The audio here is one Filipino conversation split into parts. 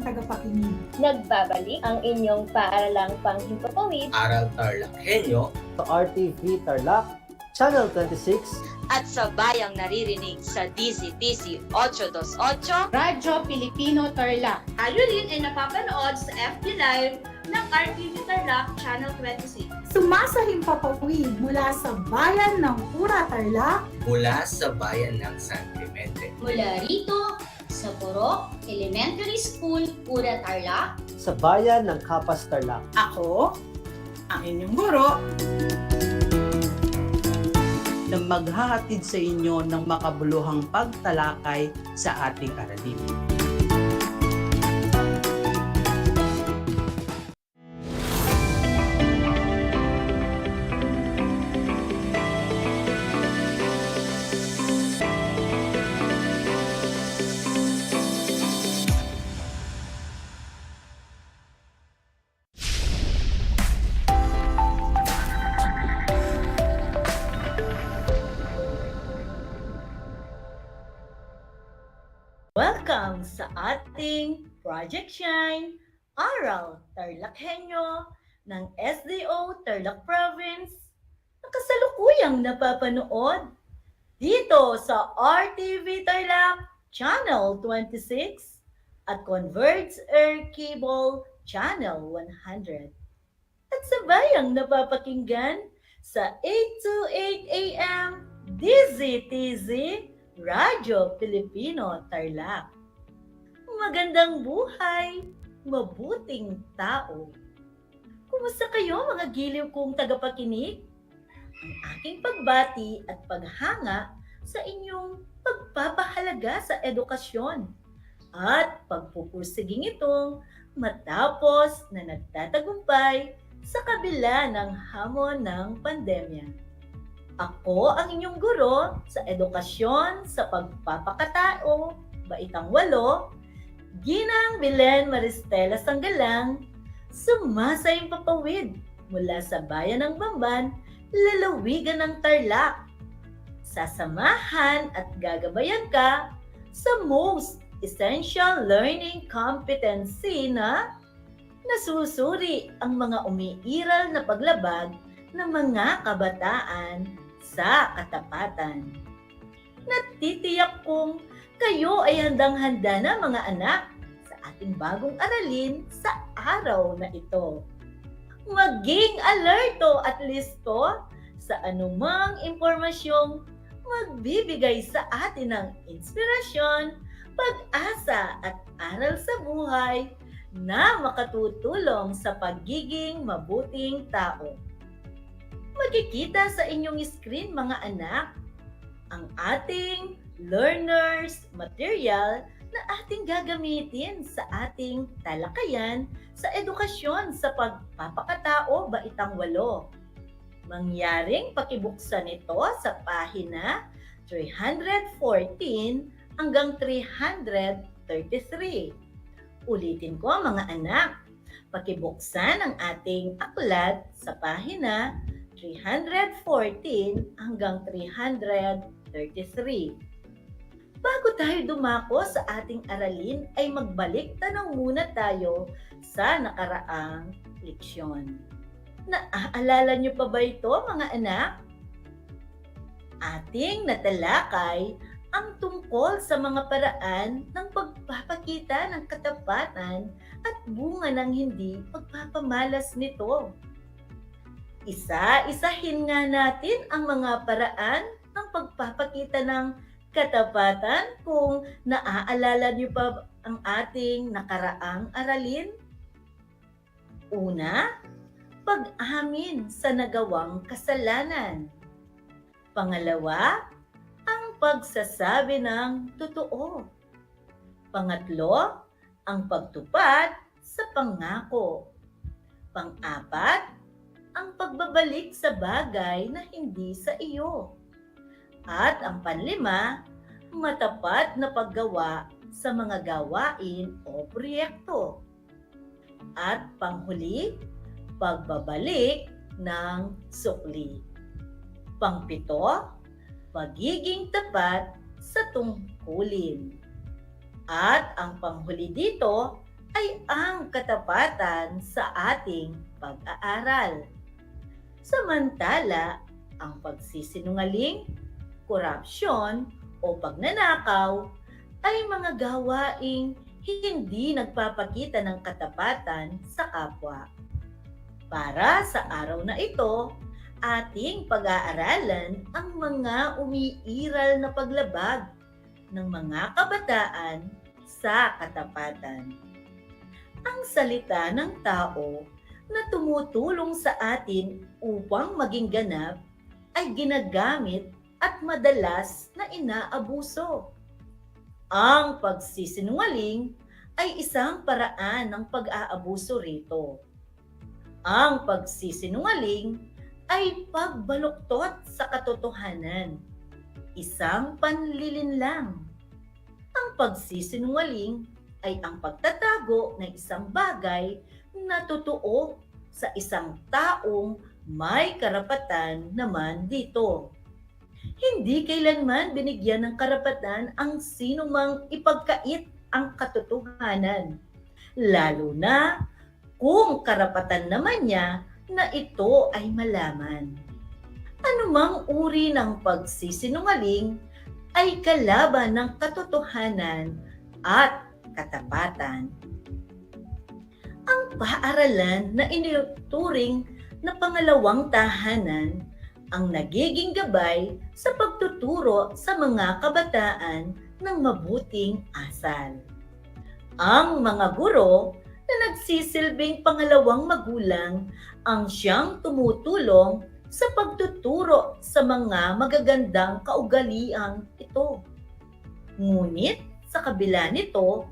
tagapakinig. Nagbabalik ang inyong paaralang panghimpapawid Aral TarlakHenyo sa RTV Tarlac, Channel 26 at sa bayang naririnig sa DZTC 828 Radyo Pilipino Tarlac. Tayo rin ay napapanood sa FB Live ng RTV Tarlac Channel 26. Sumasahimpapawid mula sa bayan ng Pura Tarlac, mula sa bayan ng San Clemente. Mula rito sa Purok Elementary School, Pura Tarlac. sa bayan ng Kapas Tarlac. ako, ang inyong guro, na maghahatid sa inyo ng makabuluhang pagtalakay sa ating aralin. Welcome sa ating Project Shine, Aral TarlakHenyo ng SDO Tarlac Province na kasalukuyang napapanood dito sa RTV Tarlac Channel 26 at Converge Air Cable Channel 100 at sa bayang napapakinggan sa 828 AM DZTZ Radyo Pilipino Tarlac. Magandang buhay, mabuting tao. Kumusta kayo mga giliw kong tagapakinig? Ang aking pagbati at paghanga sa inyong pagpapahalaga sa edukasyon at pagpupursiging itong matapos na nagtatagumpay sa kabila ng hamon ng pandemya. Ako ang inyong guro sa edukasyon sa pagpapakatao, Baitang 8, Ginang Belen Maristela Sanggalang, sumasayang papawid mula sa bayan ng Bamban, lalawigan ng Tarlac. Sasamahan at gagabayan ka sa Most Essential Learning Competency na nasusuri ang mga umiiral na paglabag ng mga kabataan sa katapatan. Natitiyak kong kayo ay handang-handa na mga anak sa ating bagong aralin sa araw na ito. Maging alerto at listo sa anumang impormasyong magbibigay sa atin ng inspirasyon, pag-asa at aral sa buhay na makatutulong sa pagiging mabuting tao. Makikita sa inyong screen mga anak ang ating learners material na ating gagamitin sa ating talakayan sa edukasyon sa pagpapakatao Baitang 8. Mangyaring pakibuksan ito sa pahina 314 hanggang 333. Ulitin ko mga anak, pakibuksan ang ating aklat sa pahina 314 hanggang 333. Bago tayo dumako sa ating aralin ay magbalik tanaw muna tayo sa nakaraang leksyon. Naaalala niyo pa ba ito mga anak? Ating natalakay ang tungkol sa mga paraan ng pagpapakita ng katapatan at bunga ng hindi pagpapamalas nito. Isa-isahin nga natin ang mga paraan ng pagpapakita ng katapatan kung naaalala niyo pa ang ating nakaraang aralin. Una, pag-amin sa nagawang kasalanan. Pangalawa, ang pagsasabi ng totoo. Pangatlo, ang pagtupad sa pangako. Pang-apat, ang pagbabalik sa bagay na hindi sa iyo. At ang panlima, matapat na paggawa sa mga gawain o proyekto. At panghuli, pagbabalik ng sukli. Pangpito, pagiging tapat sa tungkulin. At ang panghuli dito ay ang katapatan sa ating pag-aaral. Samantala, ang pagsisinungaling, korupsyon o pagnanakaw ay mga gawaing hindi nagpapakita ng katapatan sa kapwa. Para sa araw na ito, ating pag-aaralan ang mga umiiral na paglabag ng mga kabataan sa katapatan. Ang salita ng tao na tumutulong sa atin upang maging ganap ay ginagamit at madalas na inaabuso. Ang pagsisinungaling ay isang paraan ng pag-aabuso rito. Ang pagsisinungaling ay pagbaluktot sa katotohanan, isang panlilinlang. Ang pagsisinungaling ay ang pagtatago ng isang bagay na totoo sa isang taong may karapatan naman dito. Hindi kailanman binigyan ng karapatan ang sinumang ipagkait ang katotohanan, lalo na kung karapatan naman niya na ito ay malaman. Anumang uri ng pagsisinungaling ay kalaban ng katotohanan at katapatan. Ang paaralan na iniuturing na pangalawang tahanan ang nagiging gabay sa pagtuturo sa mga kabataan ng mabuting asal. Ang mga guro na nagsisilbing pangalawang magulang ang siyang tumutulong sa pagtuturo sa mga magagandang kaugaliang ito. Ngunit sa kabila nito,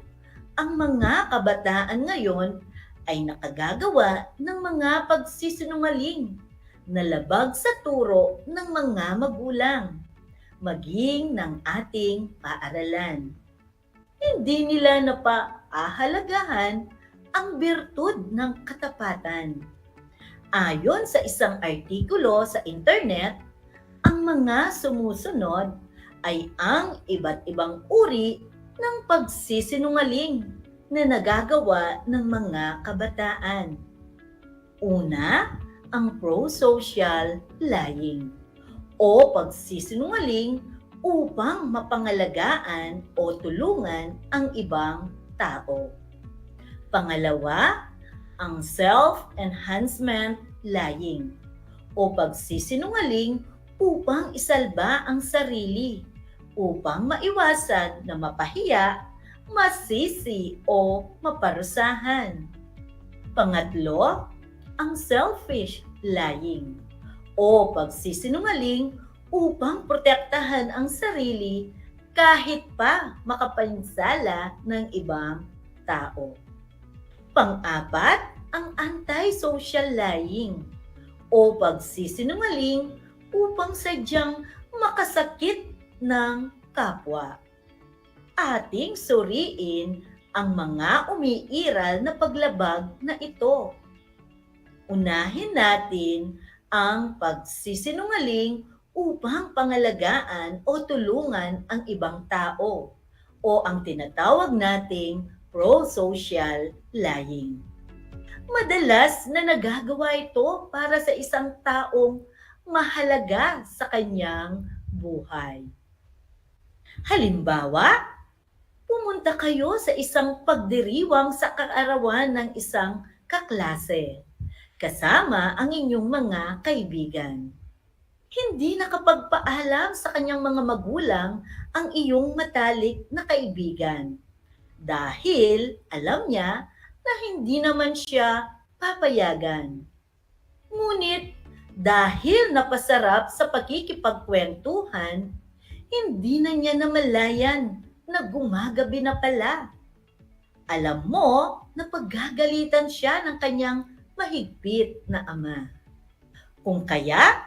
ang mga kabataan ngayon ay nakagagawa ng mga pagsisinungaling na labag sa turo ng mga magulang, maging ng ating paaralan. Hindi nila napaahalagahan ang birtud ng katapatan. Ayon sa isang artikulo sa internet, ang mga sumusunod ay ang iba't ibang uri ng pagsisinungaling na nagagawa ng mga kabataan. Una, ang pro-social lying o pagsisinungaling upang mapangalagaan o tulungan ang ibang tao. Pangalawa, ang self-enhancement lying o pagsisinungaling upang isalba ang sarili upang maiwasan na mapahiya, masisi o maparusahan. Pangatlo, ang selfish lying o pagsisinungaling upang protektahan ang sarili kahit pa makapinsala ng ibang tao. Pang-apat, ang anti-social lying o pagsisinungaling upang sadyang makasakit ng kapwa. Ating suriin ang mga umiiral na paglabag na ito. Unahin natin ang pagsisinungaling upang pangalagaan o tulungan ang ibang tao o ang tinatawag nating pro-social lying. Madalas na nagagawa ito para sa isang taong mahalaga sa kanyang buhay. Halimbawa, pumunta kayo sa isang pagdiriwang sa kaarawan ng isang kaklase, kasama ang inyong mga kaibigan. Hindi nakapagpaalam sa kanyang mga magulang ang iyong matalik na kaibigan dahil alam niya na hindi naman siya papayagan. Ngunit dahil napasarap sa pakikipagkwentuhan, hindi na niya namalayan na gumagabi na pala. Alam mo na paggagalitan siya ng kanyang mahigpit na ama. Kung kaya,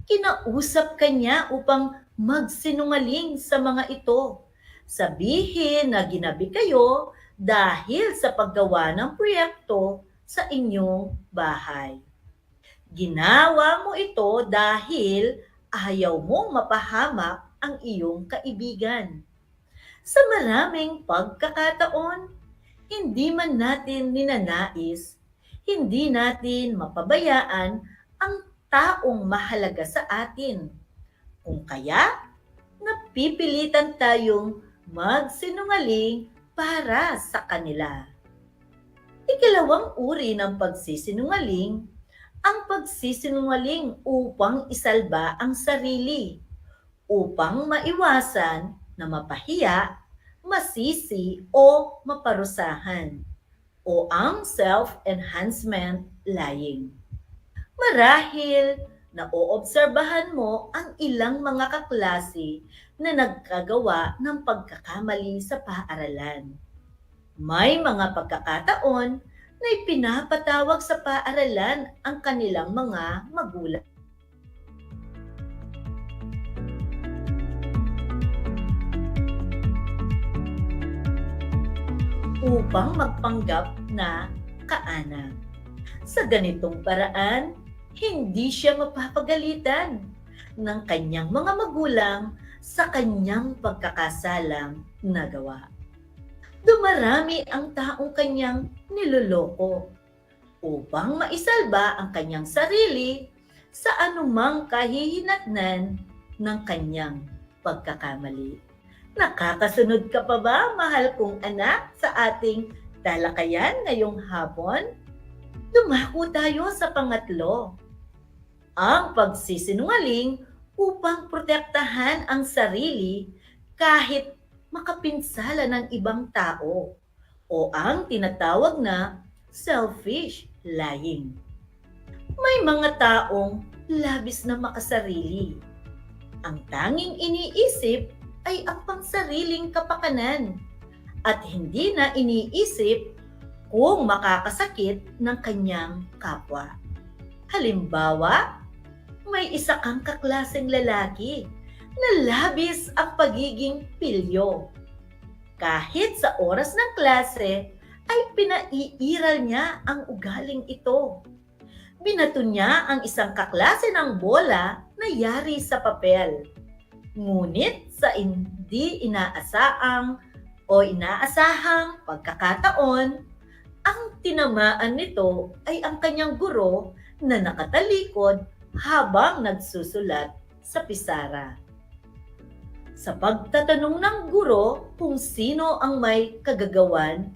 kinausap kanya upang magsinungaling sa mga ito. Sabihin na ginabi kayo dahil sa paggawa ng proyekto sa inyong bahay. Ginawa mo ito dahil ayaw mong mapahamak ang iyong kaibigan. Sa maraming pagkakataon, Hindi man natin ninanais, hindi natin mapabayaan ang taong mahalaga sa atin. Kung kaya, napipilitan tayong magsinungaling para sa kanila. Ikalawang uri ng pagsisinungaling, ang pagsisinungaling upang isalba ang sarili, upang maiwasan na mapahiya, masisi o maparusahan, o ang self-enhancement lying. Marahil naoobserbahan mo ang ilang mga kaklase na nagkagawa ng pagkakamali sa paaralan. May mga pagkakataon na ipinapatawag sa paaralan ang kanilang mga magulang. Upang magpanggap na kaanak. Sa ganitong paraan, hindi siya mapapagalitan ng kanyang mga magulang sa kanyang pagkakasalang nagawa. Dumarami ang taong kanyang niloloko upang maisalba ang kanyang sarili sa anumang kahihinatnan ng kanyang pagkakamali. Nakakasunod ka pa ba, mahal kong anak, sa ating talakayan ngayong hapon? Dumako tayo sa pangatlo. Ang pagsisinungaling upang protektahan ang sarili kahit makapinsala ng ibang tao, o ang tinatawag na selfish lying. May mga taong labis na makasarili. Ang tanging iniisip ay ang pangsariling kapakanan at hindi na iniisip kung makakasakit ng kanyang kapwa. Halimbawa, may isa kang kaklaseng lalaki na labis ang pagiging pilyo. Kahit sa oras ng klase ay pinaiiral niya ang ugaling ito. Binato niya ang isang kaklase ng bola na yari sa papel. Ngunit sa hindi inaasahang pagkakataon, ang tinamaan nito ay ang kanyang guro na nakatalikod habang nagsusulat sa pisara. Sa pagtatanong ng guro kung sino ang may kagagawan,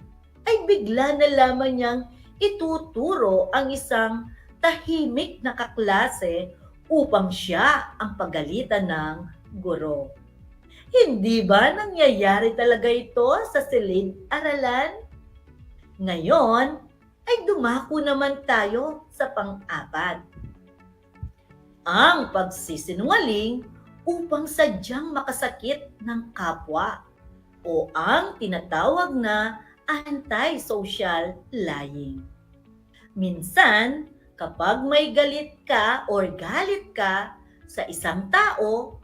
ay bigla na lamang niyang ituturo ang isang tahimik na kaklase upang siya ang pagalitan ng guro. Hindi ba nangyayari talaga ito sa silid-aralan? Ngayon, ay dumako naman tayo sa pang-apat. Ang pagsisinungaling upang sadyang makasakit ng kapwa, o ang tinatawag na anti-social lying. Minsan, kapag may galit ka sa isang tao,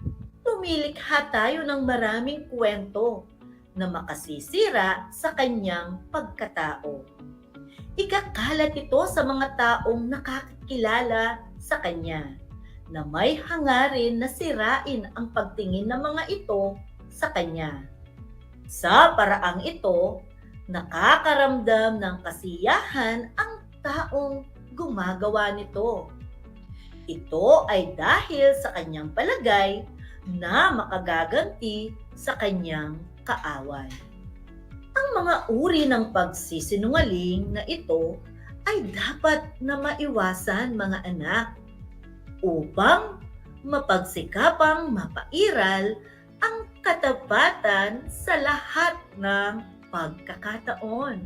lumilikha tayo ng maraming kwento na makasisira sa kanyang pagkatao. Ikakalat ito sa mga taong nakakilala sa kanya na may hangarin na sirain ang pagtingin ng mga ito sa kanya. Sa paraang ito, nakakaramdam ng kasiyahan ang taong gumagawa nito. Ito ay dahil sa kanyang palagay na makagaganti sa kanyang kaaway. Ang mga uri ng pagsisinungaling na ito ay dapat na maiwasan, mga anak, upang mapagsikapang mapairal ang katapatan sa lahat ng pagkakataon.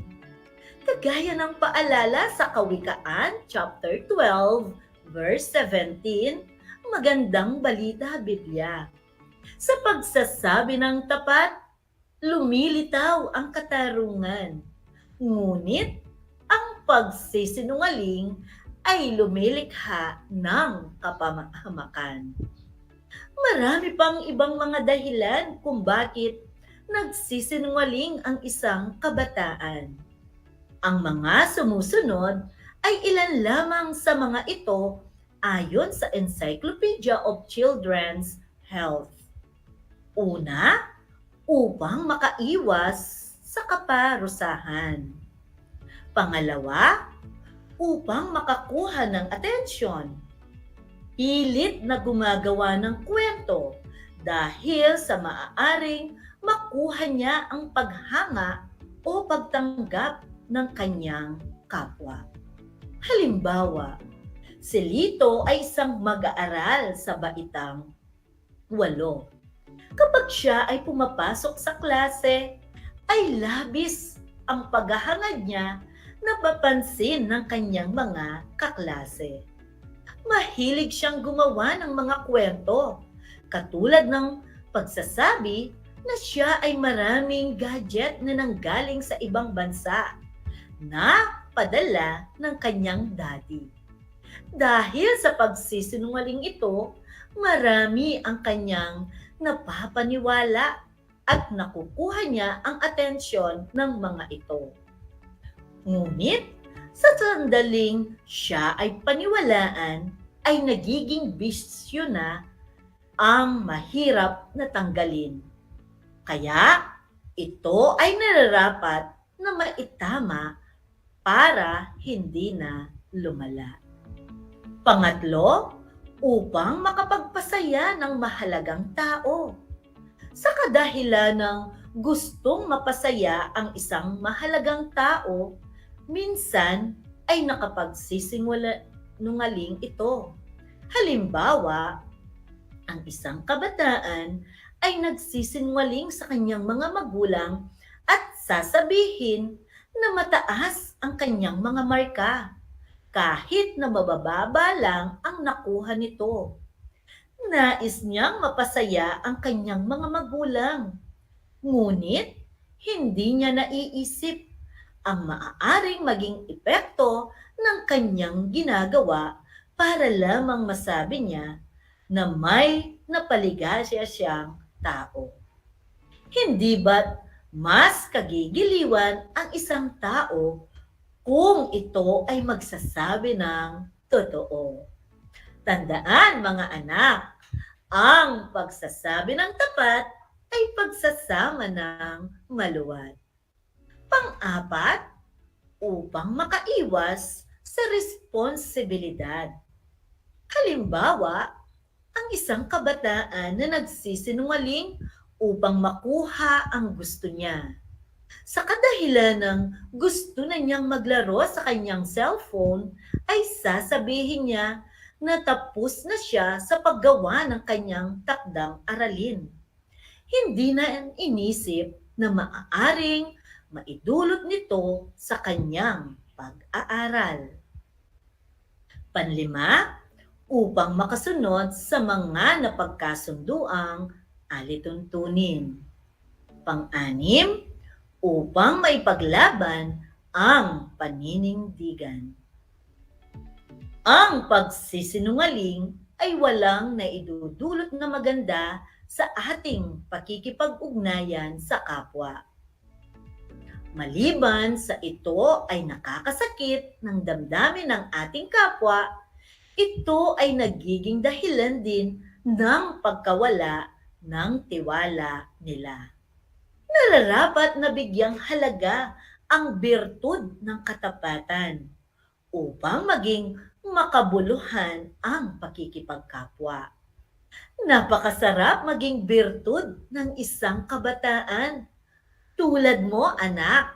Kagaya ng paalala sa Kawikaan, chapter 12, verse 17, magandang balita, Biblia. Sa pagsasabi ng tapat, lumilitaw ang katarungan. Ngunit ang pagsisinungaling ay lumilikha ng kapahamakan. Marami pang ibang mga dahilan kung bakit nagsisinungaling ang isang kabataan. Ang mga sumusunod ay ilan lamang sa mga ito ayon sa Encyclopedia of Children's Health. Una, upang makaiwas sa kaparusahan. Pangalawa, upang makakuha ng atensyon. Pilit na gumagawa ng kwento dahil sa maaaring makuha niya ang paghanga o pagtanggap ng kanyang kapwa. Halimbawa, si Lito ay isang mag-aaral sa baitang 8. Kapag siya ay pumapasok sa klase, ay labis ang paghahangad niya na mapapansin ng kanyang mga kaklase. Mahilig siyang gumawa ng mga kwento, katulad ng pagsasabi na siya ay maraming gadget na nanggaling sa ibang bansa na padala ng kanyang daddy. Dahil sa pagsisinungaling ito, marami ang kanyang napapaniwala at nakukuha niya ang atensyon ng mga ito. Ngunit, sa sandaling siya ay paniwalaan, ay nagiging bisyo na ang mahirap na tanggalin. Kaya, ito ay nararapat na maitama para hindi na lumala. Pangatlo, upang makapagpasaya ng mahalagang tao. Sa kadahilan ng gustong mapasaya ang isang mahalagang tao, minsan ay nakapagsisinungaling ito. Halimbawa, ang isang kabataan ay nagsisinungaling sa kanyang mga magulang at sasabihin na mataas ang kanyang mga marka, kahit na mabababa lang ang nakuha nito. Nais niyang mapasaya ang kanyang mga magulang, ngunit hindi niya naiisip ang maaaring maging epekto ng kanyang ginagawa para lamang masabi niya na may napaligasya siyang tao. Hindi ba't mas kagigiliwan ang isang tao kung ito ay magsasabi ng totoo? Tandaan mga anak, ang pagsasabi ng tapat ay pagsasama ng maluwag. Pang-apat, upang makaiwas sa responsibilidad. Halimbawa, ang isang kabataan na nagsisinungaling upang makuha ang gusto niya. Sa kadahilan ng gusto na niyang maglaro sa kanyang cellphone, ay sasabihin niya na tapos na siya sa paggawa ng kanyang takdang aralin. Hindi na inisip na maaaring maidulot nito sa kanyang pag-aaral. Panlima, upang makasunod sa mga napagkasunduang alituntunin. Pang-anim, upang maipaglaban ang paninindigan. Ang pagsisinungaling ay walang naidudulot na maganda sa ating pakikipag-ugnayan sa kapwa. Maliban sa ito ay nakakasakit ng damdamin ng ating kapwa, ito ay nagiging dahilan din ng pagkawala ng tiwala nila. Nararapat na bigyang halaga ang birtud ng katapatan upang maging makabuluhan ang pakikipagkapwa. Napakasarap maging birtud ng isang kabataan. Tulad mo, anak,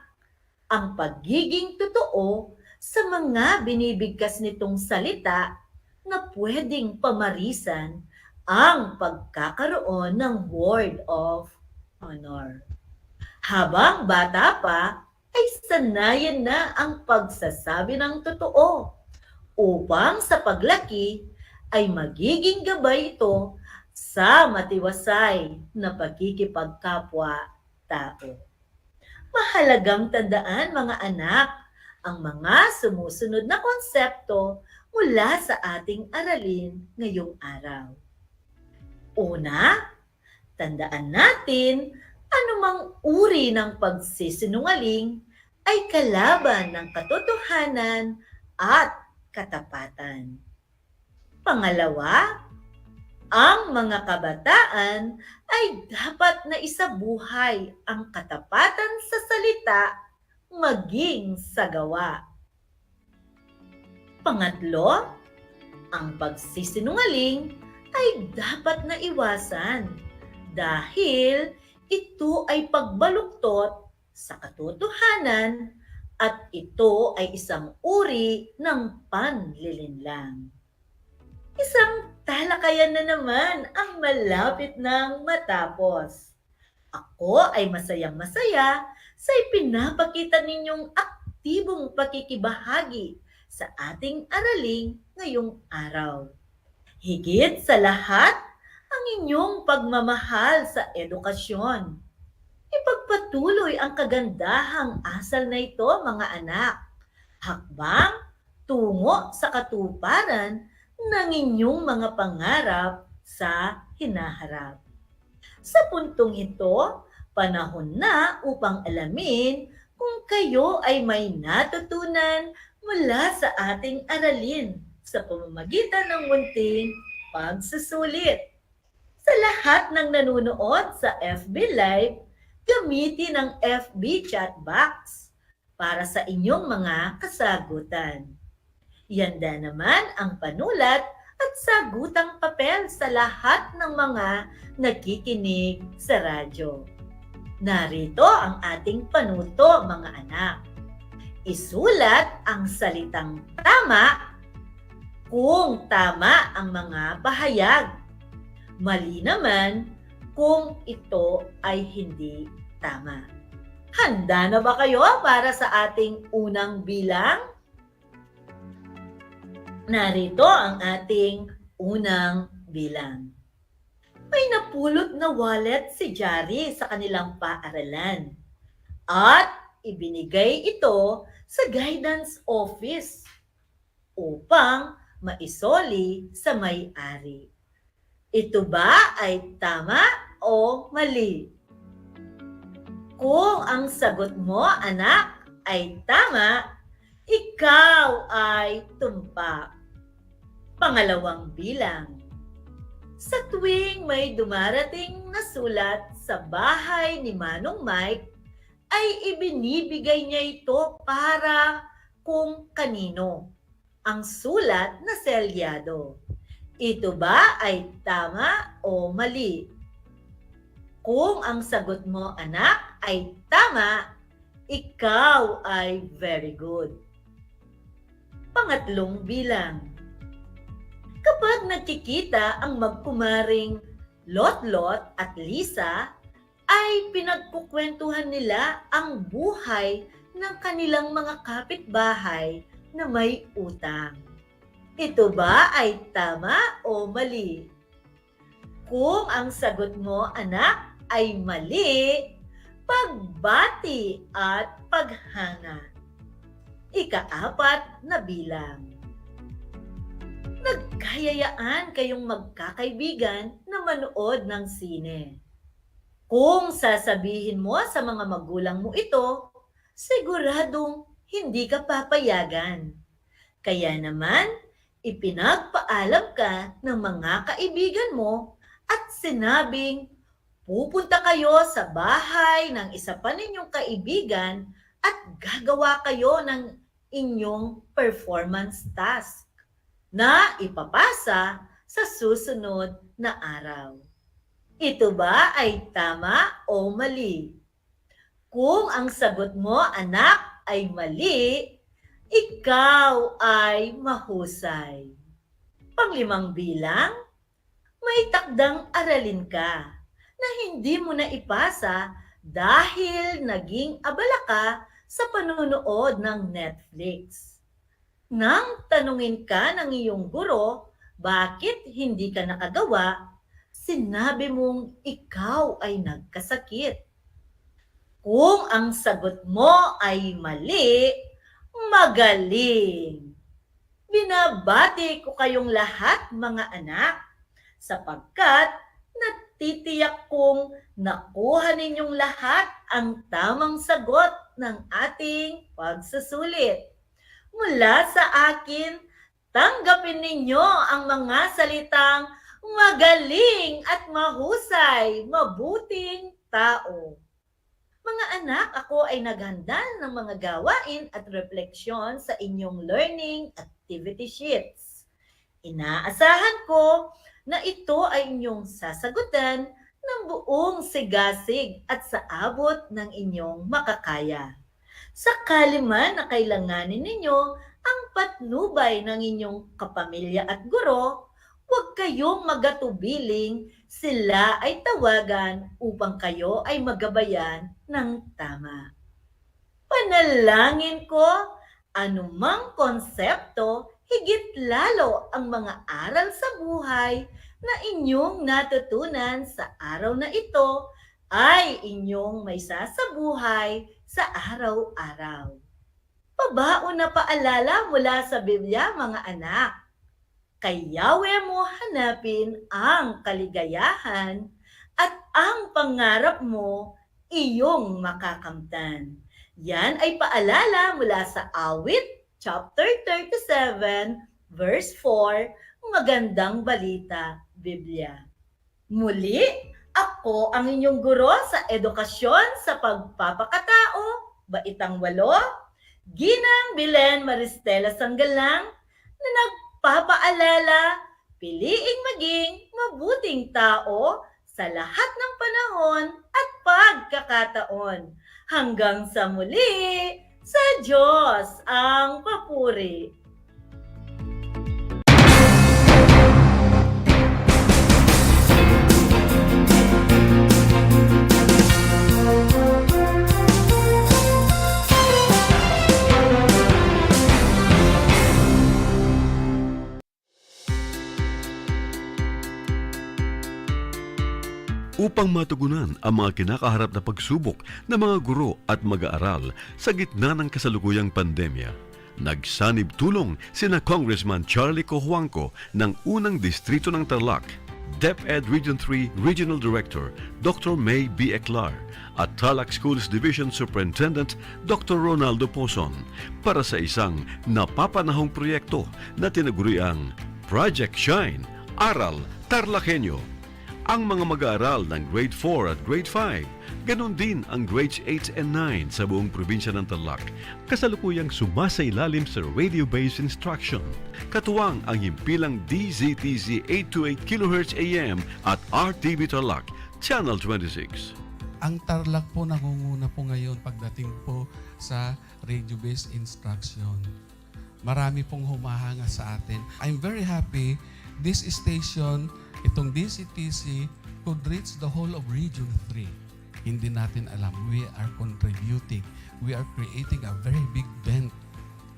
ang pagiging totoo sa mga binibigkas nitong salita na pwedeng pamarisan ang pagkakaroon ng word of honor. Habang bata pa, ay sanayan na ang pagsasabi ng totoo upang sa paglaki ay magiging gabay ito sa matiwasay na pakikipagkapwa-tao. Mahalagang tandaan mga anak ang mga sumusunod na konsepto mula sa ating aralin ngayong araw. Una, tandaan natin anumang uri ng pagsisinungaling ay kalaban ng katotohanan at katapatan. Pangalawa, Ang mga kabataan ay dapat na isabuhay ang katapatan sa salita maging sa gawa. Pangatlo, ang pagsisinungaling ay dapat na iwasan dahil ito ay pagbaluktot sa katotohanan at ito ay isang uri ng panlilinlang. Isang talakayan na naman ang malapit ng matapos. Ako ay masayang-masaya sa ipinapakita ninyong aktibong pakikibahagi sa ating araling ngayong araw. Higit sa lahat, ang inyong pagmamahal sa edukasyon. Ipagpatuloy ang kagandahang asal na ito, mga anak. Hakbang tungo sa katuparan ng inyong mga pangarap sa hinaharap. Sa puntong ito, panahon na upang alamin kung kayo ay may natutunan mula sa ating aralin sa pamamagitan ng munting pagsusulit. Sa lahat ng nanonood sa FB Live, gamitin ang FB chat box para sa inyong mga kasagutan. Ihanda naman ang panulat at sagutang papel sa lahat ng mga nakikinig sa radyo. Narito ang ating panuto, mga anak. Isulat ang salitang tama kung tama ang mga pahayag. Mali naman kung ito ay hindi tama. Handa na ba kayo para sa ating unang bilang? Narito ang ating unang bilang. May napulot na wallet si Jari sa kanilang paaralan at ibinigay ito sa guidance office upang maisoli sa may-ari. Ito ba ay tama o mali? Kung ang sagot mo, anak, ay tama, ikaw ay tumpak. Pangalawang bilang. Sa tuwing may dumarating na sulat sa bahay ni Manong Mike, ay ibinibigay niya ito para kung kanino. Ang sulat na selyado. Ito ba ay tama o mali? Kung ang sagot mo, anak, ay tama, ikaw ay very good. Pangatlong bilang. Kapag nakikita ang magkumaring Lot-Lot at Lisa, ay pinagkukwentuhan nila ang buhay ng kanilang mga kapitbahay na may utang. Ito ba ay tama o mali? Kung ang sagot mo, anak, ay mali, pagbati at paghanga. Ika-4 na bilang. Nagkayayaan kayong magkakaibigan na manood ng sine. Kung sasabihin mo sa mga magulang mo ito, siguradong hindi ka papayagan. Kaya naman, ipinagpaalam ka ng mga kaibigan mo at sinabing pupunta kayo sa bahay ng isa pa ninyong kaibigan at gagawa kayo ng inyong performance task na ipapasa sa susunod na araw. Ito ba ay tama o mali? Kung ang sagot mo, anak, ay mali, ikaw ay mahusay. Panglimang bilang, may takdang aralin ka na hindi mo na ipasa dahil naging abala ka sa panonood ng Netflix. Nang tanungin ka ng iyong guro, bakit hindi ka nakagawa, sinabi mong ikaw ay nagkasakit. Kung ang sagot mo ay mali, magaling! Binabati ko kayong lahat, mga anak, sapagkat natitiyak kong nakuha ninyong lahat ang tamang sagot ng ating pagsusulit. Mula sa akin, tanggapin ninyo ang mga salitang magaling at mahusay, mabuting tao. Mga anak, ako ay naghanda ng mga gawain at refleksyon sa inyong learning activity sheets. Inaasahan ko na ito ay inyong sasagutan ng buong sigasig at sa abot ng inyong makakaya. Sakali man na kailanganin ninyo ang patnubay ng inyong kapamilya at guro, huwag kayong magatubiling, sila ay tawagan upang kayo ay magabayan ng tama. Panalangin ko, anumang konsepto, higit lalo ang mga aral sa buhay na inyong natutunan sa araw na ito ay inyong may sasabuhay sa araw-araw. Pabaon na paalala mula sa Biblia, mga anak. Kay Yahweh mo hanapin ang kaligayahan at ang pangarap mo iyong makakamtan. Yan ay paalala mula sa Awit, chapter 37, verse 4, Magandang Balita, Biblia. Muli, ako ang inyong guro sa edukasyon sa pagpapakatao, Baitang 8, Ginang Belen Maristela Sanggalang, na nagpapaalala, piliing maging mabuting tao sa lahat ng panahon at pagkakataon. Hanggang sa muli, sa Diyos ang papuri. Upang matugunan ang mga kinakaharap na pagsubok ng mga guro at mag-aaral sa gitna ng kasalukuyang pandemya, nagsanib tulong sina Congressman Charlie Cojuangco ng unang distrito ng Tarlac, DEPED Region 3 Regional Director Dr. May B. Eclar at Tarlac Schools Division Superintendent Dr. Ronaldo Pozon para sa isang napapanahong proyekto na tinaguriang Project Shine, Aral TarlakHenyo. Ang mga mag-aaral ng Grade 4 at Grade 5, ganun din ang Grades 8 and 9 sa buong probinsya ng Tarlac, kasalukuyang sumasailalim sa radio-based instruction. Katuwang ang himpilang DZTZ 828 kHz AM at RTV Tarlac, Channel 26. Ang Tarlac po nangunguna po ngayon pagdating po sa radio-based instruction. Marami pong humahanga sa atin. I'm very happy this station, itong DCTC, could reach the whole of Region 3. Hindi natin alam, we are contributing, we are creating a very big dent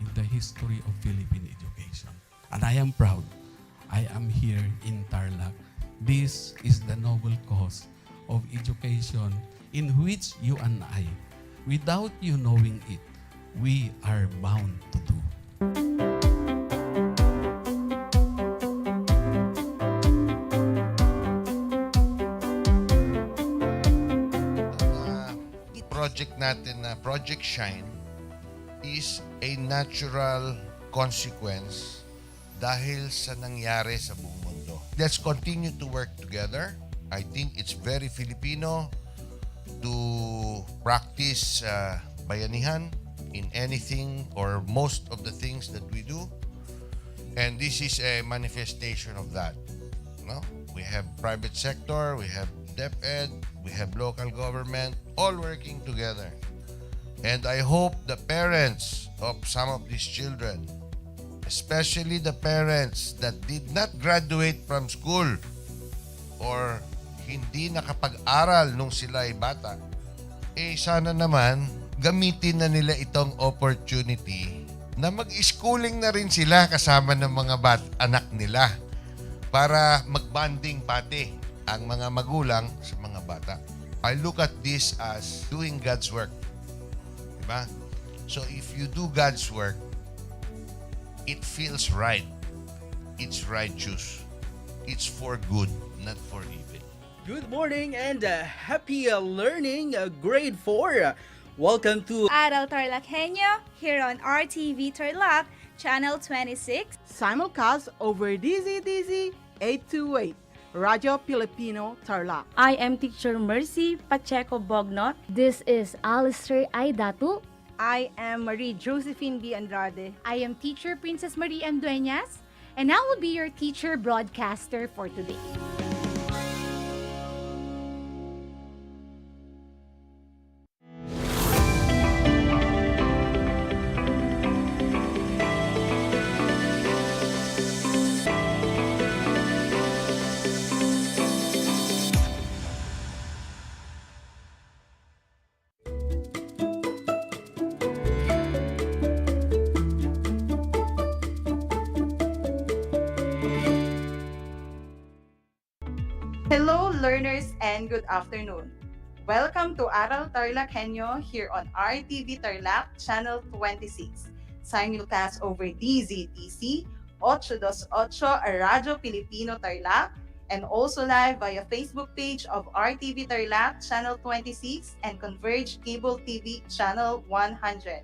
in the history of Philippine education. And I am proud, I am here in Tarlac. This is the noble cause of education in which you and I, without you knowing it, we are bound to do. Project natin na Project Shine is a natural consequence dahil sa nangyari sa buong mundo. Let's continue to work together. I think it's very Filipino to practice bayanihan in anything or most of the things that we do. And this is a manifestation of that. No? We have private sector, we have DEPED, we have local government, all working together. And I hope the parents of some of these children, especially the parents that did not graduate from school or hindi nakapag-aral nung sila ay bata, sana naman gamitin na nila itong opportunity na mag-schooling na rin sila kasama ng mga anak nila para mag-bonding pati ang mga magulang sa mga bata. I look at this as doing God's work. Diba? So if you do God's work, it feels right. It's righteous. It's for good, not for evil. Good morning and happy learning, grade 4. Welcome to Aral TarlakHenyo here on RTV Tarlac, Channel 26. Simulcast over DZTZ 828. Radyo Pilipino Tarlac. I am Teacher Mercy Pacheco Bognot. This is Alistair Aidatu. I am Marie Josephine B. Andrade. I am Teacher Princess Marie M. Dueñas, and I will be your teacher broadcaster for today. Hello, learners, and good afternoon. Welcome to Aral TarlakHenyo here on RTV Tarlac, Channel 26. Simulcast over DZTC, 828 Radyo Pilipino Tarlac, and also live via Facebook page of RTV Tarlac, Channel 26, and Converge Cable TV, Channel 100.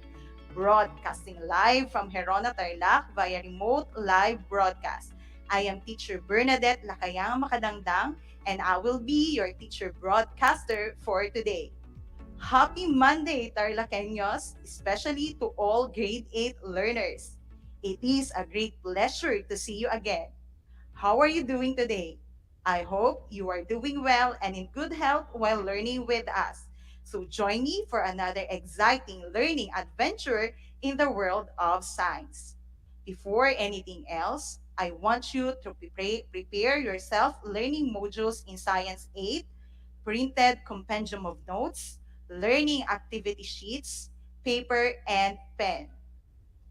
Broadcasting live from Herona, Tarlac via remote live broadcast. I am Teacher Bernadette Lakayang Makadangdang, and I will be your teacher broadcaster for today. Happy Monday, TarlakHenyos, especially to all grade 8 learners. It is a great pleasure to see you again. How are you doing today? I hope you are doing well and in good health while learning with us. So join me for another exciting learning adventure in the world of science. Before anything else, I want you to prepare yourself learning modules in Science 8, printed compendium of notes, learning activity sheets, paper, and pen.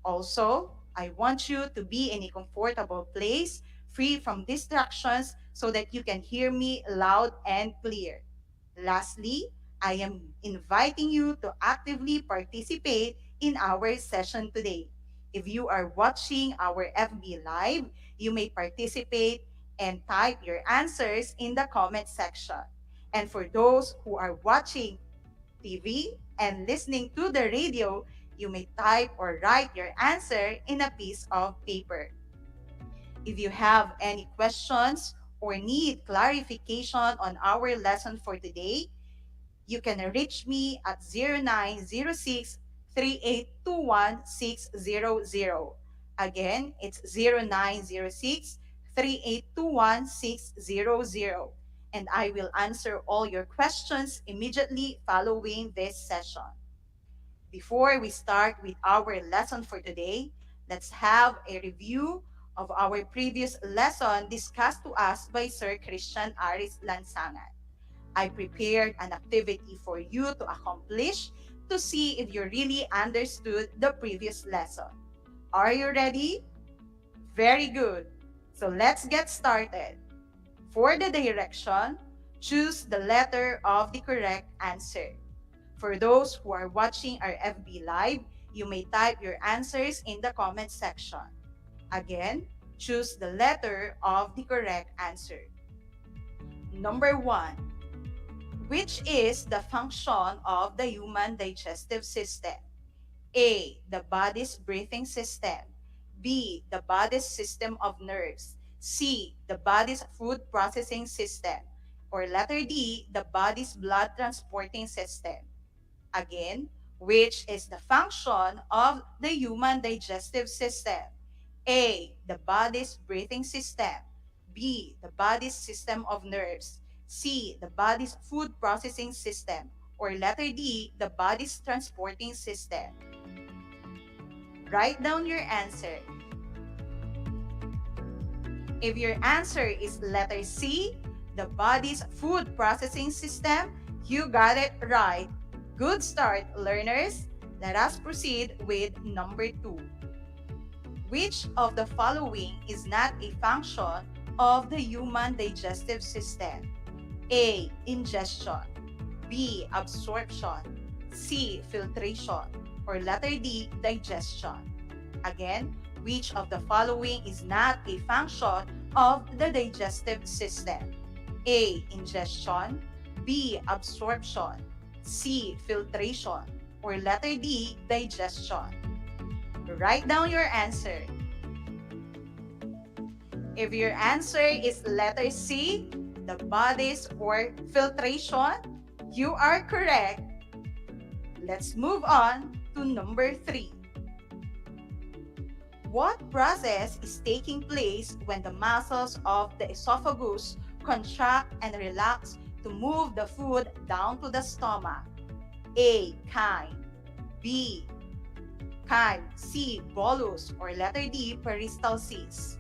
Also, I want you to be in a comfortable place, free from distractions, so that you can hear me loud and clear. Lastly, I am inviting you to actively participate in our session today. If you are watching our FB Live, you may participate and type your answers in the comment section. And for those who are watching TV and listening to the radio, you may type or write your answer in a piece of paper. If you have any questions or need clarification on our lesson for today, you can reach me at 0906 3821-600. Again, it's 0906-3821-600. And I will answer all your questions immediately following this session. Before we start with our lesson for today, let's have a review of our previous lesson discussed to us by Sir Christian Aris Lansangan. I prepared an activity for you to accomplish to see if you really understood the previous lesson. Are you ready? Very good. So let's get started. For the direction, choose the letter of the correct answer. For those who are watching our FB Live, you may type your answers in the comment section. Again, choose the letter of the correct answer. Number 1. Which is the function of the human digestive system? A. The body's breathing system. B. The body's system of nerves. C. The body's food processing system. Or letter D. The body's blood transporting system. Again, which is the function of the human digestive system? A. The body's breathing system. B. The body's system of nerves. C. The body's food processing system. Or letter D. The body's transporting system. Write down your answer. If your answer is letter C, the body's food processing system, you got it right. Good start, learners. Let us proceed with number 2. Which of the following is not a function of the human digestive system? A. Ingestion. B. Absorption. C. Filtration. Or letter D. Digestion. Again, which of the following is not a function of the digestive system? A. Ingestion. B. Absorption. C. Filtration. Or letter D. Digestion. Write down your answer. If your answer is letter C, the bodies or filtration, you are correct. Let's move on to number 3. What process is taking place when the muscles of the esophagus contract and relax to move the food down to the stomach? A. Chyme. B. Chyme. C. Bolus. Or letter D. Peristalsis.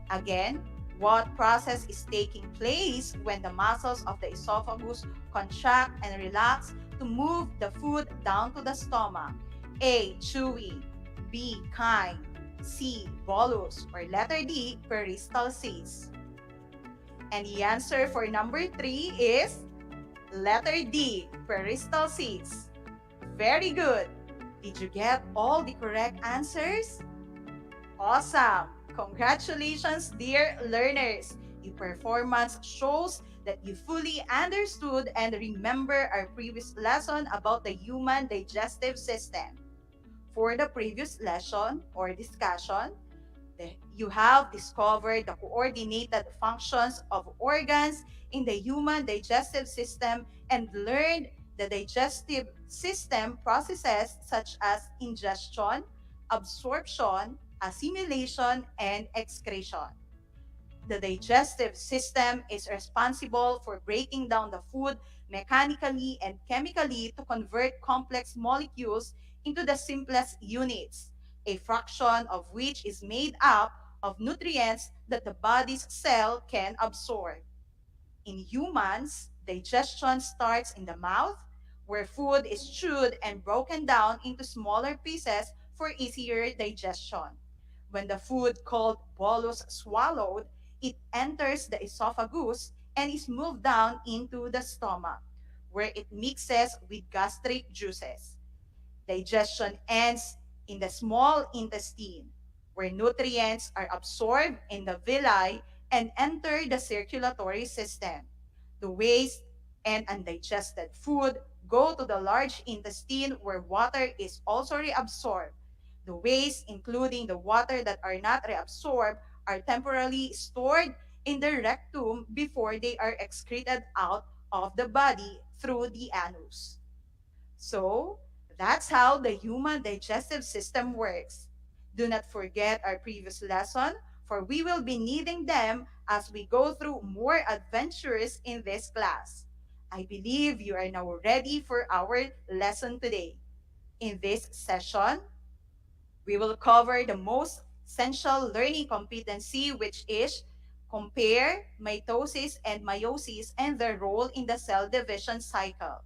Again, what process is taking place when the muscles of the esophagus contract and relax to move the food down to the stomach? A. Chewing. B. Chyme. C. Bolus. Or letter D. Peristalsis. And the answer for number 3 is letter D. Peristalsis. Very good. Did you get all the correct answers? Awesome! Congratulations, dear learners! Your performance shows that you fully understood and remember our previous lesson about the human digestive system. For the previous lesson or discussion, you have discovered the coordinated functions of organs in the human digestive system and learned the digestive system processes such as ingestion, absorption, assimilation, and excretion. The digestive system is responsible for breaking down the food mechanically and chemically to convert complex molecules into the simplest units, a fraction of which is made up of nutrients that the body's cell can absorb. In humans, digestion starts in the mouth, where food is chewed and broken down into smaller pieces for easier digestion. When the food called bolus swallowed, it enters the esophagus and is moved down into the stomach, where it mixes with gastric juices. Digestion ends in the small intestine, where nutrients are absorbed in the villi and enter the circulatory system. The waste and undigested food go to the large intestine where water is also reabsorbed. The waste, including the water that are not reabsorbed, are temporarily stored in the rectum before they are excreted out of the body through the anus. So, that's how the human digestive system works. Do not forget our previous lesson, for we will be needing them as we go through more adventures in this class. I believe you are now ready for our lesson today. In this session, we will cover the most essential learning competency, which is compare mitosis and meiosis and their role in the cell division cycle.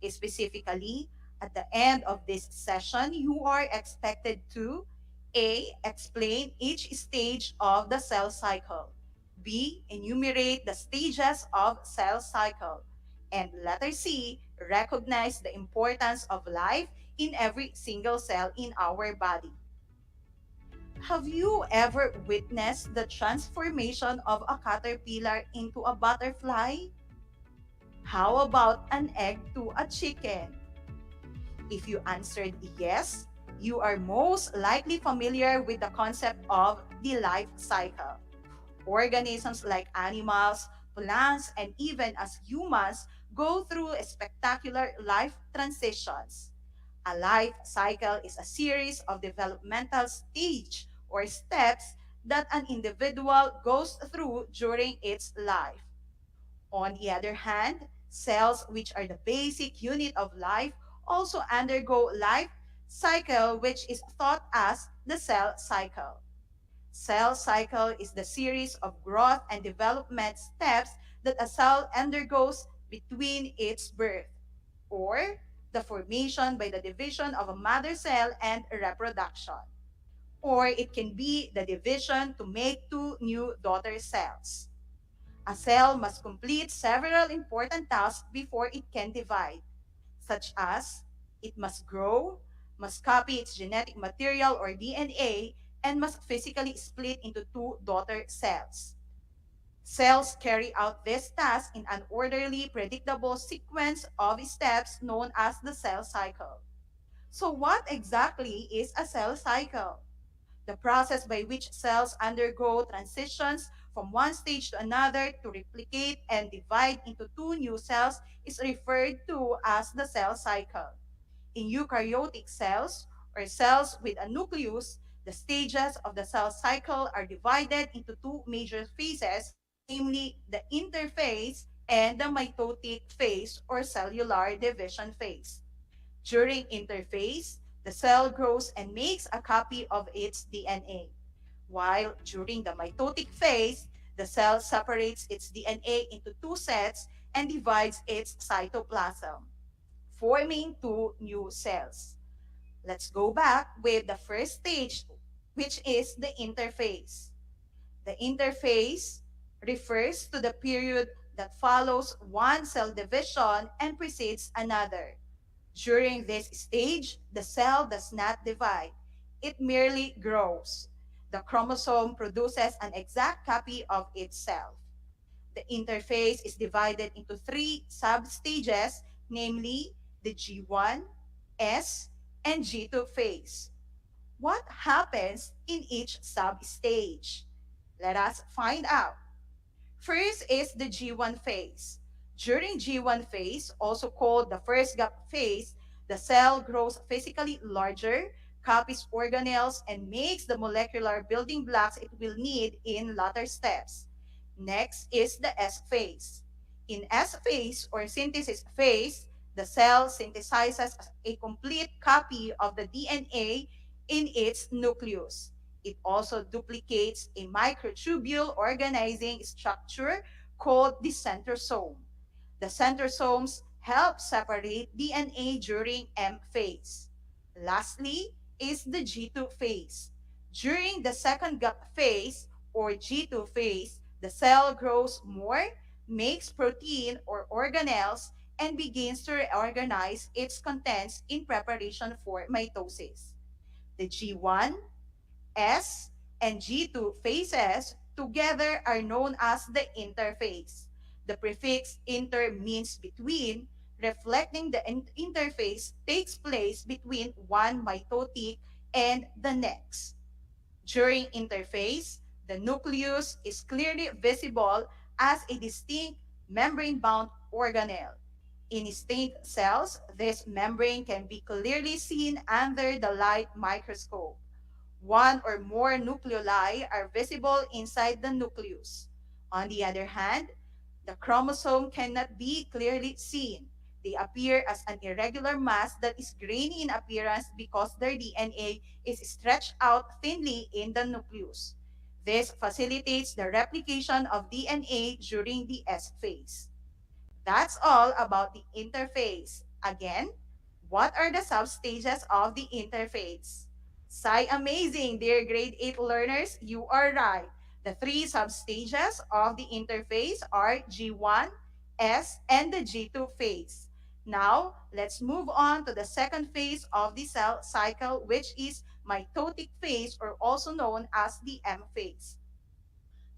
Specifically, at the end of this session, you are expected to A. Explain each stage of the cell cycle. B. Enumerate the stages of cell cycle. And letter C. Recognize the importance of life in every single cell in our body. Have you ever witnessed the transformation of a caterpillar into a butterfly? How about an egg to a chicken? If you answered yes, you are most likely familiar with the concept of the life cycle. Organisms like animals, plants, and even as humans go through spectacular life transitions. A life cycle is a series of developmental stage or steps that an individual goes through during its life. On the other hand, cells, which are the basic unit of life, also undergo life cycle, which is thought as the cell cycle. Cell cycle is the series of growth and development steps that a cell undergoes between its birth, or the formation by the division of a mother cell and reproduction. Or it can be the division to make two new daughter cells. A cell must complete several important tasks before it can divide, such as it must grow, must copy its genetic material or DNA, and must physically split into two daughter cells. Cells carry out this task in an orderly, predictable sequence of steps known as the cell cycle. So what exactly is a cell cycle? The process by which cells undergo transitions from one stage to another to replicate and divide into two new cells is referred to as the cell cycle. In eukaryotic cells, or cells with a nucleus, the stages of the cell cycle are divided into two major phases, namely the interphase and the mitotic phase or cellular division phase. During interphase, the cell grows and makes a copy of its DNA, while during the mitotic phase, the cell separates its DNA into two sets and divides its cytoplasm, forming two new cells. Let's go back with the first stage, which is the interphase. The interphase refers to the period that follows one cell division and precedes another. During this stage, the cell does not divide. It merely grows. The chromosome produces an exact copy of itself. The interphase is divided into three substages, namely the G1, S, and G2 phase. What happens in each substage? Let us find out. First is the G1 phase. During G1 phase, also called the first gap phase, the cell grows physically larger, copies organelles, and makes the molecular building blocks it will need in later steps. Next is the S phase. In S phase or synthesis phase, the cell synthesizes a complete copy of the DNA in its nucleus. It also duplicates a microtubule organizing structure called the centrosome. The centrosomes help separate DNA during M phase. Lastly is the G2 phase. During the second gap phase or G2 phase, the cell grows more, makes protein or organelles, and begins to reorganize its contents in preparation for mitosis. The G1, S, and G2 phases together are known as the interphase. The prefix inter means between, reflecting the interface takes place between one mitotic and the next. During interphase, the nucleus is clearly visible as a distinct membrane-bound organelle. In stained cells, this membrane can be clearly seen under the light microscope. One or more nucleoli are visible inside the nucleus. On the other hand, the chromosome cannot be clearly seen. They appear as an irregular mass that is grainy in appearance because their DNA is stretched out thinly in the nucleus. This facilitates the replication of DNA during the S phase. That's all about the interphase. Again, what are the substages of the interphase? Say amazing, dear grade 8 learners, you are right. The three substages of the interphase are G1, S, and the G2 phase. Now, let's move on to the second phase of the cell cycle, which is mitotic phase or also known as the M phase.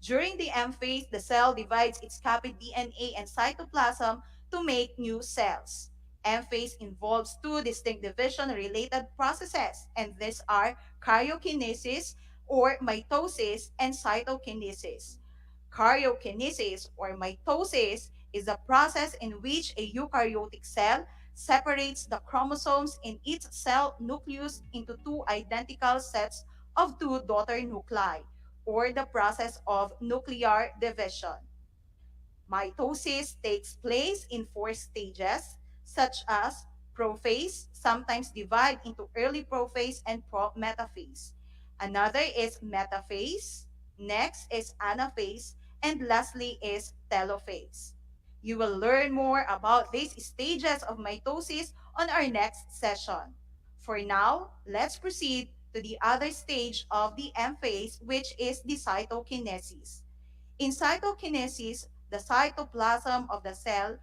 During the M phase, the cell divides its copied DNA and cytoplasm to make new cells. M phase involves two distinct division-related processes, and these are karyokinesis or mitosis and cytokinesis. Karyokinesis or mitosis is a process in which a eukaryotic cell separates the chromosomes in its cell nucleus into two identical sets of two daughter nuclei, or the process of nuclear division. Mitosis takes place in four stages, such as prophase, sometimes divided into early prophase and metaphase. Another is metaphase, next is anaphase, and lastly is telophase. You will learn more about these stages of mitosis on our next session. For now, let's proceed to the other stage of the M phase, which is the cytokinesis. In cytokinesis, the cytoplasm of the cell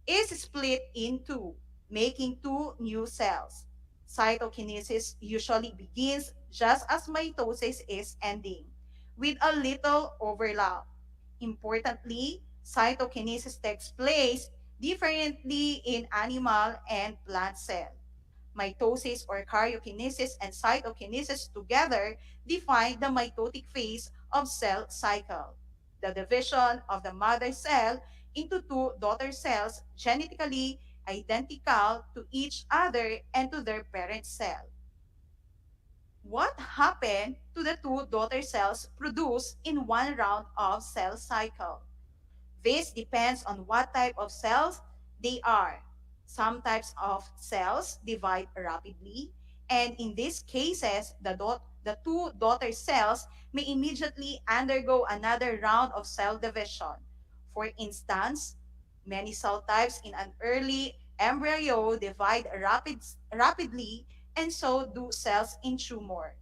is split in two, making two new cells. Cytokinesis usually begins just as mitosis is ending, with a little overlap. Importantly, cytokinesis takes place differently in animal and plant cell. Mitosis or karyokinesis and cytokinesis together define the mitotic phase of cell cycle. the division of the mother cell into two daughter cells genetically identical to each other and to their parent cell. What happened to the two daughter cells produced in one round of cell cycle? This depends on what type of cells they are. Some types of cells divide rapidly, and in these cases, the two daughter cells may immediately undergo another round of cell division. For instance, many cell types in an early embryo divide rapidly, and so do cells in tumor.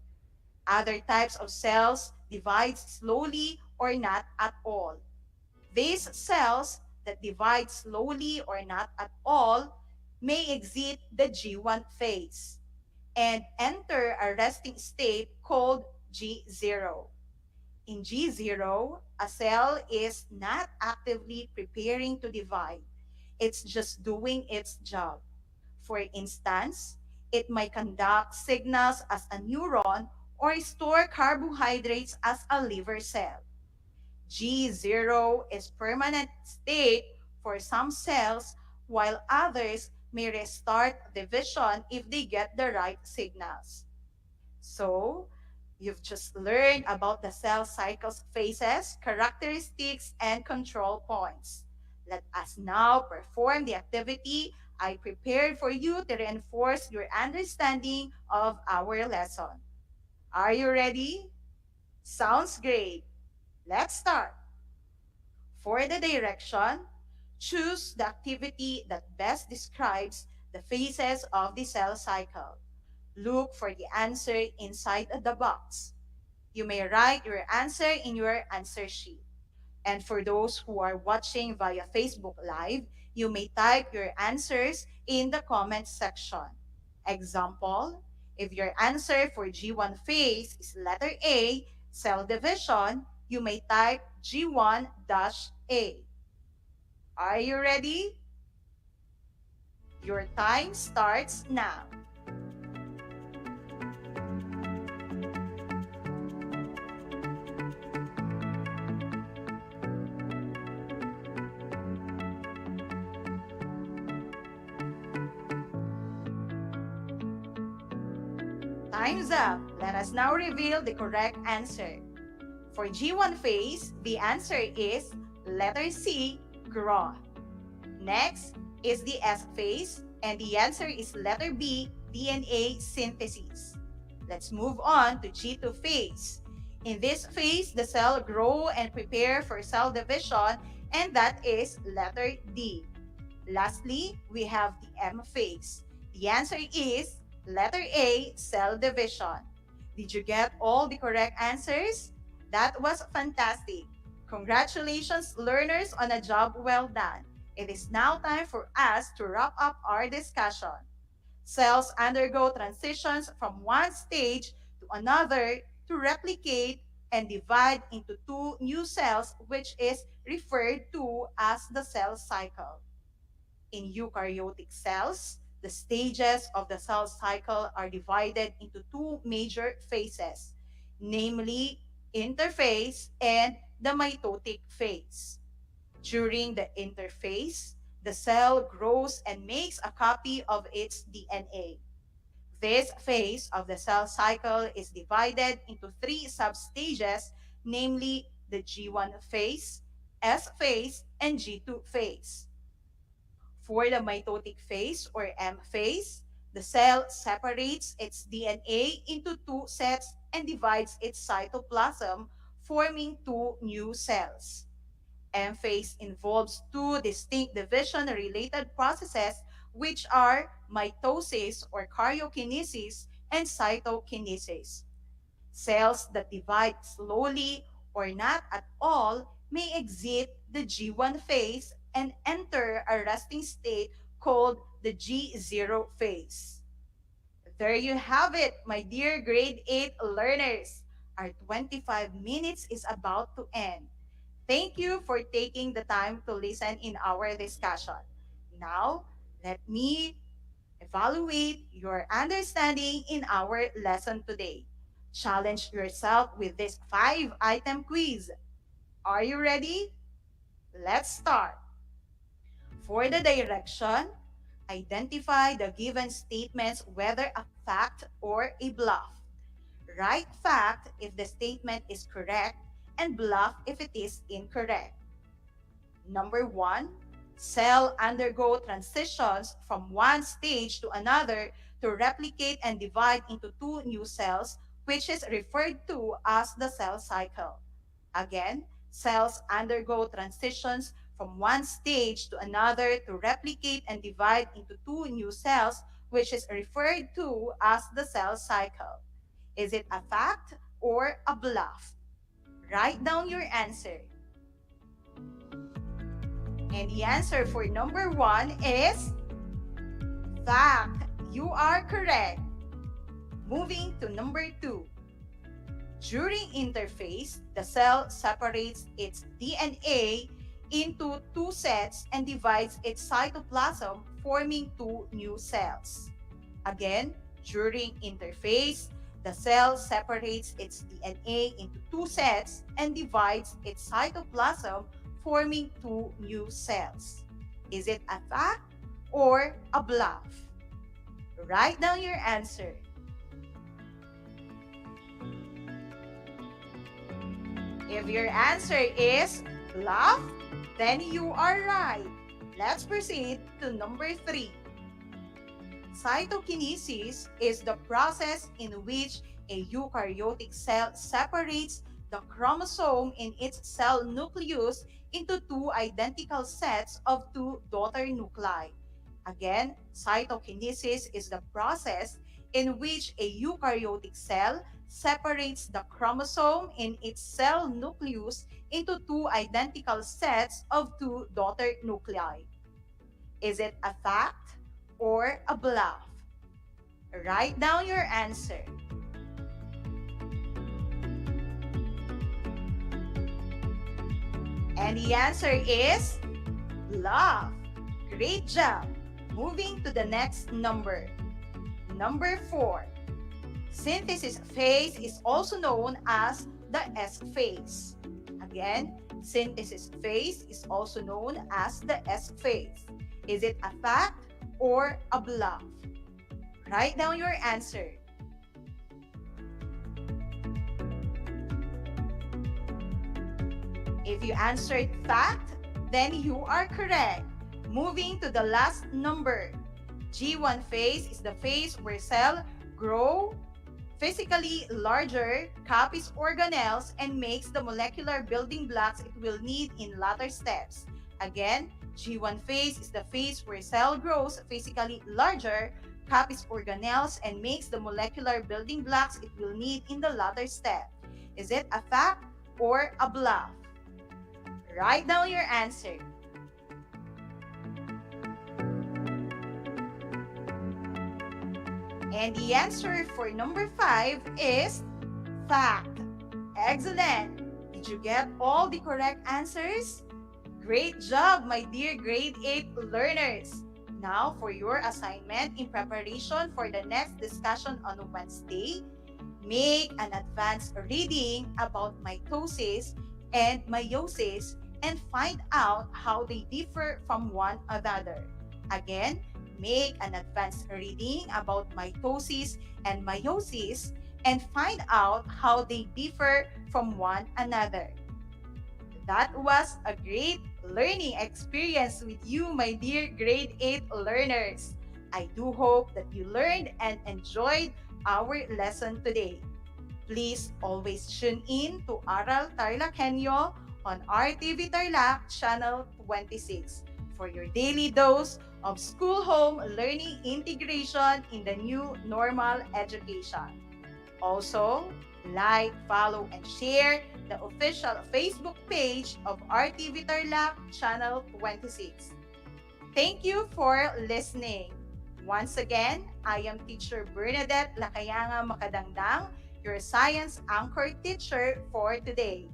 Other types of cells divide slowly or not at all. These cells that divide slowly or not at all may exit the G1 phase and enter a resting state called G0. In G0, a cell is not actively preparing to divide. It's just doing its job. For instance, it might conduct signals as a neuron or store carbohydrates as a liver cell. G0 is permanent state for some cells, while others may restart division if they get the right signals. So, you've just learned about the cell cycle's phases, characteristics, and control points. Let us now perform the activity I prepared for you to reinforce your understanding of our lesson. Are you ready? Sounds great. Let's start. For the direction, choose the activity that best describes the phases of the cell cycle. Look for the answer inside the box. You may write your answer in your answer sheet. And for those who are watching via Facebook Live, you may type your answers in the comment section. Example, if your answer for G1 phase is letter A, cell division, you may type G1-A. Are you ready? Your time starts now. Time's up. Let us now reveal the correct answer. For G1 phase, the answer is letter C, growth. Next is the S phase, and the answer is letter B, DNA synthesis. Let's move on to G2 phase. In this phase, the cell grow and prepare for cell division, and that is letter D. Lastly, we have the M phase. The answer is letter A, cell division. Did you get all the correct answers? That was fantastic. Congratulations, learners, on a job well done. It is now time for us to wrap up our discussion. Cells undergo transitions from one stage to another to replicate and divide into two new cells, which is referred to as the cell cycle. In eukaryotic cells, the stages of the cell cycle are divided into two major phases, namely interphase and the mitotic phase. During the interphase, the cell grows and makes a copy of its DNA. This phase of the cell cycle is divided into three substages, namely the G1 phase, S phase, and G2 phase. For the mitotic phase or M phase, the cell separates its DNA into two sets and divides its cytoplasm, forming two new cells. M phase involves two distinct division-related processes, which are mitosis or karyokinesis and cytokinesis. Cells that divide slowly or not at all may exit the G1 phase and enter a resting state called the G0 phase. There you have it, my dear grade 8 learners. Our 25 minutes is about to end. Thank you for taking the time to listen in our discussion. Now, let me evaluate your understanding in our lesson today. Challenge yourself with this 5-item quiz. Are you ready? Let's start. For the direction, identify the given statements whether a fact or a bluff. Write fact if the statement is correct and bluff if it is incorrect. Number 1, cell undergo transitions from one stage to another to replicate and divide into two new cells, which is referred to as the cell cycle. Again, cells undergo transitions from one stage to another to replicate and divide into two new cells, which is referred to as the cell cycle. Is it a fact or a bluff? Write down your answer. And the answer for number 1 is fact. You are correct. Moving to number 2. During interphase, the cell separates its DNA into two sets and divides its cytoplasm, forming two new cells. Again, during interphase, the cell separates its DNA into two sets and divides its cytoplasm, forming two new cells. Is it a fact or a bluff? Write down your answer. If your answer is bluff, then you are right. Let's proceed to number 3. Cytokinesis is the process in which a eukaryotic cell separates the chromosome in its cell nucleus into two identical sets of two daughter nuclei. Again, cytokinesis is the process in which a eukaryotic cell separates the chromosome in its cell nucleus into two identical sets of two daughter nuclei. Is it a fact or a bluff? Write down your answer. And the answer is bluff. Great job. Moving to the next number. Number 4. Synthesis phase is also known as the S phase. Again, synthesis phase is also known as the S phase. Is it a fact or a bluff? Write down your answer. If you answered fact, then you are correct. Moving to the last number. G1 phase is the phase where cells grow physically larger, copies organelles, and makes the molecular building blocks it will need in later steps. Again, G1 phase is the phase where cell grows physically larger, copies organelles, and makes the molecular building blocks it will need in the latter step. Is it a fact or a bluff? Write down your answer. And the answer for number 5 is fact. Excellent! Did you get all the correct answers? Great job, my dear grade 8 learners! Now, for your assignment in preparation for the next discussion on Wednesday, make an advanced reading about mitosis and meiosis and find out how they differ from one another. Again, make an advanced reading about mitosis and meiosis and find out how they differ from one another. That was a great learning experience with you, my dear grade 8 learners. I do hope that you learned and enjoyed our lesson today. Please always tune in to Aral TarlakHenyo on RTV Tarlac Channel 26 for your daily dose of school-home learning integration in the new normal education. Also, like, follow, and share the official Facebook page of RTV Tarlac Channel 26. Thank you for listening. Once again, I am Teacher Bernadette Lakayanga Makadangdang, your science anchor teacher for today.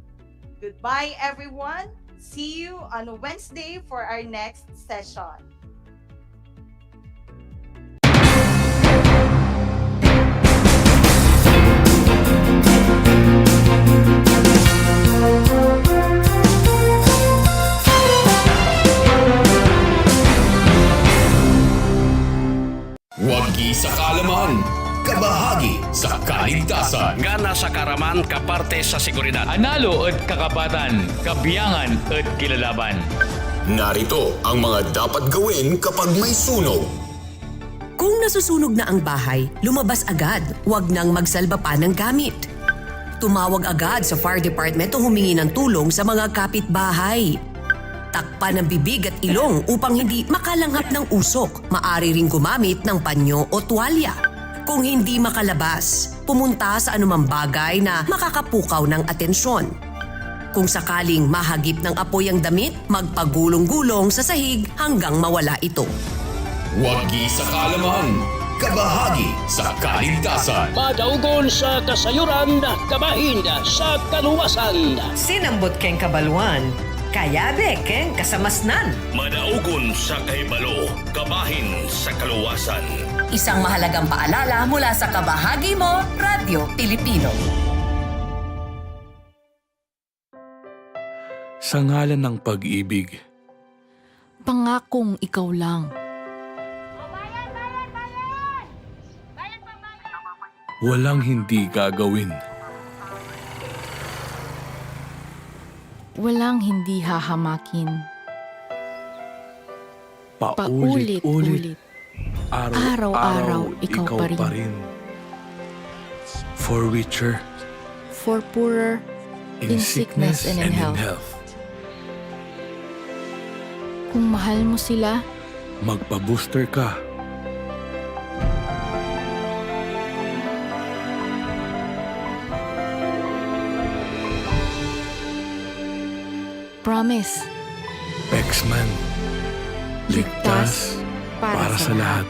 Goodbye, everyone. See you on Wednesday for our next session. Thank you. kaalaman, kabahagi sa kaligtasan. Gana sa karaman kaparte sa seguridad. Analo at kakapatan, kabiyangan at kilalaban. Narito ang mga dapat gawin kapag may sunog. Kung nasusunog na ang bahay, lumabas agad. Huwag nang magsalba pa ng gamit. Tumawag agad sa fire department o humingi ng tulong sa mga kapitbahay. Takpan ang bibig at ilong upang hindi makalanghap ng usok. Maaari ring gumamit ng panyo o tuwalya. Kung hindi makalabas, pumunta sa anumang bagay na makakapukaw ng atensyon. Kung sakaling mahagip ng apoy ang damit, magpagulong-gulong sa sahig hanggang mawala ito. Wagi sa kaalaman, kabahagi sa kaligtasan. Madaugon sa kasayuran, kabahin sa kaluwasan. Sinambot keng kabaluan, kayabe keng kasamasnan. Madaugon sa kahibalo, kabahin sa kaluwasan. Isang mahalagang paalala mula sa kabahagi mo, Radyo Pilipino. Sa ngalan ng pag-ibig, pangakong ikaw lang. Walang hindi gagawin. Walang hindi hahamakin. Paulit-ulit. Araw-araw ikaw pa rin. For richer, for poorer, in sickness and in health. Kung mahal mo sila, magpa-booster ka. promise. Pexman, ligtas para sa lahat.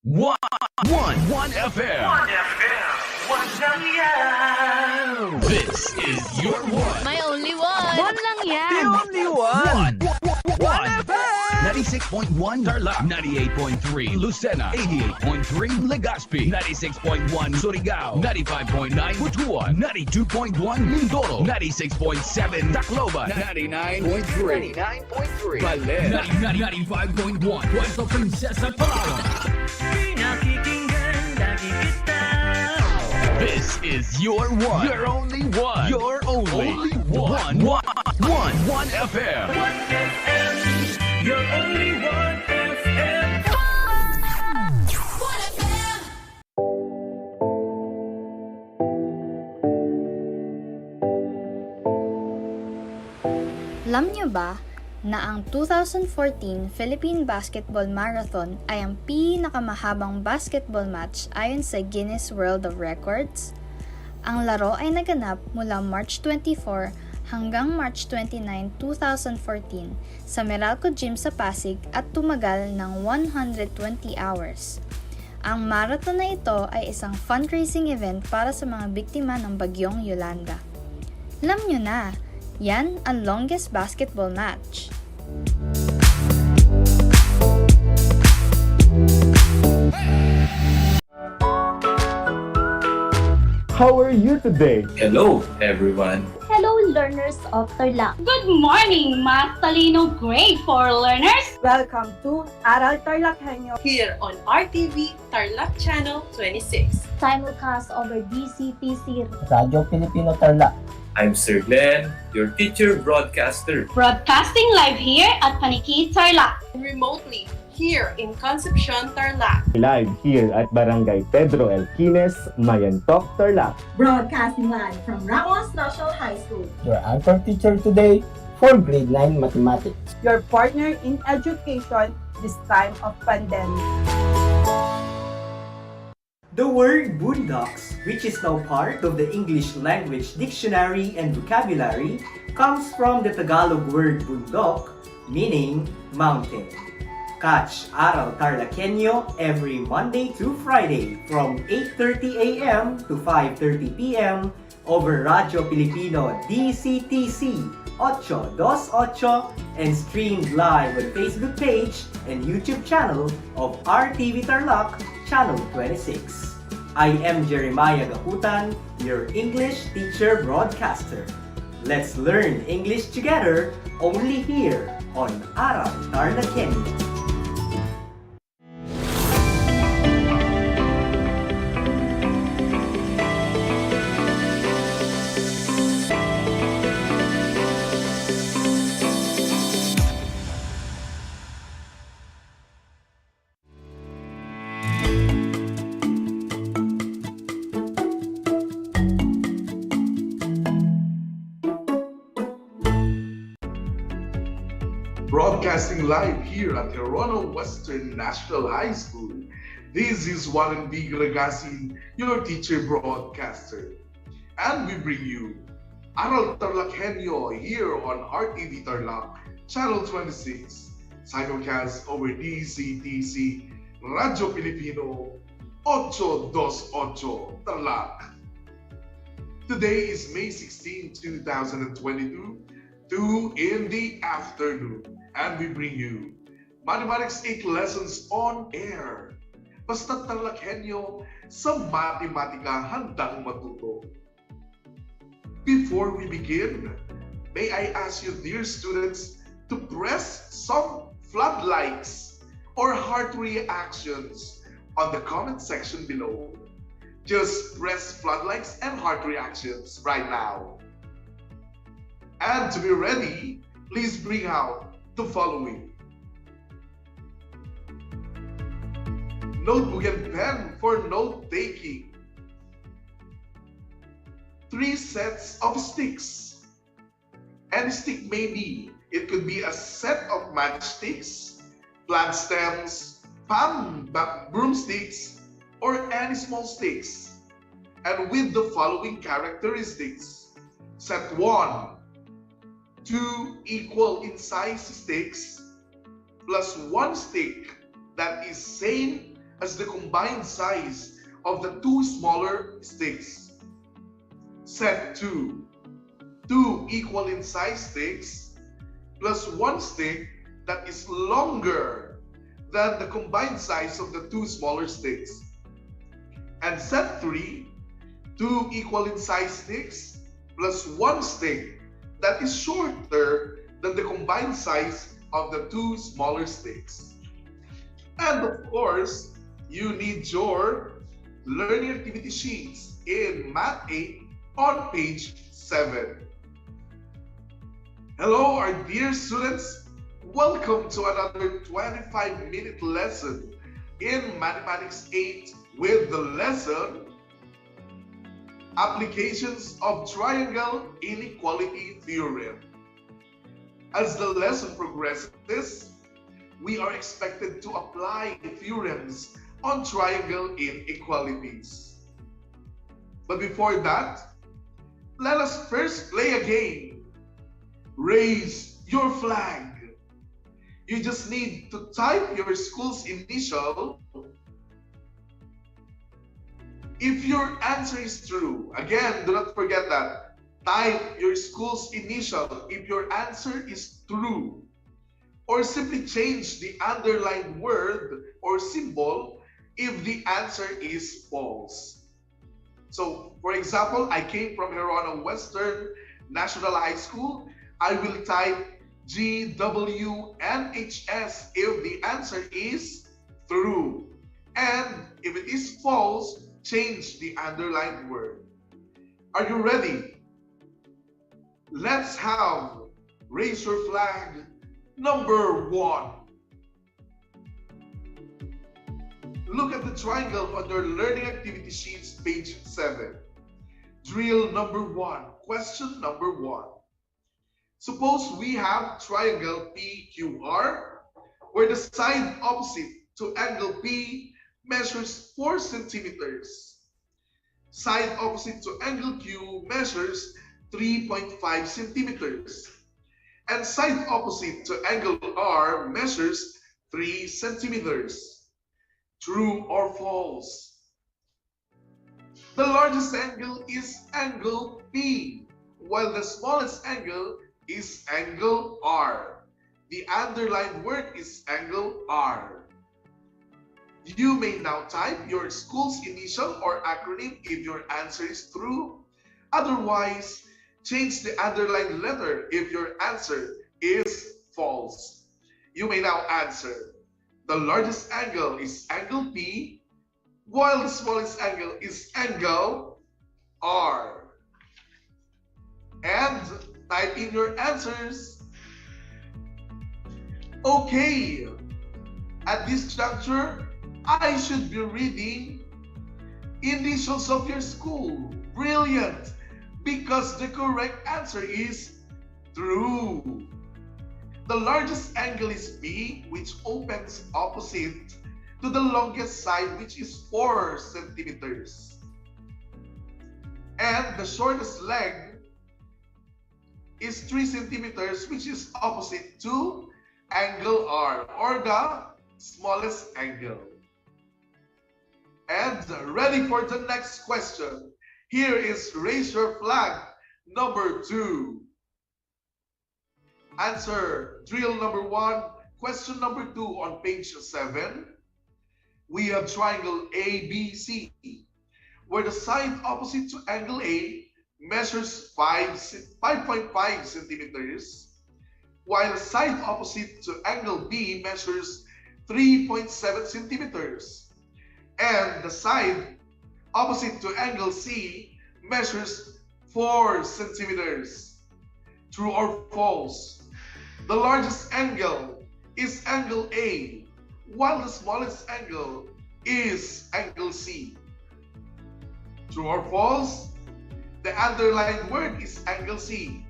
One FM. One lang yan. This is your one. My only one. One lang yan. The only one. One FM. 96.1 Tarlac, 98.3 Lucena, 88.3 Legazpi, 96.1 Surigao, 95.9 Butuan, 92.1 Mindoro, 96.7 Tacloban, 99.3 Baler, 95.1 Puerto Princesa, Palawan. This is your one. Your only one. Your only one. One FM. One FM. Your only one FM. One FM. Alam niyo ba na ang 2014 Philippine Basketball Marathon ay ang pinakamahabang basketball match ayon sa Guinness World of Records? Ang laro ay naganap mula March 24 hanggang March 29, 2014 sa Meralco Gym sa Pasig at tumagal ng 120 hours. Ang marathon na ito ay isang fundraising event para sa mga biktima ng bagyong Yolanda. Alam nyo na, yan ang longest basketball match. How are you today? Hello, everyone. Hello, learners of Tarlac. Good morning, Math Talino Grade 4 learners. Welcome to Aral TarlakHenyo here on RTV Tarlac Channel 26. Simulcast over DCTC Radio Filipino Tarlac. I'm Sir Glenn, your teacher broadcaster. Broadcasting live here at Paniki Tarlac. Remotely here in Concepcion, Tarlac. Live here at Barangay Pedro Elquines, Mayantok, Tarlac. Broadcasting live from Ramos National High School. Your anchor teacher today for grade 9 mathematics. Your partner in education this time of pandemic. The word boondocks, which is now part of the English Language Dictionary and Vocabulary, comes from the Tagalog word bundok, meaning mountain. Catch Aral TarlakHenyo every Monday to Friday from 8:30 a.m. to 5:30 p.m. over Radio Filipino DCTC 828 and streamed live on Facebook page and YouTube channel of RTV Tarlac Channel 26. I am Jeremiah Gahutan, your English teacher broadcaster. Let's learn English together only here on Aral TarlakHenyo. Broadcasting live here at Toronto Western National High School. This is Warren B. Gragasin, your teacher broadcaster. And we bring you Aral TarlakHenyo here on RTV Tarlac, Channel 26, simulcast over DCTC, Radyo Pilipino, 828 Tarlac. Today is May 16, 2022, 2 in the afternoon, and we bring you Mathematics 8 lessons on air. Basta't TarlakHenyo, sa matematika handang matuto. Before we begin, may I ask you, dear students, to press some floodlights or heart reactions on the comment section below. Just press floodlights and heart reactions right now. And to be ready, please bring out the following: notebook and pen for note-taking, 3 sets of sticks. Any stick may be. It could be a set of matchsticks, plant stems, palm broomsticks, or any small sticks. And with the following characteristics: set 1, 2 equal in size sticks plus 1 stick that is same as the combined size of the 2 smaller sticks. Set 2, 2 equal in size sticks plus 1 stick that is longer than the combined size of the 2 smaller sticks. And set 3, 2 equal in size sticks plus 1 stick that is shorter than the combined size of the 2 smaller sticks. And of course, you need your learning activity sheets in Math 8 on page 7. Hello, our dear students. Welcome to another 25-minute lesson in Mathematics 8 with the lesson Applications of Triangle Inequality Theorem. As the lesson progresses, we are expected to apply theorems on triangle inequalities. But before that, let us first play a game. Raise your flag. You just need to type your school's initial. If your answer is true, again, do not forget that. Type your school's initial if your answer is true. Or simply change the underlined word or symbol if the answer is false. So, for example, I came from Toronto Western National High School. I will type GWNHS if the answer is true. And if it is false, change the underlined word. Are you ready? Let's have raise your flag number 1. Look at the triangle on your learning activity sheets, page 7. Drill number 1, question number 1. Suppose we have triangle PQR, where the side opposite to angle P measures 4 centimeters. Side opposite to angle Q measures 3.5 centimeters. And side opposite to angle R measures 3 centimeters. True or false? The largest angle is angle P, while the smallest angle is angle R. The underlined word is angle R. You may now type your school's initial or acronym if your answer is true. Otherwise, change the underlined letter if your answer is false. You may now answer. The largest angle is angle P, while the smallest angle is angle R. And type in your answers. Okay, at this juncture, I should be reading initials of your school. Brilliant! Because the correct answer is true. The largest angle is B, which opens opposite to the longest side, which is 4 centimeters. And the shortest leg is 3 centimeters, which is opposite to angle R, or the smallest angle. And ready for the next question. Here is raise your flag number 2. Answer drill number 1, question number 2 on page 7. We have triangle ABC, where the side opposite to angle A measures 5.5 centimeters, while the side opposite to angle B measures 3.7 centimeters, and the side opposite to angle C measures 4 centimeters. True or false? The largest angle is angle A, while the smallest angle is angle C. True or false? The underlined word is angle C.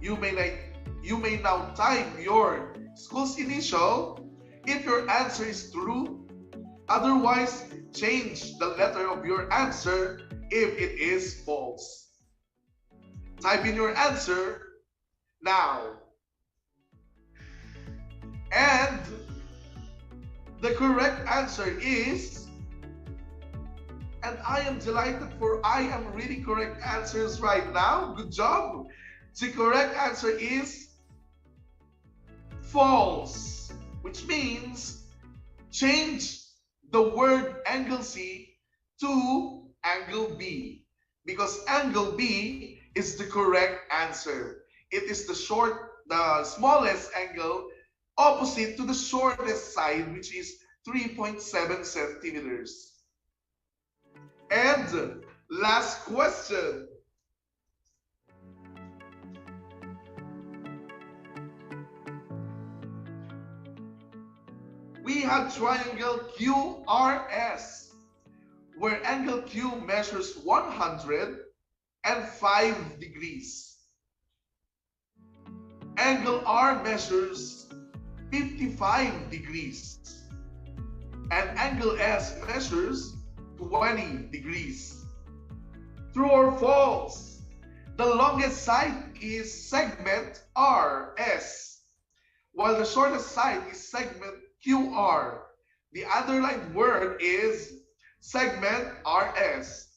You may now type your school's initial if your answer is true. Otherwise, change the letter of your answer if it is false. Type in your answer now. And the correct answer is, and I am delighted for I am reading correct answers right now. Good job. The correct answer is false, which means change the word angle C to angle B, because angle B is the correct answer. It is the smallest angle opposite to the shortest side, which is 3.7 centimeters. And last question. We have triangle QRS, where angle Q measures 105 degrees. Angle R measures 55 degrees. And angle S measures 20 degrees. True or false? The longest side is segment RS, while the shortest side is segment QR. The underlined word is segment RS.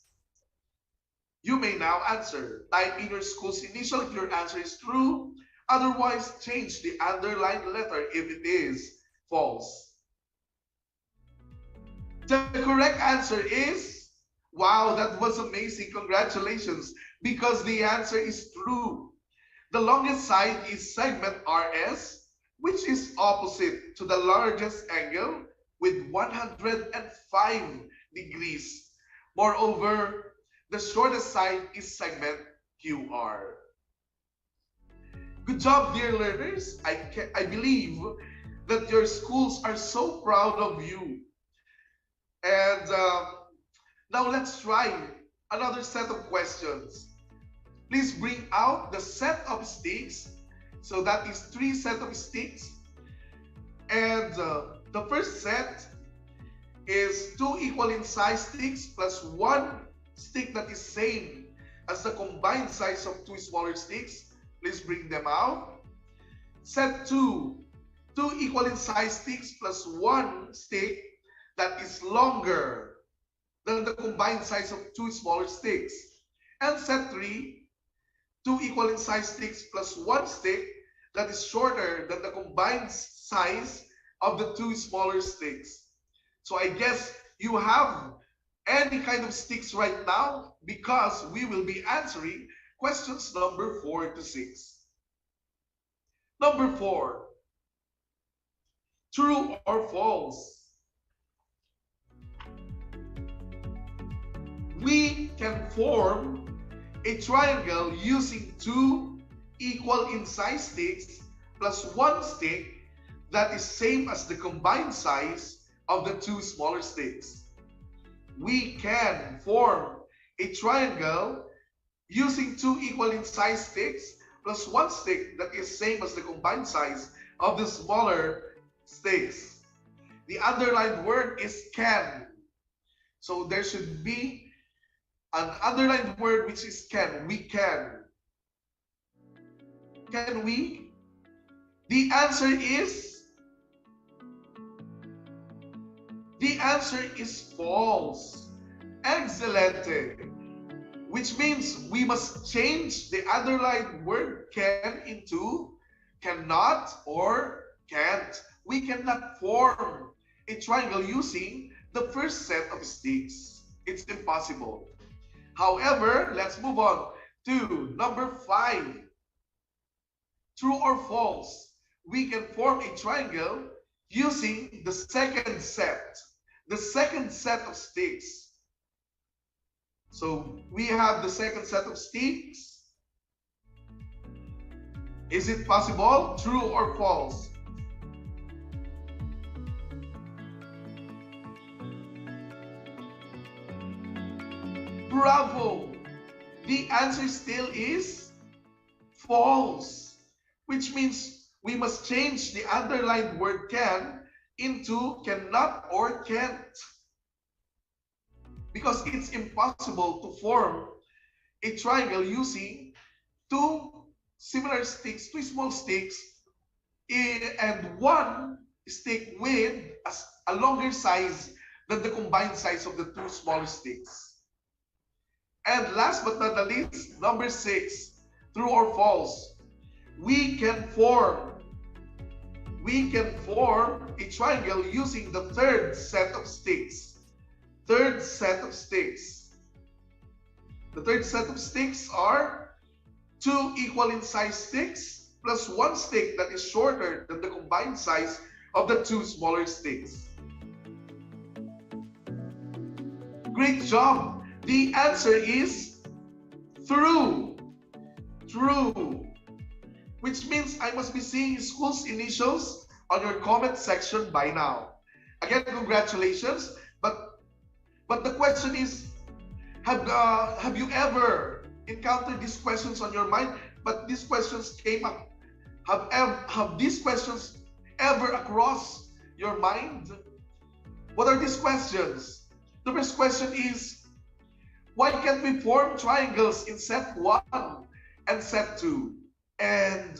You may now answer. Type in your school's initial if your answer is true. Otherwise, change the underlined letter if it is false. The correct answer is, wow, that was amazing. Congratulations, because the answer is true. The longest side is segment RS, which is opposite to the largest angle with 105 degrees. Moreover, the shortest side is segment QR. Good job, dear learners. I believe that your schools are so proud of you. And now let's try another set of questions. Please bring out the set of sticks. So that is 3 sets of sticks. And the first set is 2 equal in size sticks plus 1 stick that is same as the combined size of 2 smaller sticks. Please bring them out. Set 2, 2 equal in size sticks plus 1 stick that is longer than the combined size of 2 smaller sticks. And set 3, 2 equal in size sticks plus 1 stick that is shorter than the combined size of the 2 smaller sticks. So I guess you have any kind of sticks right now, because we will be answering questions number 4 to 6. Number 4, true or false? We can form a triangle using 2 equal in size sticks plus 1 stick that is same as the combined size of the 2 smaller sticks. We can form a triangle using 2 equal in size sticks plus 1 stick that is same as the combined size of the smaller sticks. The underlined word is can. So there should be an underlined word which is can. We can. Can we? The answer is false. Excelente. Which means we must change the underlined word can into cannot or can't. We cannot form a triangle using the first set of sticks. It's impossible. However, let's move on to number 5. True or false? We can form a triangle using the second set of sticks. So we have the second set of sticks. Is it possible? True or false? Bravo! The answer still is false, which means we must change the underlined word can into cannot or can't, because it's impossible to form a triangle using 2 similar sticks, 2 small sticks, and 1 stick with a longer size than the combined size of the 2 smaller sticks. And last but not the least, number 6, true or false? We can form a triangle using the third set of sticks. The third set of sticks are 2 equal in size sticks plus 1 stick that is shorter than the combined size of the 2 smaller sticks. Great job! The answer is true. Which means I must be seeing school's initials on your comment section by now. Again, congratulations. But the question is, have you ever encountered these questions on your mind? But these questions came up. Have these questions ever across your mind? What are these questions? The first question is, why can't we form triangles in set 1 and set 2? And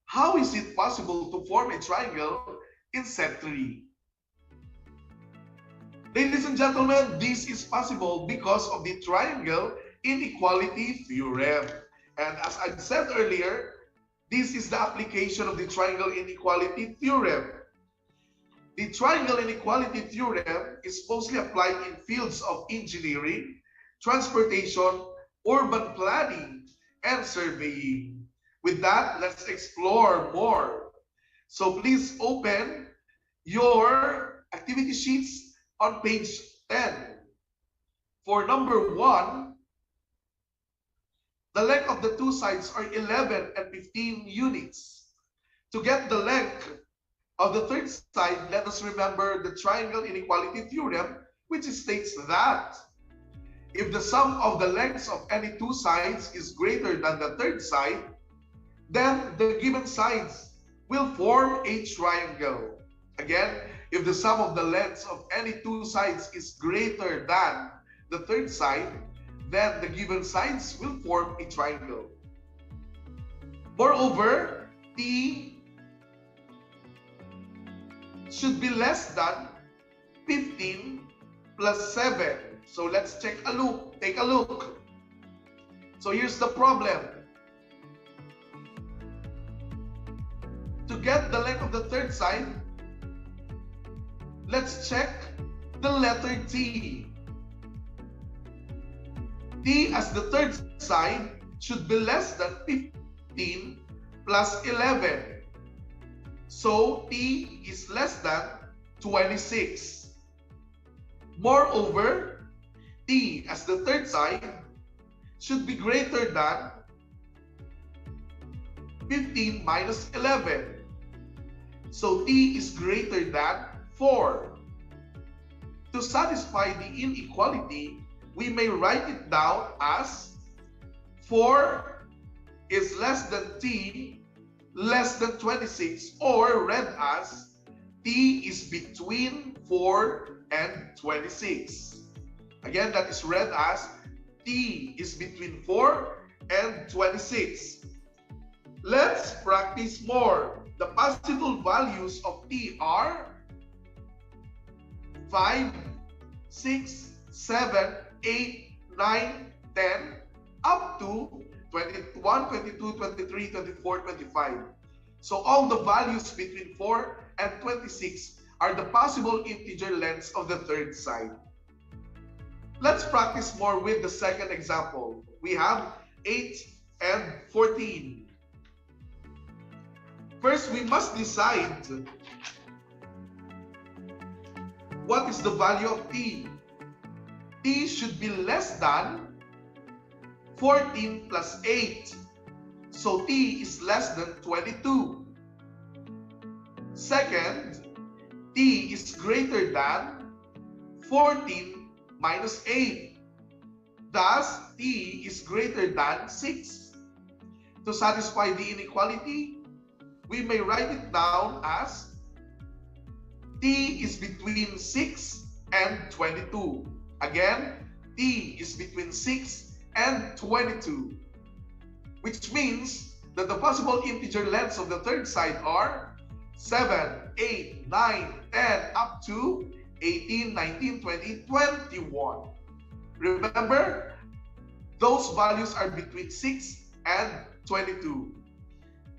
how is it possible to form a triangle in set 3? Ladies and gentlemen, this is possible because of the triangle inequality theorem. And as I said earlier, this is the application of the triangle inequality theorem. The triangle inequality theorem is mostly applied in fields of engineering, transportation, urban planning, and surveying. With that, let's explore more. So please open your activity sheets on page 10. For number 1, the length of the 2 sides are 11 and 15 units. To get the length of the third side, let us remember the triangle inequality theorem, which states that if the sum of the lengths of any 2 sides is greater than the third side, then the given sides will form a triangle. Again, if the sum of the lengths of any 2 sides is greater than the third side, then the given sides will form a triangle. Moreover, T should be less than 15 plus 7. So let's take a look. So here's the problem. To get the length of the third side, let's check the letter T. T as the third side should be less than 15 plus 11. So t is less than 26. Moreover, t as the third side should be greater than 15 minus 11. So t is greater than 4. To satisfy the inequality, we may write it down as 4 is less than t less than 26, or read as t is between 4 and 26. Again, that is read as t is between 4 and 26. Let's practice more. The possible values of t are 5, 6, 7, 8, 9, 10, up to 21, 22, 23, 24, 25. So all the values between 4 and 26 are the possible integer lengths of the third side. Let's practice more with the second example. We have 8 and 14. First, we must decide what is the value of t. T should be less than 14 plus 8. So t is less than 22. Second, t is greater than 14 minus 8. Thus, t is greater than 6. To satisfy the inequality, we may write it down as t is between 6 and 22. Again, t is between 6 and 22, which means that the possible integer lengths of the third side are 7, 8, 9, 10, up to 18, 19, 20, 21. Remember, those values are between 6 and 22.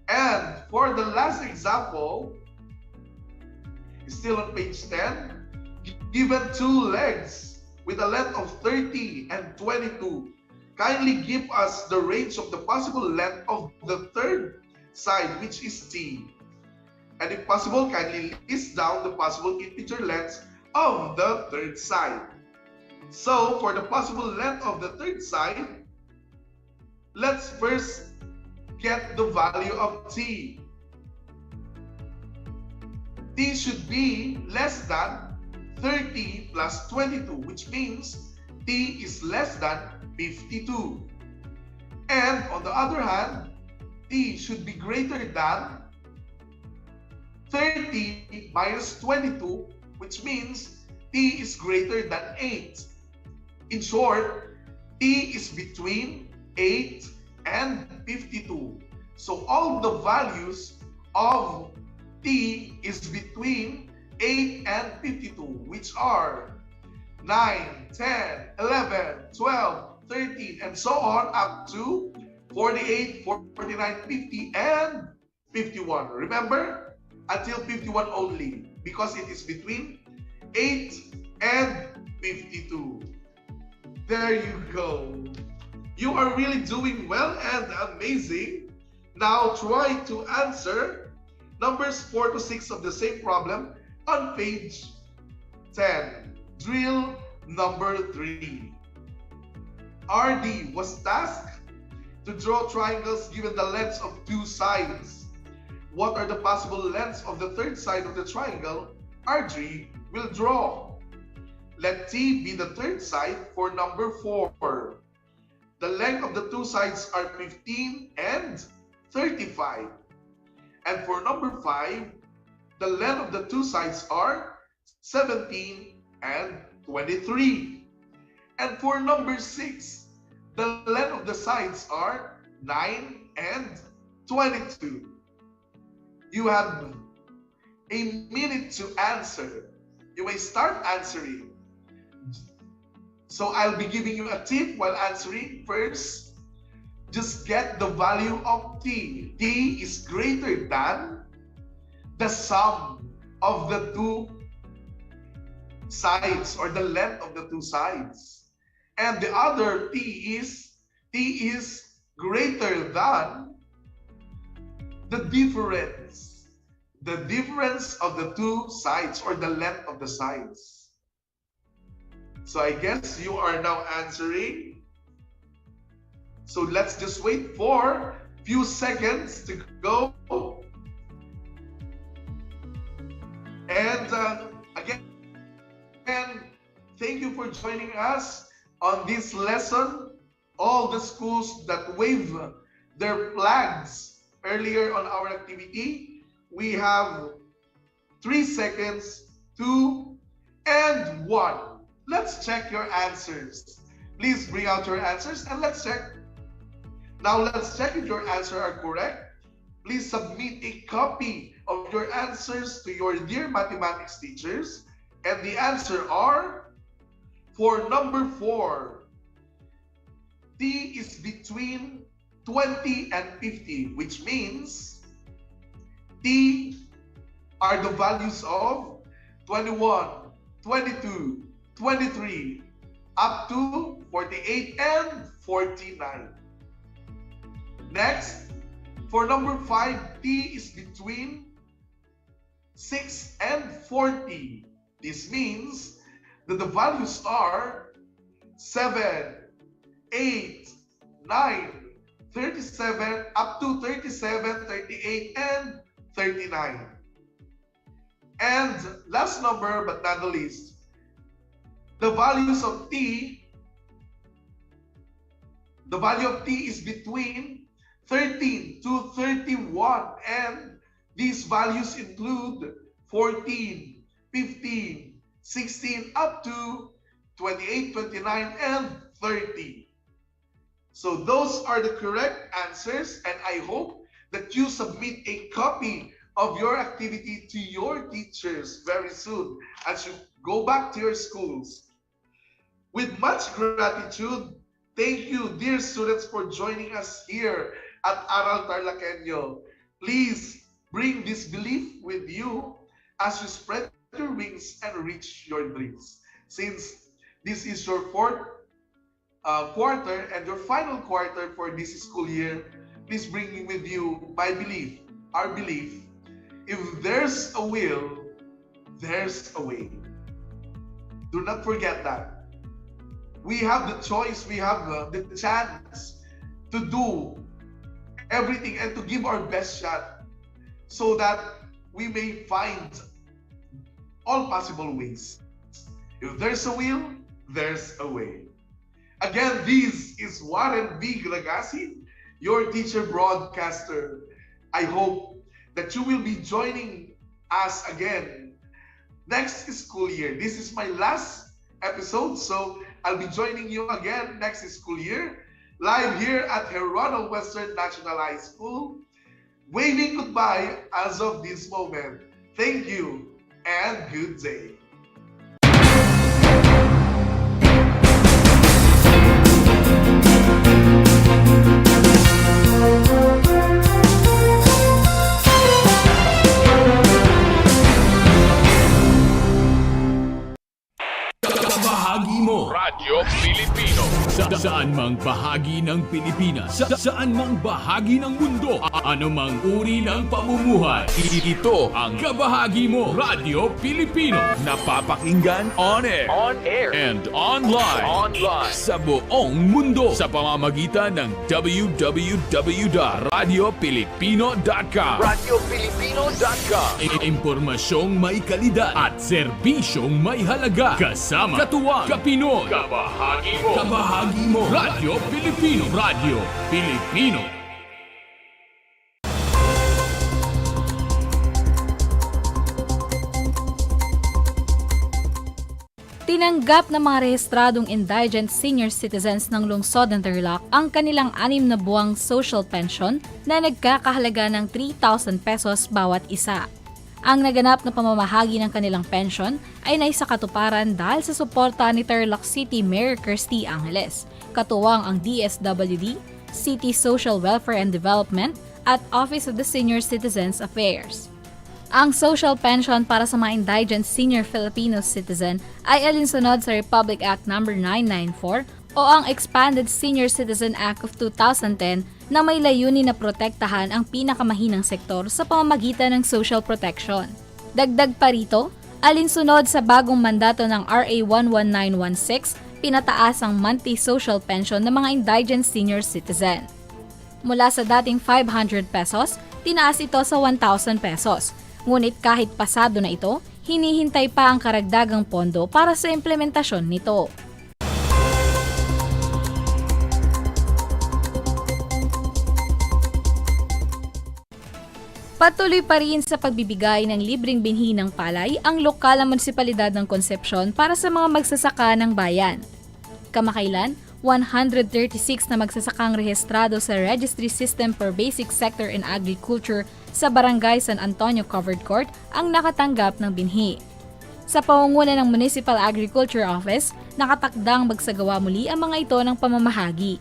And for the last example, still on page 10, given two legs with a length of 30 and 22, kindly give us the range of the possible length of the third side, which is t. And if possible, kindly list down the possible integer lengths of the third side. So for the possible length of the third side, let's first get the value of t. T should be less than 30 plus 22, which means t is less than 52. And on the other hand, t should be greater than 30 minus 22, which means t is greater than 8. In short, t is between 8 and 52. So all the values of t is between 8 and 52, which are 9, 10, 11, 12, 13, and so on up to 48, 49, 50, and 51. Remember, until 51 only, because it is between 8 and 52. There you go. You are really doing well and amazing. Now try to answer numbers 4 to 6 of the same problem on page 10. Drill number 3. RD was tasked to draw triangles given the lengths of two sides. What are the possible lengths of the third side of the triangle RG will draw? Let T be the third side for number 4. The length of the two sides are 15 and 35. And for number 5, the length of the two sides are 17 and 23. And for number 6, the length of the sides are 9 and 22. You have a minute to answer. You may start answering. So I'll be giving you a tip while answering. First, just get the value of T. T is greater than the sum of the two sides, or the length of the two sides. And the other T is greater than the difference of the two sides or the length of the sides. So I guess you are now answering. So let's just wait for a few seconds to go. And again, thank you for joining us on this lesson. All the schools that wave their flags earlier on our activity, we have 3 seconds, 2, and 1. Let's check your answers. Please bring out your answers and let's check. Now let's check if your answers are correct. Please submit a copy of your answers to your dear mathematics teachers. And the answer are, for number 4, T is between 20 and 50, which means T are the values of 21, 22, 23, up to 48 and 49. Next, for number 5, T is between 6 and 40. This means that the values are 7, 8, 9, 37, up to 37, 38, and 39. And last number, but not the least, the values of T, the value of T is between 13 to 31, and these values include 14, 15, 16, up to 28, 29, and 30. So those are the correct answers, and I hope that you submit a copy of your activity to your teachers very soon as you go back to your schools. With much gratitude, thank you, dear students, for joining us here at Aral TarlakHenyo. Please bring this belief with you as you spread your wings and reach your dreams. Since this is your fourth quarter and your final quarter for this school year, please bring with you my belief, our belief. If there's a will, there's a way. Do not forget that. We have the choice, we have the chance to do everything and to give our best shot so that we may find all possible ways. If there's a will, there's a way. Again, this is Warren B. Glagasi, your teacher broadcaster. I hope that you will be joining us again next school year. This is my last episode, so I'll be joining you again next school year, live here at Heronal Western National High School, waving goodbye as of this moment. Thank you and good day. Bahagi mo Radyo Pilipino saan mang bahagi ng Pilipinas, saan mang bahagi ng mundo, ano mang uri ng pamumuhay. Ito ang Kabahagi mo Radyo Pilipino, napapakinggan on air and online sa buong mundo sa pamamagitan ng www.radiopilipino.com. Impormasyong may kalidad at serbisyong may halaga, kasama katuwang Kapinoy. Kabahagi mo Radyo Pilipino. Radyo Pilipino. Tinanggap ng mga rehistradong indigent senior citizens ng lungsod ng Tarlac ang kanilang 6 na buwang social pension na nagkakahalaga ng 3,000 pesos bawat isa. Ang naganap na pamamahagi ng kanilang pension ay naisakatuparan dahil sa suporta ni Tarlac City Mayor Kirsty Angeles, katuwang ang DSWD, City Social Welfare and Development at Office of the Senior Citizens Affairs. Ang social pension para sa mga indigent senior Filipino citizen ay alinsunod sa Republic Act No. 994 o ang Expanded Senior Citizen Act of 2010 na may layunin na protektahan ang pinakamahinang sektor sa pamamagitan ng social protection. Dagdag pa rito, alinsunod sa bagong mandato ng RA 11916, pinataas ang monthly social pension ng mga indigent senior citizen. Mula sa dating 500 pesos, tinaas ito sa 1,000 pesos. Ngunit kahit pasado na ito, hinihintay pa ang karagdagang pondo para sa implementasyon nito. Patuloy pa rin sa pagbibigay ng libreng binhi ng palay ang lokal na munisipalidad ng Concepcion para sa mga magsasaka ng bayan. Kamakailan, 136 na magsasakang rehistrado sa Registry System for Basic Sector in Agriculture sa Barangay San Antonio Covered Court ang nakatanggap ng binhi. Sa pangunguna ng Municipal Agriculture Office, nakatakdang magsagawa muli ang mga ito ng pamamahagi.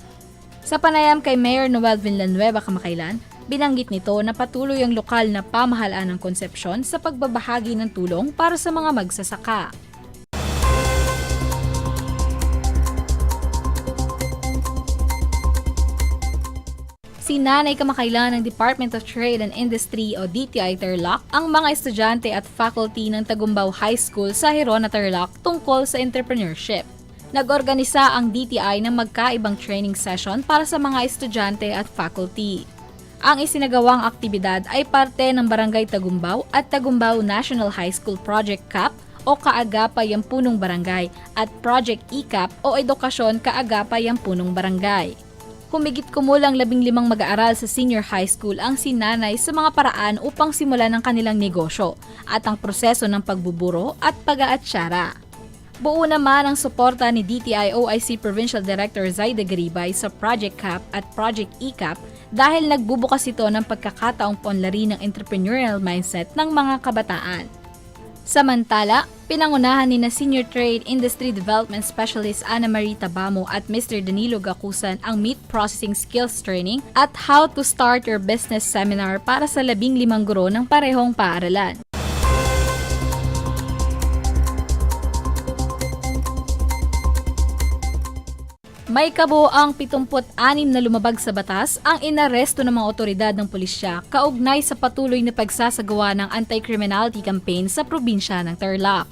Sa panayam kay Mayor Noel Villanueva kamakailan, binanggit nito na patuloy ang lokal na pamahalaan ng Concepcion sa pagbabahagi ng tulong para sa mga magsasaka. Sinanay kamakailan ng Department of Trade and Industry o DTI Tarlac ang mga estudyante at faculty ng Tagumbao High School sa Hirona Tarlac tungkol sa entrepreneurship. Nag-organisa ang DTI ng magkaibang training session para sa mga estudyante at faculty. Ang isinagawang aktibidad ay parte ng Barangay Tagumbao at Tagumbao National High School Project CAP o Kaagapay ang Punong Barangay at Project ECAP o Edukasyon Kaagapay ang Punong Barangay. Humigit kumulang 15 mag-aaral sa senior high school ang sinanay sa mga paraan upang simulan ang kanilang negosyo at ang proseso ng pagbuburo at pag-aatsara. Buo naman ang suporta ni DTI OIC Provincial Director Zaida Garibay sa Project CAP at Project ECAP dahil nagbubukas ito ng pagkakataong punlari ng entrepreneurial mindset ng mga kabataan. Samantala, pinangunahan ni na Senior Trade Industry Development Specialist Ana Marie Tabamo at Mr. Danilo Gacusan ang Meat Processing Skills Training at How to Start Your Business Seminar para sa 15 guro ng parehong paaralan. May kabuoang 76 na lumabag sa batas ang inaresto ng mga otoridad ng pulisya kaugnay sa patuloy na pagsasagawa ng anti-criminality campaign sa probinsya ng Tarlac.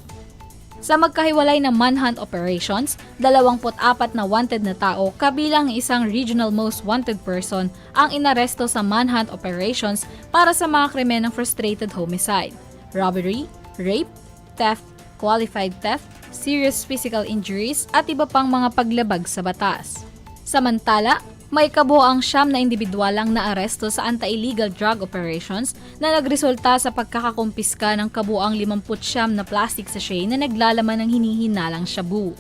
Sa magkahiwalay na manhunt operations, 24 na wanted na tao kabilang isang regional most wanted person ang inaresto sa manhunt operations para sa mga krimen ng frustrated homicide, robbery, rape, theft, qualified theft, serious physical injuries at iba pang mga paglabag sa batas. Samantala, may kabuoang 9 na individual ang naaresto sa anti-illegal drug operations na nagresulta sa pagkakakumpiska ng kabuoang 59 na plastic sachet na naglalaman ng hinihinalang shabu.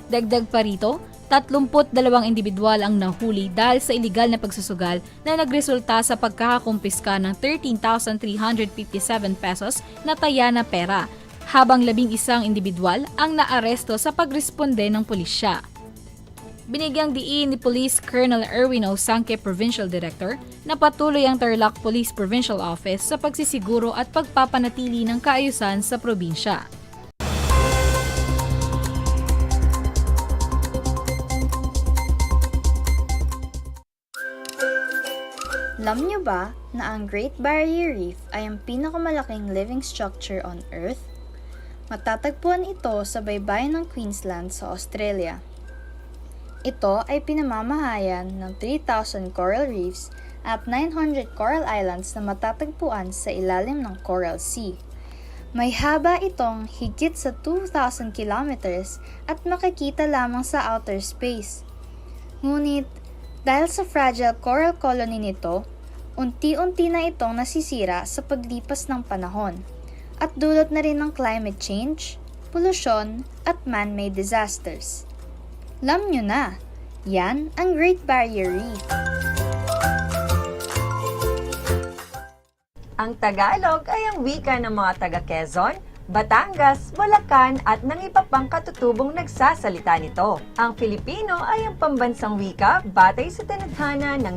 Dagdag pa rito, 32 individual ang nahuli dahil sa iligal na pagsusugal na nagresulta sa pagkakakumpiska ng 13,357 pesos na taya na pera, habang 11 individual ang naaresto sa pagresponde ng pulisya. Binigyang diin ni Police Colonel Erwin O. Sangke, Provincial Director, na patuloy ang Tarlac Police Provincial Office sa pagsisiguro at pagpapanatili ng kaayusan sa probinsya. Alam niyo ba na ang Great Barrier Reef ay ang pinakamalaking living structure on Earth? Matatagpuan ito sa baybayin ng Queensland sa Australia. Ito ay pinamamahayan ng 3,000 coral reefs at 900 coral islands na matatagpuan sa ilalim ng Coral Sea. May haba itong higit sa 2,000 kilometers at makikita lamang sa outer space. Ngunit, dahil sa fragile coral colony nito, unti-unti na itong nasisira sa paglipas ng panahon at dulot na rin ng climate change, polusyon at man-made disasters. Alam nyo na, yan ang Great Barrier Reef. Ang Tagalog ay ang wika ng mga taga-Quezon, Batangas, Bulacan at ng iba pang katutubong nagsasalita nito. Ang Filipino ay ang pambansang wika batay sa tanaghana ng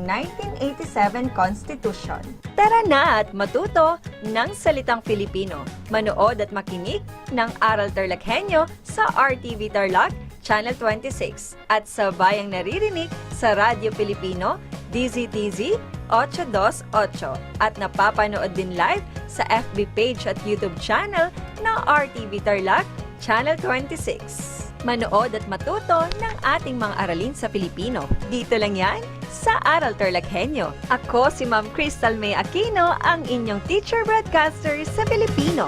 1987 Constitution. Tara na at matuto ng salitang Filipino. Manood at makinig ng Aral TarlakHenyo sa RTV Tarlac, Channel 26 at sabayang naririnig sa Radyo Pilipino, DZTZ 828 at napapanood din live sa FB page at YouTube channel na RTV Tarlac Channel 26. Manood at matuto ng ating mga aralin sa Pilipino. Dito lang yan sa Aral TarlakHenyo. Ako si Ma'am Crystal May Aquino, ang inyong teacher broadcaster sa Pilipino.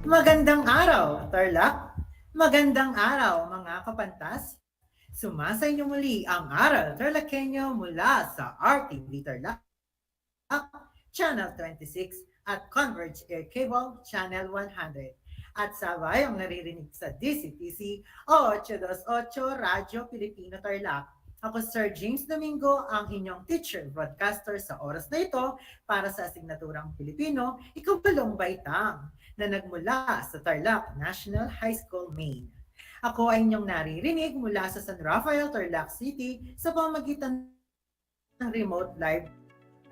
Magandang araw, Tarlac! Magandang araw, mga kapantas! Sumasa inyo muli ang Aral TarlakHenyo mula sa RTV Tarlac, Channel 26 at Converge Air Cable Channel 100 at sabay ang naririnig sa DCTC 828 Radyo Pilipino Tarlac. Ako Sir James Domingo, ang inyong teacher broadcaster sa oras na ito para sa asignaturang Pilipino, Ikabalong Baitang, na nagmula sa Tarlac National High School, Maine. Ako ay inyong naririnig mula sa San Rafael, Tarlac City sa pamamagitan ng remote live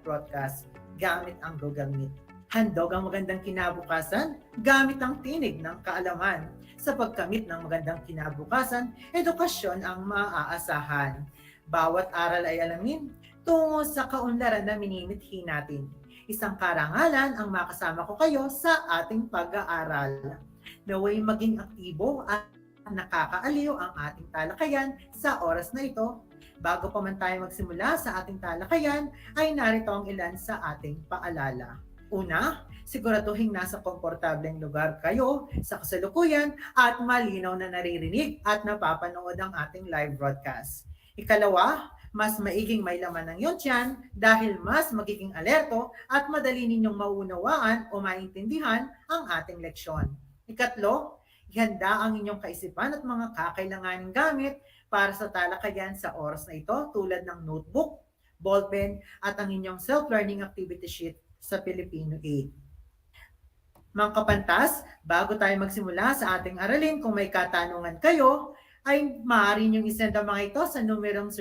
broadcast gamit ang Google Meet. Handog ang magandang kinabukasan gamit ang tinig ng kaalaman. Sa pagkamit ng magandang kinabukasan, edukasyon ang maaasahan. Bawat aral ay alamin tungo sa kaunlaran na minimithi natin. Isang karangalan ang makasama ko kayo sa ating pag-aaral. Naway maging aktibo at nakakaaliw ang ating talakayan sa oras na ito. Bago pa man tayo magsimula sa ating talakayan, ay narito ang ilan sa ating paalala. Una, siguraduhin nasa komportableng lugar kayo sa kasalukuyan at malinaw na naririnig at napapanood ang ating live broadcast. Ikalawa, mas maiging may laman ng iyong tiyan dahil mas magiging alerto at madali ninyong mauunawaan o maintindihan ang ating leksyon. Ikatlo, ihanda ang inyong kaisipan at mga kakailanganing gamit para sa talakayan sa oras na ito tulad ng notebook, ballpen at ang inyong self-learning activity sheet sa Filipino 8. Mga kapantas, bago tayo magsimula sa ating aralin, kung may katanungan kayo, ay maaari niyong isend ang mga ito sa numerong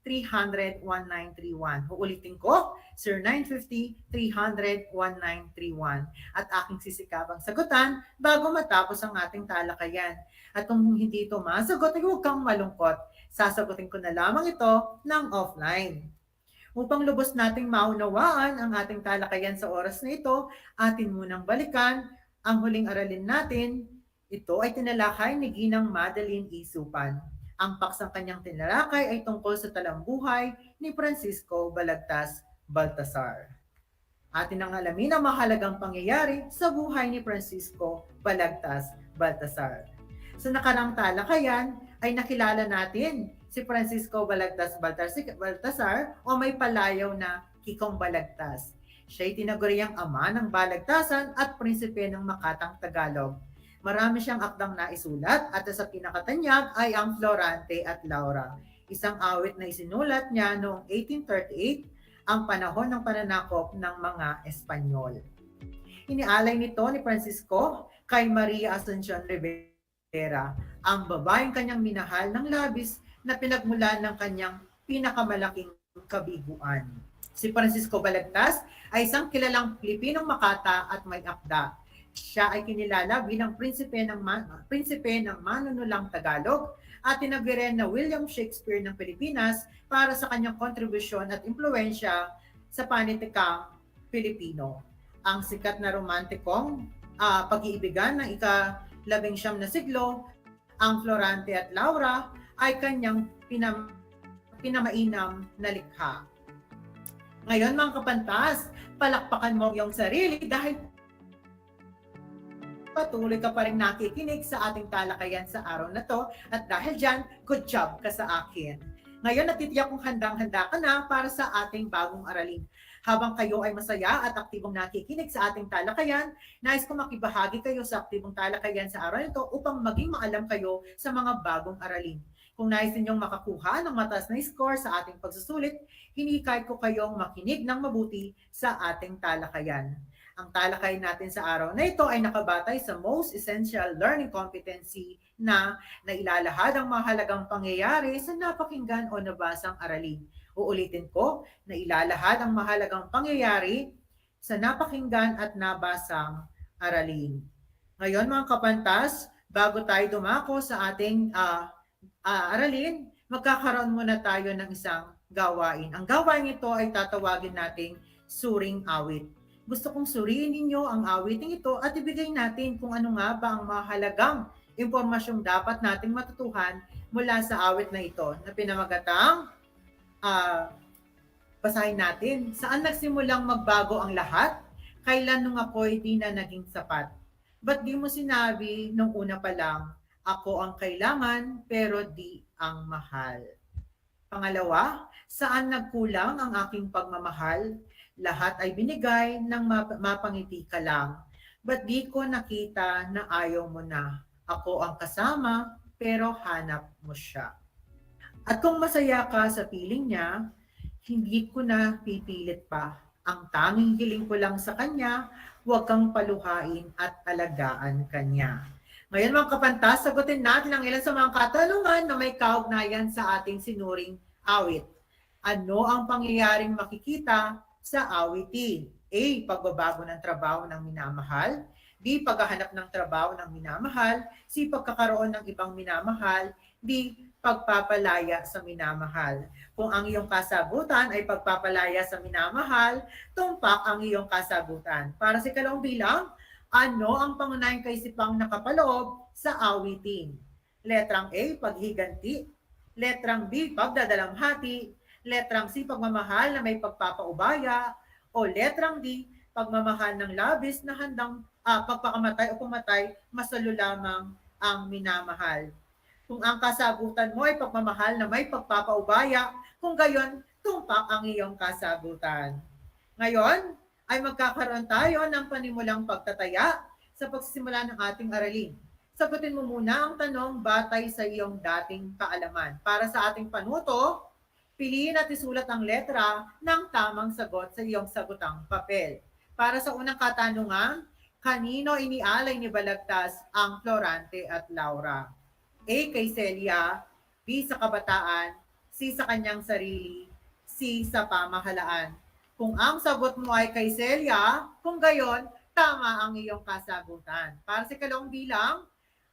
0950-300-1931. Uulitin ko, 0950-300-1931. At aking sisikapang sagutan bago matapos ang ating talakayan. At kung hindi ito masagot, ay huwag kang malungkot. Sasagutin ko na lamang ito ng offline. Upang lubos nating maunawaan ang ating talakayan sa oras na ito, atin munang balikan ang huling aralin natin. Ito ay tinalakay ni Ginang Madeline Isupan. Ang paksang kanyang tinalakay ay tungkol sa talambuhay ni Francisco Balagtas Baltasar. Atin ang alamin ang mahalagang pangyayari sa buhay ni Francisco Balagtas Baltasar. Sa nakarang talakayan ay nakilala natin si Francisco Balagtas Baltasar o may palayaw na Kikong Balagtas. Siya'y tinaguriang ama ng balagtasan at prinsipe ng Makatang Tagalog. Marami siyang akdang naisulat at sa pinakatanyag ay ang Florante at Laura. Isang awit na isinulat niya noong 1838, ang panahon ng pananakop ng mga Espanyol. Inialay nito ni Francisco kay Maria Asuncion Rivera, ang babaeng kanyang minahal ng labis na pinagmulan ng kanyang pinakamalaking kabiguan. Si Francisco Balagtas ay isang kilalang Pilipinong makata at may akda. Siya ay kinilala bilang prinsipe ng manunulang Tagalog at tinaguri na William Shakespeare ng Pilipinas para sa kanyang kontribusyon at impluwensya sa panitikang Pilipino. Ang sikat na romantikong pag-iibigan ng ika-19 na siglo, ang Florante at Laura ay kanyang pinamainam na likha. Ngayon mga kapantas, palakpakan mo yung sarili dahil patuloy ka pa rin nakikinig sa ating talakayan sa araw na to at dahil dyan, good job ka sa akin. Ngayon, natitiyak kong handang-handa ka na para sa ating bagong aralin. Habang kayo ay masaya at aktibong nakikinig sa ating talakayan, nais ko makibahagi kayo sa aktibong talakayan sa araw nito upang maging maalam kayo sa mga bagong aralin. Kung nais ninyong makakuha ng mataas na score sa ating pagsusulit, hinikayat ko kayong makinig ng mabuti sa ating talakayan. Ang talakay natin sa araw na ito ay nakabatay sa Most Essential Learning Competency na nailalahad ang mahalagang pangyayari sa napakinggan o nabasang aralin. Uulitin ko, nailalahad ang mahalagang pangyayari sa napakinggan at nabasang aralin. Ngayon mga kapantas, bago tayo dumako sa ating aralin, magkakaroon muna tayo ng isang gawain. Ang gawain ito ay tatawagin nating suring awit. Gusto kong suriin ninyo ang awiting ito at ibigay natin kung ano nga ba ang mahalagang impormasyong dapat nating matutuhan mula sa awit na ito na pinamagatang basahin natin. Saan nagsimulang magbago ang lahat? Kailan nung ako'y di na naging sapat? Ba't di mo sinabi nung una pa lang, ako ang kailangan pero di ang mahal? Pangalawa, saan nagkulang ang aking pagmamahal? Lahat ay binigay ng mapangiti ka lang. Ba't di ko nakita na ayaw mo na? Ako ang kasama pero hanap mo siya. At kung masaya ka sa piling niya, hindi ko na pipilit pa. Ang tanging hiling ko lang sa kanya, huwag kang paluhain at alagaan kanya. Ngayon mga kapantas, sagutin natin ang ilan sa mga katanungan na may kaugnayan sa ating sinuring awit. Ano ang pangyayaring makikita sa awitin? A. Pagbabago ng trabaho ng minamahal. B. Paghahanap ng trabaho ng minamahal. C. Pagkakaroon ng ibang minamahal. D. Pagpapalaya sa minamahal. Kung ang iyong kasagutan ay pagpapalaya sa minamahal, tumpak ang iyong kasagutan. Para sa ikalawang bilang, ano ang pangunahing kaisipang nakapaloob sa awitin? Letrang A, paghiganti. Letrang B, pagdadalamhati. Letrang C, pagmamahal na may pagpapaubaya. O letrang D, pagmamahal ng labis na handang pagpakamatay o pumatay, masalo lamang ang minamahal. Kung ang kasagutan mo ay pagmamahal na may pagpapaubaya, kung gayon, tumpak ang iyong kasagutan. Ngayon, ay magkakaroon tayo ng panimulang pagtataya sa pagsisimula ng ating aralin. Sagutin mo muna ang tanong batay sa iyong dating kaalaman. Para sa ating panuto, piliin at isulat ang letra ng tamang sagot sa iyong sagutang papel. Para sa unang katanungan, kanino inialay ni Balagtas ang Florante at Laura? A. Kay Celia, B. Sa kabataan, C. Sa kanyang sarili, C. Sa pamahalaan. Kung ang sagot mo ay kay Celia, kung gayon, tama ang iyong kasagutan. Para sa ikalawang bilang,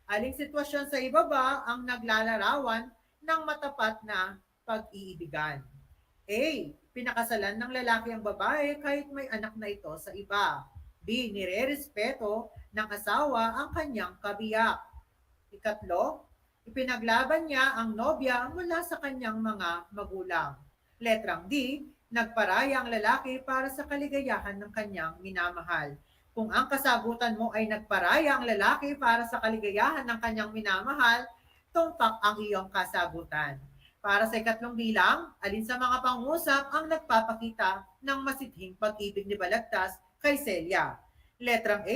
aling sitwasyon sa ibaba ang naglalarawan ng matapat na pag-iibigan? A. Pinakasalan ng lalaki ang babae kahit may anak na ito sa iba. B. Nirerespeto ng asawa ang kanyang kabiyak. Ikatlo, ipinaglaban niya ang nobya mula sa kanyang mga magulang. Letrang D, nagparaya ang lalaki para sa kaligayahan ng kanyang minamahal. Kung ang kasagutan mo ay nagparaya ang lalaki para sa kaligayahan ng kanyang minamahal, tumpak ang iyong kasagutan. Para sa ikatlong bilang, alin sa mga pangusap ang nagpapakita ng masithing pag-ibig ni Balagtas kay Celia? Letrang A,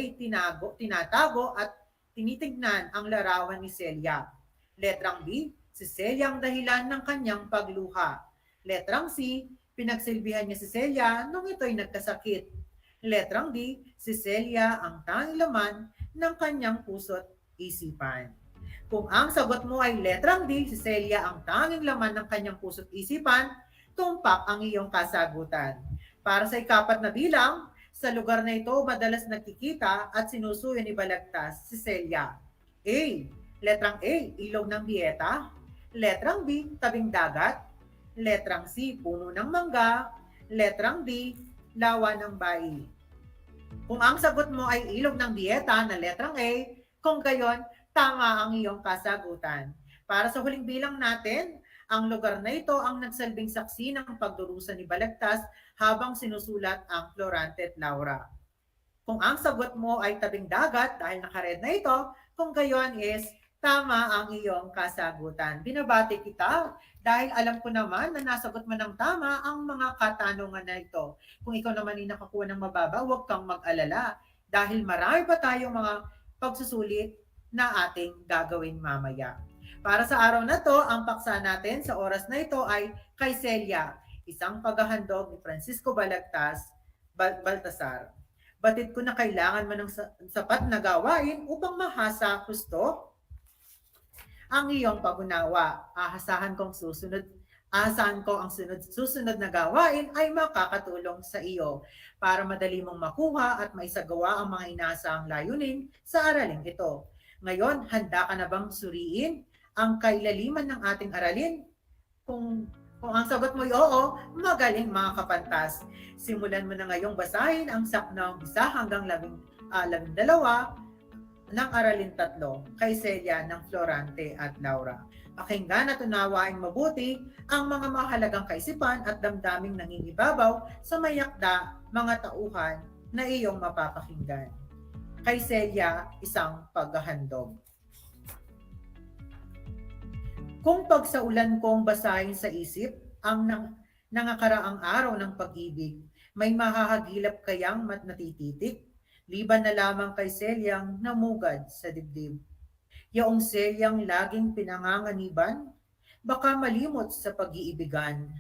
tinatago at tinitignan ang larawan ni Celia. Letrang B, si Celia ang dahilan ng kanyang pagluha. Letrang C, pinagsilbihan niya si Celia nung ito'y nagkasakit. Letrang D, si Celia ang tanging laman ng kanyang puso't isipan. Kung ang sagot mo ay letrang D, si Celia ang tanging laman ng kanyang puso't isipan, tumpak ang iyong kasagutan. Para sa ikapat na bilang, sa lugar na ito madalas nagkikita at sinusuyo ni Balagtas si Celia. A. Letrang A, ilog ng Bieta. Letrang B, tabing dagat. Letrang C, puno ng mangga. Letrang D, lawa ng bayi. Kung ang sagot mo ay ilog ng Bieta na letrang A, kung gayon, tama ang iyong kasagutan. Para sa huling bilang natin, ang lugar na ito ang nagsalbing saksi ng pagdurusa ni Balagtas habang sinusulat ang Florante at Laura. Kung ang sagot mo ay tabing dagat dahil nakared na ito, kung gayon is tama ang iyong kasagutan. Binabati kita dahil alam ko naman na nasagot mo ng tama ang mga katanungan na ito. Kung ikaw naman ay nakakuha ng mababa, huwag kang mag-alala dahil marami pa tayong mga pagsusulit na ating gagawin mamaya. Para sa araw na to, ang paksa natin sa oras na ito ay kay Celia, isang paghahandog ni Francisco Baltasar. Batid ko na kailangan mo ng sapat na gawain upang mahasa husto ang iyong pag-unawa. Asahan ko ang susunod na gawain ay makakatulong sa iyo para madali mong makuha at maisagawa ang mga inaasahang layunin sa araling ito. Ngayon, handa ka na bang suriin ang kailaliman ng ating aralin? Kung ang sagot mo ay oo, magaling mga kapantas. Simulan mo na ngayong basahin ang saknang 1 hanggang 12 ng aralin 3 kay Celia ng Florante at Laura. Pakinggan at unawain mabuti ang mga mahalagang kaisipan at damdaming nangingibabaw sa mayakda mga tauhan na iyong mapapakinggan. Kay Celia, isang paghahandog. Kung pagsaulan kong basahin sa isip ang nangakaraang araw ng pag-ibig, may mahahagilap kayang natititik? Liban na lamang kay Celiang namugad sa dibdib. Yaong Celiang laging pinanganganiban, baka malimot sa pag-iibigan,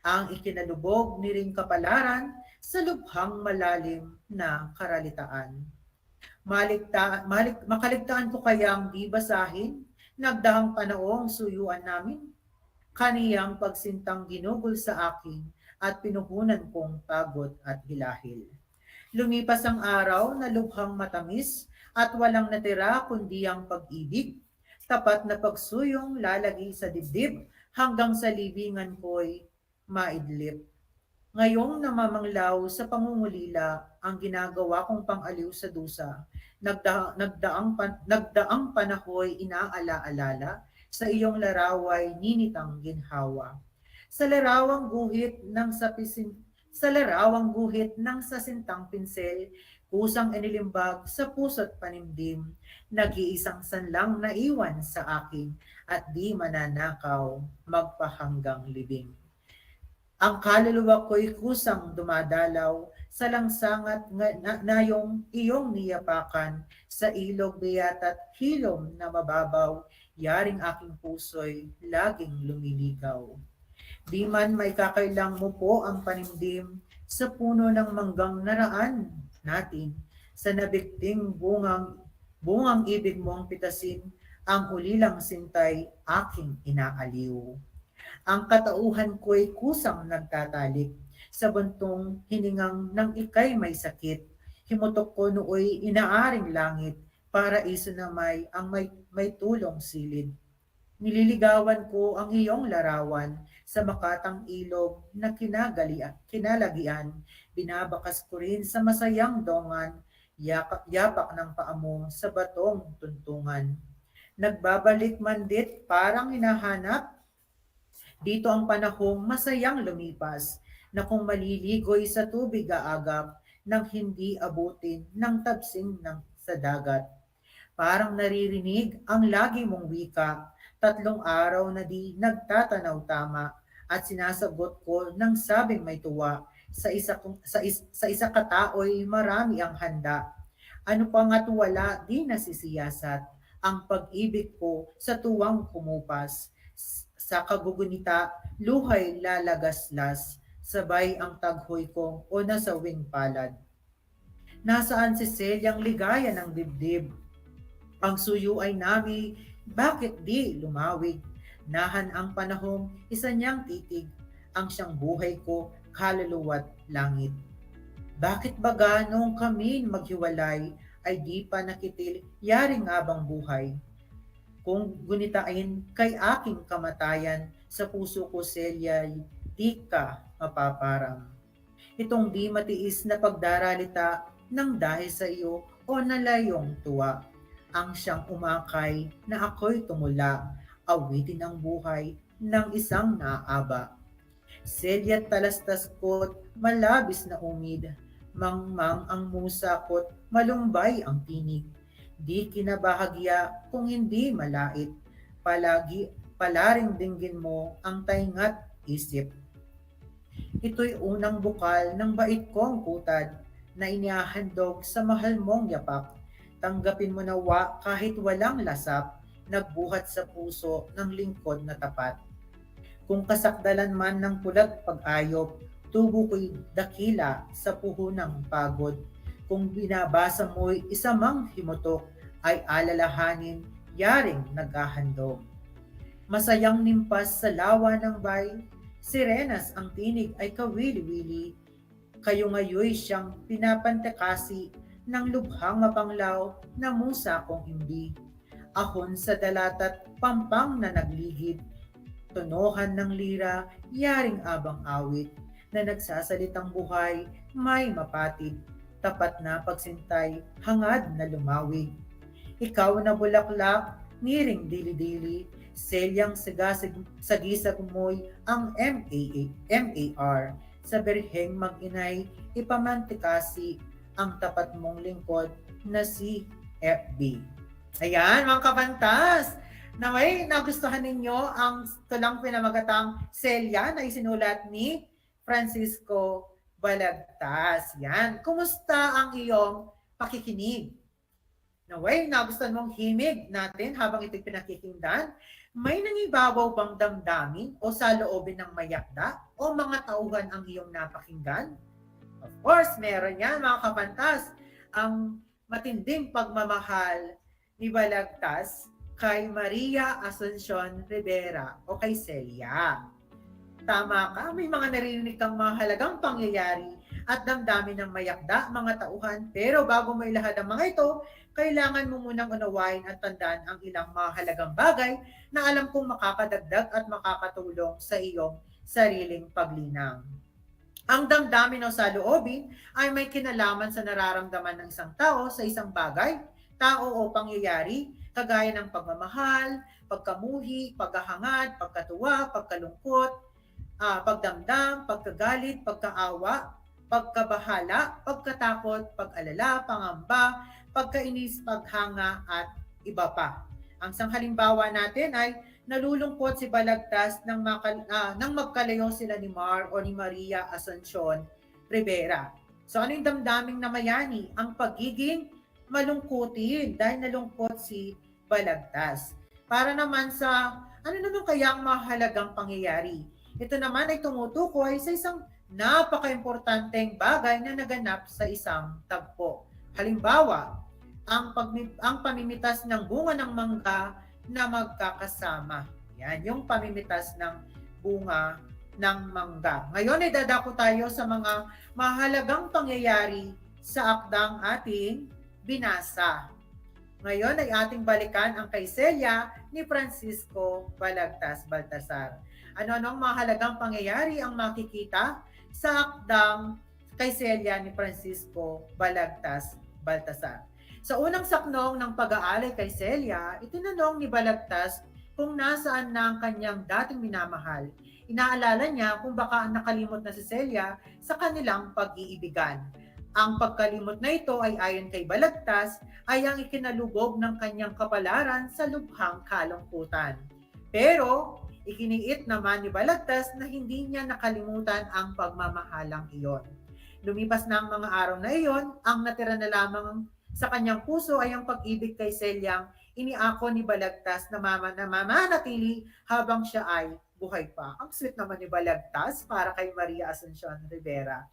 ang ikinalubog ni ring kapalaran sa lubhang malalim na karalitaan. Makaligtaan ko kayang di basahin, nagdahang panaong suyuan namin, kaniyang pagsintang ginugol sa akin at pinuhunan kong pagod at hilahil. Lumipas ang araw na lubhang matamis at walang natira kundi ang pag-ibig, tapat na pagsuyong lalagi sa dibdib hanggang sa libingan ko'y maidlip. Ngayong namamanglaw sa pangungulila ang ginagawa kong pang-aliw sa dusa, nagdaang panahoy inaala-alala sa iyong laraway ninitang ginhawa. Sa larawang guhit ng sasintang pinsel, kusang inilimbag sa puso't panimdim, nag-iisang sanlang naiwan sa akin at di mananakaw magpahanggang libing. Ang kaluluwa ko'y kusang dumadalaw sa langsangat na iyong niyapakan, sa ilog biyat at hilom na mababaw, yaring aking puso'y laging lumiligaw. Di man may kakailang mo po ang panimdim sa puno ng manggang naraan natin, sa nabikting bungang ibig mong pitasin, ang ulilang sintay aking inaaliw. Ang katauhan ko'y kusang nagtatalik, sa buntong hiningang ng ikay may sakit, himutok ko nooy inaaring langit, para iso na may tulong silid. Nililigawan ko ang iyong larawan sa makatang ilog na kinalagian, binabakas ko rin sa masayang dongan, yapak ng paamo sa batong tuntungan. Nagbabalik mandit parang hinahanap, dito ang panahong masayang lumipas, na kung maliligoy sa tubig aagap, nang hindi abutin ng tabsing sa dagat. Parang naririnig ang lagi mong wika, 3 araw na di nagtatanaw tama, at sinasagot ko ng sabing may tuwa, sa isa katao'y marami ang handa. Ano pa nga't wala di nasisiyasat, ang pag-ibig ko sa tuwang kumupas. Sa kagugunita, luhay lalagaslas, sabay ang taghoy kong o nasawing palad. Nasaan si Celiang ligaya ng dibdib? Ang suyo ay nami, bakit di lumawig? Nahan ang panahong isa niyang titig, ang siyang buhay ko, kaluluwa't langit. Bakit baga noong kami maghiwalay, ay di pa nakitil, yari nga bang buhay? Kung gunitain kay aking kamatayan, sa puso ko Celia, di ka mapaparang. Itong di matiis na pagdaralita ng dahil sa iyo o nalayong tuwa, ang siyang umakay na ako'y tumula, awitin ang buhay ng isang naaba. Celia talastas ko't malabis na umid, mangmang ang musa ko't malumbay ang tinig. Di kinabahagya kung hindi malait, palaring dinggin mo ang taingat isip. Ito'y unang bukal ng bait kong putad, na inihahandog sa mahal mong yapak. Tanggapin mo nawa kahit walang lasap, nagbuhat sa puso ng lingkod na tapat. Kung kasakdalan man ng pulat pag-ayop, tubo ko'y dakila sa puhunang pagod. Kung binabasa mo'y isa mang himutok, ay alalahanin, yaring naghahandog. Masayang nimpas sa lawa ng bay, sirenas ang tinig ay kawili-wili. Kayo ngayoy siyang pinapantakasi ng lubhang mapanglaw na musa kong imbi. Ahon sa dalata't pampang na nagligid, tunohan ng lira, yaring abang awit, na nagsasalitang buhay, may mapatid, tapat na pagsintay, hangad na lumawig. Ikaw na bulaklak, niring dili-dili, selyang sagisag mo'y ang MAR, sa berheng mag-inay, ipamantikasi ang tapat mong lingkod na si FB. Ayan, mga kapantas! Naway, nagustuhan ninyo ang tulang pinamagatang Selya na isinulat ni Francisco Balagtas. Yan. Kumusta ang iyong pakikinig? Naway, nagustuhan mong himig natin habang ito'y pinakikinggan? May nangibabaw bang damdamin o saloobin ng mayakda o mga tauhan ang iyong napakinggan? Of course, meron yan, mga kapantas. Ang matinding pagmamahal ni Balagtas kay Maria Asuncion Rivera o kay Celia. Tama ka, may mga narinig kang mahalagang pangyayari at damdamin ng mayakda, mga tauhan. Pero bago mo ilahad ang mga ito, kailangan mo munang unawain at tandaan ang ilang mahalagang bagay na alam kong makakadagdag at makakatulong sa iyong sariling paglinang. Ang damdamin o saloobin ay may kinalaman sa nararamdaman ng isang tao sa isang bagay, tao o pangyayari, kagaya ng pagmamahal, pagkamuhi, paghahangad, pagkatuwa, pagkalungkot, pagdamdam, pagkagalit, pagkaawa, pagkabahala, pagkatakot, pag-alala, pangamba, pagkainis, paghanga, at iba pa. Ang sanghalimbawa natin ay nalulungkot si Balagtas nang magkalayo sila ni Mar o ni Maria Asuncion Rivera. So ano yung damdaming namayani? Ang pagiging malungkutin dahil nalungkot si Balagtas. Para naman sa ano naman kaya ang mahalagang pangyayari? Ito naman ay tumutukoy sa isang napaka-importanteng bagay na naganap sa isang tagpo. Halimbawa, ang pamimitas ng bunga ng mangga na magkakasama. Yan, yung pamimitas ng bunga ng mangga. Ngayon ay dadako tayo sa mga mahalagang pangyayari sa akdang ating binasa. Ngayon ay ating balikan ang kay Celia ni Francisco Balagtas Baltasar. Ano-anong mahalagang pangyayari ang makikita sa akdang kay Celia ni Francisco Balagtas Baltasar? Sa unang saknong ng pag-aalay kay Celia, itinanong ni Balagtas kung nasaan na ang kanyang dating minamahal. Inaalala niya kung baka nakalimot na si Celia sa kanilang pag-iibigan. Ang pagkalimot na ito ay ayon kay Balagtas ay ang ikinalubog ng kanyang kapalaran sa lubhang kalungkutan. Pero ikiniit naman ni Balagtas na hindi niya nakalimutan ang pagmamahalang iyon. Lumipas na ang mga araw na iyon, ang natira na lamang sa kanyang puso ay ang pag-ibig kay Celiang iniako ni Balagtas na mamanatili habang siya ay buhay pa. Ang sweet naman ni Balagtas para kay Maria Asuncion Rivera.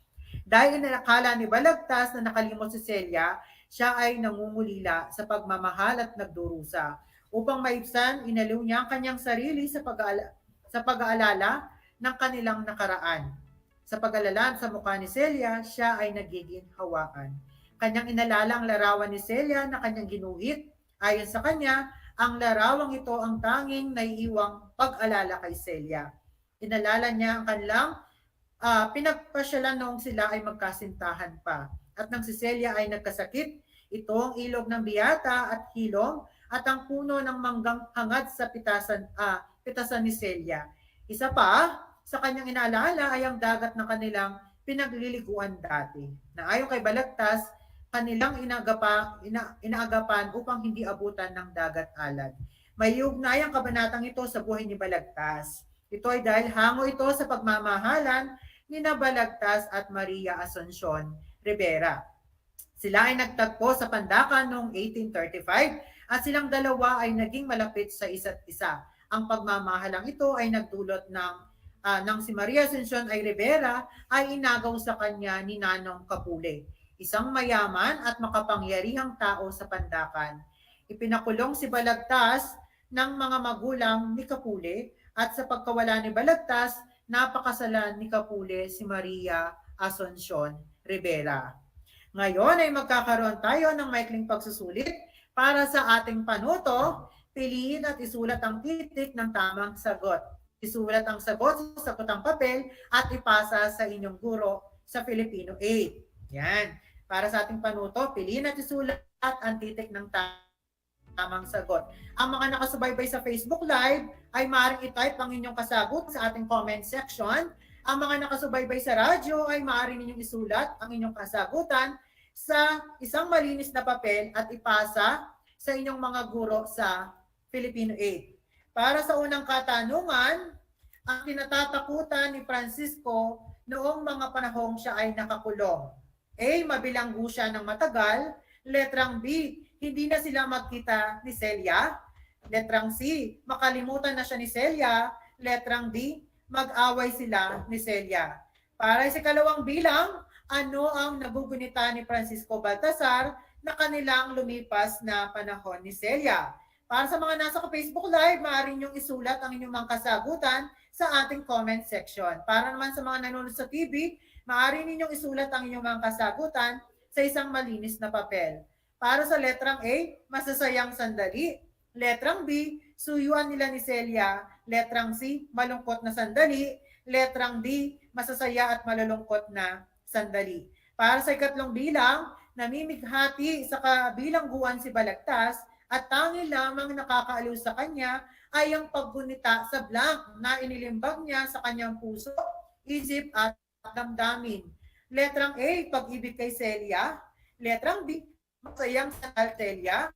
Dahil inakala ni Balagtas na nakalimot si Celia, siya ay nangungulila sa pagmamahal at nagdurusa. Upang maibsan, inaliw niya ang kanyang sarili sa pag-aalala ng kanilang nakaraan. Sa pag-alala sa mukha ni Celia, siya ay nagiging hawaan. Kanyang inalala ang larawan ni Celia na kanyang ginuhit. Ayon sa kanya, ang larawang ito ang tanging naiiwang pag-alala kay Celia. Inalala niya ang kanilang pinagpasyalan noong sila ay magkasintahan pa. At nang si Celia ay nagkasakit, ito ang ilog ng biyata at hilong at ang puno ng manggang hangad sa pitasan ni Celia. Isa pa, sa kanyang inaalala ay ang dagat na kanilang pinagliliguan dati. Na ayon kay Balagtas, kanilang inaagapan upang hindi abutan ng dagat alad. May ugnay ang kabanatang ito sa buhay ni Balagtas. Ito ay dahil hango ito sa pagmamahalan ni Balagtas at Maria Asuncion Rivera. Sila ay nagtagpo sa Pandakan noong 1835 at silang dalawa ay naging malapit sa isa't isa. Ang pagmamahalang ito ay nagdulot ng si Maria Ascension ay Rivera ay inagaw sa kanya ni Nanong Kapule, isang mayaman at makapangyarihang tao sa Pandakan. Ipinakulong si Balagtas ng mga magulang ni Kapule at sa pagkawala ni Balagtas, napakasalan ni Kapule si Maria Ascension Rivera. Ngayon ay magkakaroon tayo ng maikling pagsusulit para sa ating panuto. Piliin at isulat ang titik ng tamang sagot. Isulat ang sagot sa sakotang papel at ipasa sa inyong guro sa Filipino 8. Yan. Para sa ating panuto, piliin at isulat ang titik ng tamang sagot. Ang mga nakasubaybay sa Facebook Live ay maaaring i-type ang inyong kasagot sa ating comment section. Ang mga nakasubaybay sa radyo ay maaaring ninyong isulat ang inyong kasagutan sa isang malinis na papel at ipasa sa inyong mga guro sa Filipino 8. Para sa unang katanungan, ang kinatatakutan ni Francisco noong mga panahong siya ay nakakulong. A. Mabilanggo siya ng matagal. Letrang B. Hindi na sila magkita ni Celia. Letrang C. Makalimutan na siya ni Celia. Letrang D. Mag-away sila ni Celia. Para sa ikalawang bilang, ano ang nagugunita ni Francisco Baltasar na kanilang lumipas na panahon ni Celia? Para sa mga nasa Facebook Live, maaari niyong isulat ang inyong mga kasagutan sa ating comment section. Para naman sa mga nanonood sa TV, maaari ninyong isulat ang inyong mga kasagutan sa isang malinis na papel. Para sa letrang A, masasayang sandali. Letrang B, suyuan nila ni Celia. Letrang C, malungkot na sandali. Letrang D, masasaya at malulungkot na sandali. Para sa ikatlong bilang, namimighati sa kabilangguan si Balagtas at tanging lamang nakakaaliw sa kanya ay ang paggunita sa blank na inilimbag niya sa kanyang puso, isip at damdamin. Letrang A, pag-ibig kay Celia. Letrang B, masayang sa Celia.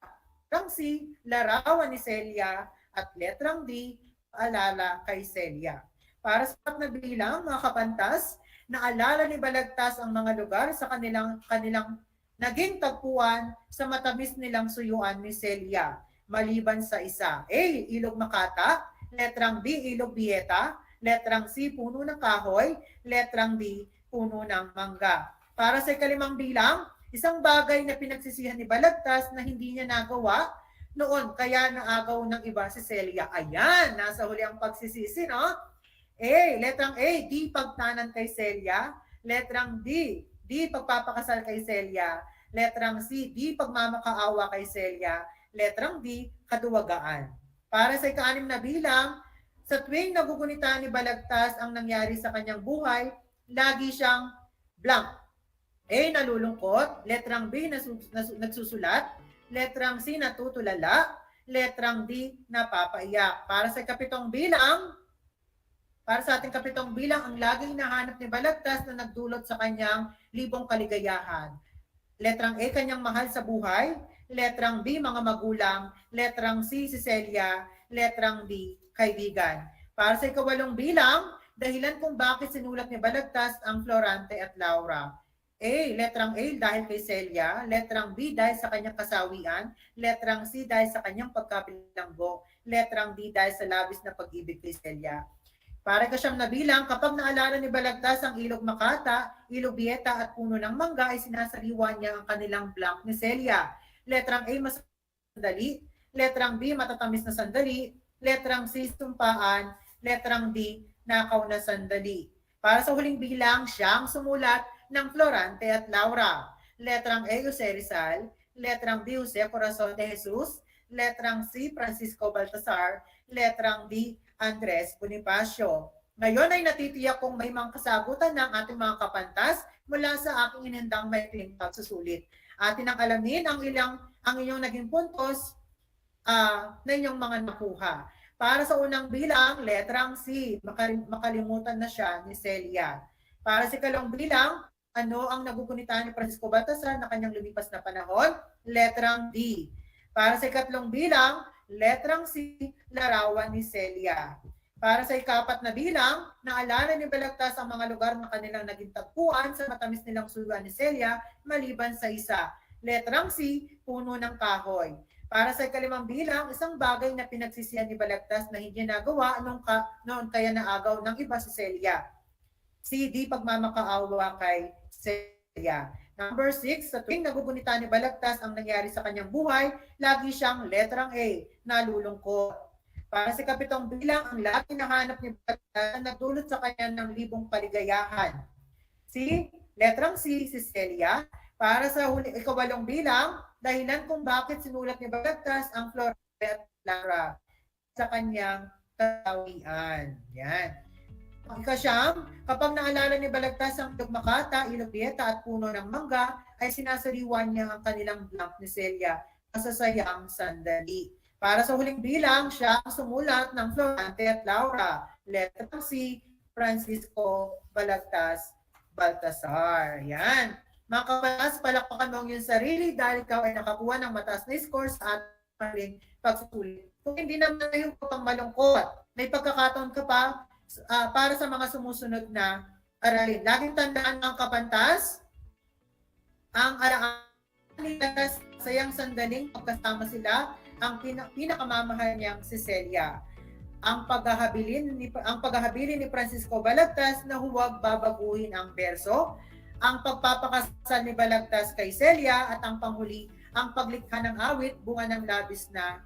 Letrang C, larawan ni Celia. At letrang D, alala kay Celia. Para sa na bilang, mga kapantas, naalala ni Balagtas ang mga lugar sa kanilang naging tagpuan sa matamis nilang suyuan ni Celia, maliban sa isa. A. Ilog Makata. Letrang B. Ilog Bieta. Letrang C. Puno ng kahoy. Letrang D. Puno ng mangga. Para sa ikalimang bilang, isang bagay na pinagsisihan ni Balagtas na hindi niya nagawa noon, kaya naagaw ng iba si Celia. Ayan, nasa huli ang pagsisisi, no? A. Letrang A. Di pagtanan kay Celia. Letrang D. Di pagpapakasal kay Celia. Letrang C, di pagmamakaawa kay Celia. Letrang D, kaduwagaan. Para sa ika-6 na bilang, sa tuwing nagugunita ni Balagtas ang nangyari sa kanyang buhay, lagi siyang blank. A, nalulungkot. Letrang B, nagsusulat. Letrang C, natutulala. Letrang D, napapaiyak. Para sa ating kapitong bilang, ang laging nahanap ni Balagtas na nagdulot sa kanyang libong kaligayahan. Letrang A, kanyang mahal sa buhay. Letrang B, mga magulang. Letrang C, si Celia. Letrang D, kaibigan. Para sa ika-8 bilang, dahilan kung bakit sinulat ni Balagtas ang Florante at Laura. A, letrang A, dahil kay Celia. Letrang B, dahil sa kanyang kasawian. Letrang C, dahil sa kanyang pagkabilanggo. Letrang D, dahil sa labis na pag-ibig kay Celia. Para ika-9 na bilang, kapag naalala ni Balagtas ang Ilog Makata, Ilog Bieta at Puno ng Mangga, ay sinasaliwan niya ang kanilang blank ni Celia. Letrang A, masandali. Letrang B, matatamis na sandali. Letrang C, tumpaan. Letrang D, nakaw na sandali. Para sa huling bilang, siyang sumulat ng Florante at Laura. Letrang A, Jose Rizal. Letrang B, Jose Corazon de Jesus. Letrang C, Francisco Baltasar. Letrang D, Andres Bonifacio. Ngayon ay natitiyak kong may mga kasagutan ng ating mga kapantas mula sa aking inhandang maikling pagsusulit. Atin ang alamin ang inyong naging puntos na inyong mga nakuha. Para sa unang bilang, letrang C, makalimutan na siya ni Celia. Para sa ikalawang bilang, ano ang nagugunita ni Francisco Baltasar na kanyang lumipas na panahon? Letrang D. Para sa ikatlong bilang, letrang C, larawan ni Celia. Para sa ika-4 na bilang, naalala ni Balagtas ang mga lugar na kanilang naging tagpuan sa matamis nilang suyuan ni Celia, maliban sa isa. Letrang C, puno ng kahoy. Para sa ikalimang bilang, isang bagay na pinagsisihan ni Balagtas na hindi nagawa noon kaya naagaw ng iba si Celia. C. Di pagmamakaawa kay Celia. Number 6, sa tuwing nagugunita ni Balagtas ang nangyari sa kanyang buhay, lagi siyang letrang A, nalulungkot. Para sa kapitong bilang, ang lagi nahanap ni Balagtas na nagdulot sa kanya ng libong paligayahan. C. Letrang C, si Celia. Para sa ikawalong bilang, dahilan kung bakit sinulat ni Balagtas ang Flora at Lara sa kanyang katawian. Yan. Ikasyam, kapag naalala ni Balagtas ang Tugmakata, Ilobieta at puno ng mangga, ay sinasariwan niya ang kanilang blank ni Celia sa sasayang sandali. Para sa huling bilang, siya ang sumulat ng Florante at Laura. Letrang C, Francisco Balagtas Baltasar. Yan. Mga kapatas, palakpakan mo ang iyong sarili dahil ikaw ay nakakuha ng mataas na score sa ating pagsusulit. Kung hindi naman yung pang malungkot, may pagkakataon ka pa para sa mga sumusunod na aralin. Laging tandaan ang kapantas, ang araan nila sayang sandaling pagkasama sila, ang pinakamamahal niyang si Celia. Ang paghahabilin ni Francisco Balagtas na huwag babaguhin ang berso, ang pagpapakasal ni Balagtas kay Celia, at ang panghuli, ang paglikha ng awit, bunga ng labis na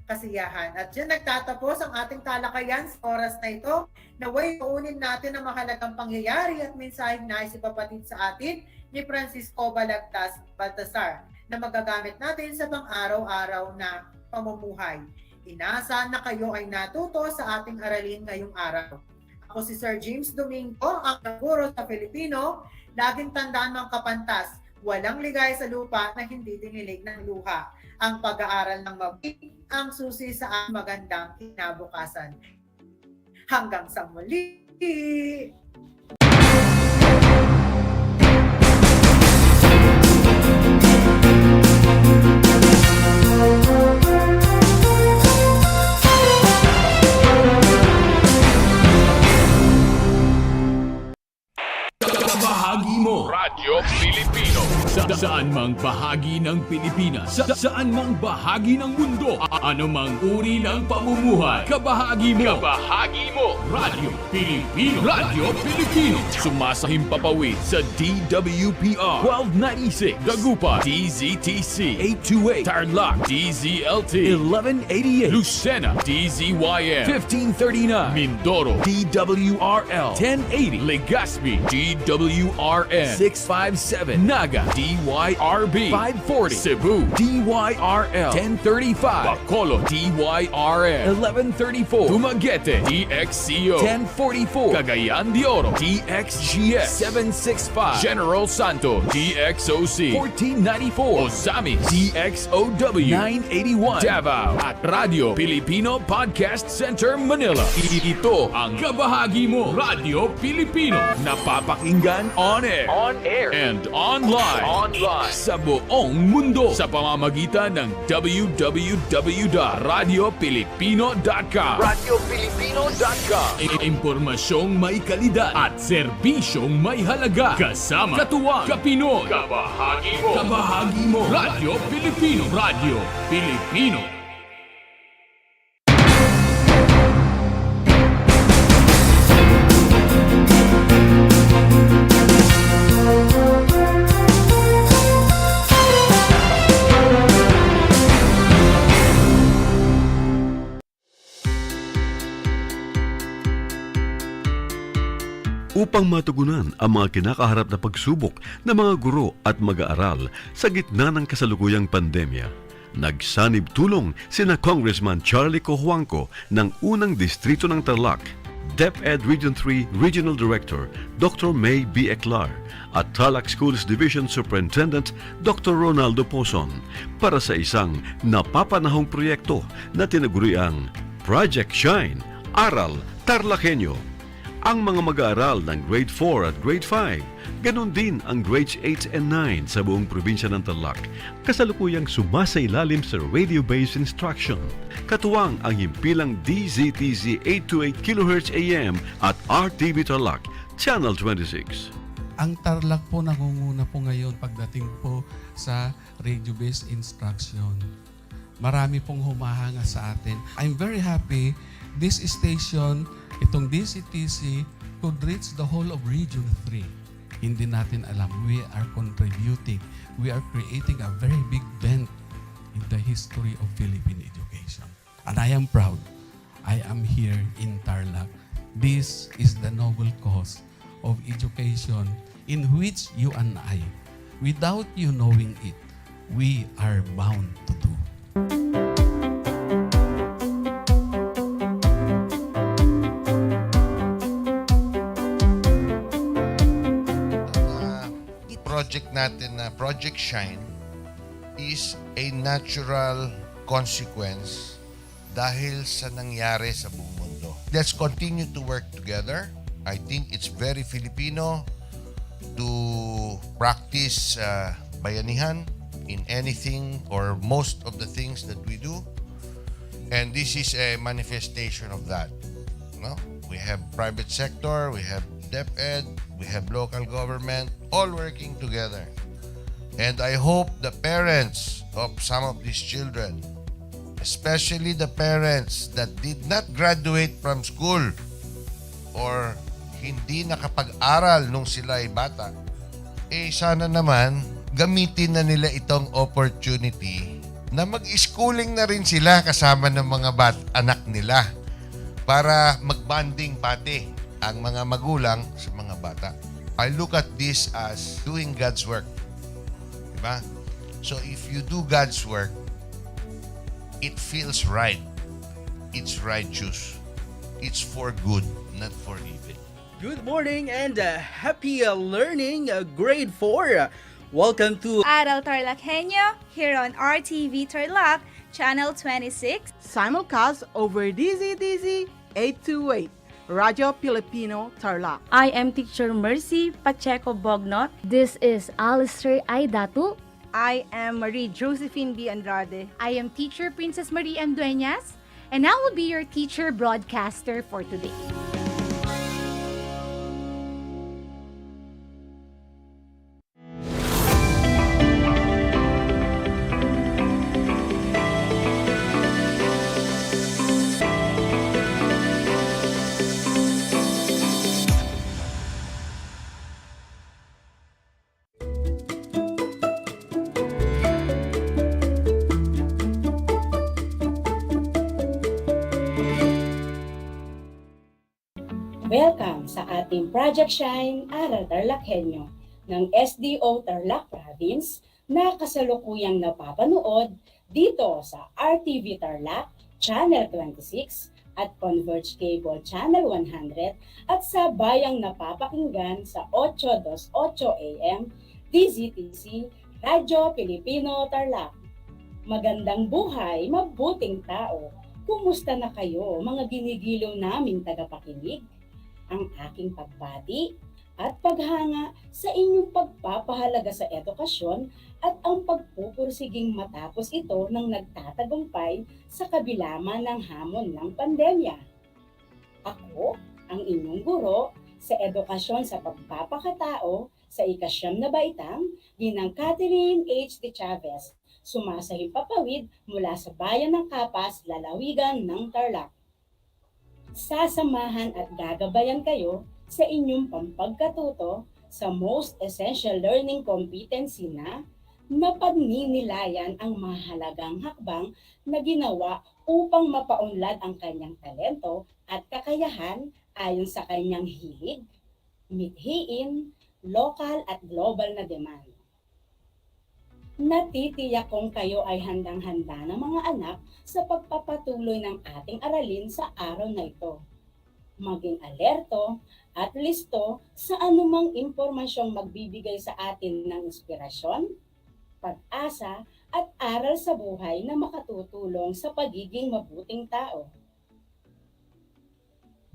kasiyahan. At dyan nagtatapos ang ating talakayan sa oras na ito. Naway paunin natin ang mahalagang pangyayari at mensaheng nais ipapatid sa atin ni Francisco Balagtas Baltasar na magagamit natin sa pang-araw-araw na pamumuhay. Inaasahan na kayo ay natuto sa ating aralin ngayong araw. Ako si Sir James Domingo, ang naguro sa Filipino. Laging tandaan mga kapantas, walang ligay sa lupa na hindi dinilig ng luha. Ang pag-aaral ng mabuti ang susi sa magandang kinabukasan. Hanggang sa muli! Bahagi mo Radyo Pilipino saan mang bahagi ng Pilipinas, saan mang bahagi ng mundo, ano mang uri ng pamumuhay, kabahagi mo Radyo Pilipino. Radyo Pilipino sumasahimpapawid sa DWPR 1296 Dagupan, DZTC 828 Tarlac, DZLT 1188 Lucena, DZYM 1539 Mindoro, DWRL 1080 Legazpi, DWRN 657 Naga, DYRB 540 Cebu, DYRL 1035 Bacolod, DYRN 1134 Dumaguete, DXCO 1044 Cagayan de Oro, DXGS 765 General Santos, DXOC 1494 Ozamis, DXOW 981 Davao at Radio Filipino Podcast Center Manila. Ito ang kabahagi mo Radyo Pilipino, napapakinggan on air and online sa buong mundo sa pamamagitan ng www.radiopilipino.com. Impormasyong may kalidad at serbisyong may halaga. Kasama katuwang Kapinoy. Kabahagi mo Radyo Pilipino. Radyo Pilipino. Upang matugunan ang mga kinakaharap na pagsubok ng mga guro at mag-aaral sa gitna ng kasalukuyang pandemya, nagsanib tulong sina Congressman Charlie Cojuangco ng unang distrito ng Tarlac, DEPED Region 3 Regional Director Dr. May B. Eclar at Tarlac Schools Division Superintendent Dr. Ronaldo Pozon para sa isang napapanahong proyekto na tinaguriang Project Shine, Aral TarlakHenyo. Ang mga mag-aaral ng Grade 4 at Grade 5, ganun din ang Grades 8 and 9 sa buong probinsya ng Tarlac, kasalukuyang sumasailalim sa radio-based instruction. Katuwang ang himpilang DZTC 828 kHz AM at RTV Tarlac, Channel 26. Ang Tarlac po nangunguna po ngayon pagdating po sa radio-based instruction. Marami pong humahanga sa atin. I'm very happy this station, itong DCTC, could reach the whole of Region 3. Hindi natin alam, we are contributing. We are creating a very big dent in the history of Philippine education. And I am proud. I am here in Tarlac. This is the noble cause of education in which you and I, without you knowing it, we are bound to do. Project natin na Project Shine is a natural consequence dahil sa nangyari sa buong mundo. Let's continue to work together. I think it's very Filipino to practice bayanihan in anything or most of the things that we do. And this is a manifestation of that. No? We have private sector, we have DEPED, we have local government, all working together. And I hope the parents of some of these children, especially the parents that did not graduate from school or hindi nakapag-aral nung sila ay bata, sana naman gamitin na nila itong opportunity na mag-schooling na rin sila kasama ng mga anak nila para mag-bonding pati ang mga magulang sa mga bata. I look at this as doing God's work. Diba? So if you do God's work, it feels right. It's righteous. It's for good, not for evil. Good morning and happy learning, grade 4. Welcome to Aral TarlakHenyo here on RTV Tarlac, channel 26. Simulcast over DZDZ 828, Radio Filipino Tarlac. I am Teacher Mercy Pacheco Bognot. This is Alistair Aidatu. I am Marie Josephine B. Andrade. I am Teacher Princess Marie M. Dueñas, and I will be your teacher broadcaster for today. Welcome sa ating Project Shine Aral TarlakHenyo ng SDO Tarlac Province na kasalukuyang napapanood dito sa RTV Tarlac Channel 26 at Converge Cable Channel 100 at sa bayang napapakinggan sa 828 AM DZTC Radyo Pilipino Tarlac. Magandang buhay, mabuting tao. Kumusta na kayo mga ginigiliw naming tagapakinig? Ang aking pagbati at paghanga sa inyong pagpapahalaga sa edukasyon at ang pagpupursiging matapos ito ng nagtatagumpay sa kabila man ng hamon ng pandemya. Ako, ang inyong guro sa edukasyon sa pagpapakatao sa ikasyam na baitang, ginang Catherine H. de Chavez, sumasahing papawid mula sa bayan ng Kapas, lalawigan ng Tarlac. Sasamahan at gagabayan kayo sa inyong pampagkatuto sa Most Essential Learning Competency na napagninilayan ang mahalagang hakbang na ginawa upang mapaunlad ang kanyang talento at kakayahan ayon sa kanyang hilig, mithiin, lokal at global na demand. Natitiyak kong kayo ay handang-handa ng mga anak sa pagpapatuloy ng ating aralin sa araw na ito. Maging alerto at listo sa anumang impormasyong magbibigay sa atin ng inspirasyon, pag-asa at aral sa buhay na makatutulong sa pagiging mabuting tao.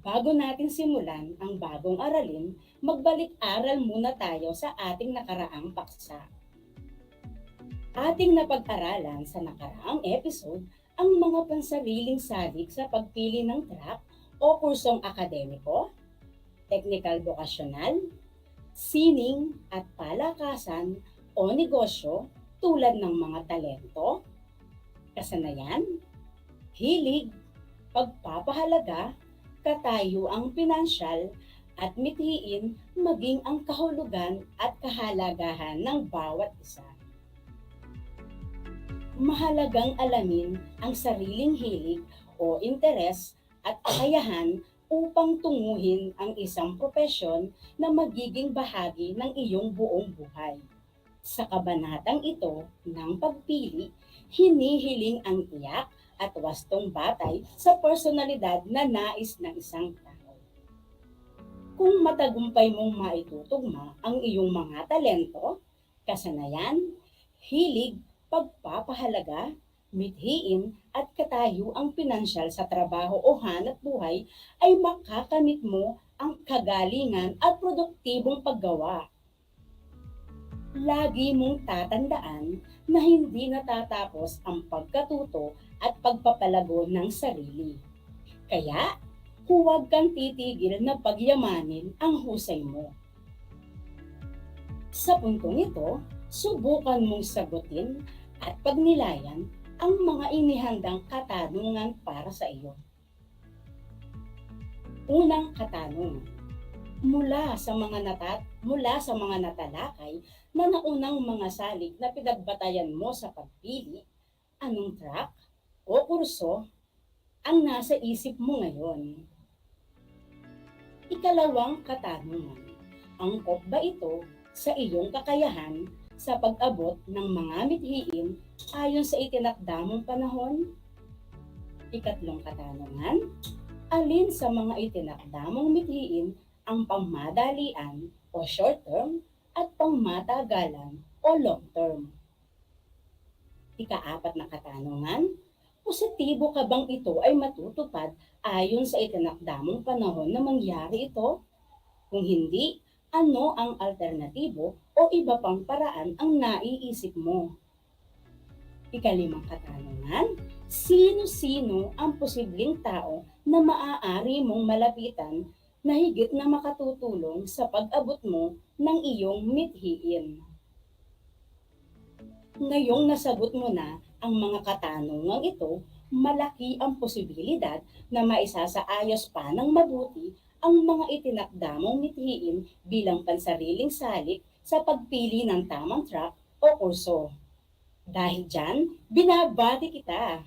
Bago natin simulan ang bagong aralin, magbalik-aral muna tayo sa ating nakaraang paksa. Ating napag-aralan sa nakaraang episode ang mga pansariling salig sa pagpili ng track o kursong akademiko, technical vocational, sining at palakasan o negosyo tulad ng mga talento, kasanayan, hilig, pagpapahalaga, katayuang pinansyal, at mithiin maging ang kahulugan at kahalagahan ng bawat isa. Mahalagang alamin ang sariling hilig o interes at kakayahan upang tunguhin ang isang propesyon na magiging bahagi ng iyong buong buhay. Sa kabanatang ito ng pagpili, hinihiling ang tiyak at wastong batay sa personalidad na nais ng isang tao. Kung matagumpay mong maitutugma ang iyong mga talento, kasanayan, hilig, pagpapahalaga, mithiin at katayuang pinansyal sa trabaho o hanap buhay, ay makakamit mo ang kagalingan at produktibong paggawa. Lagi mong tatandaan na hindi natatapos ang pagkatuto at pagpapalago ng sarili. Kaya, huwag kang titigil na pagyamanin ang husay mo. Sa puntong ito, subukan mong sagutin at pagnilayan ang mga inihandang katanungan para sa iyo. Unang katanungan. Mula sa mga natalakay na naunang mga salik na pinagbatayan mo sa pagpili, anong track o kurso ang nasa isip mo ngayon? Ikalawang katanungan. Angkop ba ito sa iyong kakayahan sa pag-abot ng mga mithiin ayon sa itinakdamong panahon? Ikatlong katanungan. Alin sa mga itinakdamong mithiin ang pangmadalian o short term at pangmatagalan o long term? Ikaapat na katanungan. Positibo ka bang ito ay matutupad ayon sa itinakdamong panahon na mangyari ito? Kung hindi, ano ang alternatibo o iba pang paraan ang naiisip mo? Ikalimang katanungan, sino-sino ang posibleng tao na maaari mong malapitan na higit na makatutulong sa pag-abot mo ng iyong mithiin? Ngayong nasagot mo na ang mga katanungang ito, malaki ang posibilidad na maisasaayos pa ng mabuti ang mga itinakdamong mithiin bilang pansariling salik sa pagpili ng tamang track o kurso. Dahil dyan, binabati kita!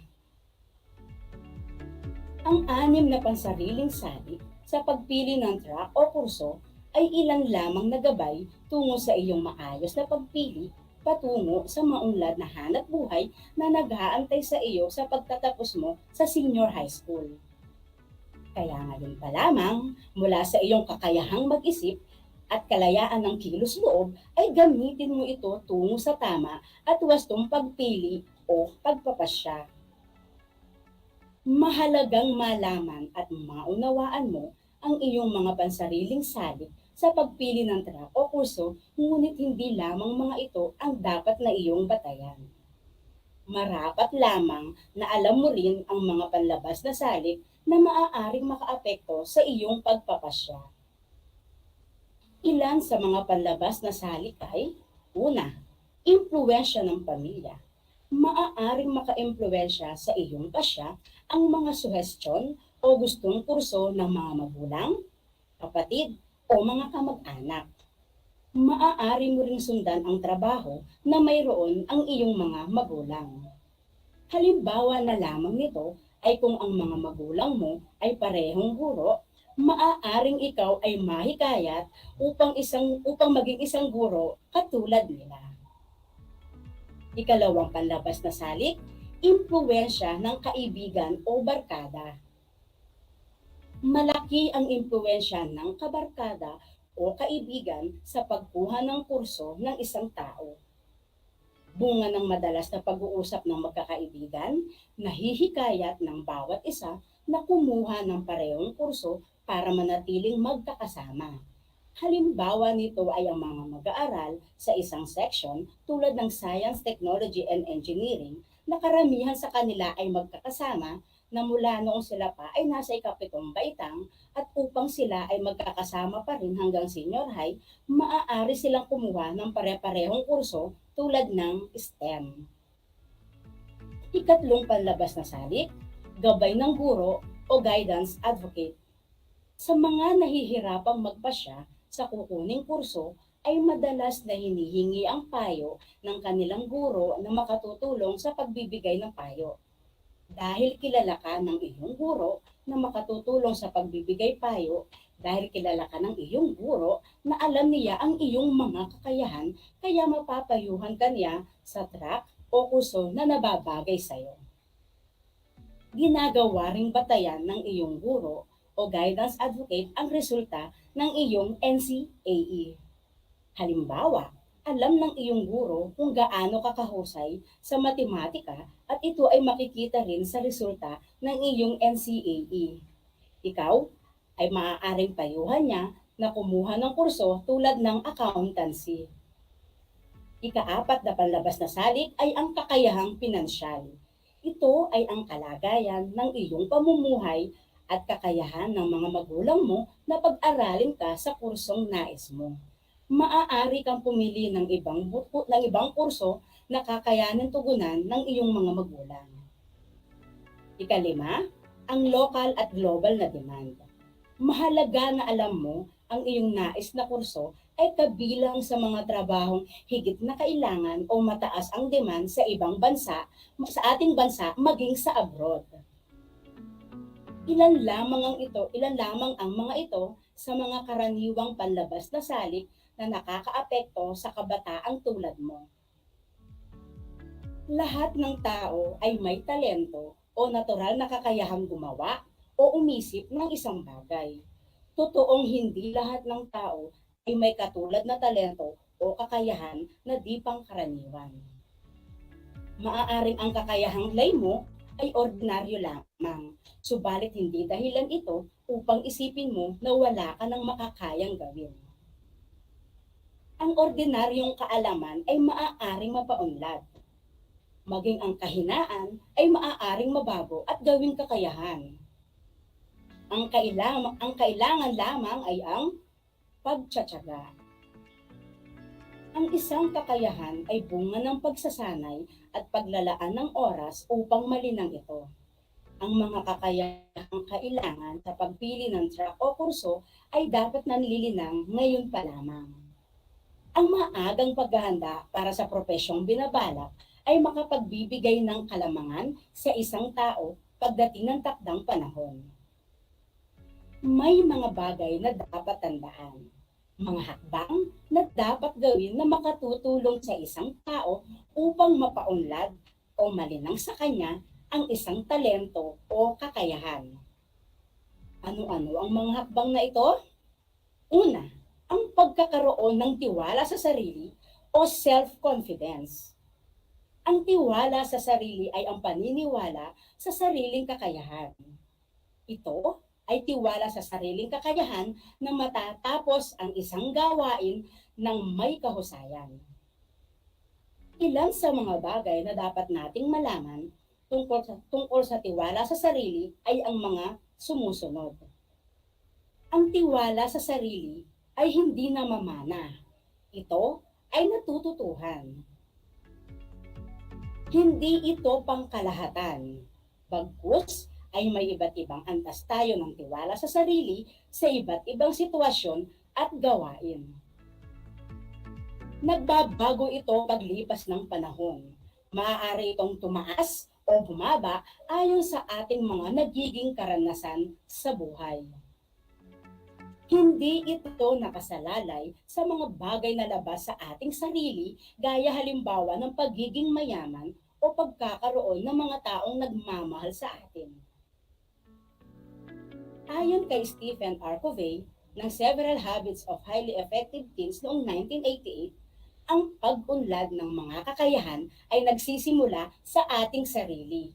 Ang 6 na pansariling salik sa pagpili ng track o kurso ay ilan lamang na gabay tungo sa iyong maayos na pagpili patungo sa maunlad na hanap buhay na nag-aantay sa iyo sa pagtatapos mo sa senior high school. Kaya ngayon pa lamang, mula sa iyong kakayahang mag-isip at kalayaan ng kilos loob, ay gamitin mo ito tungo sa tama at wastong pagpili o pagpapasya. Mahalagang malaman at maunawaan mo ang iyong mga pansariling salik sa pagpili ng track o kurso, ngunit hindi lamang mga ito ang dapat na iyong batayan. Marapat lamang na alam mo rin ang mga panlabas na salik na maaaring makaapekto sa iyong pagpapasya. Ilan sa mga panlabas na salik ay, una, impluwensya ng pamilya. Maaaring maka-impluwensya sa iyong pasya ang mga suhestyon o gustong kurso ng mga magulang, kapatid, o mga kamag-anak. Maaari mo ring sundan ang trabaho na mayroon ang iyong mga magulang. Halimbawa na lamang nito ay kung ang mga magulang mo ay parehong guro, maaaring ikaw ay mahikayat upang maging isang guro katulad nila. Ikalawang panlabas na salik, impluwensya ng kaibigan o barkada. Malaki ang impluwensya ng kabarkada o kaibigan sa pagkuha ng kurso ng isang tao. Bunga ng madalas na pag-uusap ng magkakaibigan, nahihikayat ng bawat isa na kumuha ng parehong kurso para manatiling magkakasama. Halimbawa nito ay ang mga mag-aaral sa isang section tulad ng Science, Technology and Engineering na karamihan sa kanila ay magkakasama na mula noong sila pa ay nasa ikapitong baitang at upang sila ay magkakasama pa rin hanggang senior high, maaari silang kumuha ng pare-parehong kurso tulad ng STEM. Ikatlong panlabas na salik, gabay ng guro o guidance advocate. Sa mga nahihirapang magpasya sa kukuning kurso, ay madalas na hinihingi ang payo ng kanilang guro na makatutulong sa pagbibigay ng payo. Dahil kilala ka ng iyong guro na makatutulong sa pagbibigay payo, dahil kilala ka ng iyong guro na alam niya ang iyong mga kakayahan, kaya mapapayuhan ka niya sa track o kurso na nababagay sa iyo. Ginagawa ring batayan ng iyong guro o guidance advocate ang resulta ng iyong NCAE. Halimbawa, alam ng iyong guro kung gaano ka kahusay sa matematika at ito ay makikita rin sa resulta ng iyong NCAE. Ikaw ay maaaring payuhan niya na kumuha ng kurso tulad ng accountancy. Ikaapat na panlabas na salik ay ang kakayahang pinansyal. Ito ay ang kalagayan ng iyong pamumuhay at kakayahan ng mga magulang mo na pag-aralin ka sa kursong nais mo. Maaari kang pumili ng ibang kurso na kakayanin tugunan ng iyong mga magulang. Ikalima, ang local at global na demand. Mahalaga na alam mo ang iyong nais na kurso ay kabilang sa mga trabahong higit na kailangan o mataas ang demand sa ibang bansa, sa ating bansa maging sa abroad. Ilan lamang ang mga ito sa mga karaniwang panlabas na salik na nakakaapekto sa kabataang tulad mo. Lahat ng tao ay may talento o natural na kakayahang gumawa o umisip ng isang bagay. Totoong hindi lahat ng tao ay may katulad na talento o kakayahan na di pangkaraniwan. Maaaring ang kakayahang lay mo ay ordinaryo lamang, subalit hindi dahilan ito upang isipin mo na wala ka ng makakayang gawin. Ang ordinaryong kaalaman ay maaaring mapaunlad. Maging ang kahinaan ay maaaring mabago at gawing kakayahan. Ang kailangan lamang ay ang pagtsatsaga. Ang isang kakayahan ay bunga ng pagsasanay at paglalaan ng oras upang malinang ito. Ang mga kakayahang kailangan sa pagpili ng track o kurso ay dapat nanlilinang ngayon pa lamang. Ang maagang paghahanda para sa propesyong binabalak ay makapagbibigay ng kalamangan sa isang tao pagdating ng takdang panahon. May mga bagay na dapat tandaan, mga hakbang na dapat gawin na makatutulong sa isang tao upang mapaunlad o malinang sa kanya ang isang talento o kakayahan. Ano-ano ang mga hakbang na ito? Una, ang pagkakaroon ng tiwala sa sarili o self-confidence. Ang tiwala sa sarili ay ang paniniwala sa sariling kakayahan. Ito ay tiwala sa sariling kakayahan na matatapos ang isang gawain ng may kahusayan. Ilan sa mga bagay na dapat nating malaman tungkol sa tiwala sa sarili ay ang mga sumusunod. Ang tiwala sa sarili ay hindi namamana. Ito ay natututuhan. Hindi ito pangkalahatan. Bagkus ay may iba't ibang antas tayo ng tiwala sa sarili sa iba't ibang sitwasyon at gawain. Nagbabago ito paglipas ng panahon. Maaari itong tumaas o bumaba ayon sa ating mga nagiging karanasan sa buhay. Hindi ito nakasalalay sa mga bagay na labas sa ating sarili gaya halimbawa ng pagiging mayaman o pagkakaroon ng mga taong nagmamahal sa atin. Ayon kay Stephen R. Covey ng Several Habits of Highly Effective Teens noong 1988, ang pag-unlad ng mga kakayahan ay nagsisimula sa ating sarili.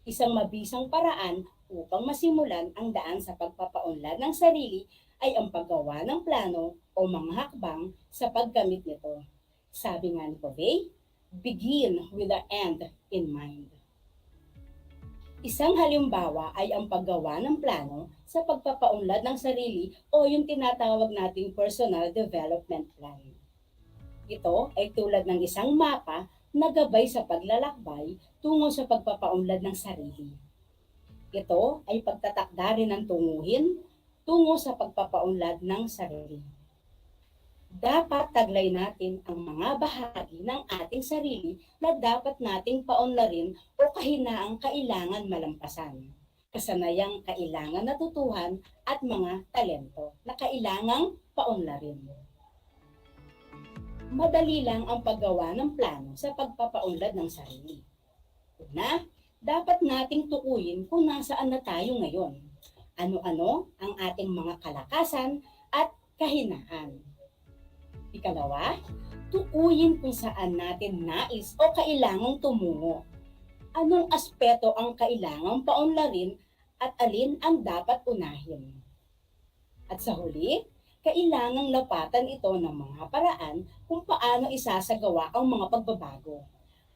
Isang mabisang paraan upang masimulan ang daan sa pagpapaunlad ng sarili ay ang paggawa ng plano o mga hakbang sa paggamit nito. Sabi nga ni Covey, begin with the end in mind. Isang halimbawa ay ang paggawa ng plano sa pagpapaunlad ng sarili o yung tinatawag nating personal development plan. Ito ay tulad ng isang mapa na gabay sa paglalakbay tungo sa pagpapaunlad ng sarili. Ito ay pagtatakda rin ng tunguhin tungo sa pagpapaunlad ng sarili. Dapat taglay natin ang mga bahagi ng ating sarili na dapat nating paunlarin o kahinaang kailangan malampasan, kasanayang kailangan natutuhan at mga talento na kailangang paunlarin. Madali lang ang paggawa ng plano sa pagpapaunlad ng sarili. Una, dapat nating tukuyin kung nasaan na tayo ngayon. Ano-ano ang ating mga kalakasan at kahinaan. Ikalawa, tukuyin kung saan natin nais o kailangang tumungo. Anong aspeto ang kailangang paunlarin at alin ang dapat unahin. At sa huli, kailangang lapatan ito ng mga paraan kung paano isasagawa ang mga pagbabago.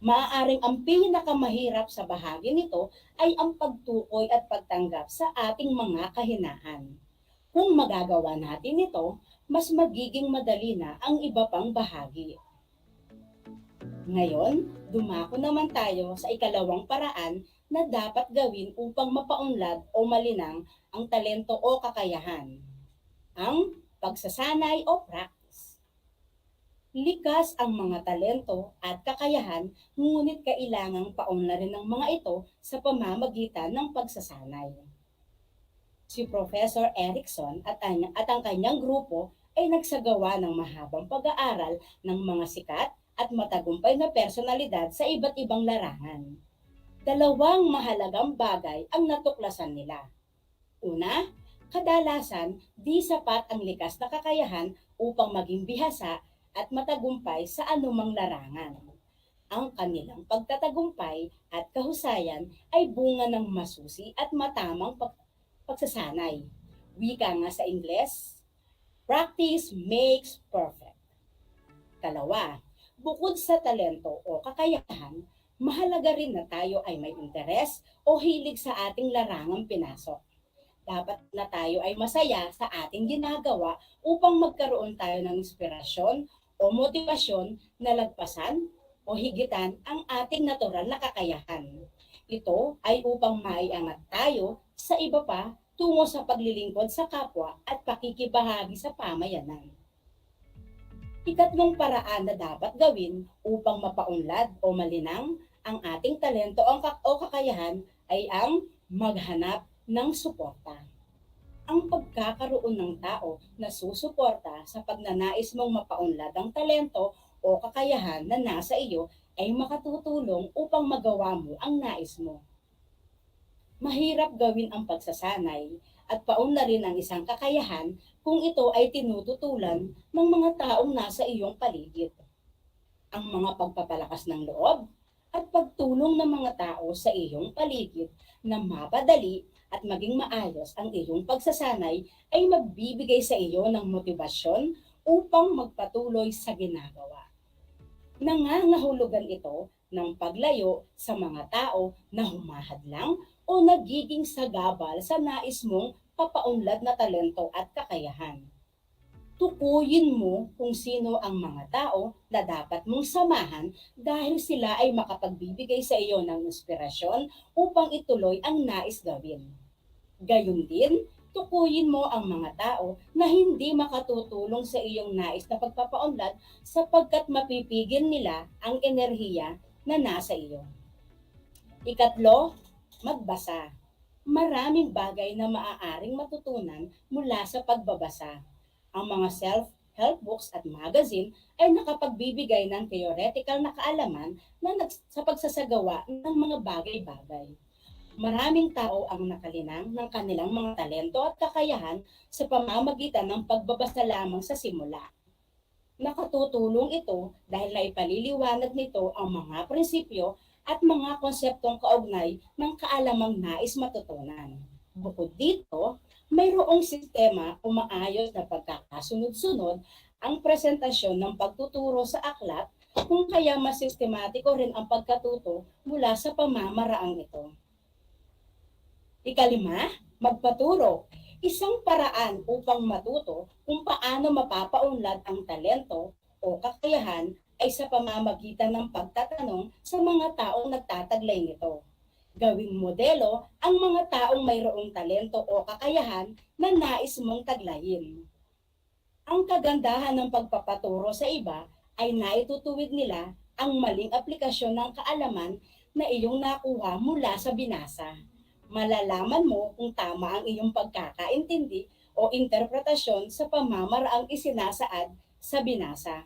Maaaring ang pinakamahirap sa bahagi nito ay ang pagtukoy at pagtanggap sa ating mga kahinaan. Kung magagawa natin ito, mas magiging madali na ang iba pang bahagi. Ngayon, dumako naman tayo sa ikalawang paraan na dapat gawin upang mapaunlad o malinang ang talento o kakayahan. Ang pagsasanay o practice. Likas ang mga talento at kakayahan, ngunit kailangang paunlarin ng mga ito sa pamamagitan ng pagsasanay. Si Professor Erickson at ang kanyang grupo ay nagsagawa ng mahabang pag-aaral ng mga sikat at matagumpay na personalidad sa iba't ibang larangan. Dalawang mahalagang bagay ang natuklasan nila. Una, kadalasan di sapat ang likas na kakayahan upang maging bihasa at matagumpay sa anumang larangan. Ang kanilang pagtatagumpay at kahusayan ay bunga ng masusi at matamang pagsasanay. Wika nga sa Ingles, practice makes perfect. Kalawa, bukod sa talento o kakayahan, mahalaga rin na tayo ay may interes o hilig sa ating larangang pinasok. Dapat na tayo ay masaya sa ating ginagawa upang magkaroon tayo ng inspirasyon o motivasyon na lagpasan o higitan ang ating natural na kakayahan. Ito ay upang maiangat tayo sa iba pa tungo sa paglilingkod sa kapwa at pakikibahagi sa pamayanan. Ikatlong paraan na dapat gawin upang mapaunlad o malinang ang ating talento o kakayahan ay ang maghanap ng suporta. Ang pagkakaroon ng tao na susuporta sa pagnanais mong mapaunlad ang talento o kakayahan na nasa iyo ay makatutulong upang magawa mo ang nais mo. Mahirap gawin ang pagsasanay at paunlarin ang isang kakayahan kung ito ay tinututulan ng mga taong nasa iyong paligid. Ang mga pagpapalakas ng loob at pagtulong ng mga tao sa iyong paligid na mapadali at maging maayos ang iyong pagsasanay ay magbibigay sa iyo ng motibasyon upang magpatuloy sa ginagawa. Nangangahulugan ito ng paglayo sa mga tao na humahadlang o nagiging sagabal sa nais mong papaunlad na talento at kakayahan. Tukuyin mo kung sino ang mga tao na dapat mong samahan dahil sila ay makapagbibigay sa iyo ng inspirasyon upang ituloy ang nais gawin. Gayun din, tukuyin mo ang mga tao na hindi makatutulong sa iyong nais na pagpapaunlad sapagkat mapipigil nila ang enerhiya na nasa iyo. Ikatlo, magbasa. Maraming bagay na maaaring matutunan mula sa pagbabasa. Ang mga self-help books at magazine ay nakapagbibigay ng theoretical na kaalaman sa pagsasagawa ng mga bagay-bagay. Maraming tao ang nakalinang ng kanilang mga talento at kakayahan sa pamamagitan ng pagbabasa lamang sa simula. Nakatutulong ito dahil naipaliliwanag nito ang mga prinsipyo at mga konseptong kaugnay ng kaalamang nais matutunan. Bukod dito, mayroong sistema o maayos na pagkakasunod-sunod ang presentasyon ng pagtuturo sa aklat kung kaya mas sistematiko rin ang pagkatuto mula sa pamamaraang ito. Ikalima, magpaturo. Isang paraan upang matuto kung paano mapapaunlad ang talento o kakayahan ay sa pamamagitan ng pagtatanong sa mga taong nagtataglay nito. Gawing modelo ang mga taong mayroong talento o kakayahan na nais mong taglayin. Ang kagandahan ng pagpapaturo sa iba ay naitutuwid nila ang maling aplikasyon ng kaalaman na iyong nakuha mula sa binasa. Malalaman mo kung tama ang iyong pagkakaintindi o interpretasyon sa pamamaraang isinasaad sa binasa.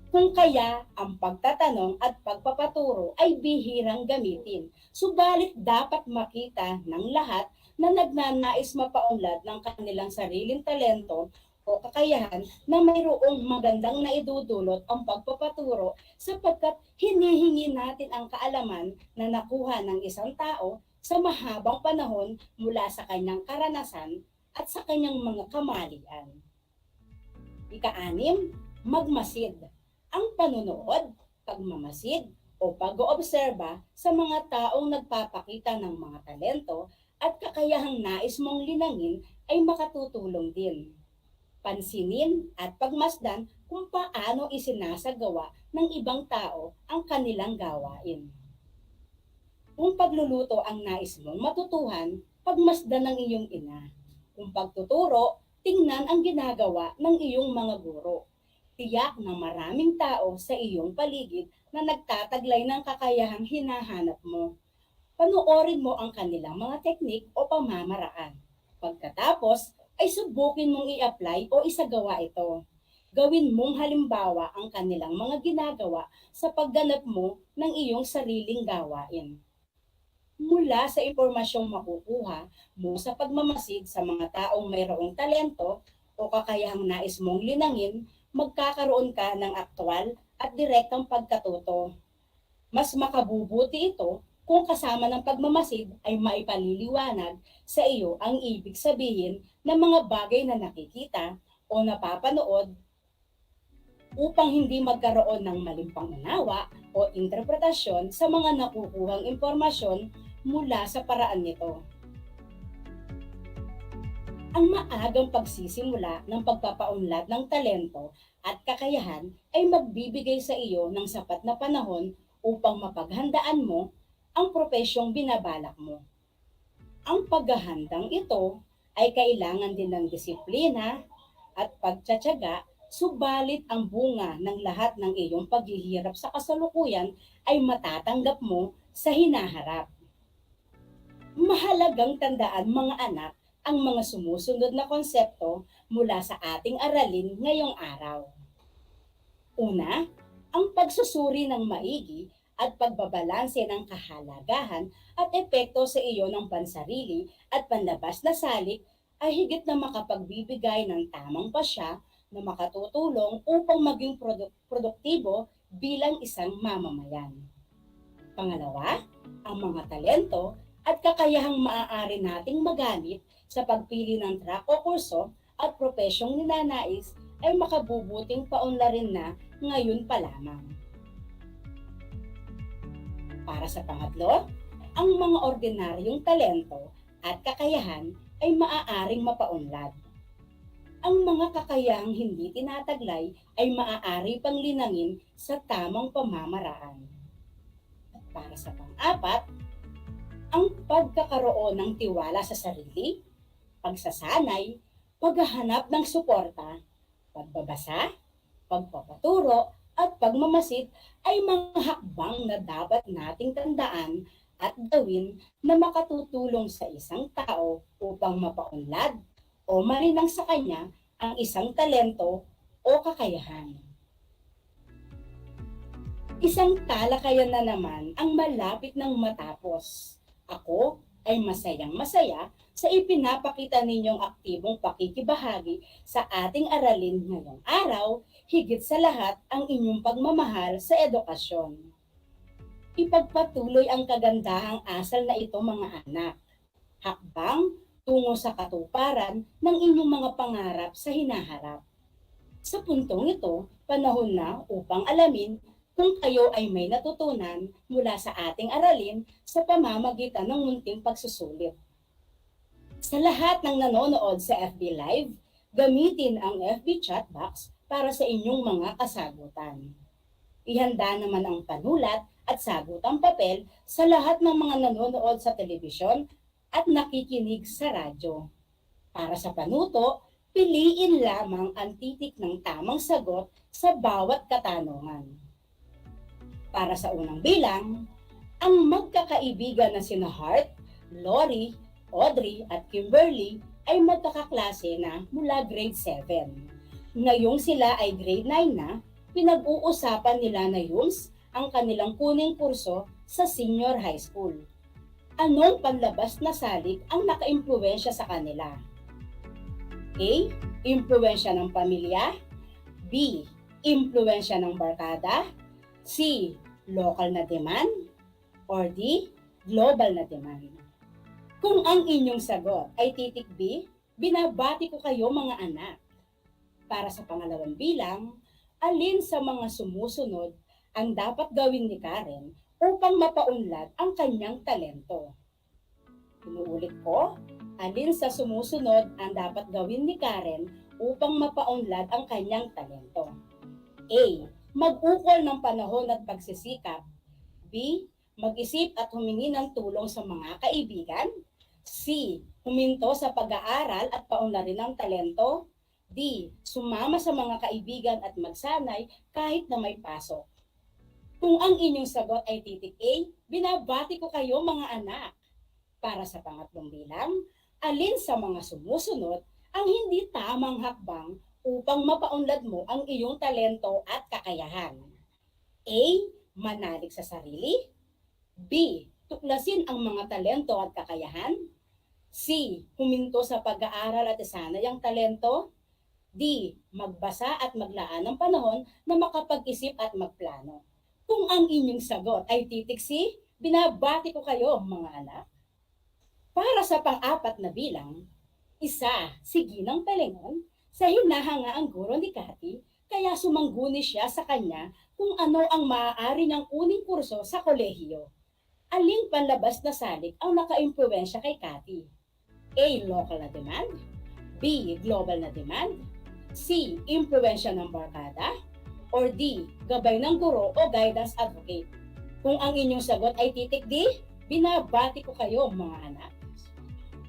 Kung kaya ang pagtatanong at pagpapaturo ay bihirang gamitin, subalit dapat makita ng lahat na nagnanais mapaunlad ng kanilang sariling talento o kakayahan na mayroong magandang naidudulot ang pagpapaturo sapagkat hinihingi natin ang kaalaman na nakuha ng isang tao sa mahabang panahon mula sa kanyang karanasan at sa kanyang mga kamalian. Ika-6, magmasid. Ang panunood, pagmamasid o pag-oobserba sa mga taong nagpapakita ng mga talento at kakayahang nais mong linangin ay makatutulong din. Pansinin at pagmasdan kung paano isinasagawa ng ibang tao ang kanilang gawain. Kung pagluluto ang nais mong matutuhan, pagmasdan ng iyong ina. Kung pagtuturo, tingnan ang ginagawa ng iyong mga guro. Tiyak na maraming tao sa iyong paligid na nagtataglay ng kakayahang hinahanap mo. Panoorin mo ang kanilang mga teknik o pamamaraan. Pagkatapos, ay subukin mong i-apply o isagawa ito. Gawin mong halimbawa ang kanilang mga ginagawa sa pagganap mo ng iyong sariling gawain. Mula sa impormasyong makukuha mo sa pagmamasid sa mga taong mayroong talento o kakayahang nais mong linangin, magkakaroon ka ng aktwal at direktang pagkatuto. Mas makabubuti ito kung kasama ng pagmamasid ay maipaliliwanag sa iyo ang ibig sabihin ng mga bagay na nakikita o napapanood upang hindi magkaroon ng maling pangunawa o interpretasyon sa mga nakukuhang impormasyon mula sa paraan nito. Ang maagang pagsisimula ng pagpapaunlad ng talento at kakayahan ay magbibigay sa iyo ng sapat na panahon upang mapaghandaan mo ang propesyong binabalak mo. Ang paghahandang ito ay kailangan din ng disiplina at pagtsatsaga, subalit ang bunga ng lahat ng iyong paghihirap sa kasalukuyan ay matatanggap mo sa hinaharap. Mahalagang tandaan mga anak ang mga sumusunod na konsepto mula sa ating aralin ngayong araw. Una, ang pagsusuri ng maigi at pagbabalanse ng kahalagahan at epekto sa iyo ng pansarili at panlabas na salik ay higit na makapagbibigay ng tamang pasya na makatutulong upang maging produktibo bilang isang mamamayan. Pangalawa, ang mga talento at kakayahang maaari nating magamit sa pagpili ng track o kurso at propesyong ninanais ay makabubuting paunlarin na ngayon pa lamang. Para sa pangatlo, ang mga ordinaryong talento at kakayahan ay maaaring mapaunlad. Ang mga kakayahang hindi tinataglay ay maaari pang linangin sa tamang pamamaraan. At para sa pang-apat, ang pagkakaroon ng tiwala sa sarili, pagsasanay, paghahanap ng suporta, pagbabasa, pagpapaturo, at pagmamasid ay mga hakbang na dapat nating tandaan at gawin na makatutulong sa isang tao upang mapaunlad o marinang sa kanya ang isang talento o kakayahan. Isang talakayan na naman ang malapit ng matapos. Ako ay masayang-masaya sa ipinapakita ninyong aktibong pakikibahagi sa ating aralin ngayong araw, higit sa lahat ang inyong pagmamahal sa edukasyon. Ipagpatuloy ang kagandahang asal na ito mga anak. Hakbang tungo sa katuparan ng inyong mga pangarap sa hinaharap. Sa puntong ito, panahon na upang alamin kung kayo ay may natutunan mula sa ating aralin sa pamamagitan ng munting pagsusulit. Sa lahat ng nanonood sa FB Live, gamitin ang FB chat box para sa inyong mga kasagutan. Ihanda naman ang panulat at sagutang papel sa lahat ng mga nanonood sa telebisyon at nakikinig sa radyo. Para sa panuto, piliin lamang ang titik ng tamang sagot sa bawat katanungan. Para sa unang bilang, ang magkakaibigan na sina Hart, Lori, Audrey at Kimberly ay magkakaklase na mula grade 7. Ngayong sila ay grade 9 na, pinag-uusapan nila na Yuns ang kanilang kuning kurso sa senior high school. Anong panlabas na salik ang nakaimpluwensya sa kanila? A. Impluwensya ng pamilya. B. Impluwensya ng barkada. C. Local na demand. Or D. Global na demand. Kung ang inyong sagot ay titik B, binabati ko kayo mga anak. Para sa pangalawang bilang, alin sa mga sumusunod ang dapat gawin ni Karen upang mapaunlad ang kanyang talento? Inuulit ko, alin sa sumusunod ang dapat gawin ni Karen upang mapaunlad ang kanyang talento? A. Mag-ukol ng panahon at pagsisikap. B. Mag-isip at humingi ng tulong sa mga kaibigan. C. Huminto sa pag-aaral at paunlarin ang talento. D. Sumama sa mga kaibigan at magsanay kahit na may pasok. Kung ang inyong sagot ay titik A, binabati ko kayo mga anak. Para sa pangatlong bilang, alin sa mga sumusunod ang hindi tamang hakbang upang mapaunlad mo ang iyong talento at kakayahan? A. Manalig sa sarili. B. Tuklasin ang mga talento at kakayahan. C. Huminto sa pag-aaral at isanay ang talento. D. Magbasa at maglaan ng panahon na makapag-isip at magplano. Kung ang inyong sagot ay titik C, binabati ko kayo mga anak. Para sa pang-apat na bilang, isa, si Ginang Pelengon, sa hinahanga ang guro ni Cathy, kaya sumangguni siya sa kanya kung ano ang maaari niyang kuning kurso sa kolehiyo. Aling panlabas na salik ang nakaimpluwensya kay Cathy? A. Local na demand. B. Global na demand. C. Impluwensya ng barkada. Or D. Gabay ng guro o guidance advocate. Kung ang inyong sagot ay titik D, binabati ko kayo mga anak.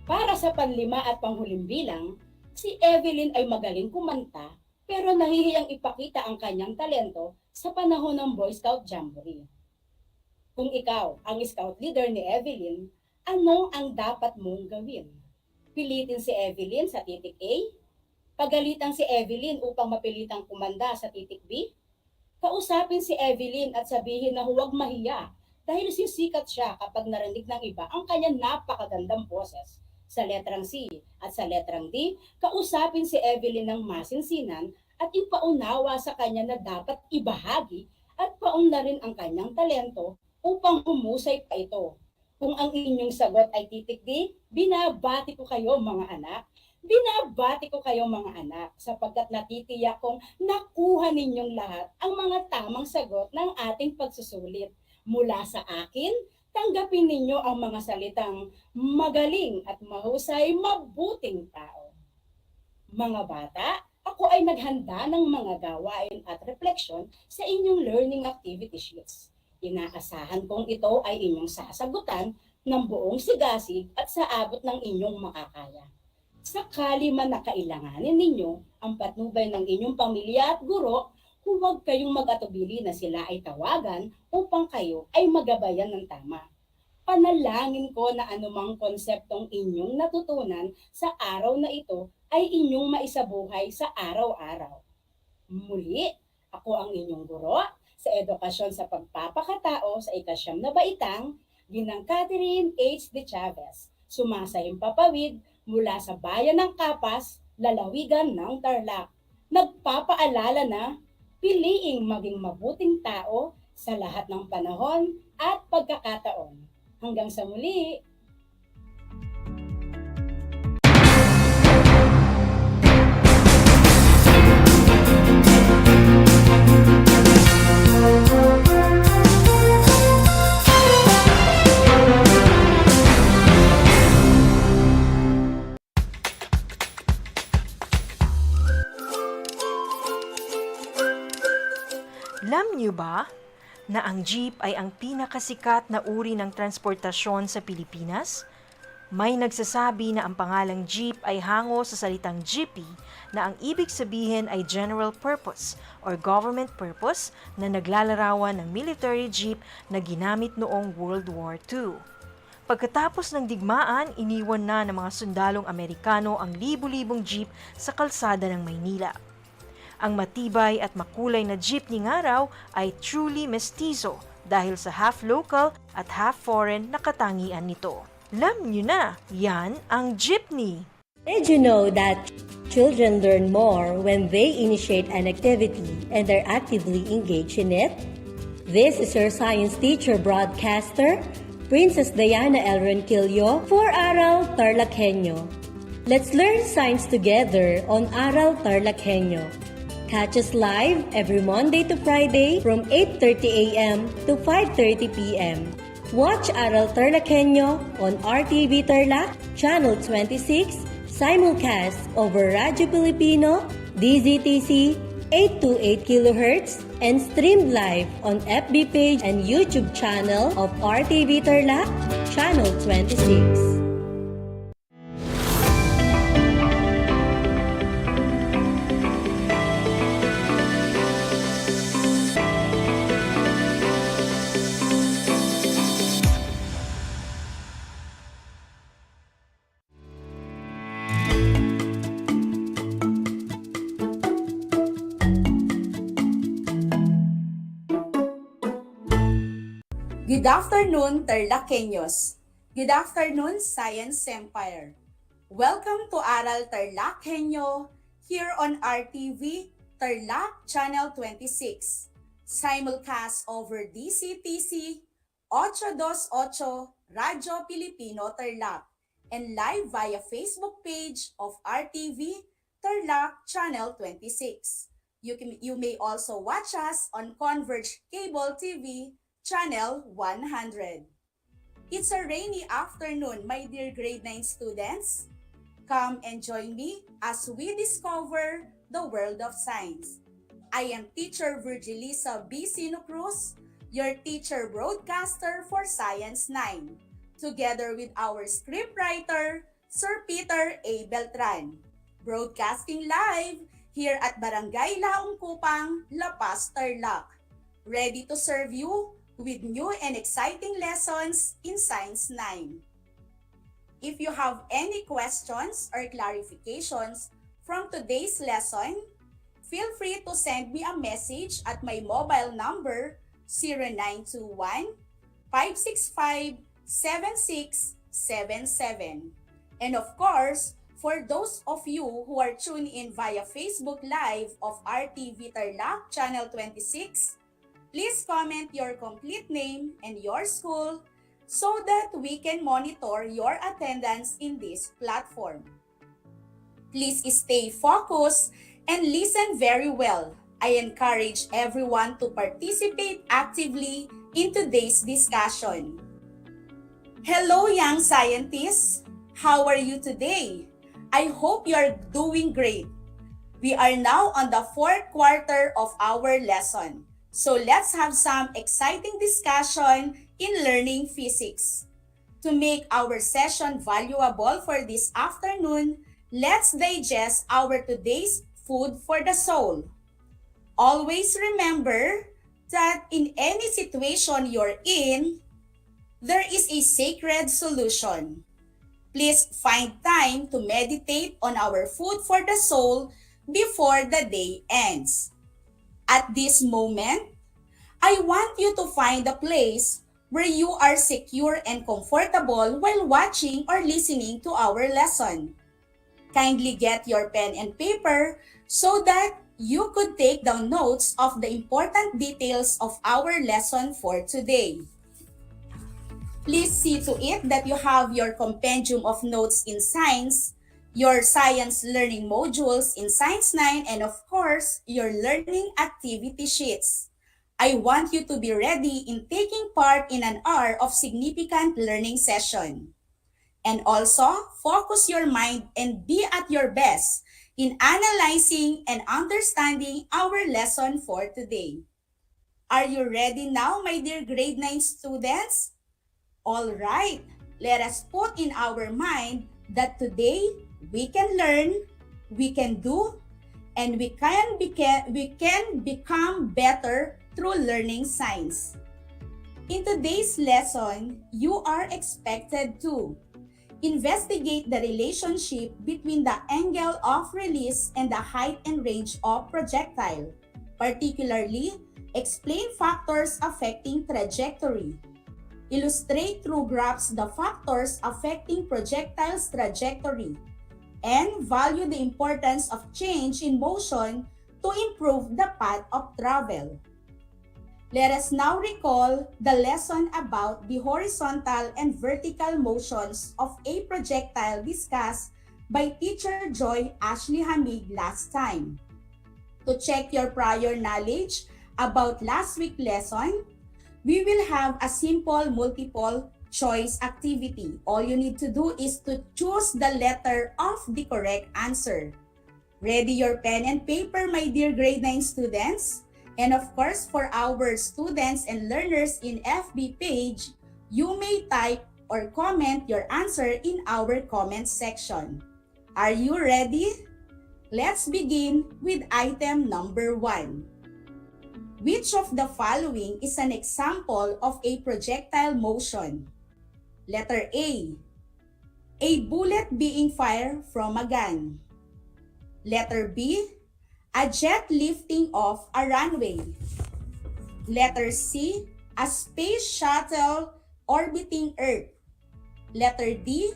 Para sa panlima at panghuling bilang, si Evelyn ay magaling kumanta pero nahihiyang ipakita ang kanyang talento sa panahon ng Boy Scout Jamboree. Kung ikaw ang scout leader ni Evelyn, ano ang dapat mong gawin? Pilitin si Evelyn sa titik A? Pagalitan si Evelyn upang mapilitang kumanda sa titik B? Kausapin si Evelyn at sabihin na huwag mahiya dahil sisikat siya kapag narinig ng iba ang kanyang napakagandang boses. Sa letrang C at sa letrang D, kausapin si Evelyn ng masinsinan at ipaunawa sa kanya na dapat ibahagi at paunlarin ang kanyang talento upang humusay pa ito. Kung ang inyong sagot ay titik D, binabati ko kayo mga anak. Binabati ko kayo mga anak sapagkat natitiyak kong nakuha ninyong lahat ang mga tamang sagot ng ating pagsusulit. Mula sa akin, tanggapin ninyo ang mga salitang magaling at mahusay, mabuting tao. Mga bata, ako ay naghanda ng mga gawain at refleksyon sa inyong learning activity sheets. Inaasahan kong ito ay inyong sasagutan ng buong sigasig at sa abot ng inyong makakaya. Sakali man na kailanganin ninyo ang patnubay ng inyong pamilya at guro, huwag kayong mag-atubili na sila ay tawagan upang kayo ay magabayan ng tama. Panalangin ko na anumang konseptong inyong natutunan sa araw na ito ay inyong maisabuhay sa araw-araw. Muli, ako ang inyong guro sa edukasyon sa pagpapakatao sa ikasyam na baitang, Ginang Catherine H. De Chavez, sumasahing papawid mula sa bayan ng Kapas, lalawigan ng Tarlac. Nagpapaalala na piliing maging mabuting tao sa lahat ng panahon at pagkakataon. Hanggang sa muli! Alam niyo ba na ang jeep ay ang pinakasikat na uri ng transportasyon sa Pilipinas? May nagsasabi na ang pangalang jeep ay hango sa salitang jeepy na ang ibig sabihin ay general purpose or government purpose na naglalarawan ng military jeep na ginamit noong World War II. Pagkatapos ng digmaan, iniwan na ng mga sundalong Amerikano ang libu-libong jeep sa kalsada ng Maynila. Ang matibay at makulay na jeepney nga raw ay truly mestizo dahil sa half local at half foreign na katangian nito. Alam nyo na, yan ang jeepney. Did you know that children learn more when they initiate an activity and are actively engaged in it? This is your science teacher broadcaster, Princess Diana L. Ronquillo for Aral TarlakHenyo. Let's learn science together on Aral TarlakHenyo. Catch us live every Monday to Friday from 8:30 a.m. to 5:30 p.m. Watch Aral TarlakHenyo on RTV Tarlac, Channel 26, simulcast over Radio Filipino, DZTC 828 kHz, and streamed live on FB page and YouTube channel of RTV Tarlac, Channel 26. Good afternoon, Tarlakenyos. Good afternoon, Science Empire. Welcome to Aral TarlakHenyo here on RTV Tarlac Channel 26. Simulcast over DCTC 828 Radio Filipino Tarlac and live via Facebook page of RTV Tarlac Channel 26. You may also watch us on Converge Cable TV Channel 100. It's a rainy afternoon, my dear grade 9 students. Come and join me as we discover the world of science. I am teacher Virgilisa B. Sino Cruz, your teacher broadcaster for Science 9, together with our scriptwriter, Sir Peter A. Beltran. Broadcasting live here at Barangay Laungkupang, La Paz, Tarlac. Ready to serve you with new and exciting lessons in Science 9. If you have any questions or clarifications from today's lesson, feel free to send me a message at my mobile number 0921-565-7677. And of course, for those of you who are tuned in via Facebook Live of RTV Tarlac Channel 26, please comment your complete name and your school so that we can monitor your attendance in this platform. Please stay focused and listen very well. I encourage everyone to participate actively in today's discussion. Hello, young scientists! How are you today? I hope you are doing great. We are now on the fourth quarter of our lesson. So let's have some exciting discussion in learning physics. To make our session valuable for this afternoon, let's digest our today's food for the soul. Always remember that in any situation you're in, there is a sacred solution. Please find time to meditate on our food for the soul before the day ends. At this moment, I want you to find a place where you are secure and comfortable while watching or listening to our lesson. Kindly get your pen and paper so that you could take down notes of the important details of our lesson for today. Please see to it that you have your compendium of notes in science, your science learning modules in Science 9, and of course, your learning activity sheets. I want you to be ready in taking part in an hour of significant learning session. And also, focus your mind and be at your best in analyzing and understanding our lesson for today. Are you ready now, my dear grade 9 students? All right, let us put in our mind that today we can learn, we can do, and we can become better through learning science. In today's lesson, you are expected to investigate the relationship between the angle of release and the height and range of projectile. Particularly, explain factors affecting trajectory. Illustrate through graphs the factors affecting projectile's trajectory. And value the importance of change in motion to improve the path of travel. Let us now recall the lesson about the horizontal and vertical motions of a projectile discussed by Teacher Joy Ashley Hamig last time. To check your prior knowledge about last week's lesson, we will have a simple multiple choice activity. All you need to do is to choose the letter of the correct answer. Ready your pen and paper, my dear grade 9 students? And of course, for our students and learners in FB page, you may type or comment your answer in our comment section. Are you ready? Let's begin with item number 1. Which of the following is an example of a projectile motion? Letter A bullet being fired from a gun. Letter B, a jet lifting off a runway. Letter C, a space shuttle orbiting Earth. Letter D,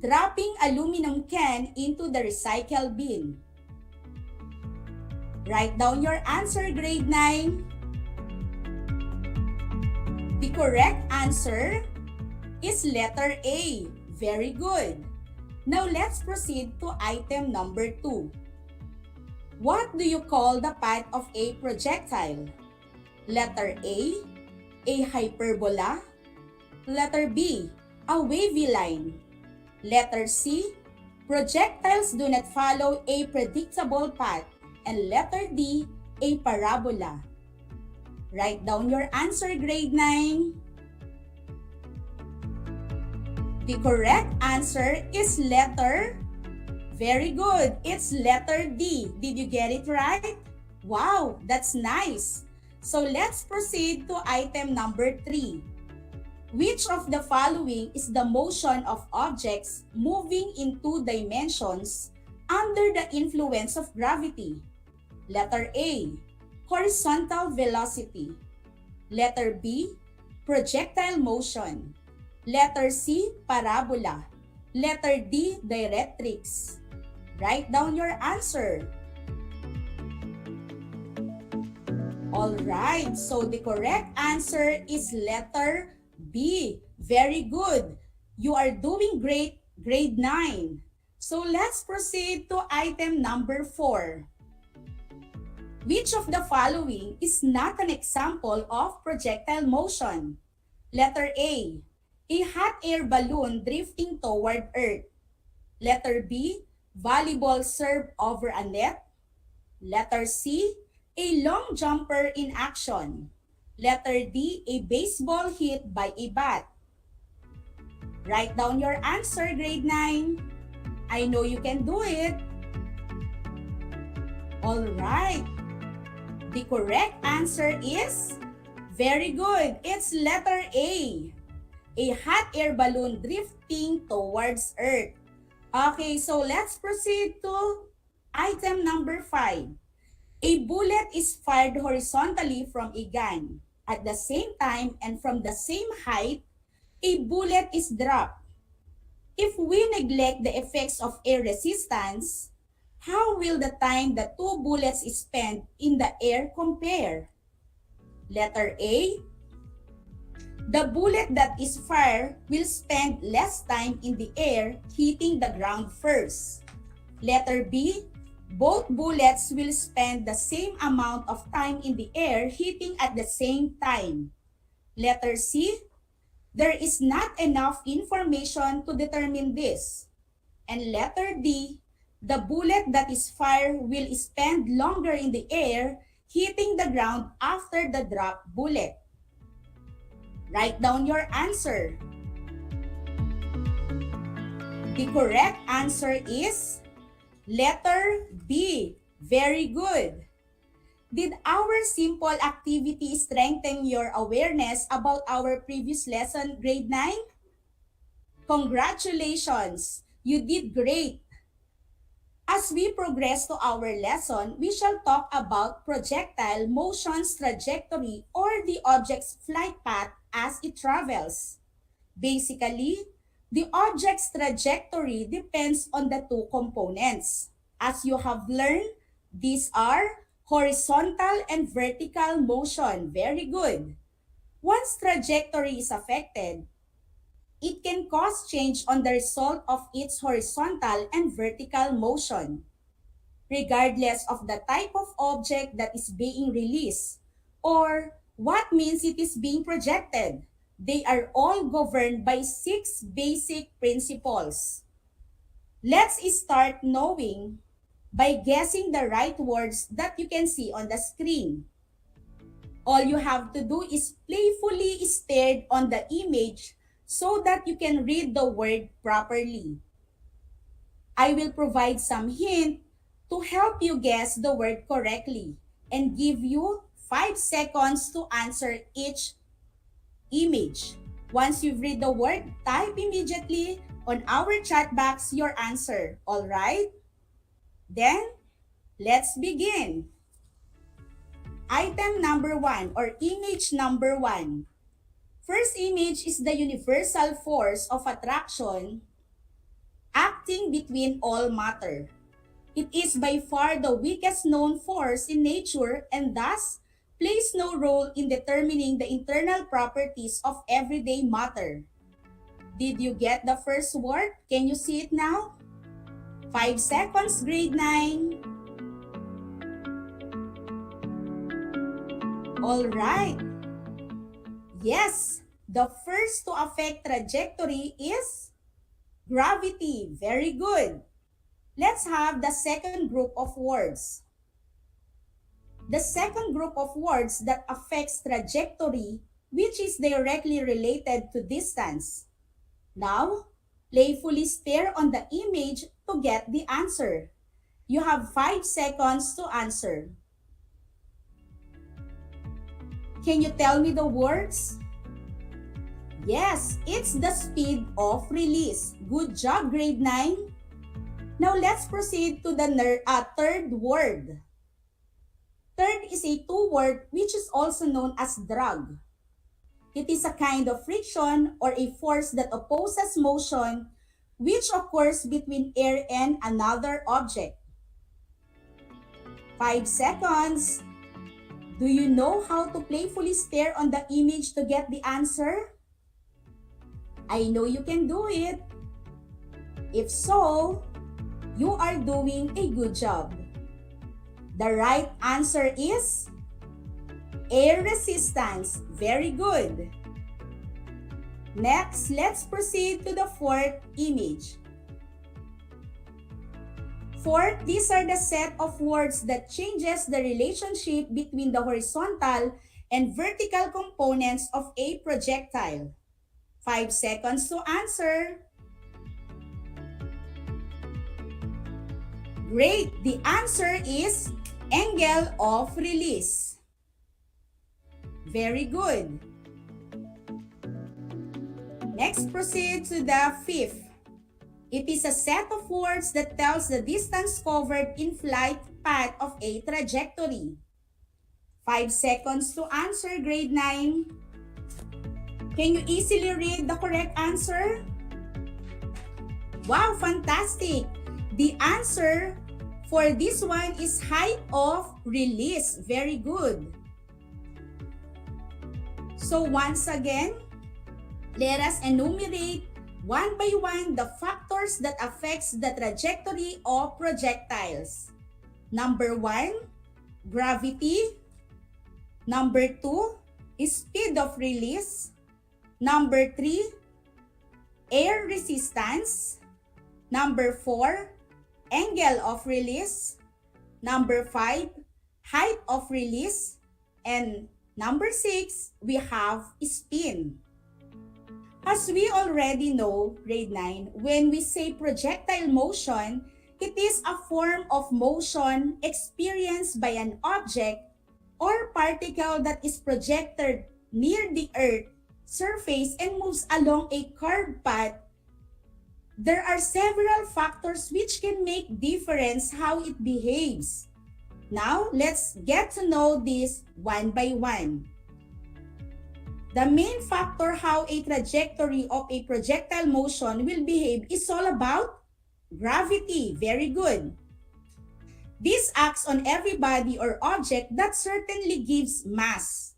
dropping aluminum can into the recycle bin. Write down your answer, grade 9. The correct answer is letter A. Very good. Now let's proceed to item number 2. What do you call the path of a projectile? Letter A hyperbola. Letter B, a wavy line. Letter C, projectiles do not follow a predictable path. And letter D, a parabola. Write down your answer, grade 9. The correct answer is letter. Very good. It's letter D. Did you get it right? Wow, that's nice. So let's proceed to item number 3. Which of the following is the motion of objects moving in 2 dimensions under the influence of gravity? Letter A, horizontal velocity. Letter B, projectile motion. Letter C, parabola. Letter D, directrix. Write down your answer. Alright, so the correct answer is letter B. Very good. You are doing great, grade 9. So let's proceed to item number 4. Which of the following is not an example of projectile motion? Letter A hot air balloon drifting toward Earth. Letter B, volleyball serve over a net. Letter C, a long jumper in action. Letter D, a baseball hit by a bat. Write down your answer, grade 9. I know you can do it. All right. The correct answer is very good. It's letter A hot air balloon drifting towards Earth. Okay, so let's proceed to item number 5. A bullet is fired horizontally from a gun. At the same time and from the same height, a bullet is dropped. If we neglect the effects of air resistance, how will the time the 2 bullets spent in the air compare? Letter A, the bullet that is fired will spend less time in the air hitting the ground first. Letter B, both bullets will spend the same amount of time in the air hitting at the same time. Letter C, there is not enough information to determine this. And letter D, the bullet that is fired will spend longer in the air hitting the ground after the drop bullet? Write down your answer. The correct answer is letter B. Very good. Did our simple activity strengthen your awareness about our previous lesson, grade 9? Congratulations! You did great! As we progress to our lesson, we shall talk about projectile motion's trajectory or the object's flight path as it travels. Basically, the object's trajectory depends on the two components. As you have learned, these are horizontal and vertical motion. Very good. Once trajectory is affected, it can cause change on the result of its horizontal and vertical motion, regardless of the type of object that is being released or what means it is being projected. They are all governed by 6 basic principles. Let's start knowing by guessing the right words that you can see on the screen. All you have to do is playfully stare on the image so that you can read the word properly. I will provide some hint to help you guess the word correctly and give you 5 seconds to answer each image. Once you've read the word, type immediately on our chat box your answer. All right? Then, let's begin. Item number 1 or image number 1. First image is the universal force of attraction acting between all matter. It is by far the weakest known force in nature and thus plays no role in determining the internal properties of everyday matter. Did you get the first word? Can you see it now? 5 seconds, grade 9. All right. Yes, the first to affect trajectory is gravity. Very good. Let's have the second group of words. The second group of words that affects trajectory, which is directly related to distance. Now, playfully stare on the image to get the answer. You have 5 seconds to answer. Can you tell me the words? Yes, it's the speed of release. Good job, grade 9. Now let's proceed to the third word. Third is a 2-word which is also known as drag. It is a kind of friction or a force that opposes motion which occurs between air and another object. 5 seconds. Do you know how to playfully stare on the image to get the answer? I know you can do it. If so, you are doing a good job. The right answer is air resistance. Very good. Next, let's proceed to the fourth image. Fourth, these are the set of words that changes the relationship between the horizontal and vertical components of a projectile. 5 seconds to answer. Great! The answer is angle of release. Very good. Next, proceed to the fifth. It is a set of words that tells the distance covered in flight path of a trajectory. 5 seconds to answer, grade 9. Can you easily read the correct answer? Wow, fantastic! The answer for this one is height of release. Very good. So once again, let us enumerate one by one the factors that affects the trajectory of projectiles. Number 1, gravity. Number 2, speed of release. Number 3, air resistance. Number 4, angle of release. Number 5, height of release, and number 6, we have spin. As we already know, grade 9, when we say projectile motion, it is a form of motion experienced by an object or particle that is projected near the Earth surface and moves along a curved path. There are several factors which can make difference how it behaves. Now, let's get to know this one by one. The main factor how a trajectory of a projectile motion will behave is all about gravity. Very good. This acts on every body or object that certainly gives mass.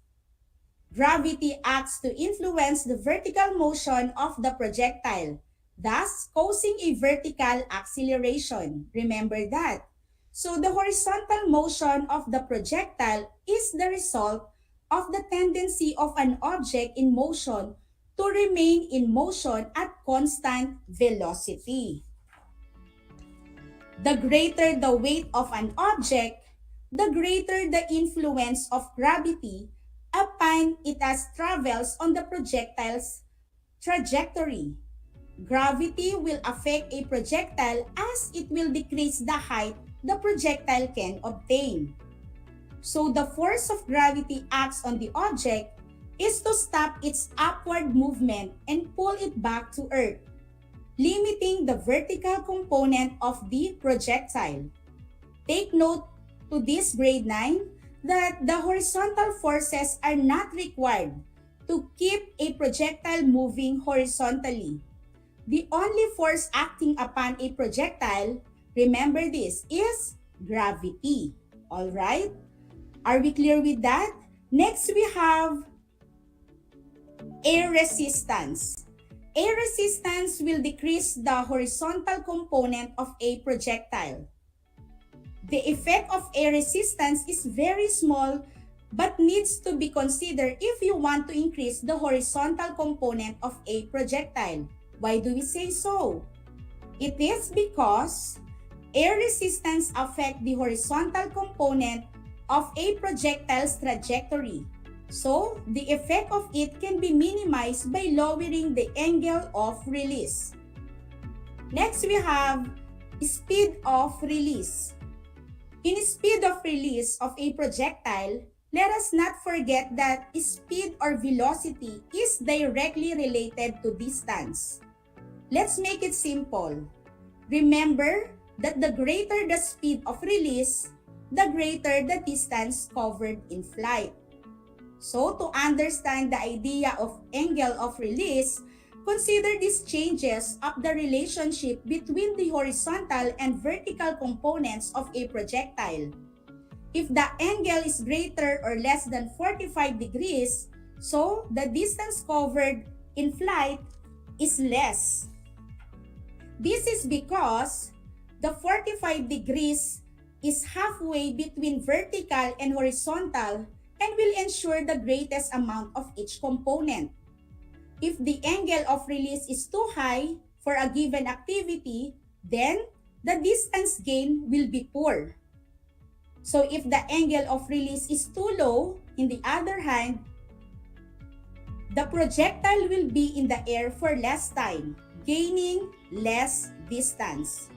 Gravity acts to influence the vertical motion of the projectile, thus causing a vertical acceleration. Remember that. So the horizontal motion of the projectile is the result of the tendency of an object in motion to remain in motion at constant velocity. The greater the weight of an object, the greater the influence of gravity upon it as travels on the projectile's trajectory. Gravity will affect a projectile as it will decrease the height the projectile can obtain. So the force of gravity acts on the object is to stop its upward movement and pull it back to Earth, limiting the vertical component of the projectile. Take note to this grade 9 that the horizontal forces are not required to keep a projectile moving horizontally. The only force acting upon a projectile, remember this, is gravity. Alright? Are we clear with that? Next, we have air resistance. Air resistance will decrease the horizontal component of a projectile. The effect of air resistance is very small but needs to be considered if you want to increase the horizontal component of a projectile. Why do we say so? It is because air resistance affects the horizontal component of a projectile's trajectory. So, the effect of it can be minimized by lowering the angle of release. Next, we have speed of release. In speed of release of a projectile, let us not forget that speed or velocity is directly related to distance. Let's make it simple. Remember that the greater the speed of release, the greater the distance covered in flight. So, to understand the idea of angle of release, consider these changes of the relationship between the horizontal and vertical components of a projectile. If the angle is greater or less than 45 degrees, so the distance covered in flight is less. This is because the 45 degrees is halfway between vertical and horizontal and will ensure the greatest amount of each component. If the angle of release is too high for a given activity, then the distance gain will be poor. So if the angle of release is too low, in the other hand, the projectile will be in the air for less time, gaining less distance.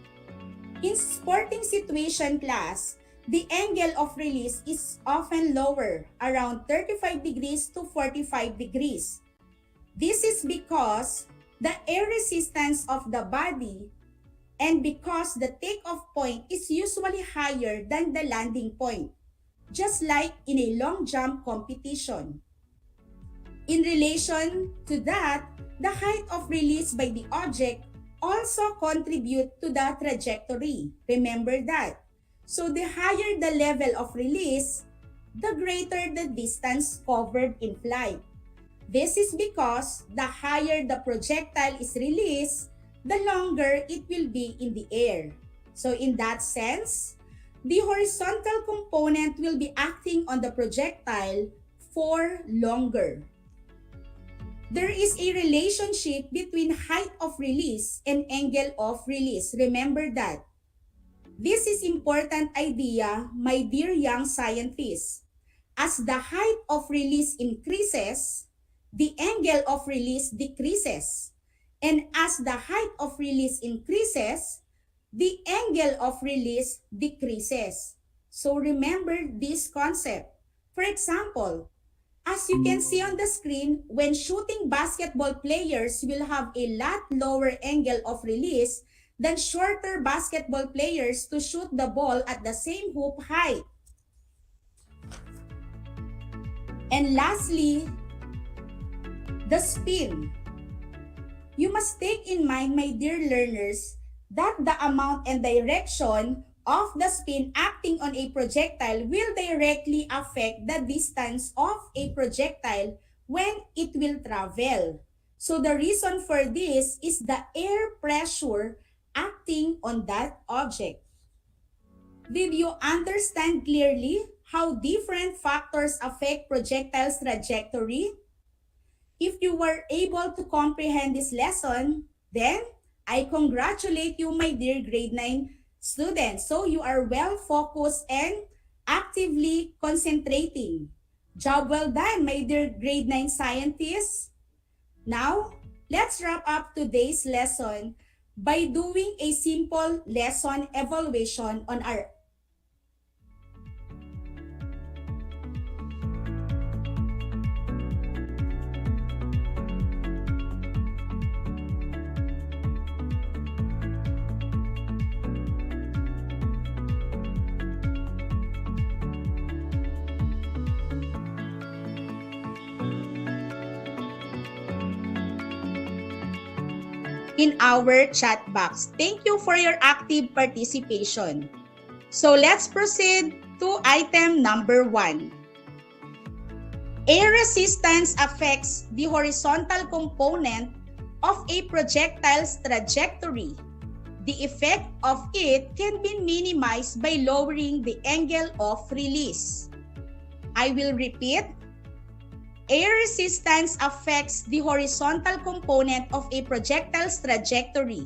In sporting situation class, the angle of release is often lower, around 35 degrees to 45 degrees. This is because the air resistance of the body and because the takeoff point is usually higher than the landing point, just like in a long jump competition. In relation to that, the height of release by the object also contribute to the trajectory. Remember that. So the higher the level of release, the greater the distance covered in flight. This is because the higher the projectile is released, the longer it will be in the air. So in that sense, the horizontal component will be acting on the projectile for longer. There is a relationship between height of release and angle of release. Remember that. This is important idea, my dear young scientists. As the height of release increases, the angle of release decreases. And as the height of release increases, the angle of release decreases. So remember this concept. For example, as you can see on the screen, when shooting basketball players will have a lot lower angle of release than shorter basketball players to shoot the ball at the same hoop height. And lastly, the spin. You must take in mind, my dear learners, that the amount and direction of the spin acting on a projectile will directly affect the distance of a projectile when it will travel. So the reason for this is the air pressure acting on that object. Did you understand clearly how different factors affect projectile's trajectory? If you were able to comprehend this lesson, then I congratulate you, my dear grade 9 students. So you are well focused and actively concentrating. Job well done, my dear grade 9 scientists. Now, let's wrap up today's lesson by doing a simple lesson evaluation on our in our chat box. Thank you for your active participation. So let's proceed to item number 1. Air resistance affects the horizontal component of a projectile's trajectory. The effect of it can be minimized by lowering the angle of release. I will repeat. Air resistance affects the horizontal component of a projectile's trajectory.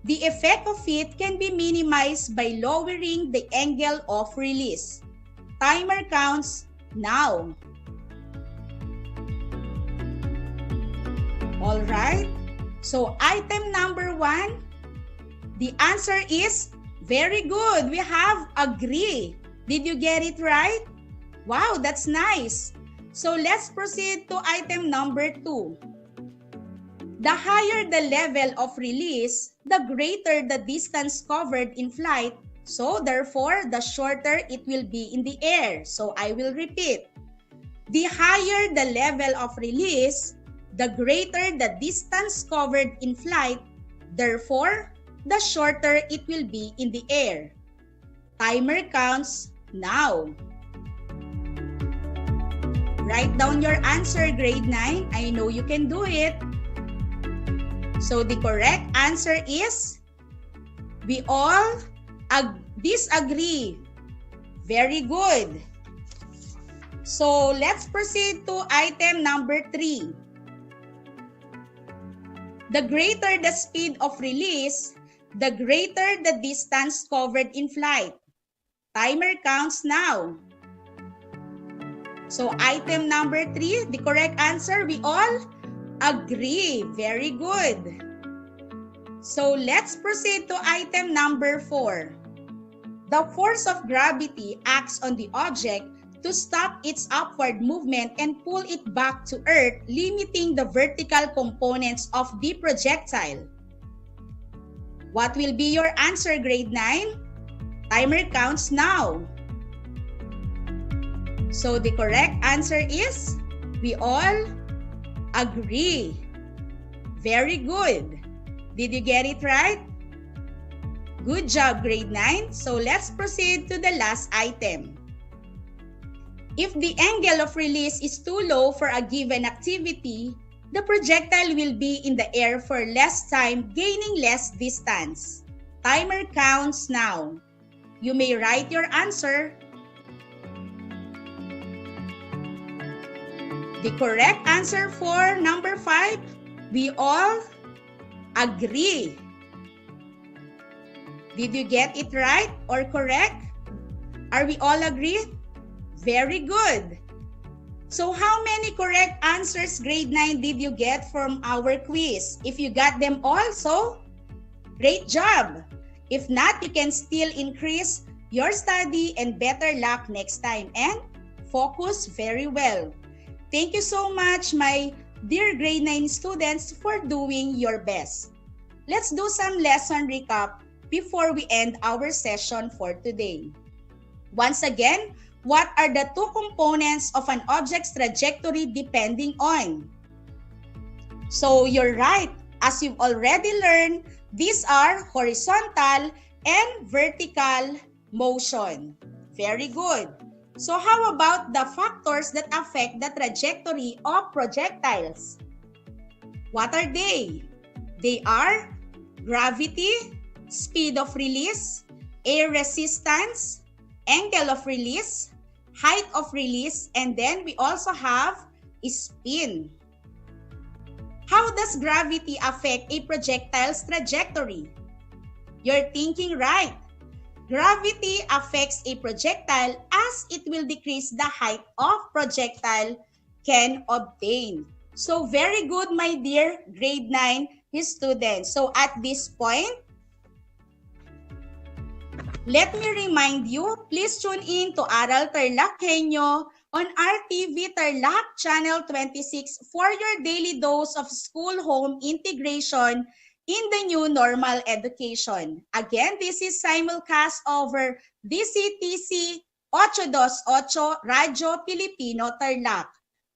The effect of it can be minimized by lowering the angle of release. Timer counts now. All right. So item number 1, the answer is very good. We have agree. Did you get it right? Wow, that's nice. So let's proceed to item number 2. The higher the level of release, the greater the distance covered in flight. So therefore, the shorter it will be in the air. So I will repeat. The higher the level of release, the greater the distance covered in flight. Therefore, the shorter it will be in the air. Timer counts now. Write down your answer, grade 9. I know you can do it. So the correct answer is, we all disagree. Very good. So let's proceed to item number 3. The greater the speed of release, the greater the distance covered in flight. Timer counts now. So item number 3, the correct answer, we all agree. Very good. So let's proceed to item number 4. The force of gravity acts on the object to stop its upward movement and pull it back to Earth, limiting the vertical components of the projectile. What will be your answer, grade 9? Timer counts now. So the correct answer is, we all agree. Very good. Did you get it right? Good job, grade 9. So let's proceed to the last item. If the angle of release is too low for a given activity, the projectile will be in the air for less time, gaining less distance. Timer counts now. You may write your answer. The correct answer for number 5, we all agree. Did you get it right or correct? Are we all agreed? Very good. So how many correct answers grade 9 did you get from our quiz? If you got them all, so great job. If not, you can still increase your study and better luck next time and focus very well. Thank you so much, my dear grade 9 students, for doing your best. Let's do some lesson recap before we end our session for today. Once again, what are the two components of an object's trajectory depending on? So you're right. As you've already learned, these are horizontal and vertical motion. Very good. So how about the factors that affect the trajectory of projectiles? What are they? They are gravity, speed of release, air resistance, angle of release, height of release, and then we also have spin. How does gravity affect a projectile's trajectory? You're thinking right. Gravity affects a projectile as it will decrease the height of projectile can obtain. So very good, my dear grade 9 students. So at this point, let me remind you, please tune in to Aral TarlakHenyo on RTV Tarlac Channel 26 for your daily dose of school-home integration in the new normal education. Again, this is simulcast over DCTC 828 Radyo Pilipino Tarlac.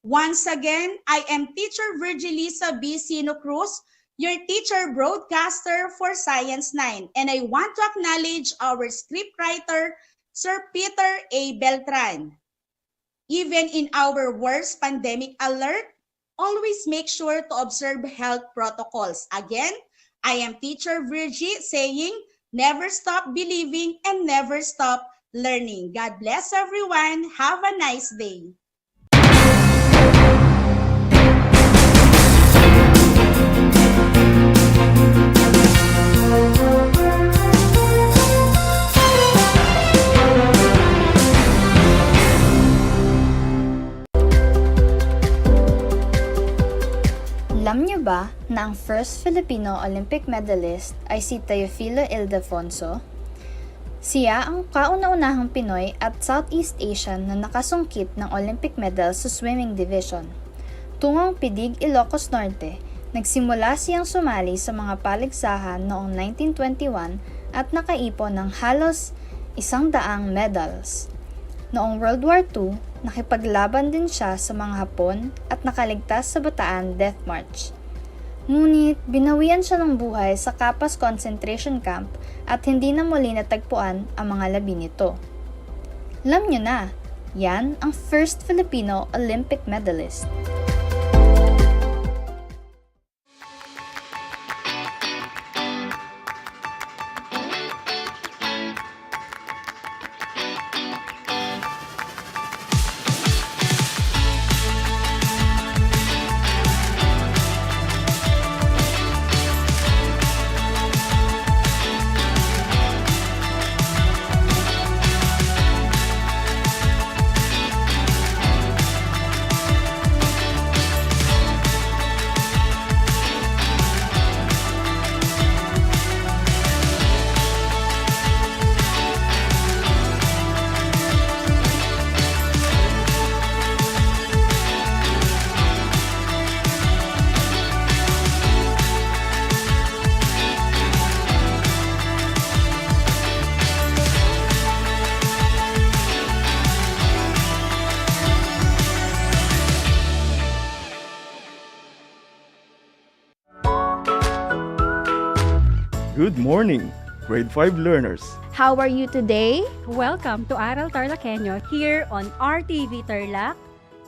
Once again, I am Teacher Virgilisa B. Sino Cruz, your teacher broadcaster for Science 9. And I want to acknowledge our scriptwriter, Sir Peter A. Beltran. Even in our worst pandemic alert, always make sure to observe health protocols. Again, I am Teacher Virgie saying, never stop believing and never stop learning. God bless everyone. Have a nice day. Alam niyo ba na ang first Filipino Olympic medalist ay si Teofilo Ildefonso? Siya ang kauna-unahang Pinoy at Southeast Asian na nakasungkit ng Olympic medal sa swimming division. Tungong Pidig, Ilocos Norte, nagsimula siyang sumali sa mga paligsahan noong 1921 at nakaipon ng halos 100 medals. Noong World War II, nakipaglaban din siya sa mga Hapon at nakaligtas sa Bataan Death March. Ngunit binawian siya ng buhay sa Capas Concentration Camp at hindi na muli natagpuan ang mga labi nito. Alam niyo na, yan ang first Filipino Olympic medalist. Good morning, grade 5 learners. How are you today? Welcome to Aral TarlakHenyo here on RTV Tarlac,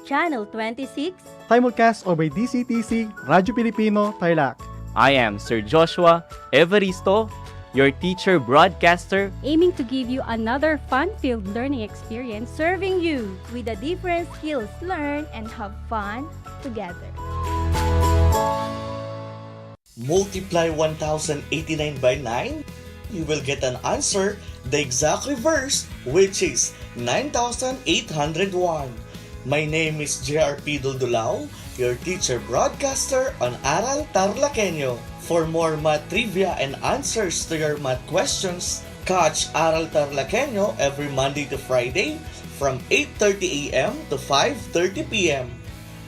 Channel 26. Simulcast over DCTC, Radyo Pilipino, Tarlac. I am Sir Joshua Evaristo, your teacher broadcaster, aiming to give you another fun-filled learning experience, serving you with the different skills learned and have fun together. Multiply 1089 by 9? you will get an answer the exact reverse, which is 9,801. My name is JRP Duldulao, your teacher broadcaster on Aral TarlakHenyo. For more math trivia and answers to your math questions, catch Aral TarlakHenyo every Monday to Friday from 8:30 a.m. to 5:30 p.m.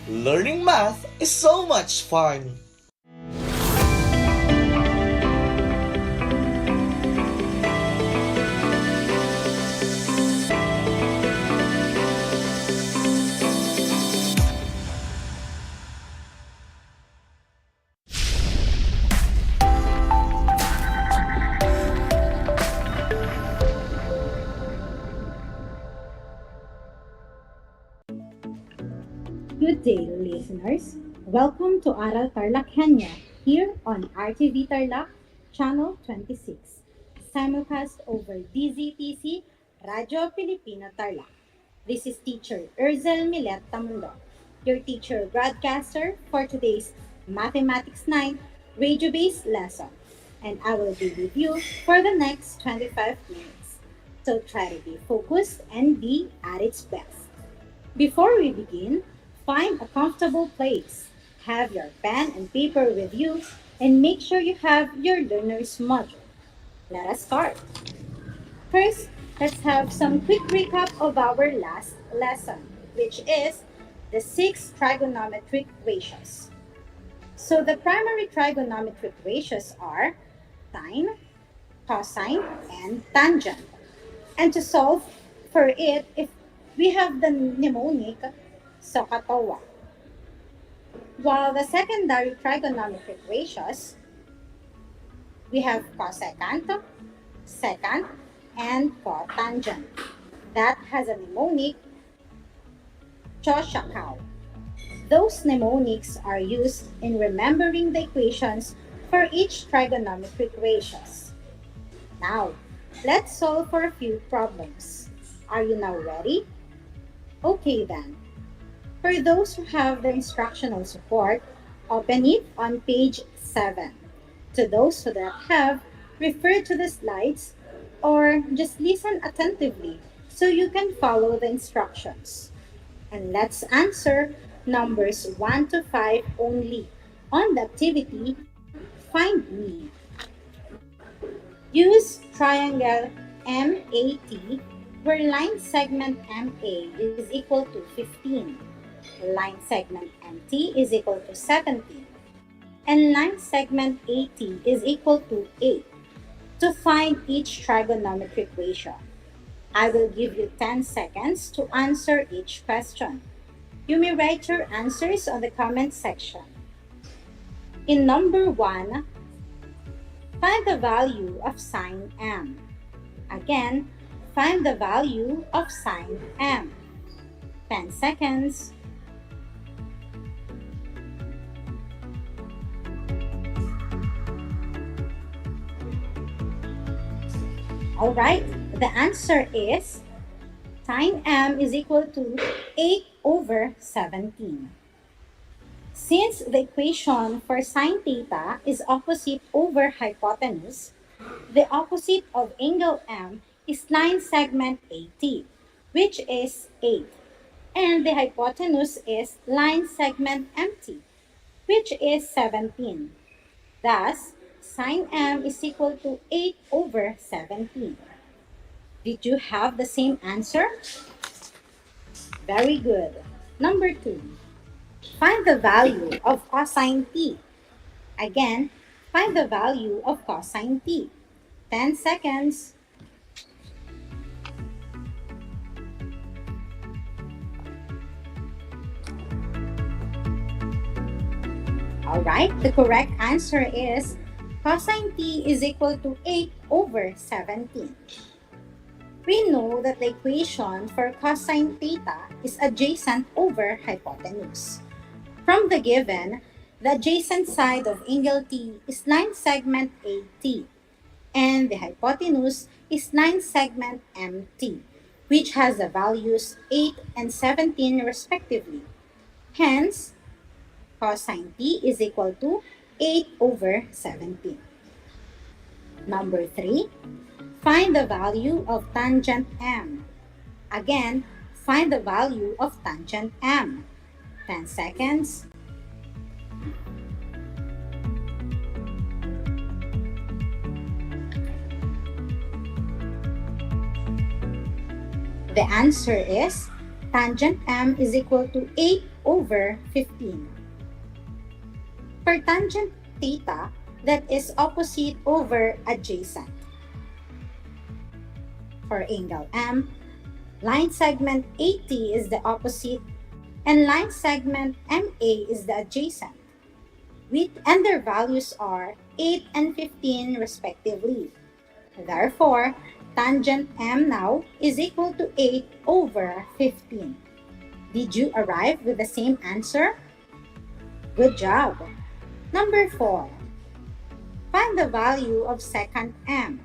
Learning math is so much fun! Good day, listeners. Welcome to Aral TarlakHenyo here on RTV Tarlac, Channel 26, simulcast over DZTC Radio Filipino Tarlac. This is Teacher Urzel Milet Tamundo, your teacher broadcaster for today's Mathematics 9 radio-based lesson, and I will be with you for the next 25 minutes. So try to be focused and be at its best. Before we begin, find a comfortable place. Have your pen and paper with you and make sure you have your learner's module. Let us start. First, let's have some quick recap of our last lesson, which is the 6 trigonometric ratios. So the primary trigonometric ratios are sine, cosine, and tangent. And to solve for it, if we have the mnemonic SOHCAHTOA. While the secondary trigonometric ratios, we have cosecant, secant, and cotangent. That has a mnemonic CHOSHAKAW. Those mnemonics are used in remembering the equations for each trigonometric ratios. Now, let's solve for a few problems. Are you now ready? Okay then. For those who have the instructional support, open it on page 7. To those who don't have, refer to the slides or just listen attentively so you can follow the instructions. And let's answer numbers 1 to 5 only on the activity Find Me. Use triangle MAT where line segment MA is equal to 15. Line segment MT is equal to 17, and line segment AT is equal to 8 to find each trigonometric ratio. I will give you 10 seconds to answer each question. You may write your answers on the comment section. In number 1, find the value of sine M. Again, find the value of sine M. 10 seconds. Alright, the answer is sine M is equal to 8 over 17. Since the equation for sine theta is opposite over hypotenuse, the opposite of angle M is line segment AT, which is 8, and the hypotenuse is line segment MT, which is 17. Thus, sine M is equal to 8 over 17. Did you have the same answer? Very good. Number 2. Find the value of cosine T. Again, find the value of cosine T. 10 seconds. Alright, the correct answer is cosine T is equal to 8 over 17. We know that the equation for cosine theta is adjacent over hypotenuse. From the given, the adjacent side of angle T is line segment AT, and the hypotenuse is line segment MT, which has the values 8 and 17 respectively. Hence, cosine T is equal to 8 over 17. Number 3, find the value of tangent M. Again, find the value of tangent M. 10 seconds. The answer is tangent M is equal to 8 over 15. For tangent theta, that is opposite over adjacent. For angle M, line segment AT is the opposite and line segment MA is the adjacent, and their values are 8 and 15 respectively. Therefore, tangent M now is equal to 8 over 15. Did you arrive with the same answer? Good job! Number 4. Find the value of secant M.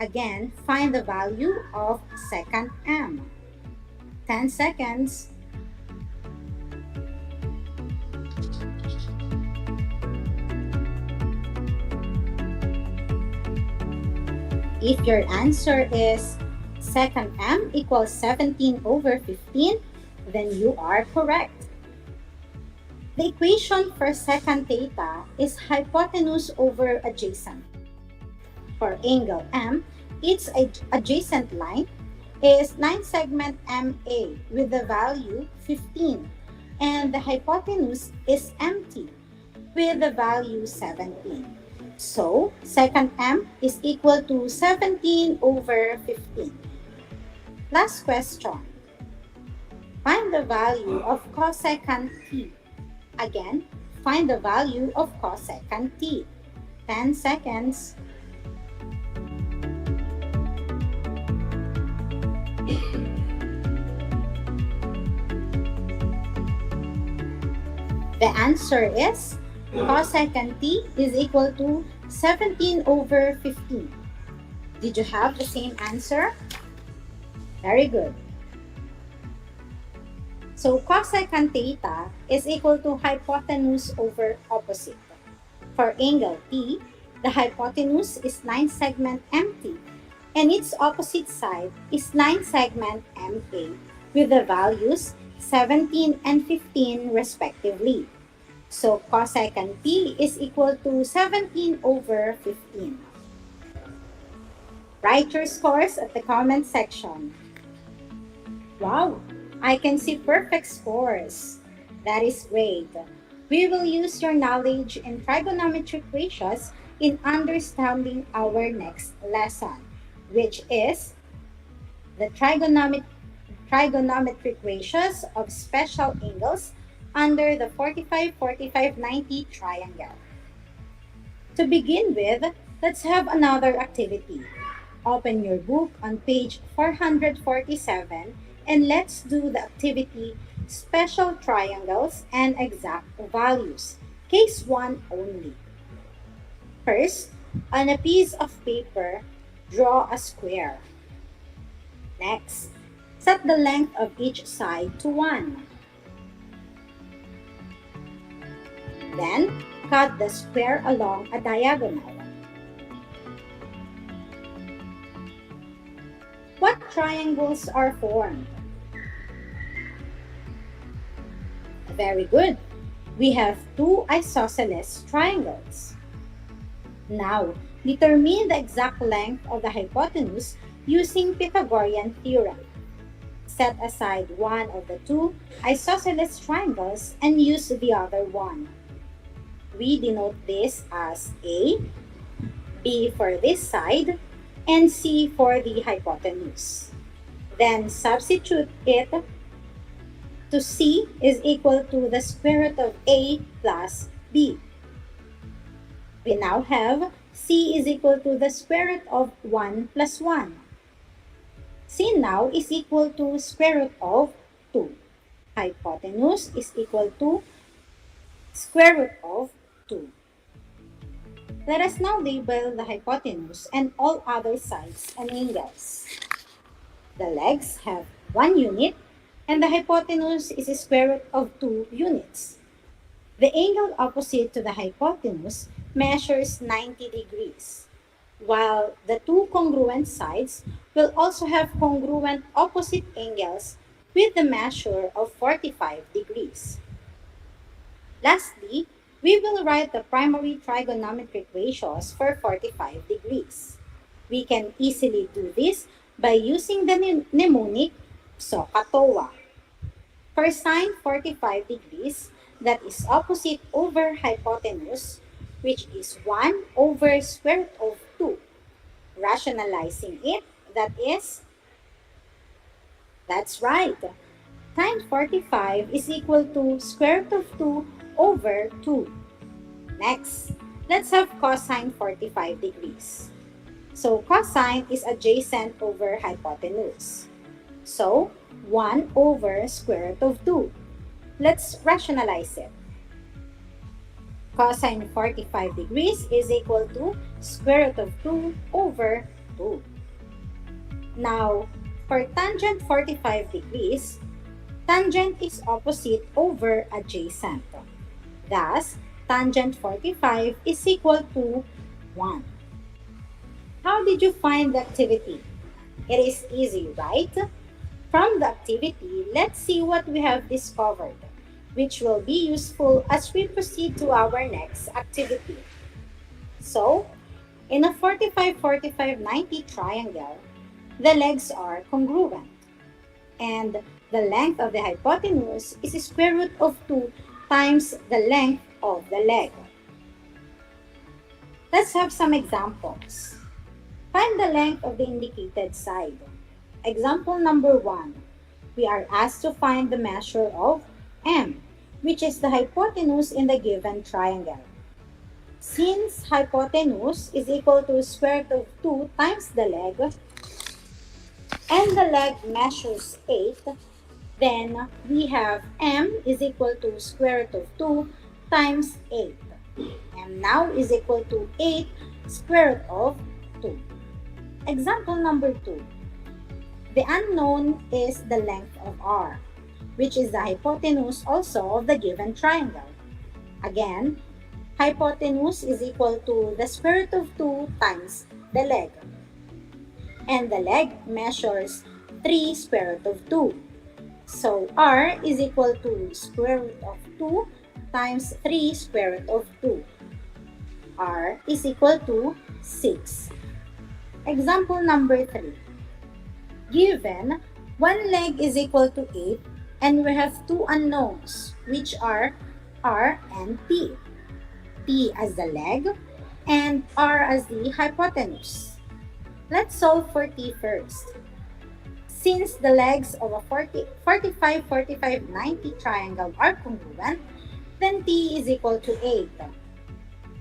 Again, find the value of secant M. 10 seconds. If your answer is secant M equals 17 over 15, then you are correct. The equation for secant theta is hypotenuse over adjacent. For angle M, its adjacent line is line segment MA with the value 15, and the hypotenuse is empty with the value 17. So, secant M is equal to 17 over 15. Last question. Find the value of cosecant T. Again, find the value of cosecant T. 10 seconds. The answer is cosecant T is equal to 17 over 15. Did you have the same answer? Very good. So cosecant theta is equal to hypotenuse over opposite. For angle T, the hypotenuse is line segment MT and its opposite side is line segment MA with the values 17 and 15 respectively. So cosecant T is equal to 17 over 15. Write your scores at the comment section. Wow, I can see perfect scores. That is great. We will use your knowledge in trigonometric ratios in understanding our next lesson, which is the trigonometric ratios of special angles under the 45-45-90 triangle. To begin with, let's have another activity. Open your book on page 447 and let's do the activity Special Triangles and Exact Values, Case 1 only. First, on a piece of paper, draw a square. Next, set the length of each side to 1. Then, cut the square along a diagonal. What triangles are formed? Very good. We have two isosceles triangles. Now, determine the exact length of the hypotenuse using Pythagorean theorem. Set aside one of the two isosceles triangles and use the other one. We denote this as A, B for this side, and C for the hypotenuse. Then substitute it to C is equal to the square root of A plus B. We now have C is equal to the square root of 1 plus 1. C now is equal to square root of 2. Hypotenuse is equal to square root of 2. Let us now label the hypotenuse and all other sides and angles. The legs have 1 unit and the hypotenuse is a square root of 2 units. The angle opposite to the hypotenuse measures 90 degrees. while the two congruent sides will also have congruent opposite angles with the measure of 45 degrees. Lastly, we will write the primary trigonometric ratios for 45 degrees. We can easily do this by using the mnemonic SOHCAHTOA. For sine 45 degrees, that is opposite over hypotenuse, which is 1 over square root of 2. Rationalizing it, that's right. Sine 45 is equal to square root of 2 over 2. Next, let's have cosine 45 degrees. So cosine is adjacent over hypotenuse. So 1 over square root of 2. Let's rationalize it. Cosine 45 degrees is equal to square root of 2 over 2. Now, for tangent 45 degrees, tangent is opposite over adjacent. Thus, tangent 45 is equal to 1. How did you find the activity? It is easy, right? From the activity, let's see what we have discovered, which will be useful as we proceed to our next activity. So, in a 45-45-90 triangle, the legs are congruent, and the length of the hypotenuse is square root of 2 times the length of the leg. Let's have some examples. Find the length of the indicated side. Example number 1. We are asked to find the measure of M, which is the hypotenuse in the given triangle. Since hypotenuse is equal to square root of 2 times the leg, and the leg measures 8, then we have M is equal to square root of 2 times 8. M now is equal to 8 square root of 2. Example number 2. The unknown is the length of R, which is the hypotenuse also of the given triangle. Again, hypotenuse is equal to the square root of 2 times the leg. And the leg measures 3 square root of 2. So R is equal to square root of 2 times 3 square root of 2. R is equal to 6. Example number 3. Given one leg is equal to 8 and we have two unknowns, which are R and T. T as the leg and R as the hypotenuse. Let's solve for T first. Since the legs of a 45-45-90 triangle are congruent, then T is equal to 8.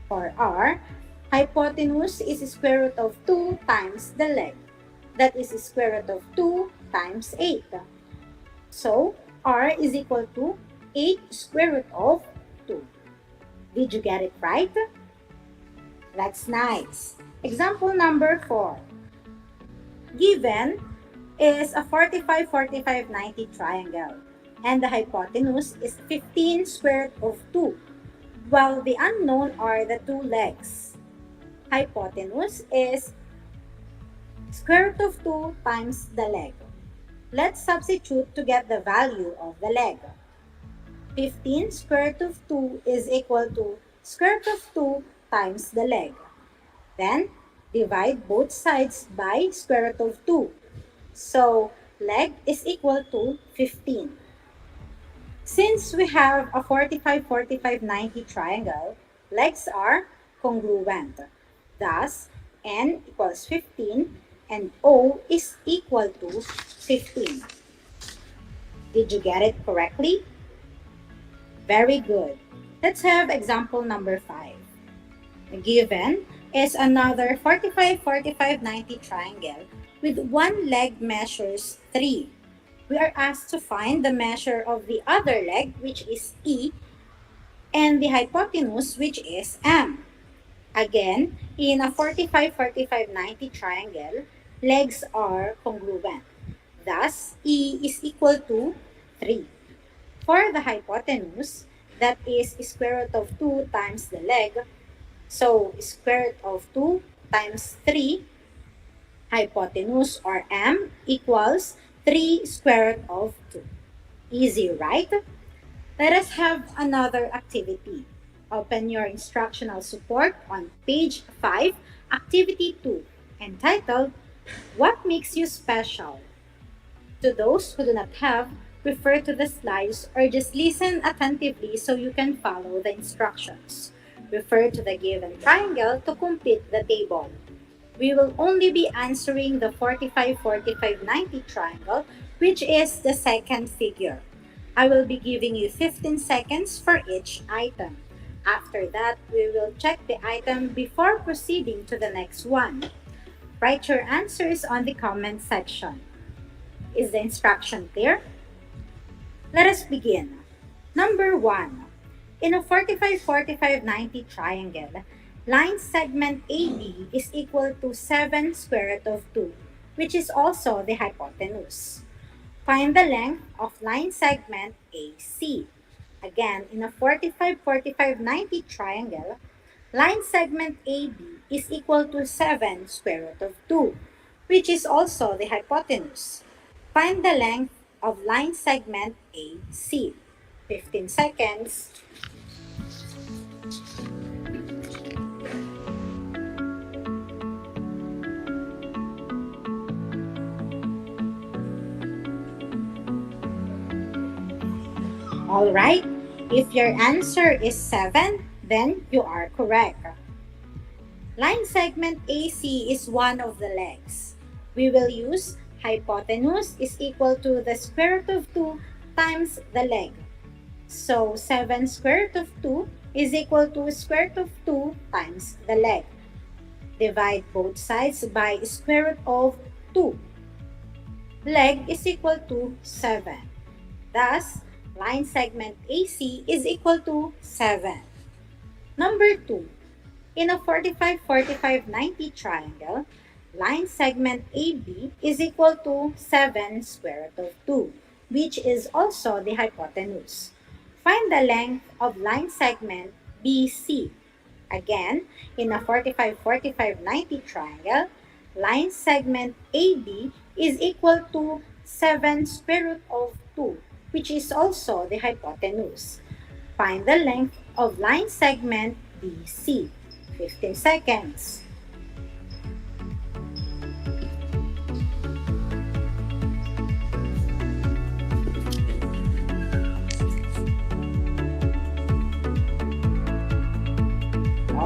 For R, hypotenuse is square root of 2 times the leg. That is square root of 2 times 8. So, R is equal to 8 square root of 2. Did you get it right? That's nice. Example number 4. Given is a 45-45-90 triangle, and the hypotenuse is 15 square root of 2, while the unknown are the two legs. Hypotenuse is square root of 2 times the leg. Let's substitute to get the value of the leg. 15 square root of 2 is equal to square root of 2 times the leg. Then, divide both sides by square root of 2. So, leg is equal to 15. Since we have a 45-45-90 triangle, legs are congruent. Thus, N equals 15 and O is equal to 15. Did you get it correctly? Very good. Let's have example number 5. Given is another 45-45-90 triangle with one leg measures 3. We are asked to find the measure of the other leg, which is E, and the hypotenuse, which is M. Again, in a 45-45-90 triangle, legs are congruent. Thus, E is equal to 3. For the hypotenuse, that is square root of 2 times the leg. So, square root of 2 times 3 hypotenuse or m equals 3 square root of 2. Easy, right? Let us have another activity. Open your instructional support on page 5, activity 2, entitled, What Makes You Special? To those who do not have, refer to the slides or just listen attentively so you can follow the instructions. Refer to the given triangle to complete the table. We will only be answering the 45, 45, 90 triangle, which is the second figure. I will be giving you 15 seconds for each item. After that, we will check the item before proceeding to the next one. Write your answers on the comment section. Is the instruction clear? Let us begin. Number 1. In a 45, 45, 90 triangle, line segment AB is equal to 7 square root of 2, which is also the hypotenuse. Find the length of line segment AC. Again, in a 45, 45, 90 triangle, line segment AB is equal to 7 square root of 2, which is also the hypotenuse. Find the length of line segment AC. 15 seconds. Alright, if your answer is 7, then you are correct. Line segment AC is one of the legs. We will use hypotenuse is equal to the square root of 2 times the leg. So 7 square root of 2 is equal to square root of 2 times the leg. Divide both sides by square root of 2. Leg is equal to 7. Thus, line segment AC is equal to 7. Number 2. In a 45, 45, 90 triangle, line segment AB is equal to 7 square root of 2, which is also the hypotenuse. Find the length of line segment BC. Again, in a 45, 45, 90 triangle, line segment AB is equal to 7 square root of 2, which is also the hypotenuse. Find the length of line segment BC. 15 seconds.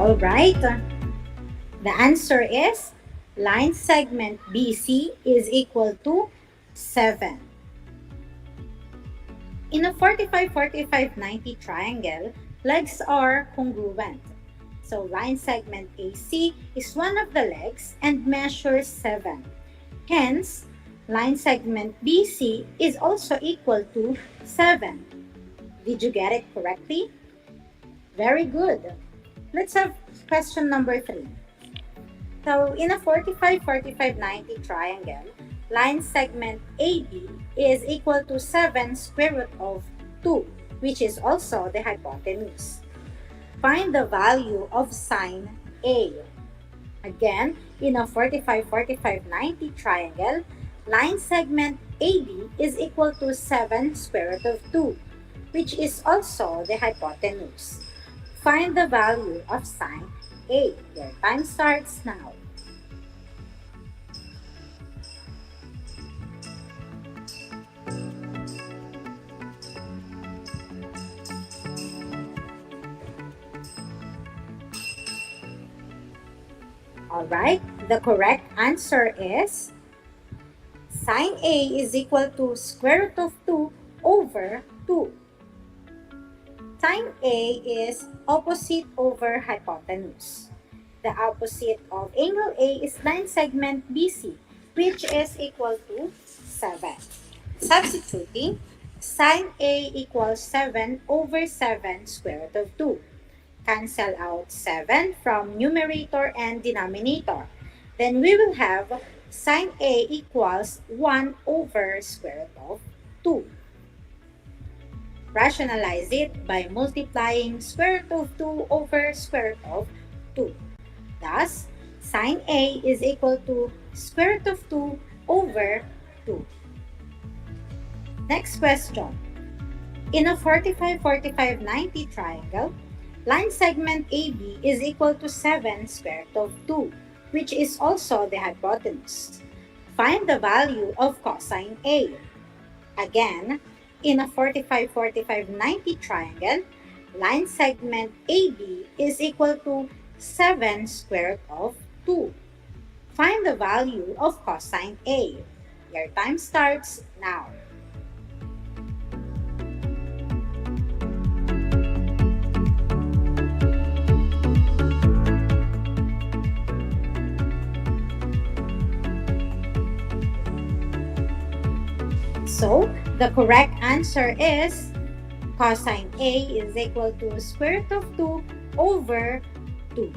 All right. The answer is line segment BC is equal to 7. In a 45, 45, 90 triangle, legs are congruent. So line segment AC is one of the legs and measures 7. Hence, line segment BC is also equal to 7. Did you get it correctly? Very good. Let's have question number 3. So in a 45, 45, 90 triangle, line segment AB is equal to 7 square root of 2, which is also the hypotenuse. Find the value of sine A. Again, in a 45, 45, 90 triangle, line segment AB is equal to 7 square root of 2, which is also the hypotenuse. Find the value of sine A. Your time starts now. Alright, the correct answer is sine A is equal to square root of 2 over 2. Sine A is opposite over hypotenuse. The opposite of angle A is line segment BC, which is equal to 7. Substituting, sine A equals 7 over 7 square root of 2. Cancel out 7 from numerator and denominator. Then we will have sine A equals 1 over square root of 2. Rationalize it by multiplying square root of 2 over square root of 2. Thus, Sine A is equal to square root of 2 over 2. Next question. In a 45-45-90 triangle, line segment AB is equal to 7 square root of 2, which is also the hypotenuse. Find the value of cosine A. Again, in a 45-45-90 triangle, line segment AB is equal to 7 square root of 2. Find the value of cosine A. Your time starts now. So, the correct answer is cosine A is equal to square root of 2 over 2.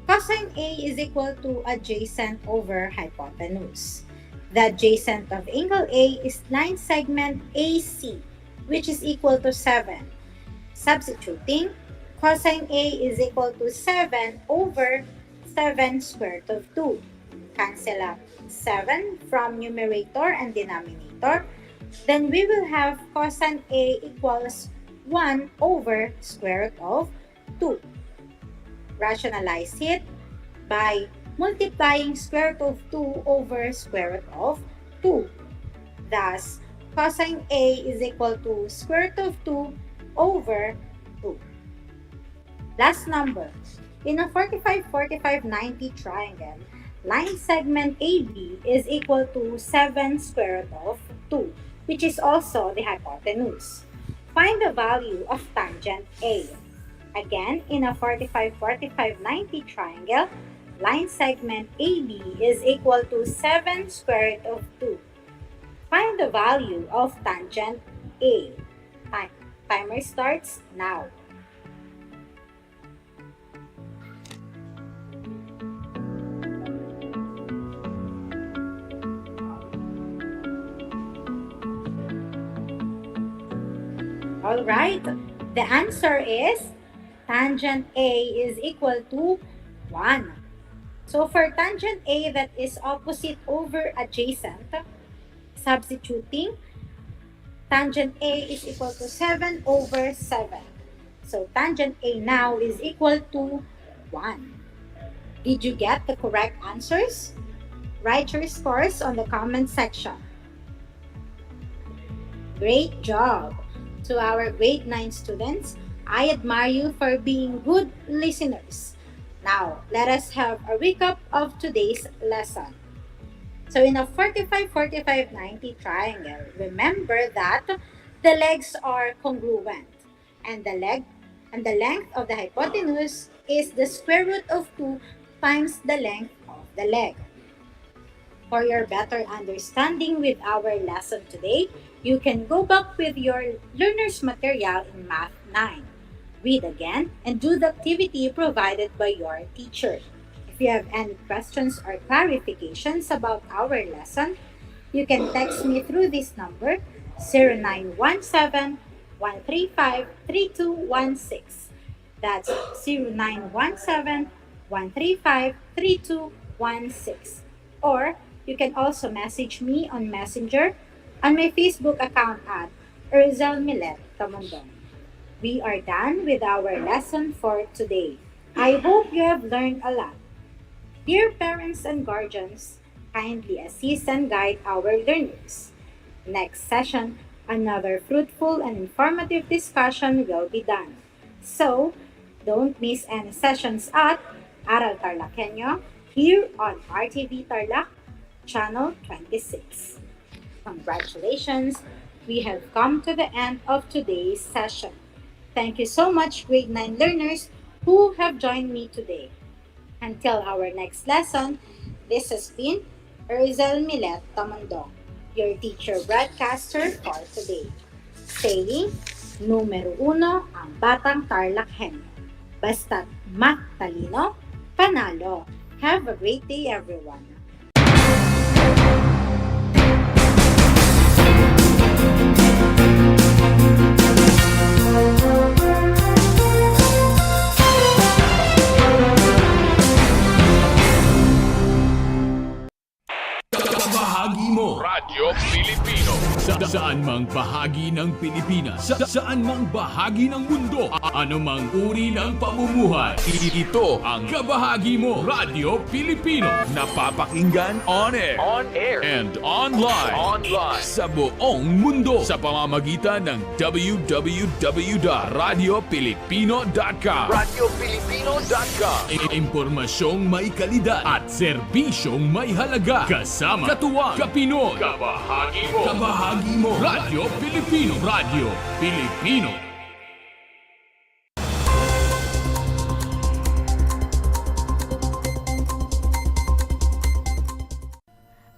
Cosine A is equal to adjacent over hypotenuse. The adjacent of angle A is line segment AC, which is equal to 7. Substituting, cosine A is equal to 7 over 7 square root of 2. Cancel out 7 from numerator and denominator. Then we will have cosine A equals 1 over square root of 2. Rationalize it by multiplying square root of 2 over square root of 2. Thus, cosine A is equal to square root of 2 over 2. Last number. In a 45-45-90 triangle, line segment AB is equal to 7 square root of 2, which is also the hypotenuse. Find the value of tangent A. Again, in a 45-45-90 triangle, line segment AB is equal to 7 square root of 2. Find the value of tangent A. Timer starts now. Alright, the answer is tangent A is equal to 1. So for tangent A that is opposite over adjacent, substituting, tangent A is equal to 7 over 7. So tangent A now is equal to 1. Did you get the correct answers? Write your scores on the comment section. Great job! To our grade 9 students, I admire you for being good listeners. Now, let us have a recap of today's lesson. So in a 45-45-90 triangle, remember that the legs are congruent and the length of the hypotenuse is the square root of 2 times the length of the leg. For your better understanding with our lesson today, you can go back with your learner's material in Math 9. Read again and do the activity provided by your teacher. If you have any questions or clarifications about our lesson, you can text me through this number 0917-135-3216. That's 0917-135-3216. Or you can also message me on Messenger on my Facebook account at Erzal Milet Tamundong. We are done with our lesson for today. I hope you have learned a lot. Dear parents and guardians, kindly assist and guide our learners. Next session, another fruitful and informative discussion will be done. So, don't miss any sessions at Aral TarlakHenyo here on RTV Tarlac, Channel 26. Congratulations! We have come to the end of today's session. Thank you so much, grade 9 learners who have joined me today. Until our next lesson, this has been Erzal Milet Tamundong, your teacher broadcaster for today. Saying, numero 1 ang batang TarlakHenyo. Basta't matalino, panalo. Have a great day, everyone. mang bahagi ng Pilipinas, saan mang bahagi ng mundo, anumang uri ng pamumuhay. Ito ang Kabahagi Mo Radio Pilipino. Napapakinggan on air, and online, sa buong mundo sa pamamagitan ng www.radiopilipino.com. Impormasyong may kalidad at serbisyong may halaga. Kasama, katuwang, kapinoy, Kabahagi Mo Radio Pilipino. Radio Pilipino.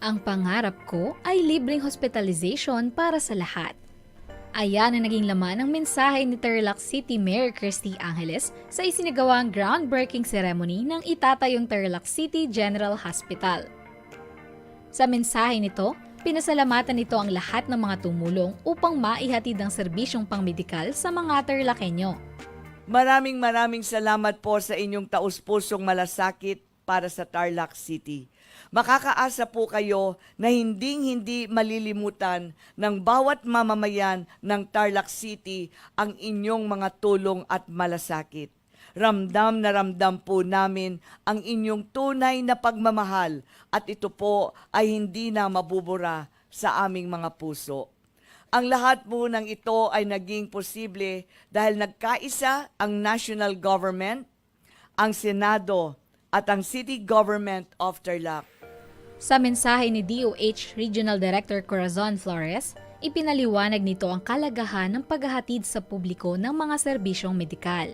Ang pangarap ko ay libreng hospitalization para sa lahat. Ayan ang naging laman ng mensahe ni Tarlac City Mayor Christy Angeles sa isinagawang groundbreaking ceremony ng itatayong Tarlac City General Hospital. Sa mensahe nito, pinasalamatan nito ang lahat ng mga tumulong upang maihatid ang serbisyong pangmedikal sa mga TARLAKHENYO. Maraming salamat po sa inyong taus-pusong malasakit para sa Tarlac City. Makakaasa po kayo na hindi malilimutan ng bawat mamamayan ng Tarlac City ang inyong mga tulong at malasakit. Ramdam na ramdam po namin ang inyong tunay na pagmamahal at ito po ay hindi na mabubura sa aming mga puso. Ang lahat po ng ito ay naging posible dahil nagkaisa ang national government, ang Senado at ang City Government of Tarlac. Sa mensahe ni DOH Regional Director Corazon Flores, ipinaliwanag nito ang kalagahan ng paghahatid sa publiko ng mga serbisyong medikal.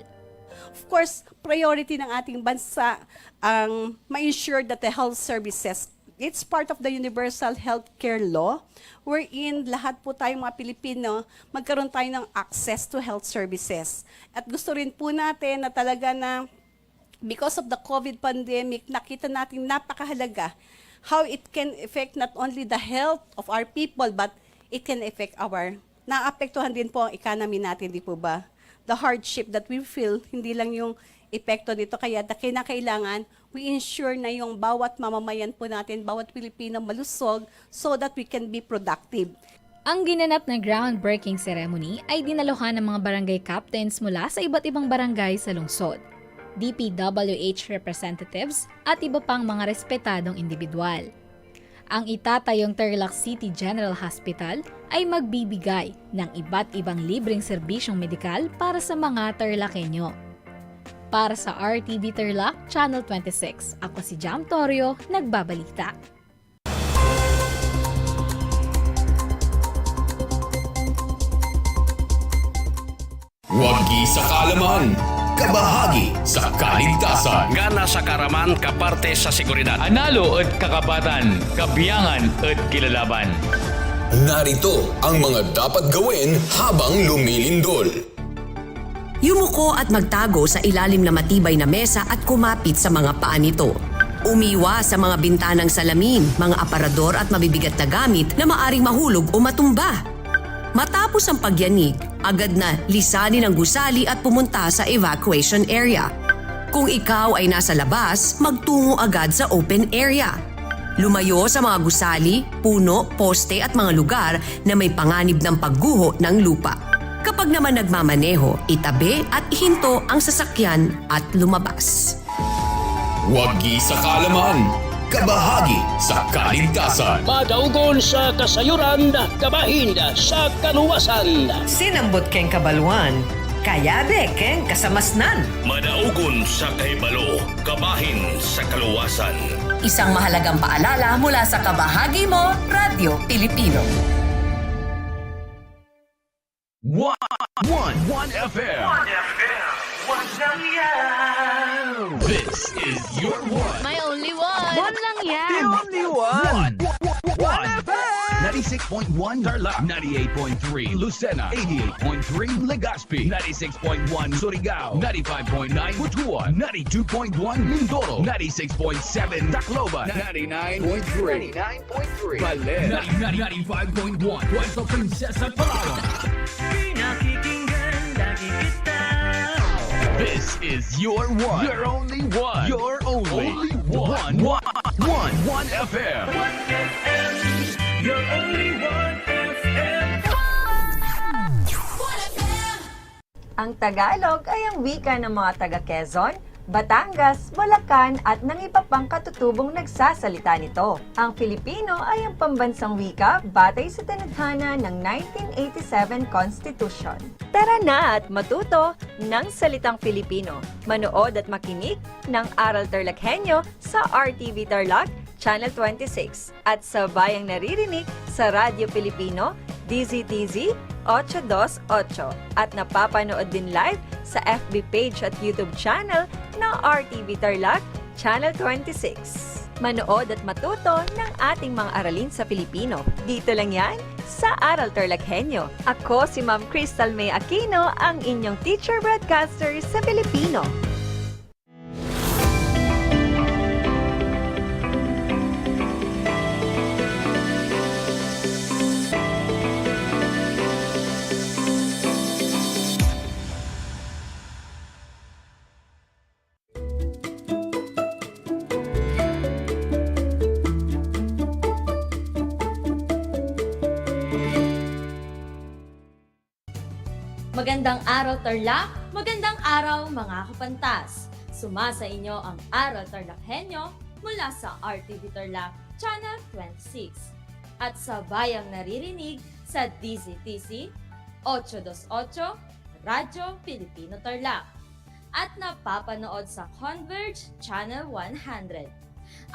Of course, priority ng ating bansa ang ma-ensure that the health services, it's part of the Universal Healthcare Law, wherein lahat po tayong mga Pilipino, magkaroon tayo ng access to health services. At gusto rin po natin na talaga na because of the COVID pandemic, nakita natin napakahalaga how it can affect not only the health of our people, but it can affect naapektuhan din po ang economy natin, di po ba? The hardship that we feel, hindi lang yung epekto dito. Kaya kinakailangan, we ensure na yung bawat mamamayan po natin, bawat Pilipino malusog so that we can be productive. Ang ginanap na groundbreaking ceremony ay dinaluhan ng mga barangay captains mula sa iba't ibang barangay sa lungsod, DPWH representatives at iba pang mga respetadong individual. Ang itatayong Tarlac City General Hospital ay magbibigay ng iba't ibang libreng serbisyong medikal para sa mga TARLAKHENYO. Para sa RTV Tarlac, Channel 26, ako si Jam Torio, nagbabalita. Wagi sa kaalaman, kabahagi sa kaligtasan. Gana sa karaman kaparte sa seguridad. Analo at kakapatan, kabiyangan at kilalaban. Narito ang mga dapat gawin habang lumilindol. Yumuko at magtago sa ilalim na matibay na mesa at kumapit sa mga paa nito. Umiwas sa mga bintanang salamin, mga aparador at mabibigat na gamit na maaring mahulog o matumba. Matapos ang pagyanig, agad na lisanin ang gusali at pumunta sa evacuation area. Kung ikaw ay nasa labas, magtungo agad sa open area. Lumayo sa mga gusali, puno, poste at mga lugar na may panganib ng pagguho ng lupa. Kapag naman nagmamaneho, itabi at ihinto ang sasakyan at lumabas. Wagi sa kaalaman, kabahagi sa kaligtasan. Madaugon sa kasayuran, kabahin sa kaluwasan. Sinambot keng kabaluan, kayabe keng kasamasnan. Madaugon sa kahibalo, kabahin sa kaluwasan. Isang mahalagang paalala mula sa Kabahagi Mo Radio Pilipino. 1 FM. This is your one. My only one. One lang yan. The only one. 1 FM. 96.1 Tarlac, 98.3 Lucena, 88.3 Legazpi, 96.1 Surigao, 95.9 Butuan, 92.1 Mindoro, 96.7 Tacloban, 99.3 Balen, 95.1 Puerto Princesa, Palawan. This is your one. Your only one. Your only one. 1 FM. 1 FM. Your only 1 FM. Ang Tagalog ay ang wika ng mga taga Quezon, Batangas, Bulacan at ng iba pang katutubong nagsasalita nito. Ang Filipino ay ang pambansang wika batay sa tinadhana ng 1987 Constitution. Tara na at matuto ng salitang Filipino. Manood at makinig ng Aral TarlakHenyo sa RTV Tarlac, Channel 26 at sabayang naririnig sa Radyo Pilipino, DZTZ 828 at napapanood din live sa FB page at YouTube channel ng RTV Tarlac, Channel 26. Manood at matuto ng ating mga aralin sa Filipino. Dito lang yan sa Aral TarlakHenyo. Ako si Ma'am Crystal May Aquino, ang inyong teacher broadcaster sa Filipino. Magandang araw Tarlac, magandang araw mga kapantas. Sumasa inyo ang Aral TarlakHenyo mula sa RTV Tarlac, Channel 26 at sa bayang naririnig sa DZTC 828 Radyo Pilipino Tarlac at napapanood sa Converge Channel 100.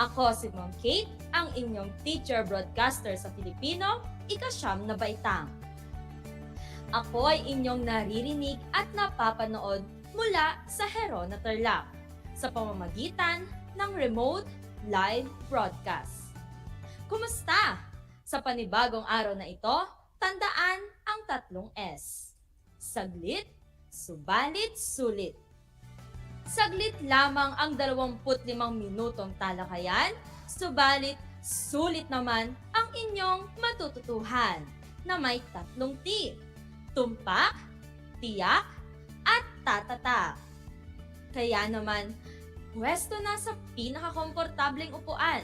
Ako si Ma'am Kate, ang inyong teacher broadcaster sa Filipino, ika-9 na baitang. Ako ay inyong naririnig at napapanood mula sa Herona Tarlac sa pamamagitan ng remote live broadcast. Kumusta? Sa panibagong araw na ito, tandaan ang 3 S. Saglit, subalit, sulit. Saglit lamang ang 25 minutong talakayan, subalit sulit naman ang inyong matututuhan na may 3 T. Tumpak, tiyak, at tatata. Kaya naman, pwesto na sa pinakakomportableng upuan.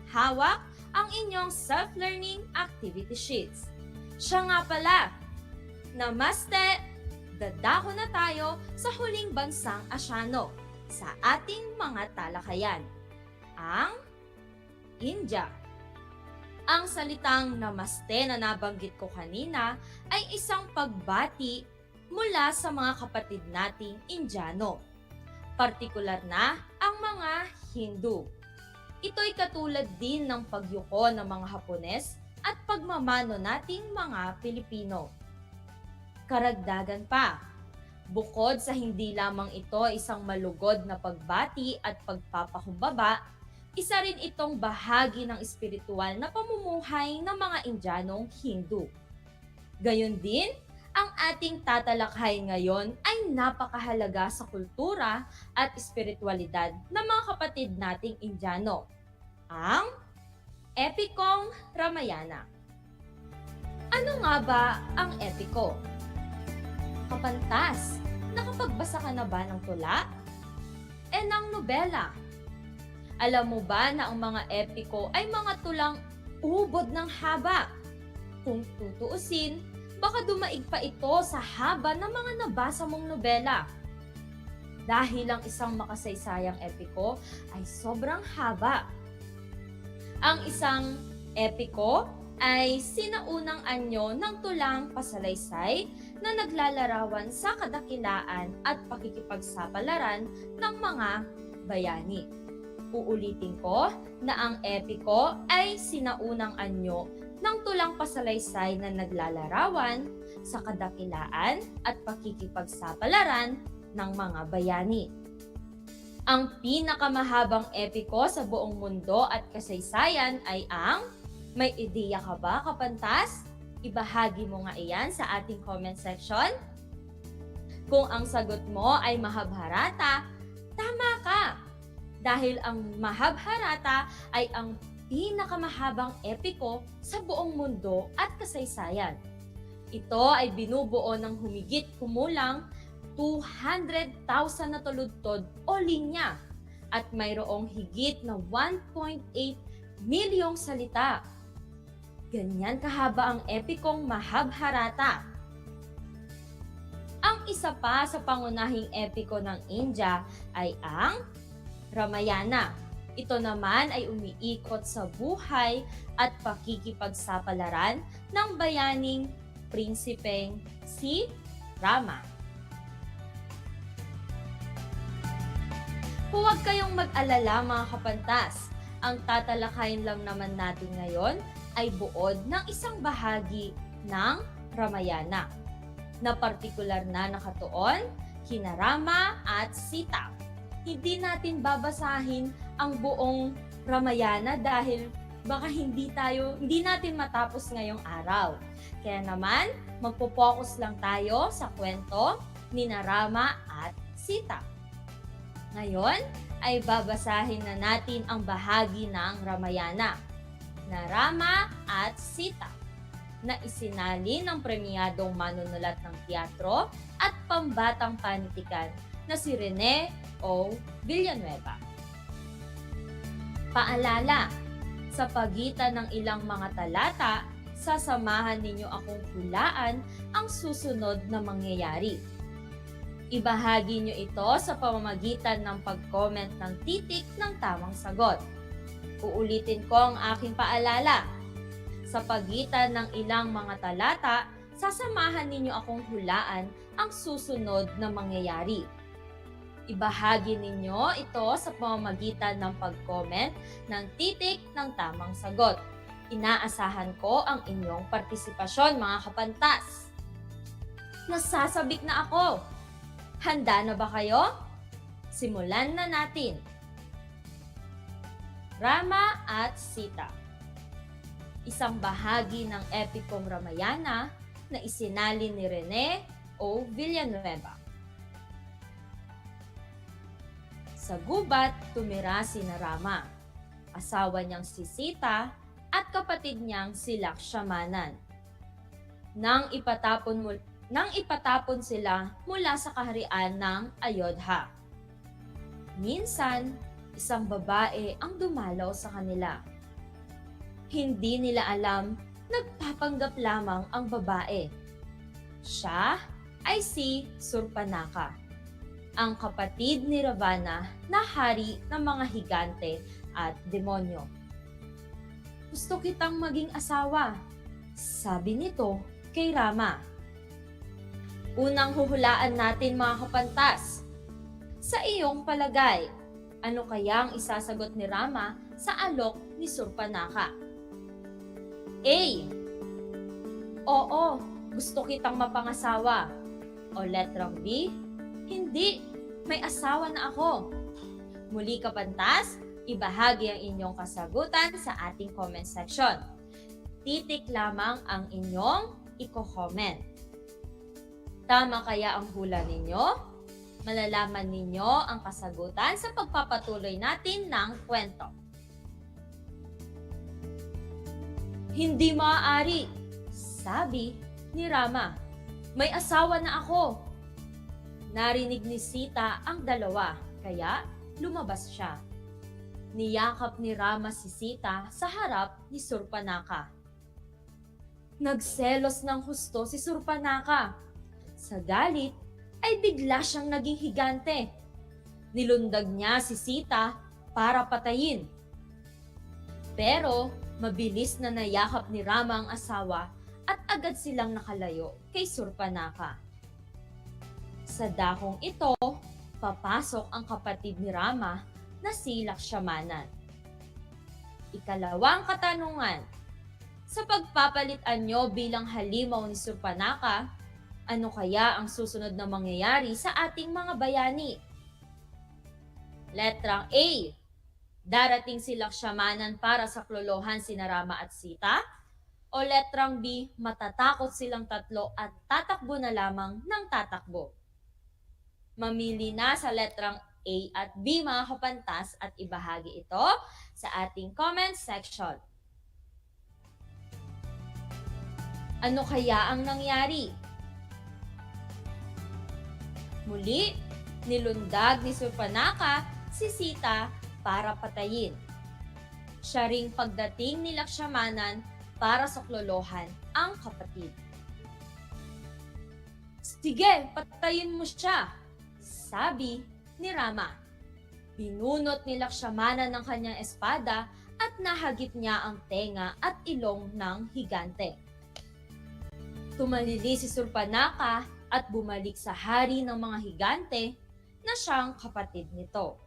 Hawak ang inyong self-learning activity sheets. Siya nga pala, namaste, dadako na tayo sa huling bansang Asyano sa ating mga talakayan, ang India. Ang salitang namaste na nabanggit ko kanina ay isang pagbati mula sa mga kapatid nating Indiano, partikular na ang mga Hindu. Ito'y katulad din ng pagyuko ng mga Hapones at pagmamano nating mga Pilipino. Karagdagan pa, bukod sa hindi lamang ito isang malugod na pagbati at pagpapakumbaba, isa rin itong bahagi ng espiritual na pamumuhay ng mga Indianong Hindu. Gayon din, ang ating tatalakhayin ngayon ay napakahalaga sa kultura at espiritualidad ng mga kapatid nating Indiano, ang Epikong Ramayana. Ano nga ba ang epiko? Kapantas, nakapagbasa ka na ba ng tula? Ng nobela? Alam mo ba na ang mga epiko ay mga tulang ubod ng haba? Kung tutuusin, baka dumaig pa ito sa haba ng mga nabasa mong nobela. Dahil ang isang makasaysayang epiko ay sobrang haba. Ang isang epiko ay sinaunang anyo ng tulang pasalaysay na naglalarawan sa kadakilaan at pakikipagsapalaran ng mga bayani. Uulitin ko na ang epiko ay sinaunang anyo ng tulang pasalaysay na naglalarawan sa kadakilaan at pakikipagsapalaran ng mga bayani. Ang pinakamahabang epiko sa buong mundo at kasaysayan ay ang May ideya ka ba, kapantas? Ibahagi mo nga iyan sa ating comment section. Kung ang sagot mo ay Mahabharata, tama ka! Dahil ang Mahabharata ay ang pinakamahabang epiko sa buong mundo at kasaysayan. Ito ay binubuo ng humigit kumulang 200,000 na tuludtod o linya at mayroong higit na 1.8 milyong salita. Ganyan kahaba ang epikong Mahabharata. Ang isa pa sa pangunahing epiko ng India ay ang Ramayana. Ito naman ay umiikot sa buhay at pakikipagsapalaran ng bayaning prinsipeng si Rama. Huwag kayong mag-alala mga kapantas. Ang tatalakayin lang naman natin ngayon ay buod ng isang bahagi ng Ramayana na partikular na nakatuon kina Rama at Sita. Hindi natin babasahin ang buong Ramayana dahil baka hindi natin matapos ngayong araw. Kaya naman, magpo-focus lang tayo sa kwento ni Rama at Sita. Ngayon ay babasahin na natin ang bahagi ng Ramayana na Rama at Sita na isinali ng premiadong manunulat ng teatro at pambatang panitikan na si Rene O. Villanueva. Paalala, sa pagitan ng ilang mga talata, sasamahan ninyo akong hulaan ang susunod na mangyayari. Ibahagi nyo ito sa pamamagitan ng pag-comment ng titik ng tamang sagot. Uulitin ko ang aking paalala. Sa pagitan ng ilang mga talata, sasamahan ninyo akong hulaan ang susunod na mangyayari. Ibahagi ninyo ito sa pamamagitan ng pag-comment ng titik ng tamang sagot. Inaasahan ko ang inyong partisipasyon mga kapantas. Nasasabik na ako! Handa na ba kayo? Simulan na natin. Rama at Sita. Isang bahagi ng epikong Ramayana na isinali ni Rene O. Villanueva. Sa gubat, tumira si Rama, asawa niyang si Sita at kapatid niyang si Lakshmanan. Nang ipatapon sila mula sa kaharian ng Ayodhya. Minsan, isang babae ang dumalaw sa kanila. Hindi nila alam, nagpapanggap lamang ang babae. Siya ay si Surpanaka, ang kapatid ni Ravana na hari ng mga higante at demonyo. Gusto kitang maging asawa, sabi nito kay Rama. Unang huhulaan natin mga kapantas. Sa iyong palagay, ano kaya ang isasagot ni Rama sa alok ni Surpanaka? A. Oo, gusto kitang mapangasawa. O letrang B. Hindi, may asawa na ako. Muli kapantas, ibahagi ang inyong kasagutan sa ating comment section. Titik lamang ang inyong i-comment. Tama kaya ang hula ninyo? Malalaman ninyo ang kasagutan sa pagpapatuloy natin ng kwento. Hindi maaari, sabi ni Rama. May asawa na ako. Narinig ni Sita ang dalawa, kaya lumabas siya. Niyakap ni Rama si Sita sa harap ni Surpanaka. Nagselos ng husto si Surpanaka. Sa galit, ay bigla siyang naging higante. Nilundag niya si Sita para patayin. Pero mabilis na nayakap ni Rama ang asawa at agad silang nakalayo kay Surpanaka. Sa dakong ito, papasok ang kapatid ni Rama na si Lakshmanan. Ikalawang katanungan. Sa pagpapalitan nyo bilang halimaw ni Surpanaka, ano kaya ang susunod na mangyayari sa ating mga bayani? Letrang A. Darating si Lakshmanan para saklolohan sina Rama at Sita? O letrang B. Matatakot silang tatlo at tatakbo na lamang ng tatakbo? Mamili na sa letrang A at B mga kapantas at ibahagi ito sa ating comment section. Ano kaya ang nangyari? Muli, nilundag ni Surpanaka si Sita para patayin. Siya ring pagdating ni Lakshmanan para saklolohan ang kapatid. Sige, patayin mo siya, sabi ni Rama. Binunot ni Lakshmana ng kanyang espada at nahagip niya ang tenga at ilong ng higante. Tumalili si Surpanaka at bumalik sa hari ng mga higante na siyang kapatid nito.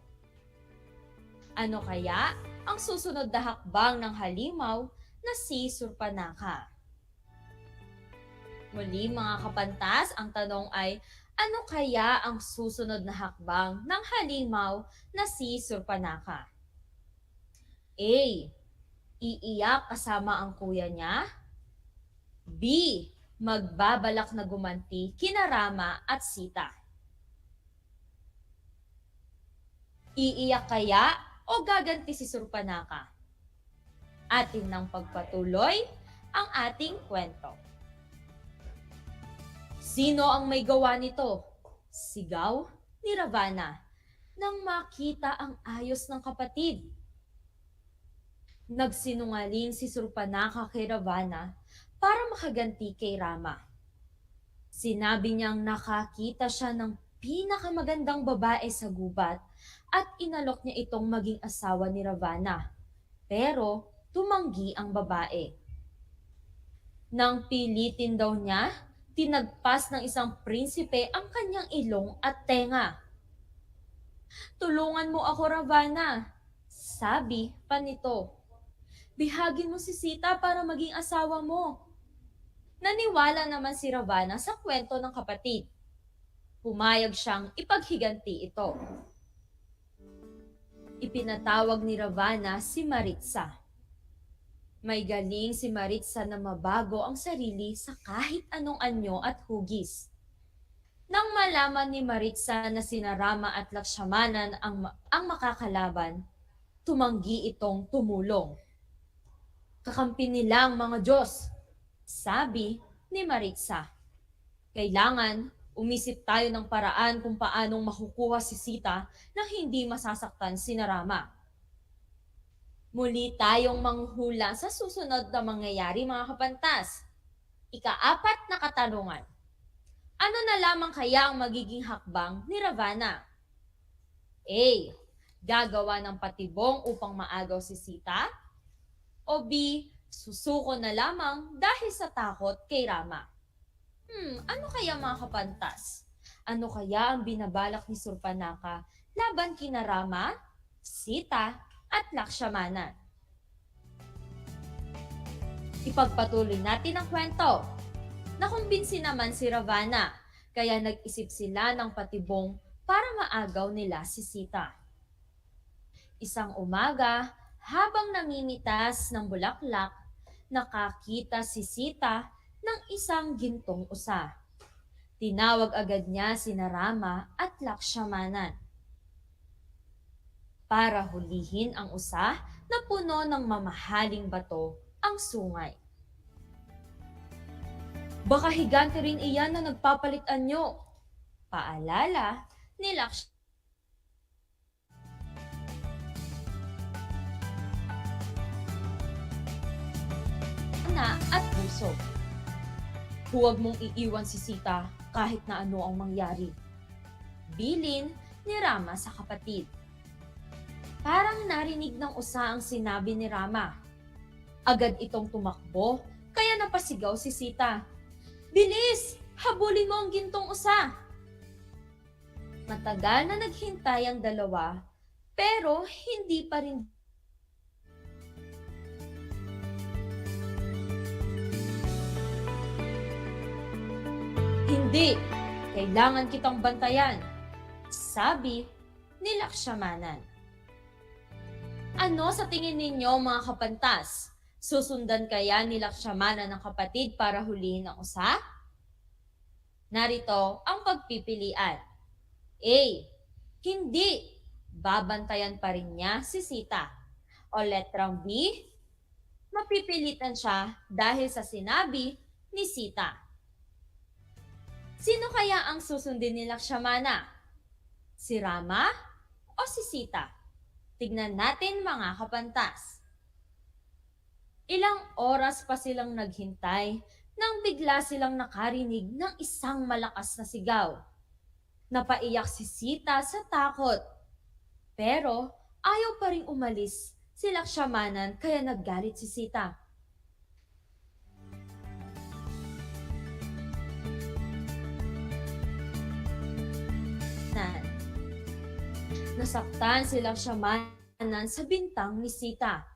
Ano kaya ang susunod na hakbang ng halimaw na si Surpanaka? Muli mga kapantas, ang tanong ay, ano kaya ang susunod na hakbang ng halimaw na si Surpanaka? A. Iiyak kasama ang kuya niya. B. Magbabalak na gumanti kina Rama at Sita. Iiyak kaya o gaganti si Surpanaka? Atin nang pagpatuloy ang ating kwento. Sino ang may gawa nito? Sigaw ni Ravana nang makita ang ayos ng kapatid. Nagsinungaling si Surpanaka kay Ravana para makaganti kay Rama. Sinabi niyang nakakita siya ng pinakamagandang babae sa gubat at inalok niya itong maging asawa ni Ravana. Pero tumanggi ang babae. Nang pilitin daw niya, tinagpas ng isang prinsipe ang kanyang ilong at tenga. Tulungan mo ako, Ravana, sabi pa nito. Bihagin mo si Sita para maging asawa mo. Naniwala naman si Ravana sa kwento ng kapatid. Pumayag siyang ipaghiganti ito. Ipinatawag ni Ravana si Maritsa. May galing si Maritsa na mabago ang sarili sa kahit anong anyo at hugis. Nang malaman ni Maritsa na sina Rama at Lakshmanan ang makakalaban, tumanggi itong tumulong. Kakampi nila ang mga Diyos, sabi ni Maritsa. Kailangan umisip tayo ng paraan kung paanong makukuha si Sita nang hindi masasaktan sina Rama. Muli tayong manghula sa susunod na mangyayari mga kapantas. Ika-4 na katanungan. Ano na lamang kaya ang magiging hakbang ni Ravana? A. Gagawa ng patibong upang maagaw si Sita? O B. Susuko na lamang dahil sa takot kay Rama? Ano kaya mga kapantas? Ano kaya ang binabalak ni Surpanaka laban kina Rama, Sita, at Lakshmana? Ipagpatuloy natin ang kwento. Nakumbinsi naman si Ravana, kaya nag-isip sila ng patibong para maagaw nila si Sita. Isang umaga, habang namimitas ng bulaklak, nakakita si Sita ng isang gintong usa. Tinawag agad niya sina Rama at Lakshmanan para hulihin ang usa na puno ng mamahaling bato ang sungay. Baka higante rin iyan na nagpapalit anyo, paalala ni Lakshmana at puso. Huwag mong iiwan si Sita kahit na ano ang mangyari. Bilin ni Rama sa kapatid. Parang narinig ng usa ang sinabi ni Rama. Agad itong tumakbo, kaya napasigaw si Sita. Bilis! Habulin mo ang gintong usa! Matagal na naghintay ang dalawa, pero hindi pa rin Hindi! Kailangan kitang bantayan, sabi ni Lakshmanan. Ano sa tingin ninyo mga kapantas? Susundan kaya ni Lakshmana ng kapatid para hulihin ang usa? Narito ang pagpipilian. A. Hindi. Babantayan pa rin niya si Sita. O letrang B. Mapipilitan siya dahil sa sinabi ni Sita. Sino kaya ang susundin ni Lakshmana? Si Rama o si Sita? Tignan natin mga kapantas. Ilang oras pa silang naghintay nang bigla silang nakarinig ng isang malakas na sigaw. Napaiyak si Sita sa takot. Pero ayaw pa ring umalis si Lakshmanan kaya naggalit si Sita. Nasaktan si Lakshmanan sa bintang ni Sita.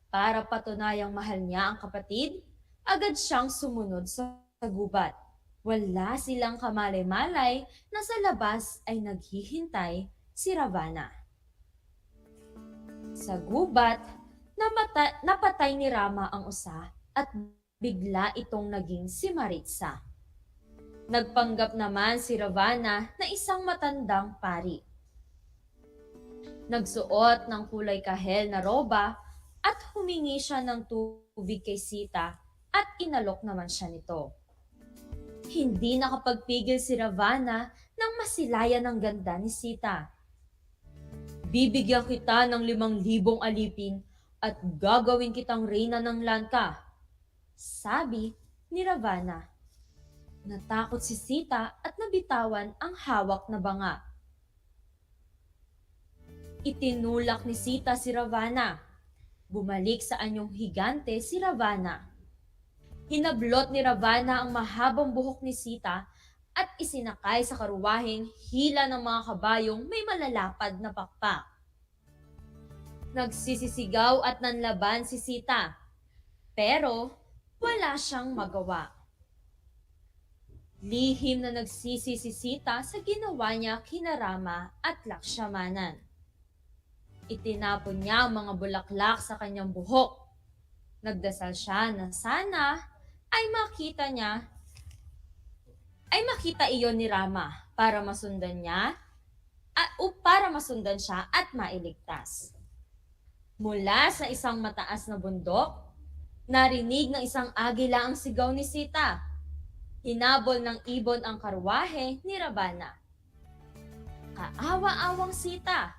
Para patunayang mahal niya ang kapatid, agad siyang sumunod sa gubat. Wala silang kamalay-malay na sa labas ay naghihintay si Ravana. Sa gubat, napatay ni Rama ang usa at bigla itong naging si Maritsa. Nagpanggap naman si Ravana na isang matandang pari. Nagsuot ng kulay kahel na roba at humingi siya ng tubig kay Sita at inalok naman siya nito. Hindi nakapagpigil si Ravana nang masilayan ang ganda ni Sita. Bibigyan kita ng 5,000 alipin at gagawin kitang reyna ng Lanka, sabi ni Ravana. Natakot si Sita at nabitawan ang hawak na banga. Itinulak ni Sita si Ravana. Bumalik sa anyong higante si Ravana. Hinablot ni Ravana ang mahabang buhok ni Sita at isinakay sa karuwaheng hila ng mga kabayong may malalapad na pakpak. Nagsisisigaw at nanlaban si Sita, pero wala siyang magawa. Lihim na nagsisi si Sita sa ginawa niya kina Rama at Lakshmanan. Itinapon niya ang mga bulaklak sa kanyang buhok. Nagdasal siya na sana ay makita iyon ni Rama para masundan siya at mailigtas. Mula sa isang mataas na bundok, narinig ng isang agila ang sigaw ni Sita. Hinabol ng ibon ang karwahe ni Ravana. Kaawa-awang Sita,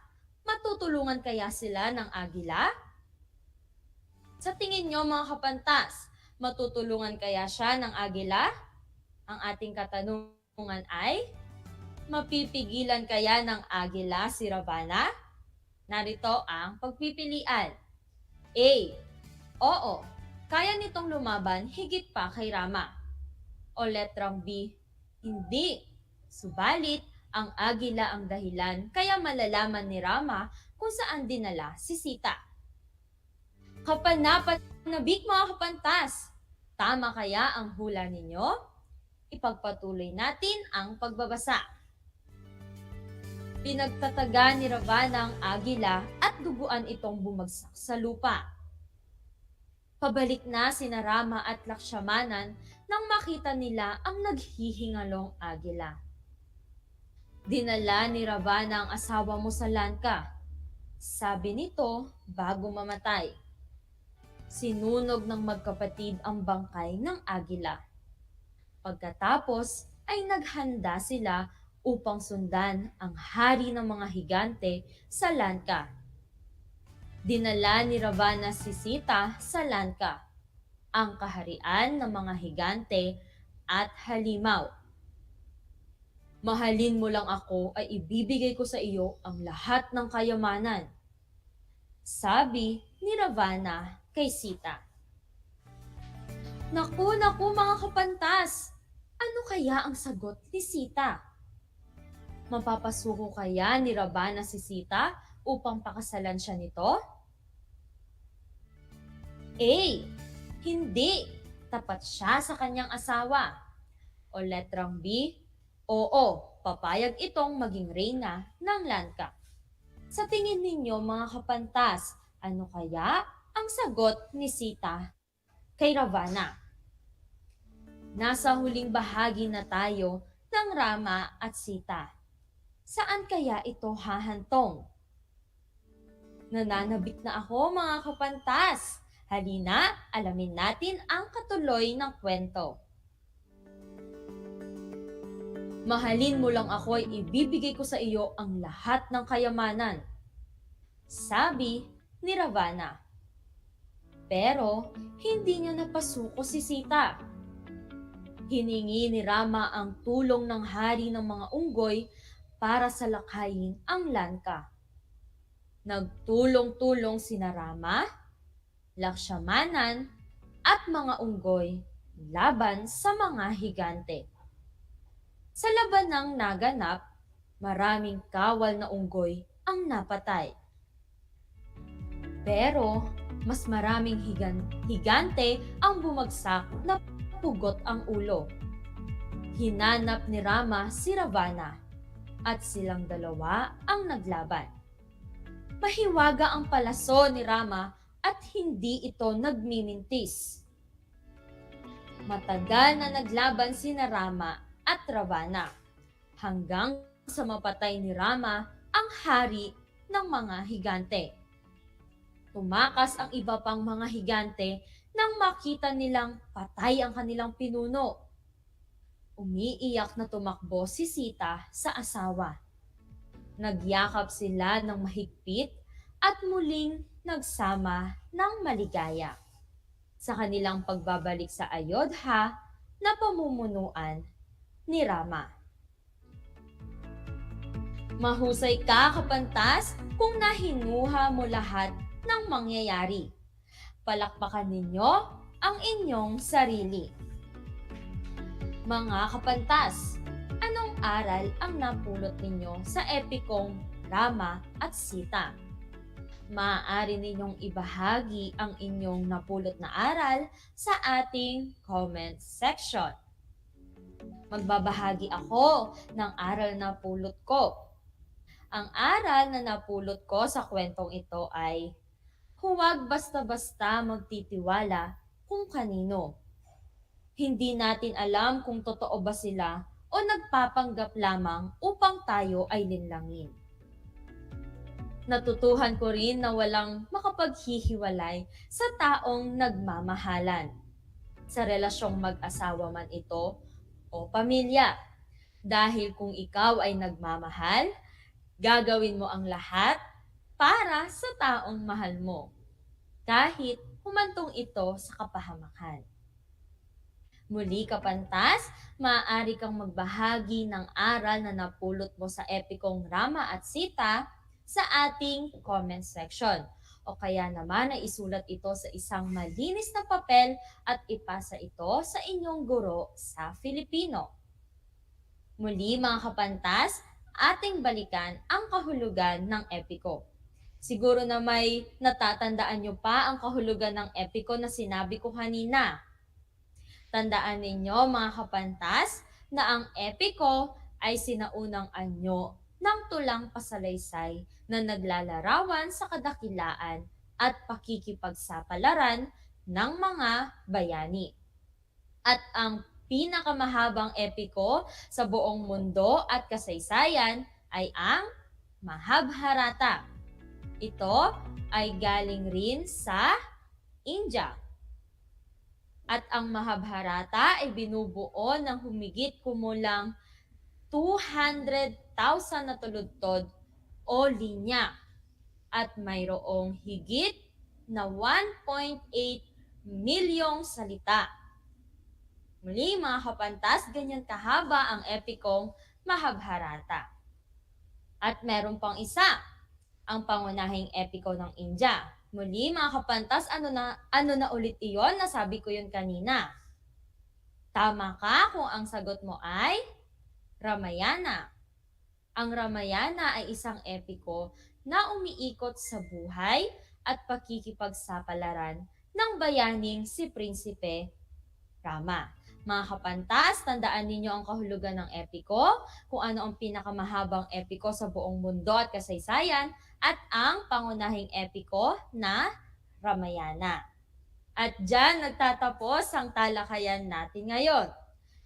matutulungan kaya sila ng agila? Sa tingin niyo mga kapantas, matutulungan kaya siya ng agila? Ang ating katanungan ay, mapipigilan kaya ng agila si Ravana? Narito ang pagpipilian. A. Oo, kaya nitong lumaban higit pa kay Rama. O letrang B. Hindi. Subalit, ang agila ang dahilan kaya malalaman ni Rama kung saan dinala si Sita. Kapanabik mga kapantas, tama kaya ang hula ninyo? Ipagpatuloy natin ang pagbabasa. Pinagtataga ni Ravana ang agila at duguan itong bumagsak sa lupa. Pabalik na sina Rama at Lakshmanan nang makita nila ang naghihingalong agila. Dinala ni Ravana ang asawa mo sa Lanka, sabi nito bago mamatay. Sinunog ng magkapatid ang bangkay ng agila. Pagkatapos ay naghanda sila upang sundan ang hari ng mga higante sa Lanka. Dinala ni Ravana si Sita sa Lanka, ang kaharian ng mga higante at halimaw. Mahalin mo lang ako ay ibibigay ko sa iyo ang lahat ng kayamanan, sabi ni Ravana kay Sita. Naku mga kapantas, ano kaya ang sagot ni Sita? Mapapasuko kaya ni Ravana si Sita upang pakasalan siya nito? A. Hindi. Tapat siya sa kanyang asawa. O letrang B. Oo, papayag itong maging reyna ng Lanka. Sa tingin ninyo mga kapantas, ano kaya ang sagot ni Sita kay Ravana? Nasa huling bahagi na tayo ng Rama at Sita. Saan kaya ito hahantong? Nananabik na ako mga kapantas. Halina, alamin natin ang katuloy ng kwento. Mahalin mo lang ako ay ibibigay ko sa iyo ang lahat ng kayamanan, sabi ni Ravana. Pero hindi niya napasuko si Sita. Hiningi ni Rama ang tulong ng hari ng mga unggoy para salakayin ang Lanka. Nagtulong-tulong sina Rama, Lakshmanan, at mga unggoy laban sa mga higante. Sa labanang naganap, maraming kawal na unggoy ang napatay. Pero mas maraming higante ang bumagsak na pugot ang ulo. Hinanap ni Rama si Ravana at silang dalawa ang naglaban. Mahiwaga ang palaso ni Rama at hindi ito nagmimintis. Matagal na naglaban sina Rama at Ravana hanggang sa mapatay ni Rama ang hari ng mga higante. Tumakas ang iba pang mga higante nang makita nilang patay ang kanilang pinuno. Umiiyak na tumakbo si Sita sa asawa. Nagyakap sila ng mahigpit at muling nagsama ng maligaya. Sa kanilang pagbabalik sa Ayodhya na pamumunuan ni Rama. Mahusay ka, kapantas, kung nahinuha mo lahat ng mangyayari. Palakpakan ninyo ang inyong sarili. Mga kapantas, anong aral ang napulot ninyo sa epikong Rama at Sita? Maaari ninyong ibahagi ang inyong napulot na aral sa ating comment section. Magbabahagi ako ng aral na napulot ko. Ang aral na napulot ko sa kwentong ito ay huwag basta-basta magtitiwala kung kanino. Hindi natin alam kung totoo ba sila o nagpapanggap lamang upang tayo ay linlangin. Natutuhan ko rin na walang makapaghihiwalay sa taong nagmamahalan. Sa relasyong mag-asawa man ito o pamilya. Dahil kung ikaw ay nagmamahal, gagawin mo ang lahat para sa taong mahal mo. Kahit humantong ito sa kapahamakan. Muli, kapantas, maaari kang magbahagi ng aral na napulot mo sa epikong Rama at Sita sa ating comment section. O kaya naman ay isulat ito sa isang malinis na papel at ipasa ito sa inyong guro sa Filipino. Muli, mga kapantas, ating balikan ang kahulugan ng epiko. Siguro na may natatandaan nyo pa ang kahulugan ng epiko na sinabi ko kanina. Tandaan ninyo, mga kapantas, na ang epiko ay sinaunang anyo ng tulang pasalaysay na naglalarawan sa kadakilaan at pakikipagsapalaran ng mga bayani. At ang pinakamahabang epiko sa buong mundo at kasaysayan ay ang Mahabharata. Ito ay galing rin sa India. At ang Mahabharata ay binubuo ng humigit kumulang 200,000 na tuludtod o linya at mayroong higit na 1.8 milyong salita. Muli, mga kapantas, ganyan kahaba ang epikong Mahabharata. At meron pang isa, ang pangunahing epiko ng India. Muli, mga kapantas, ano na ulit iyon? Nasabi ko yun kanina. Tama ka kung ang sagot mo ay Ramayana. Ang Ramayana ay isang epiko na umiikot sa buhay at pakikipagsapalaran ng bayaning si Prinsipe Rama. Mga kapantas, tandaan ninyo ang kahulugan ng epiko, kung ano ang pinakamahabang epiko sa buong mundo at kasaysayan, at ang pangunahing epiko na Ramayana. At dyan nagtatapos ang talakayan natin ngayon.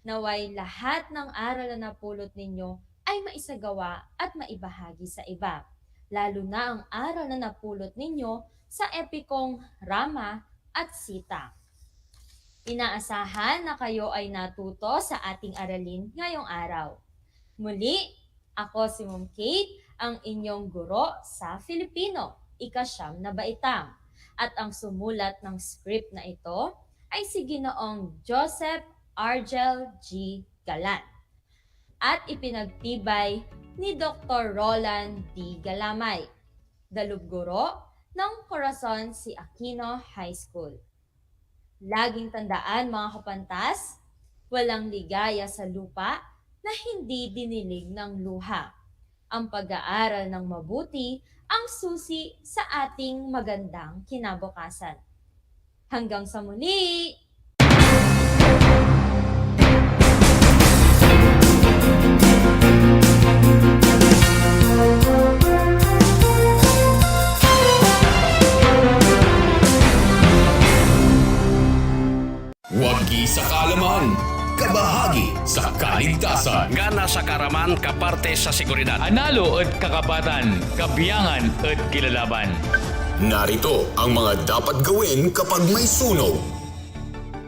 Naway lahat ng aral na napulot ninyo ay maisagawa at maibahagi sa iba. Lalo na ang aral na napulot ninyo sa epikong Rama at Sita. Inaasahan na kayo ay natuto sa ating aralin ngayong araw. Muli, ako si Ma'am Kate, ang inyong guro sa Filipino, ika-9 na baitang. At ang sumulat ng script na ito ay si Ginoong Joseph Argel G. Galan at ipinagtibay ni Dr. Roland D. Galamay, dalubguro ng Corazon si Aquino High School. Laging tandaan mga kapantas, walang ligaya sa lupa na hindi dinilig ng luha. Ang pag-aaral ng mabuti ang susi sa ating magandang kinabukasan. Hanggang sa muli! Wagi sa kaalaman, kabahagi sa kaligtasan. Gana sa karaman kaparte sa seguridad. Analo at kakapatan, kabiyangan at kilalaban. Narito ang mga dapat gawin kapag may sunog.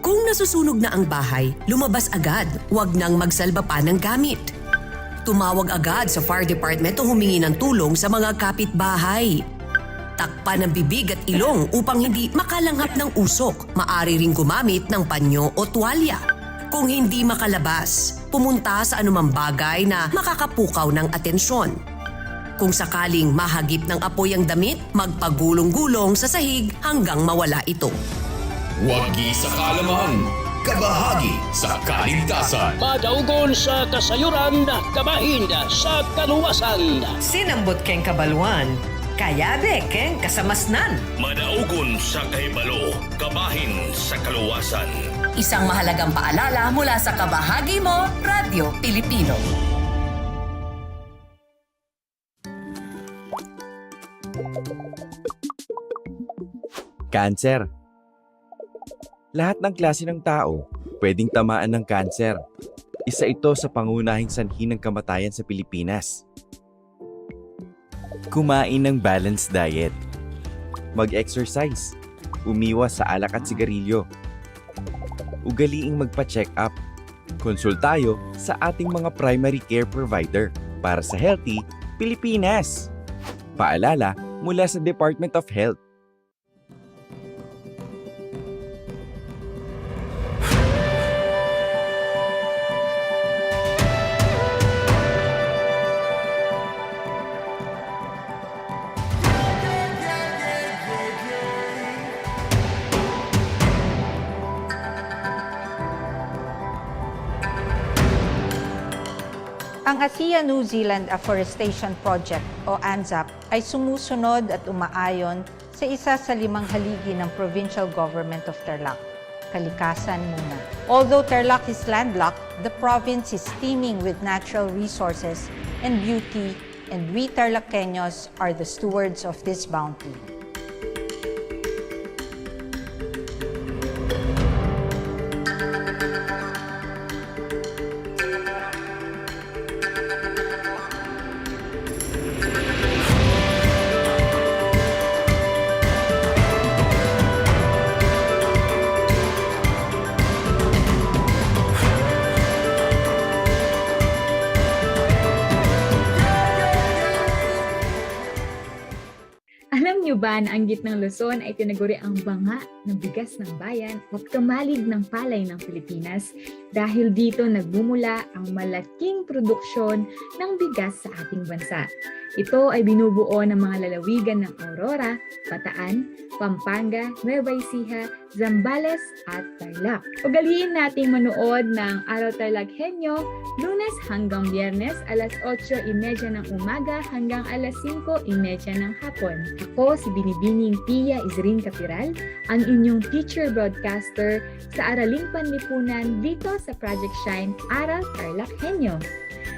Kung nasusunog na ang bahay, lumabas agad. Huwag nang magsalba pa ng gamit. Tumawag agad sa fire department o humingi ng tulong sa mga kapitbahay. Takpan ang bibig at ilong upang hindi makalanghap ng usok. Maaari ring gumamit ng panyo o tuwalya. Kung hindi makalabas, pumunta sa anumang bagay na makakapukaw ng atensyon. Kung sakaling mahagip ng apoy ang damit, magpagulong-gulong sa sahig hanggang mawala ito. Wagi sa kaalaman, kabahagi sa kaligtasan. Madaugon sa kasayuran, kabahin sa kaluwasan. Sinambot keng kabaluan, kayabe keng kasamasnan. Madaugon sa kahibalo, kabahin sa kaluwasan. Isang mahalagang paalala mula sa kabahagi mo, Radyo Pilipino. Cancer. Lahat ng klase ng tao pwedeng tamaan ng cancer. Isa ito sa pangunahing sanhi ng kamatayan sa Pilipinas. Kumain ng balanced diet. Mag-exercise. Umiwas sa alak at sigarilyo. Ugaliing magpa-check up. Konsultayo sa ating mga primary care provider para sa Healthy Pilipinas. Paalala mula sa Department of Health. Ang ASEAN New Zealand Afforestation Project o ANZAP ay sumusunod at umaayon sa isa sa 5 haligi ng Provincial Government of Tarlac, kalikasan muna. Although Tarlac is landlocked, the province is teeming with natural resources and beauty, and we TarlakHenyos are the stewards of this bounty. Alam niyo ba na ang gitnang Luzon ay tinaguri ang banga ng bigas ng bayan at kamalig ng palay ng Pilipinas dahil dito nagmumula ang malaking produksyon ng bigas sa ating bansa. Ito ay binubuo ng mga lalawigan ng Aurora, Bataan, Pampanga, Nueva Ecija, Zambales at Tarlac. Ugaliin nating manood ng Aral TarlakHenyo Lunes hanggang Biyernes alas 8:30 ng umaga hanggang alas 5:30 ng hapon. Ako si Binibining Pia Isrin Capiral, ang inyong teacher broadcaster sa Araling Panlipunan dito sa Project Shine Aral TarlakHenyo.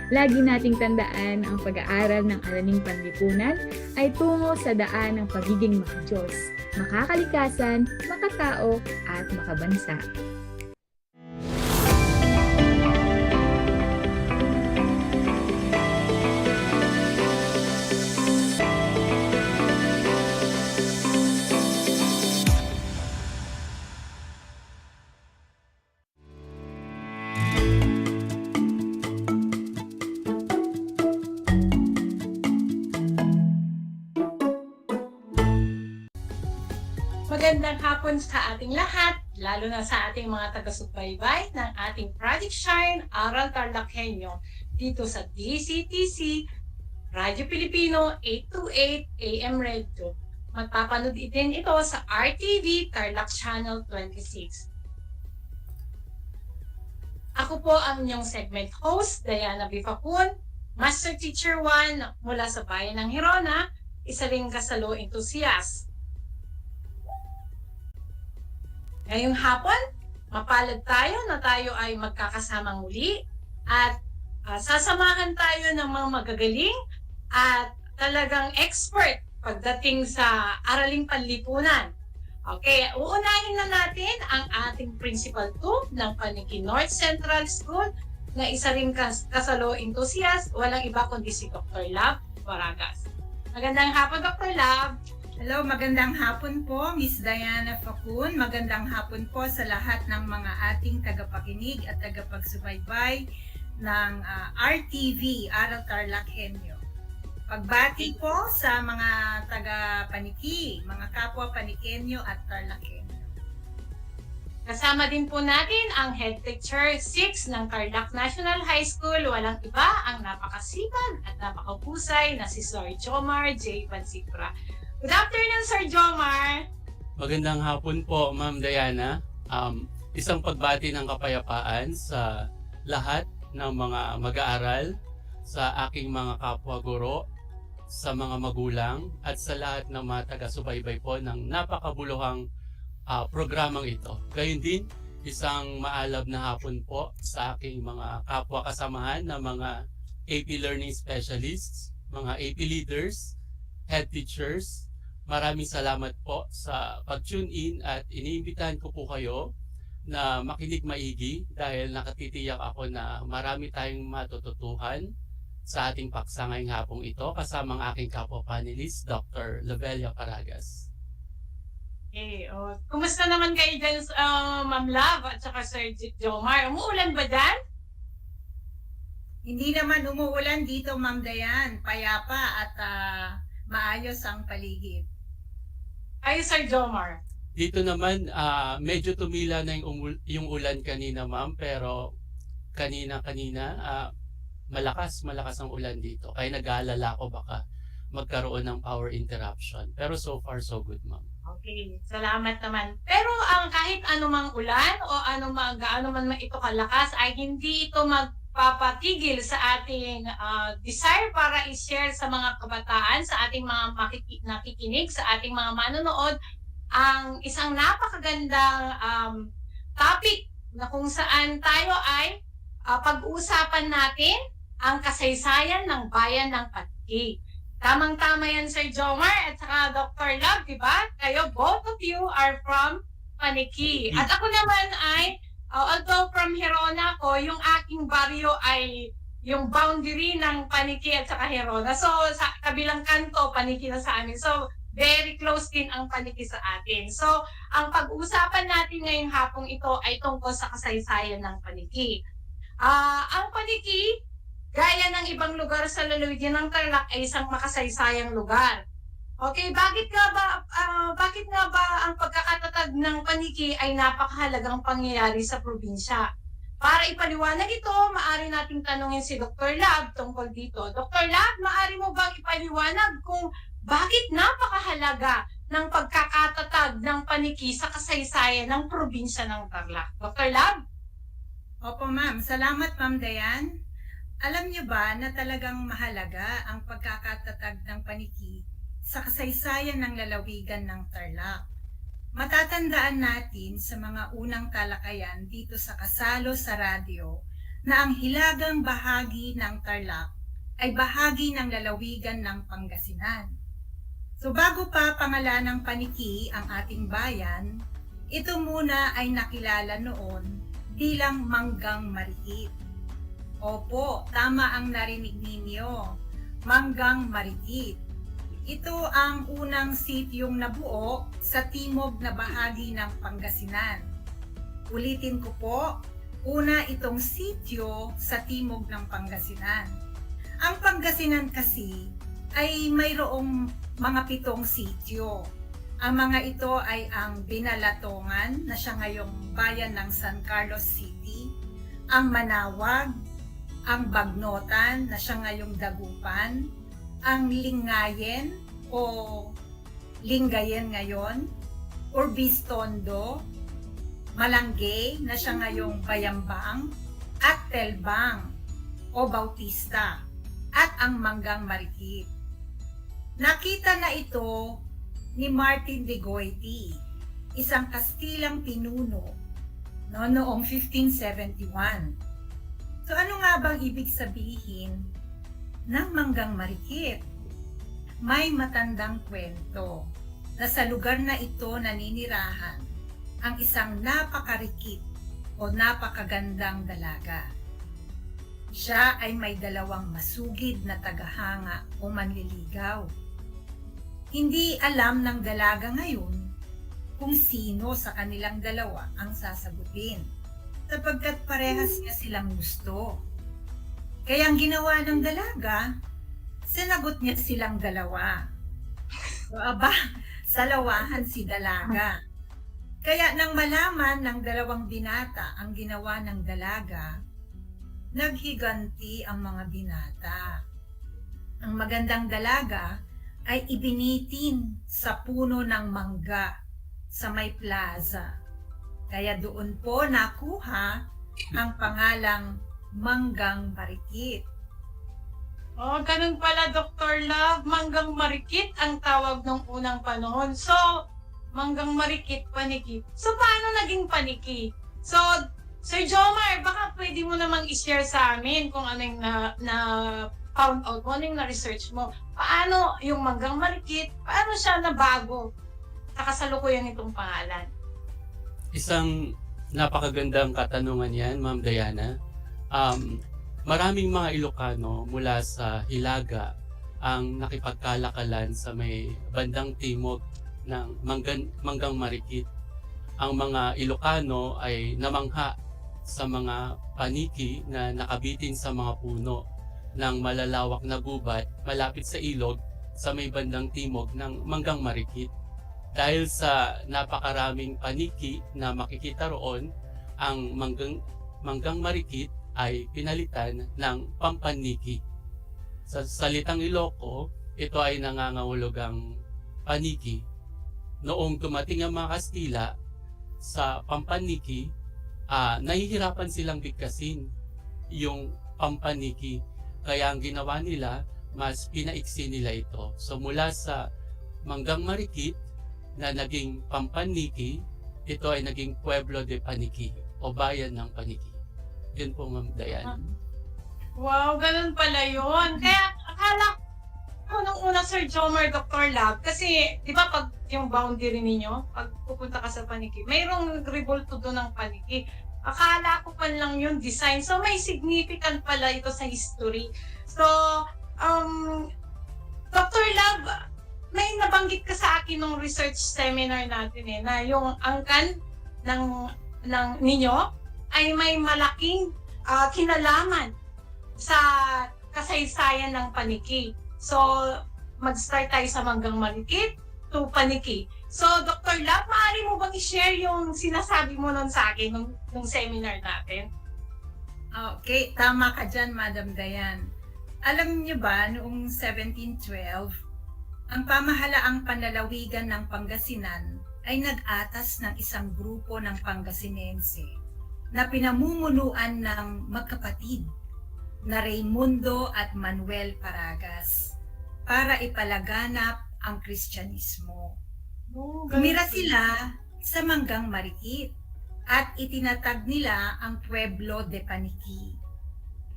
Lagi nating tandaan ang pag-aaral ng Araling Panlipunan ay tungo sa daan ng pagiging makadiyos, makakalikasan, makatao at makabansa. Magandang hapon sa ating lahat. lalo na sa ating mga taga-subaybay ng ating Project Shine Aral TarlakHenyo dito sa DCTC Radyo Pilipino 828 AM Radio. Magpapanood din ito sa RTV Tarlac Channel 26. Ako po ang inyong segment host, Diana Bifacun, Master Teacher 1 mula sa bayan ng Hirona, isa ring kasalo enthusiast. Ngayong hapon, mapalad tayo na tayo ay magkakasamang muli at sasamahan tayo ng mga magagaling at talagang expert pagdating sa araling panlipunan. Okay, uunahin na natin ang ating Principal 2 ng Paniki North Central School na isa ring kasalo enthusiast, walang iba kundi si Dr. Love Baragas. Magandang hapon, Dr. Love. Hello, magandang hapon po, Miss Diana Facun. Magandang hapon po sa lahat ng mga ating tagapakinig at tagapagsubaybay ng RTV, Aral TarlakHenyo. Pagbati po sa mga taga-paniki, mga kapwa Panikenyo at Tarlakhenyo. Kasama din po natin ang Head Teacher 6 ng Tarlac National High School. Walang iba ang napakasipag at napakahusay na si Sir Jomar J. Pansipra. Good afternoon, Sir Jomar! Magandang hapon po, Ma'am Diana. Isang pagbati ng kapayapaan sa lahat ng mga mag-aaral, sa aking mga kapwa-guro, sa mga magulang, at sa lahat ng mga taga-subaybay po ng napakabuluhang programang ito. Gayun din, isang maalab na hapon po sa aking mga kapwa-kasamahan na mga AP Learning Specialists, mga AP Leaders, Head Teachers. Maraming salamat po sa pag-tune in at iniimbitahan ko po kayo na makinig maigi dahil nakatitiyak ako na marami tayong matututuhan sa ating paksa ngayong hapong ito kasama ang aking kapwa-panelist, Dr. Lovelia Paragas. Okay, kumusta naman kayo dyan, Ma'am Love at saka Sir Jomar? Umuulan ba dyan? Hindi naman umuulan dito, Ma'am Dayan. Payapa at maayos ang paligid. Ay, Sir Jomar. Dito naman, medyo tumila na yung ulan kanina, ma'am, pero kanina malakas ang ulan dito. Kaya nag-aalala ko baka magkaroon ng power interruption. Pero so far, so good, ma'am. Okay, salamat naman. Pero kahit anumang ulan o gaano man ito kalakas, ay hindi ito magpapatigil sa ating desire para i-share sa mga kabataan, sa ating mga nakikinig, sa ating mga manonood, ang isang napakagandang topic na kung saan tayo ay pag-uusapan natin ang kasaysayan ng bayan ng Paniki. Tamang-tama yan, Sir Jomar at saka Dr. Love, di ba? Kayo, both of you are from Paniki. At ako naman ay, although from Hirona ko, yung aking baryo ay yung boundary ng Paniki at saka Hirona. So, sa kabilang kanto, Paniki na sa amin. So, very close din ang Paniki sa atin. So, ang pag-uusapan natin ngayong hapong ito ay tungkol sa kasaysayan ng Paniki. Ang Paniki, gaya ng ibang lugar sa lalawigan ng Tarlac, ay isang makasaysayang lugar. Okay, bakit nga ba ang pagkakatatag ng Paniki ay napakahalagang pangyayari sa probinsya? Para ipaliwanag ito, maaari nating tanungin si Dr. Love tungkol dito. Dr. Love, maaari mo bang ipaliwanag kung bakit napakahalaga ng pagkakatatag ng Paniki sa kasaysayan ng probinsya ng Tarlac? Dr. Love? Opo, ma'am. Salamat, Ma'am Dayan. Alam niyo ba na talagang mahalaga ang pagkakatatag ng Paniki sa kasaysayan ng lalawigan ng Tarlac? Matatandaan natin sa mga unang talakayan dito sa kasalo sa radyo na ang hilagang bahagi ng Tarlac ay bahagi ng lalawigan ng Pangasinan. So bago pa pangalan ng Paniki ang ating bayan, ito muna ay nakilala noon bilang Manggang Mariit. Opo, tama ang narinig ninyo, Manggang Mariit. Ito ang unang sityong nabuo sa timog na bahagi ng Pangasinan. Ulitin ko po, una itong sityo sa timog ng Pangasinan. Ang Pangasinan kasi ay mayroong mga 7 sityo. Ang mga ito ay ang Binalatongan na siya ngayong bayan ng San Carlos City, ang Manawag, ang Bagnotan na siya ngayong Dagupan, ang Lingayen o Lingayen ngayon, Urbistondo, Malangge na siya ngayong Bayambang, at Telbang o Bautista, at ang Manggang Marikit. Nakita na ito ni Martin de Goiti, isang Kastilang pinuno noong 1571. So ano nga bang ibig sabihin ng Manggang Marikit? May matandang kwento na sa lugar na ito naninirahan ang isang napakarikit o napakagandang dalaga. Siya ay may dalawang masugid na tagahanga o manliligaw. Hindi alam ng dalaga ngayon kung sino sa kanilang dalawa ang sasagutin, sapagkat parehas niya silang gusto. Kaya ang ginawa ng dalaga, sinagot niya silang dalawa. So, salawahan si dalaga. Kaya nang malaman ng dalawang binata ang ginawa ng dalaga, naghiganti ang mga binata. Ang magandang dalaga ay ibinitin sa puno ng mangga sa may plaza. Kaya doon po nakuha ang pangalang Manggang Marikit. Oh, ganun pala, Dr. Love. Manggang Marikit ang tawag nung unang panahon. So, Manggang Marikit, paniki. So, paano naging paniki? So, Sir Jomar, baka pwede mo namang i-share sa amin kung ano yung na found out mo, ano yung na-research mo. Paano yung Manggang Marikit, paano siya nabago sa kasalukuyan itong pangalan? Isang napakagandang katanungan yan, Ma'am Diana. Maraming mga Ilocano mula sa Hilaga ang nakipagkalakalan sa may bandang timog ng Manggang Marikit. Ang mga Ilocano ay namangha sa mga paniki na nakabitin sa mga puno ng malalawak na gubat malapit sa ilog sa may bandang timog ng Manggang Marikit. Dahil sa napakaraming paniki na makikita roon, ang Manggang Marikit ay pinalitan ng pampaniki. Sa salitang Iloco, ito ay nangangahulugang paniki. Noong dumating ang mga Kastila sa pampaniki, nahihirapan silang bigkasin yung pampaniki. Kaya ang ginawa nila, mas pinaiksi nila ito. So mula sa Manggang Marikit na naging pampaniki, ito ay naging Pueblo de Paniki o bayan ng Paniki. Yun po, Ma'am Diane. Wow, ganun pala yun. Kaya akala ko nung una, Sir Jomar, Dr. Love, kasi di ba pag yung boundary ninyo, pag pupunta ka sa Paniki, mayroong revolto doon ng Paniki. Akala ko pa lang yung design. So may significant pala ito sa history. So, Dr. Love, may nabanggit ka sa akin nung research seminar natin na yung angkan ng ninyo ay may malaking kinalaman sa kasaysayan ng Paniki. So, mag-start tayo sa Manggang Marikit to Paniki. So, Dr. Love, maaari mo bang i-share yung sinasabi mo nun sa akin nung seminar natin? Okay, tama ka dyan, Madam Dayan. Alam niyo ba, noong 1712, ang pamahalaang panlalawigan ng Pangasinan ay nag-atas ng isang grupo ng Pangasinense na pinamumunuan ng magkapatid na Raimundo at Manuel Paragas para ipalaganap ang Kristyanismo. Tumira sila sa Manggang Marikit at itinatag nila ang Pueblo de Paniki.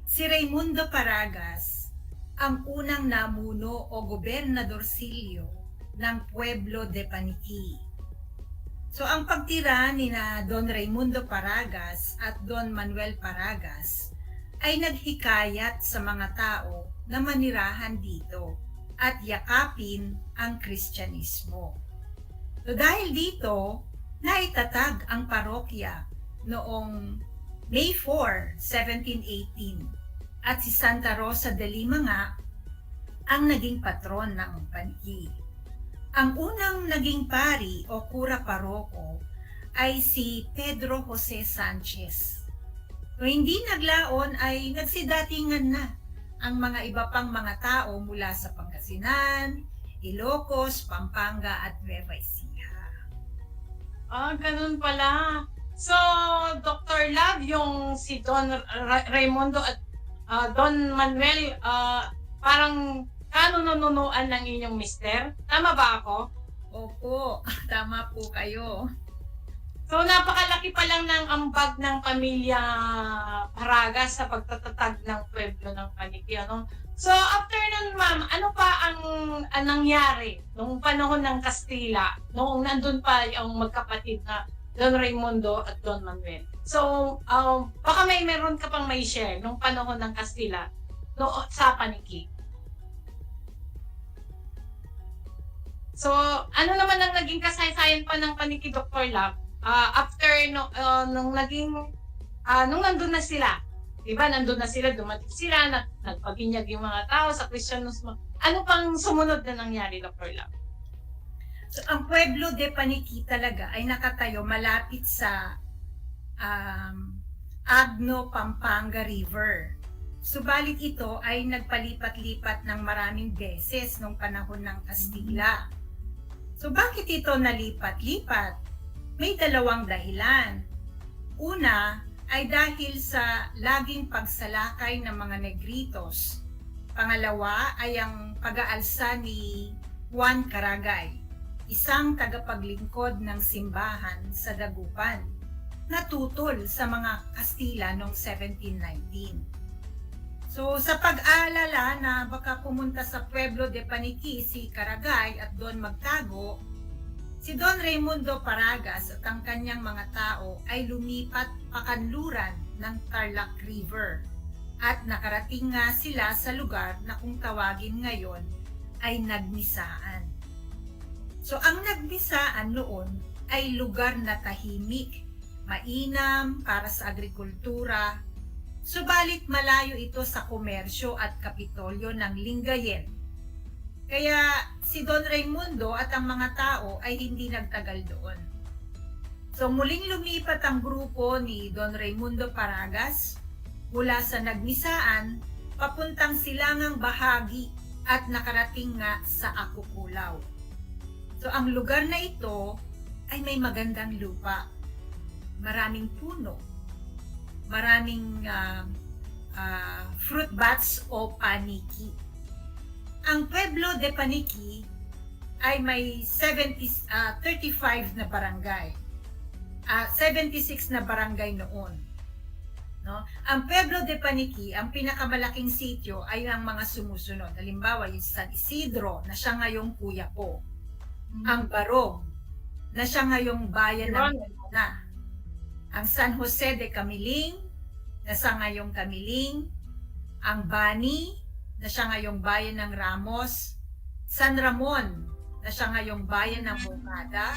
Si Raimundo Paragas ang unang namuno o gobernadorsilyo ng Pueblo de Paniki. So ang pagtira ni na Don Raimundo Paragas at Don Manuel Paragas ay naghikayat sa mga tao na manirahan dito at yakapin ang Kristyanismo. So dahil dito, naitatag ang parokya noong May 4, 1718 at si Santa Rosa de Lima nga ang naging patron ng Paniki. Ang unang naging pari o kura paroko ay si Pedro Jose Sanchez. Kung hindi naglaon ay nagsidatingan na ang mga iba pang mga tao mula sa Pangasinan, Ilocos, Pampanga at Nueva Ecija. Ganun pala. So, Dr. Love, yung si Don Raimundo at Don Manuel, parang kanununuan ng inyong mister? Tama ba ako? Opo, tama po kayo. So, napakalaki pa lang ng ambag ng pamilya Paragas sa pagtatatag ng pueblo ng Paniki. Ano? So, after nun, ma'am, ano pa ang nangyari nung panahon ng Kastila, noong nandun pa yung magkapatid na Don Raimundo at Don Manuel? So, baka meron ka pang may share nung panahon ng Kastila sa Paniki. So, ano naman ang naging kasaysayan pa ng Paniki, Dr. Love? After nung nandun na sila, diba, nandun na sila, dumating sila, nagpabinyag yung mga tao sa Kristyanismo. Ano pang sumunod na nangyari, Dr. Love? So, ang Pueblo de Paniki talaga ay nakatayo malapit sa Agno, Pampanga River. Subalit ito ay nagpalipat-lipat ng maraming beses nung panahon ng Kastila. So, bakit ito nalipat-lipat? May dalawang dahilan. Una ay dahil sa laging pagsalakay ng mga Negritos. Pangalawa ay ang pag-aalsa ni Juan Caragay, isang tagapaglingkod ng simbahan sa Dagupan, natutol sa mga Kastila noong 1719. So sa pag-aalala na baka pumunta sa Pueblo de Paniki si Caragay at doon magtago, si Don Raimundo Paragas at ang kanyang mga tao ay lumipat pakanluran ng Tarlac River at nakarating nga sila sa lugar na kung tawagin ngayon ay Nagmisaan. So ang Nagmisaan noon ay lugar na tahimik, mainam para sa agrikultura, subalit malayo ito sa komersyo at kapitolyo ng Lingayen. Kaya si Don Raimundo at ang mga tao ay hindi nagtagal doon. So muling lumipat ang grupo ni Don Raimundo Paragas mula sa Nagmisaan papuntang silangang bahagi at nakarating nga sa Akukulaw. So ang lugar na ito ay may magandang lupa, maraming puno, maraming fruit bats o paniki. Ang Pueblo de Paniki ay may 35 na barangay. 76 na barangay noon. No? Ang Pueblo de Paniki, ang pinakamalaking sitio ay ang mga sumusunod. Halimbawa, yung San Isidro na siya ngayong Kuyapo. Ang Barog na siya ngayong bayan ng Laguna. Ang San Jose de Camiling na siya ngayong Camiling. Ang Bani na siya ngayong bayan ng Ramos, San Ramon na siya ngayong bayan ng Bungada,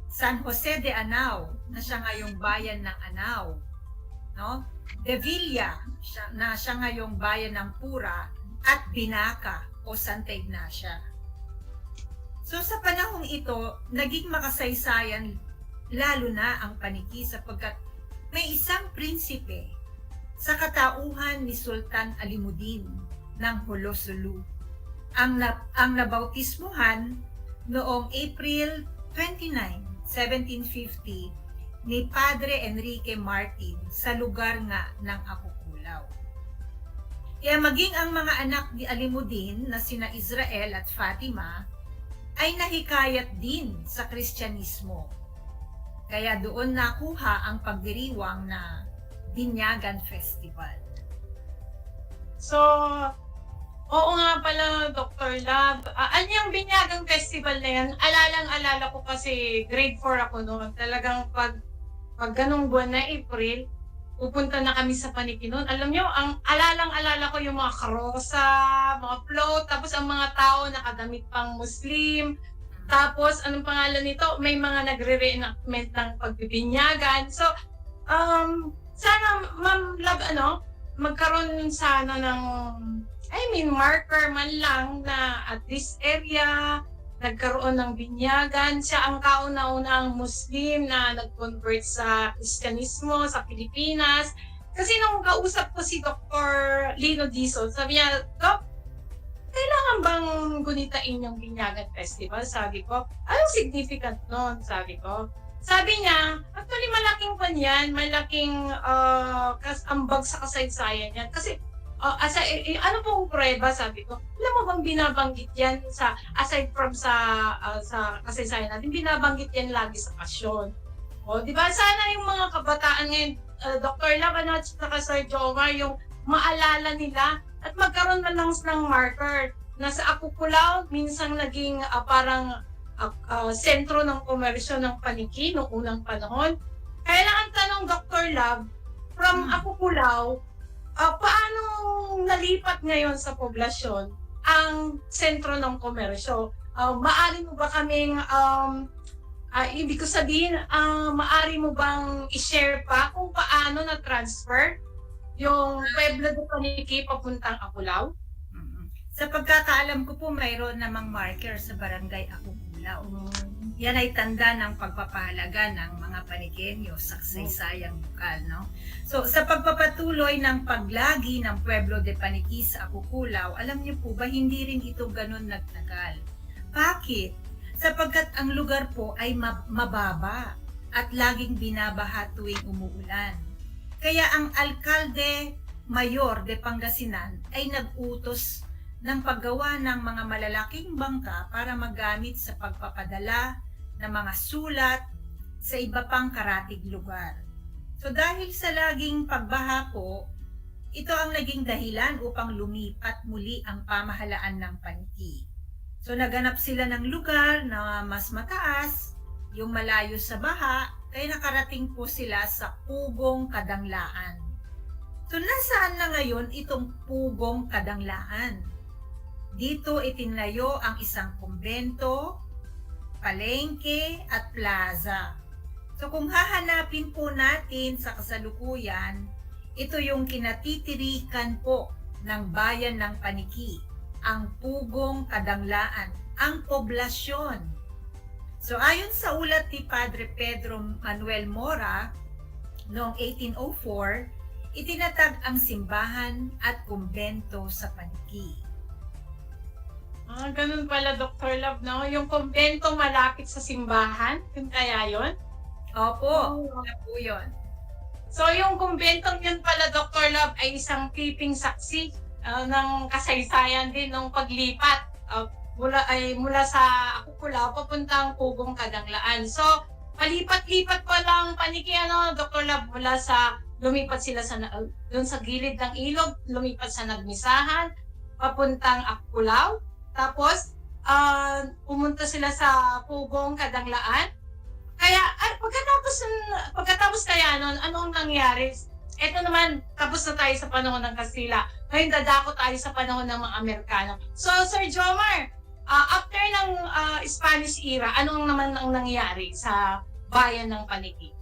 San Jose de Anao na siya ngayong bayan ng Anao, no? De Villa na siya ngayong bayan ng Pura, at Binaca o Santa Ignacia. So sa panahong ito, naging makasaysayan lalo na ang Paniki sapagkat may isang prinsipe sa katauhan ni Sultan Alimuddin ng Hulosulu ang nabautismuhan noong April 29, 1750 ni Padre Enrique Martin sa lugar nga ng Akukulaw. Kaya maging ang mga anak ni Alimuddin na sina Israel at Fatima ay nahikayat din sa Kristyanismo. Kaya doon nakuha ang pagdiriwang na Binyagan Festival. So, oo nga pala, Dr. Love. Yung Binyagang Festival na yan, alalang-alala ko kasi grade 4 ako noon. Talagang pag ganong buwan na April, pupunta na kami sa Paniki noon. Alam nyo, ang alalang-alala ko yung mga karosa, mga float, tapos ang mga tao nakadamit pang Muslim. Tapos, anong pangalan nito? May mga nagre-reenactment ng pagbibinyagan. So, sana, Ma'am Love, magkaroon sana ng marker man lang na at this area, nagkaroon ng binyagan. Siya ang kauna-unang Muslim na nag-convert sa Kristyanismo sa Pilipinas. Kasi nung kausap ko si Dr. Lino Dizon, sabi niya, Doc, kailangan bang gunitain yung Binyagan Festival? Sabi ko, anong significant nun? Sabi ko. Sabi niya, actually malaking pan yan, malaking ambag sa kasaysayan yan. Kasi ano pong prueba, sabi ko, alam mo bang binabanggit yan sa, aside from sa kasaysayan natin, binabanggit yan lagi sa pasyon. O, di ba? Sana yung mga kabataan ngayon, Dr. Laban at saka Sir Jomar, yung maalala nila at magkaroon man lang ng marker na sa Akukulaw, minsan naging parang sentro ng komersyo ng paniki noong unang panahon. Kaya lang ang tanong, Dr. Lab, from Akukulaw, paano nalipat ngayon sa poblasyon ang sentro ng komersyo? Maari mo ba kaming, ibig ko sabihin, maari mo bang i-share pa kung paano na-transfer yung Pueblo de Paniki papuntang Akulaw? Sa pagkakaalam ko po, mayroon namang marker sa barangay Akukulaw. Yan ay tanda ng pagpapahalaga ng mga Panikenyo sa kasaysayang lokal, no? So, sa pagpapatuloy ng paglagi ng Pueblo de Paniki sa Akukulaw, alam niyo po ba, hindi rin ito ganun nagtagal. Bakit? Sapagkat ang lugar po ay mababa at laging binabaha tuwing umuulan. Kaya ang Alkalde Mayor de Pangasinan ay nag-utos ng paggawa ng mga malalaking bangka para magamit sa pagpapadala ng mga sulat sa iba pang karatig lugar. So dahil sa laging pagbaha po, ito ang naging dahilan upang lumipat muli ang pamahalaan ng Paniki. So naganap sila ng lugar na mas mataas, yung malayo sa baha, kaya nakarating po sila sa Pugong Kadanglaan. So nasaan na ngayon itong Pugong Kadanglaan? Dito itinayo ang isang kumbento, palengke at plaza. So kung hahanapin po natin sa kasalukuyan, ito yung kinatitirikan po ng bayan ng Paniki, ang Pugong Kadanglaan, ang poblasyon. So ayon sa ulat ni Padre Pedro Manuel Mora noong 1804, itinatag ang simbahan at kumbento sa Paniki. Ganun pala, Dr. Love, no? Yung kumbento malapit sa simbahan, yun kaya yun? Opo, po yun. So yung kumbentong yun pala, Dr. Love, ay isang keeping saksi ng kasaysayan din ng paglipat mula sa Akukulaw papuntang Pugong Kadanglaan. So palipat-lipat pa lang Paniki, Dr. Love, mula sa lumipat sila sa doon sa gilid ng ilog, lumipat sa Nagmisahan, papuntang Akukulaw. Tapos, pumunta sila sa Pugong Kadanglaan. Kaya, pagkatapos kaya nun, anong nangyari? Ito naman, tapos na tayo sa panahon ng Kastila. Ngayon, dadako tayo sa panahon ng mga Amerikano. So, Sir Jomar, after ng Spanish era, anong naman ang nangyari sa bayan ng Paniki?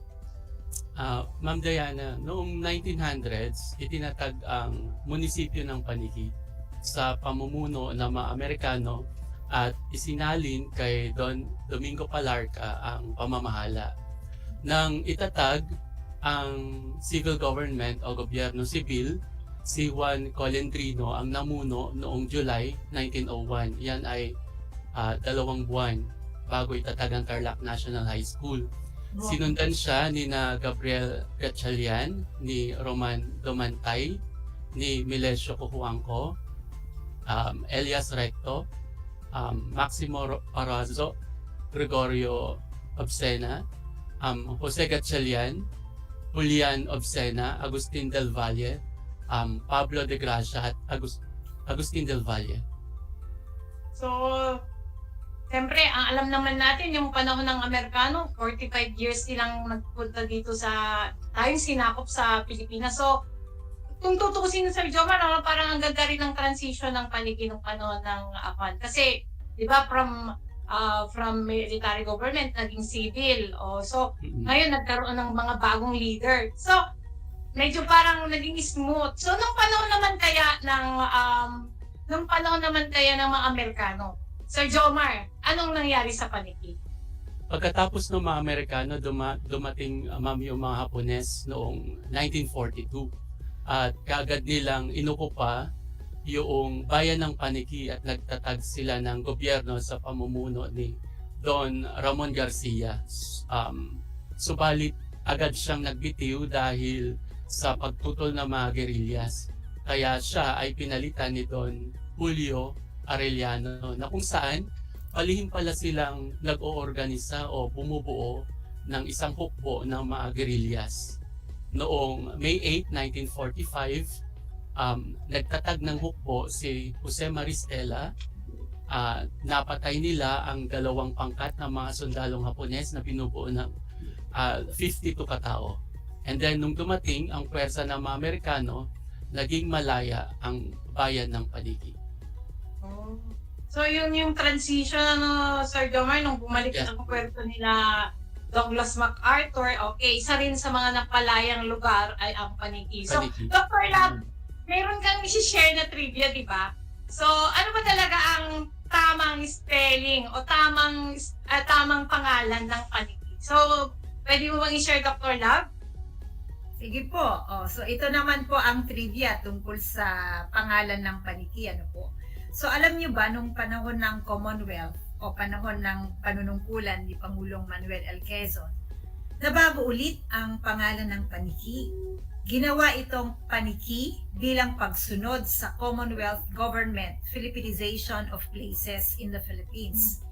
Ma'am Diana, noong 1900s, itinatag ang munisipyo ng Paniki sa pamumuno ng mga Amerikano at isinalin kay Don Domingo Palarca ang pamamahala. Nang itatag ang civil government o gobyerno sibil, si Juan Colendrino ang namuno noong July 1901. Yan ay 2 buwan bago itatag ang Tarlac National High School. Sinundan siya ni Gabriel Gatchalian, ni Roman Domantay, ni Melesio Cujuangco, Elias Recto, Maximo Orazo, Gregorio Obsena, Jose Gatchalian, Julian Obsena, Agustin del Valle, Pablo de Gracia at Agustin del Valle. So, siyempre, ang alam naman natin, yung panahon ng Amerikano, 45 years silang nagpunta dito sa, tayong sinakop sa Pilipinas. So, kung tutukusin Sir Jomar, parang ang ganda rin ng transition ng Paniki ng panahon ng Afan. Kasi, di ba, from military government, naging civil. So, ngayon, nagkaroon ng mga bagong leader. So, medyo parang naging smooth. So, nung panahon naman kaya ng mga Amerikano, Sir Jomar, anong nangyari sa paniki? Pagkatapos ng mga Amerikano, dumating ma'am yung mga Hapones noong 1942 at kaagad nilang inukupa yung bayan ng Paniki at nagtatag sila ng gobyerno sa pamumuno ni Don Ramon Garcia. Subalit agad siyang nagbitiw dahil sa pagtutol ng mga guerrillas. Kaya siya ay pinalitan ni Don Julio Arellano na kung saan palihim pala silang nag-oorganisa o bumubuo ng isang hukbo ng mga guerrillas. Noong May 8, 1945, nagtatag ng hukbo si Jose Maristela. Napatay nila ang 2 pangkat ng mga sundalong Hapones na binubuo ng 52 katao. And then nung dumating ang pwersa ng mga Amerikano, naging malaya ang bayan ng Paniki. Oh. So yun yung transition, Sir Jomar, nung bumalik ang puwerto nila Douglas MacArthur. Okay, isa rin sa mga napalayang lugar ay ang Paniki. So, Dr. Lab, meron kang i-share na trivia, di ba? So, ano ba talaga ang tamang spelling o tamang pangalan ng Paniki? So, pwede mo bang i-share, Dr. Lab? Sige po. So ito naman po ang trivia tungkol sa pangalan ng Paniki. Ano po? So alam niyo ba nung panahon ng Commonwealth o panahon ng panunungkulan ni Pangulong Manuel L. Quezon, nabago ulit ang pangalan ng Paniki. Ginawa itong Paniki bilang pagsunod sa Commonwealth Government Philippinization of Places in the Philippines.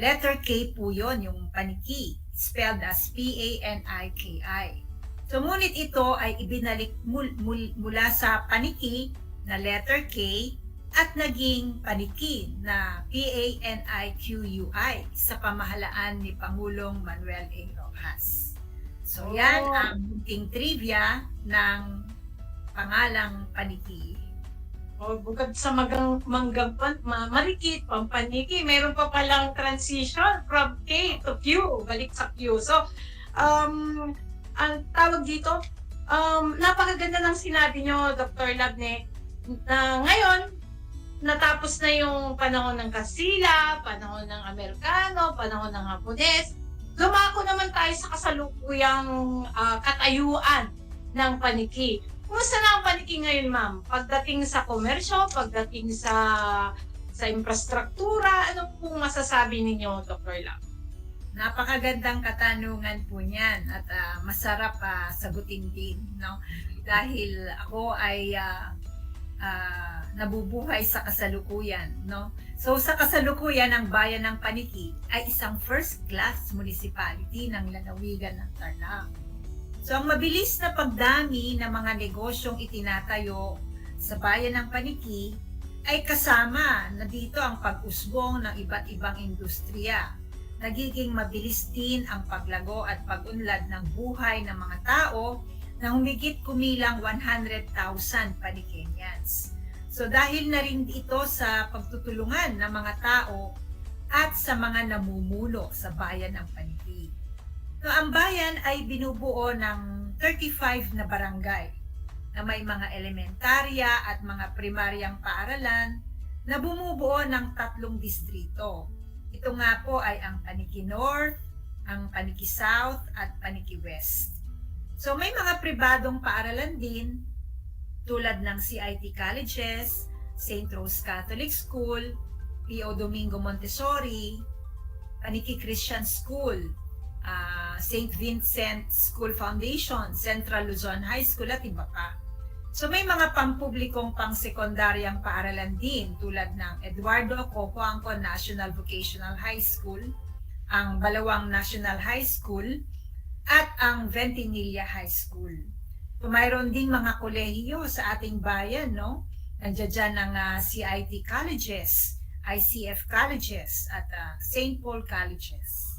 Letter K po yun, yung Paniki, spelled as P-A-N-I-K-I. So ngunit ito ay ibinalik mula sa Paniki na letter K at naging Paniki na P-A-N-I-Q-U-I sa pamahalaan ni Pangulong Manuel A. Rojas. So yan ang munting trivia ng pangalang Paniki. Bukod sa marikit, pampaniki, meron pa palang transition from K to Q, balik sa Q. So, ang tawag dito, napakaganda ng sinabi nyo, Dr. Labne, na ngayon, natapos na yung panahon ng Kastila, panahon ng Amerikano, panahon ng Hapones. Lumako naman tayo sa kasalukuyang katayuan ng Paniki. Kumusta na ang Paniki ngayon, ma'am? Pagdating sa komersyo, pagdating sa infrastruktura, ano pong masasabi ninyo, Dr. Lab? Napakagandang katanungan po niyan at masarap sagutin din, no? Dahil ako ay nabubuhay sa kasalukuyan, no? So sa kasalukuyan, ang bayan ng Paniki ay isang first-class municipality ng lalawigan ng Tarlac. So ang mabilis na pagdami ng mga negosyong itinatayo sa bayan ng Paniki ay kasama na dito ang pag-usbong ng iba't ibang industriya. Nagiging mabilis din ang paglago at pag-unlad ng buhay ng mga tao na humigit kumilang 100,000 Panikenyans. So dahil na rin ito sa pagtutulungan ng mga tao at sa mga namumuno sa bayan ng Paniki. So ang bayan ay binubuo ng 35 na barangay na may mga elementarya at mga primaryang paaralan na bumubuo ng 3 distrito. Ito nga po ay ang Paniki North, ang Paniki South at Paniki West. So may mga pribadong paaralan din tulad ng CIT Colleges, St. Rose Catholic School, Pio Domingo Montessori, Paniki Christian School, St. Vincent School Foundation, Central Luzon High School at iba pa. So may mga pampublikong pang-sekundaryang paaralan din tulad ng Eduardo Cocoanco National Vocational High School, ang Balawang National High School, at ang Ventimiglia High School. So mayroon ding mga kolehiyo sa ating bayan, no? Nandiyan dyan ang CIT Colleges, ICF Colleges, at St. Paul Colleges.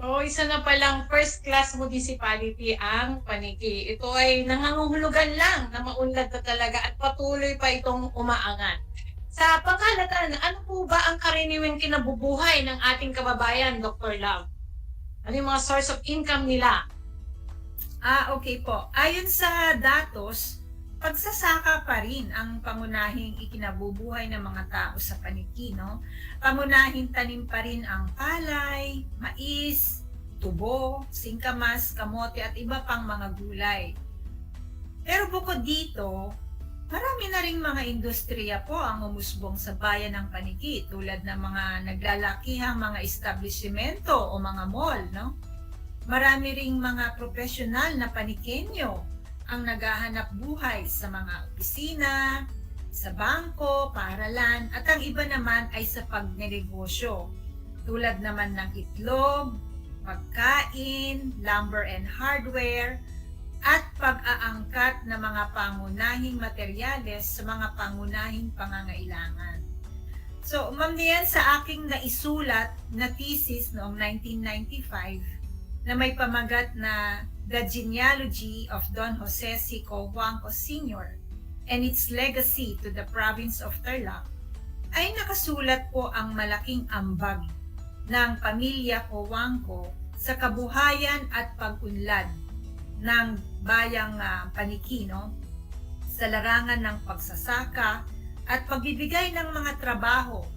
Isa na palang first-class municipality ang Paniki. Ito ay nangangahulugan lang na maunlad na talaga at patuloy pa itong umaangat. Sa pangkalatan, ano po ba ang karaniwang kinabubuhay ng ating kababayan, Dr. Love? Ano yung mga source of income nila? Okay po. Ayon sa datos, pagsasaka pa rin ang pangunahing ikinabubuhay ng mga tao sa paniki, no? Pangunahing tanim pa rin ang palay, mais, tubo, singkamas, kamote at iba pang mga gulay. Pero bukod dito, marami na ring mga industriya po ang umusbong sa bayan ng paniki tulad ng mga naglalakihang mga establishmento o mga mall, no? Marami ring mga profesional na panikenyo ang naghahanap buhay sa mga opisina, sa bangko, paaralan, at ang iba naman ay sa pagnenegosyo. Tulad naman ng itlog, pagkain, lumber and hardware, at pag-aangkat ng mga pangunahing materyales sa mga pangunahing pangangailangan. So, Ma'am Dian, sa aking naisulat na thesis noong 1995 na may pamagat na The Genealogy of Don Jose C. Cojuangco Sr. and its Legacy to the Province of Tarlac, ay nakasulat po ang malaking ambag ng pamilya Cojuangco sa kabuhayan at pag-unlad ng bayang paniki, no? Sa larangan ng pagsasaka at pagbibigay ng mga trabaho,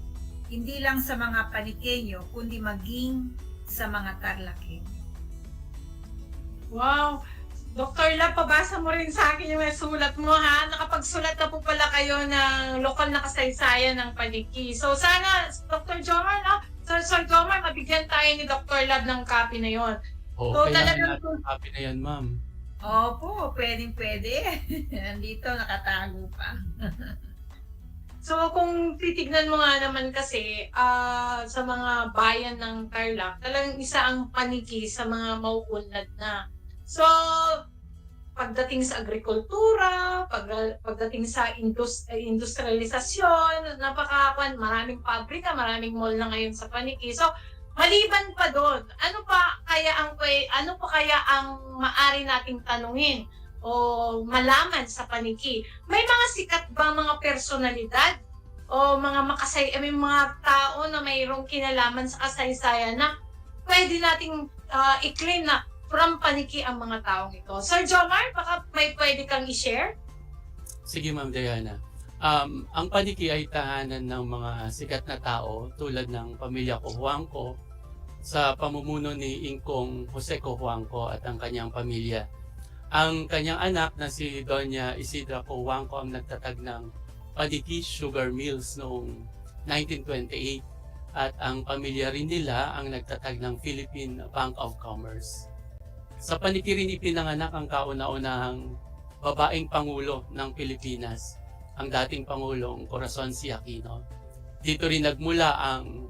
hindi lang sa mga panikenyo, kundi maging sa mga Tarlakenyo. Wow! Dr. Lab, pabasa mo rin sa akin yung sulat mo, ha? Nakapagsulat na po pala kayo ng lokal na kasaysayan ng paniki. So sana, Dr. Jomar, no? Sir Jomar, mabigyan tayo ni Dr. Lab ng copy na yon. Oo, So, kailangan talagang- natin copy na yan, ma'am. Opo, pwedeng-pwede. Nandito, nakatago pa. So kung titignan mo nga naman kasi sa mga bayan ng Tarlac, talagang isa ang paniki sa mga mauunlad na. So pagdating sa agrikultura, pagdating sa industrialisasyon, maraming pabrika, maraming mall na ngayon sa paniki. So maliban pa doon, ano pa kaya ang maari nating tanungin o malaman sa paniki? May mga sikat ba mga personalidad o may mga tao na mayroong kinalaman sa kasaysayan na pwede nating i-claim na from paniki ang mga taong ito? Sir Jomar, baka may pwede kang i-share? Sige, Ma'am Diana. Ang paniki ay tahanan ng mga sikat na tao tulad ng pamilya Cojuangco sa pamumuno ni Ingkong Jose Cojuangco at ang kanyang pamilya. Ang kanyang anak na si Doña Isidra Cojuangco ang nagtatag ng Paniki Sugar Mills noong 1928 at ang pamilya rin nila ang nagtatag ng Philippine Bank of Commerce. Sa paniki rin ipinanganak ang kauna-unahang babaeng Pangulo ng Pilipinas, ang dating Pangulong Corazon C. Aquino. Dito rin nagmula ang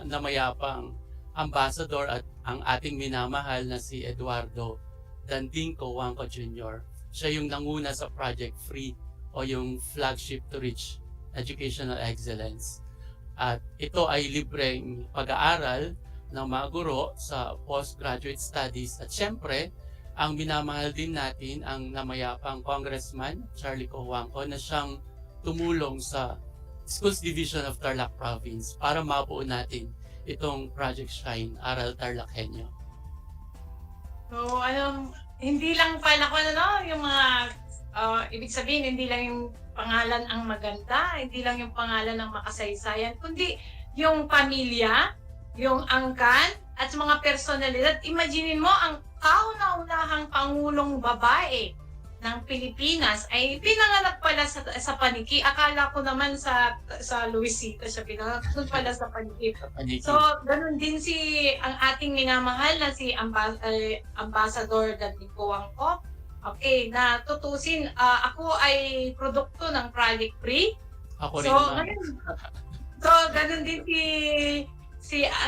namayapang ambassador at ang ating minamahal na si Eduardo Danding Cojuangco Jr. Siya yung nanguna sa Project Free o yung flagship to reach educational excellence. At ito ay libreng pag-aaral ng mga guro sa postgraduate studies. At syempre, ang minamahal din natin ang namayapang Congressman Charlie Cojuangco na siyang tumulong sa Schools Division of Tarlac Province para mabuo natin itong Project Shine, Aral TarlakHenyo. So, hindi lang pala yung mga, ibig sabihin, hindi lang yung pangalan ang maganda, hindi lang yung pangalan ang makasaysayan, kundi yung pamilya, yung angkan, at mga personalidad. Imaginin mo, ang kauna-unahang pangulong babae ng Pilipinas ay pinanganak pala sa paniki. Akala ko naman sa Luisita siya pinanganak pala sa paniki. So, ganun din ang ating minamahal na si Ambassador Danding Cojuangco. Okay, natutusin, ako ay produkto ng Project Free. Ako rin. So, ganun din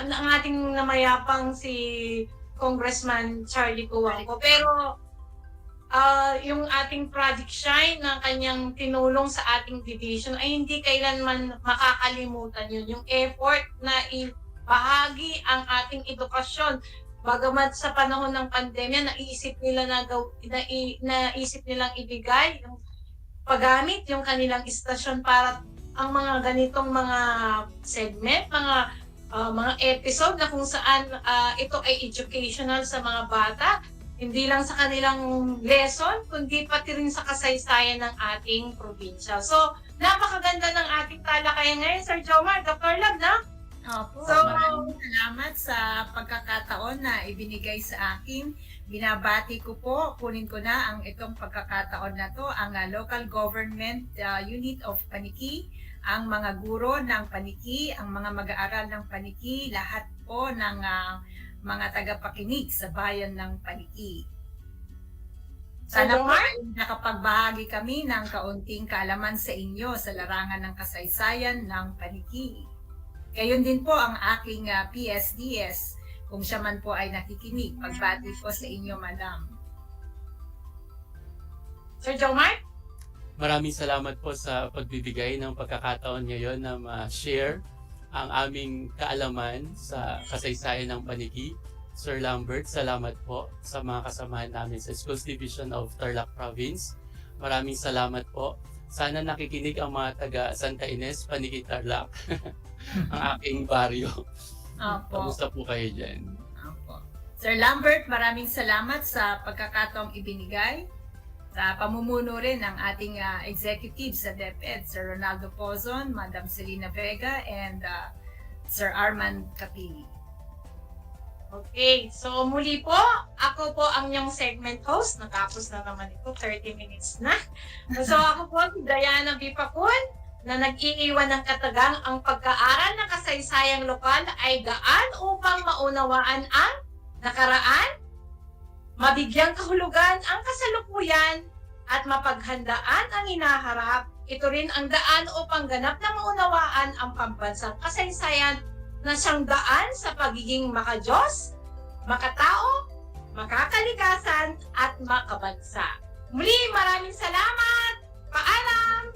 ang ating namayapang si Congressman Charlie Cojuangco. Pero yung ating Project Shine na kanyang tinulong sa ating division ay hindi kailanman makakalimutan yun. Yung effort na ibahagi ang ating edukasyon. Bagamat sa panahon ng pandemya, naisip nilang ibigay yung paggamit yung kanilang istasyon para ang mga ganitong mga segment, mga episode na kung saan ito ay educational sa mga bata. Hindi lang sa kanilang lesson, kundi pati rin sa kasaysayan ng ating probinsya. So, napakaganda ng ating talakayan ngayon, Sir Jomar, Dr. Lab, na? Opo, So, maraming salamat sa pagkakataon na ibinigay sa akin. Binabati ko po, kunin ko na ang itong pagkakataon na to, ang Local Government Unit of Paniki, ang mga guro ng Paniki, ang mga mag-aaral ng Paniki, lahat po ng mga tagapakinig sa bayan ng Paniki. Sana po nakapagbahagi kami ng kaunting kaalaman sa inyo sa larangan ng kasaysayan ng Paniki. Gayon din po ang aking PSDS, kung siya man po ay nakikinig. Pagbati po sa inyo, Madam. Sir Jomar? Maraming salamat po sa pagbibigay ng pagkakataon ngayon na ma-share ang aming kaalaman sa kasaysayan ng Paniki. Sir Lambert, salamat po sa mga kasamahan namin sa Schools Division of Tarlac Province. Maraming salamat po. Sana nakikinig ang mga taga Santa Ines, Paniki, Tarlac, ang aking baryo. Opo. Kamusta po kayo dyan? Opo. Sir Lambert, maraming salamat sa pagkakataong ibinigay. Sa pamumuno rin ng ating executive sa DEPED, Sir Ronaldo Pozon, Madam Selena Vega, and Sir Arman Capili. Okay, so muli po, ako po ang inyong segment host. Natapos na naman ito, 30 minutes na. So ako po si Diana B. Pacun, na nag-iiwan ng katagang ang pagkaaral ng kasaysayang lokal ay gaan upang maunawaan ang nakaraan, mabigyang kahulugan ang kasalukuyan, at mapaghandaan ang hinaharap. Ito rin ang daan upang ganap na maunawaan ang pambansang kasaysayan na siyang daan sa pagiging makadiyos, makatao, makakalikasan, at makabansa. Muli, maraming salamat! Paalam!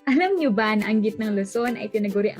Alam niyo ba na ang gitnang Luzon ay tinaguri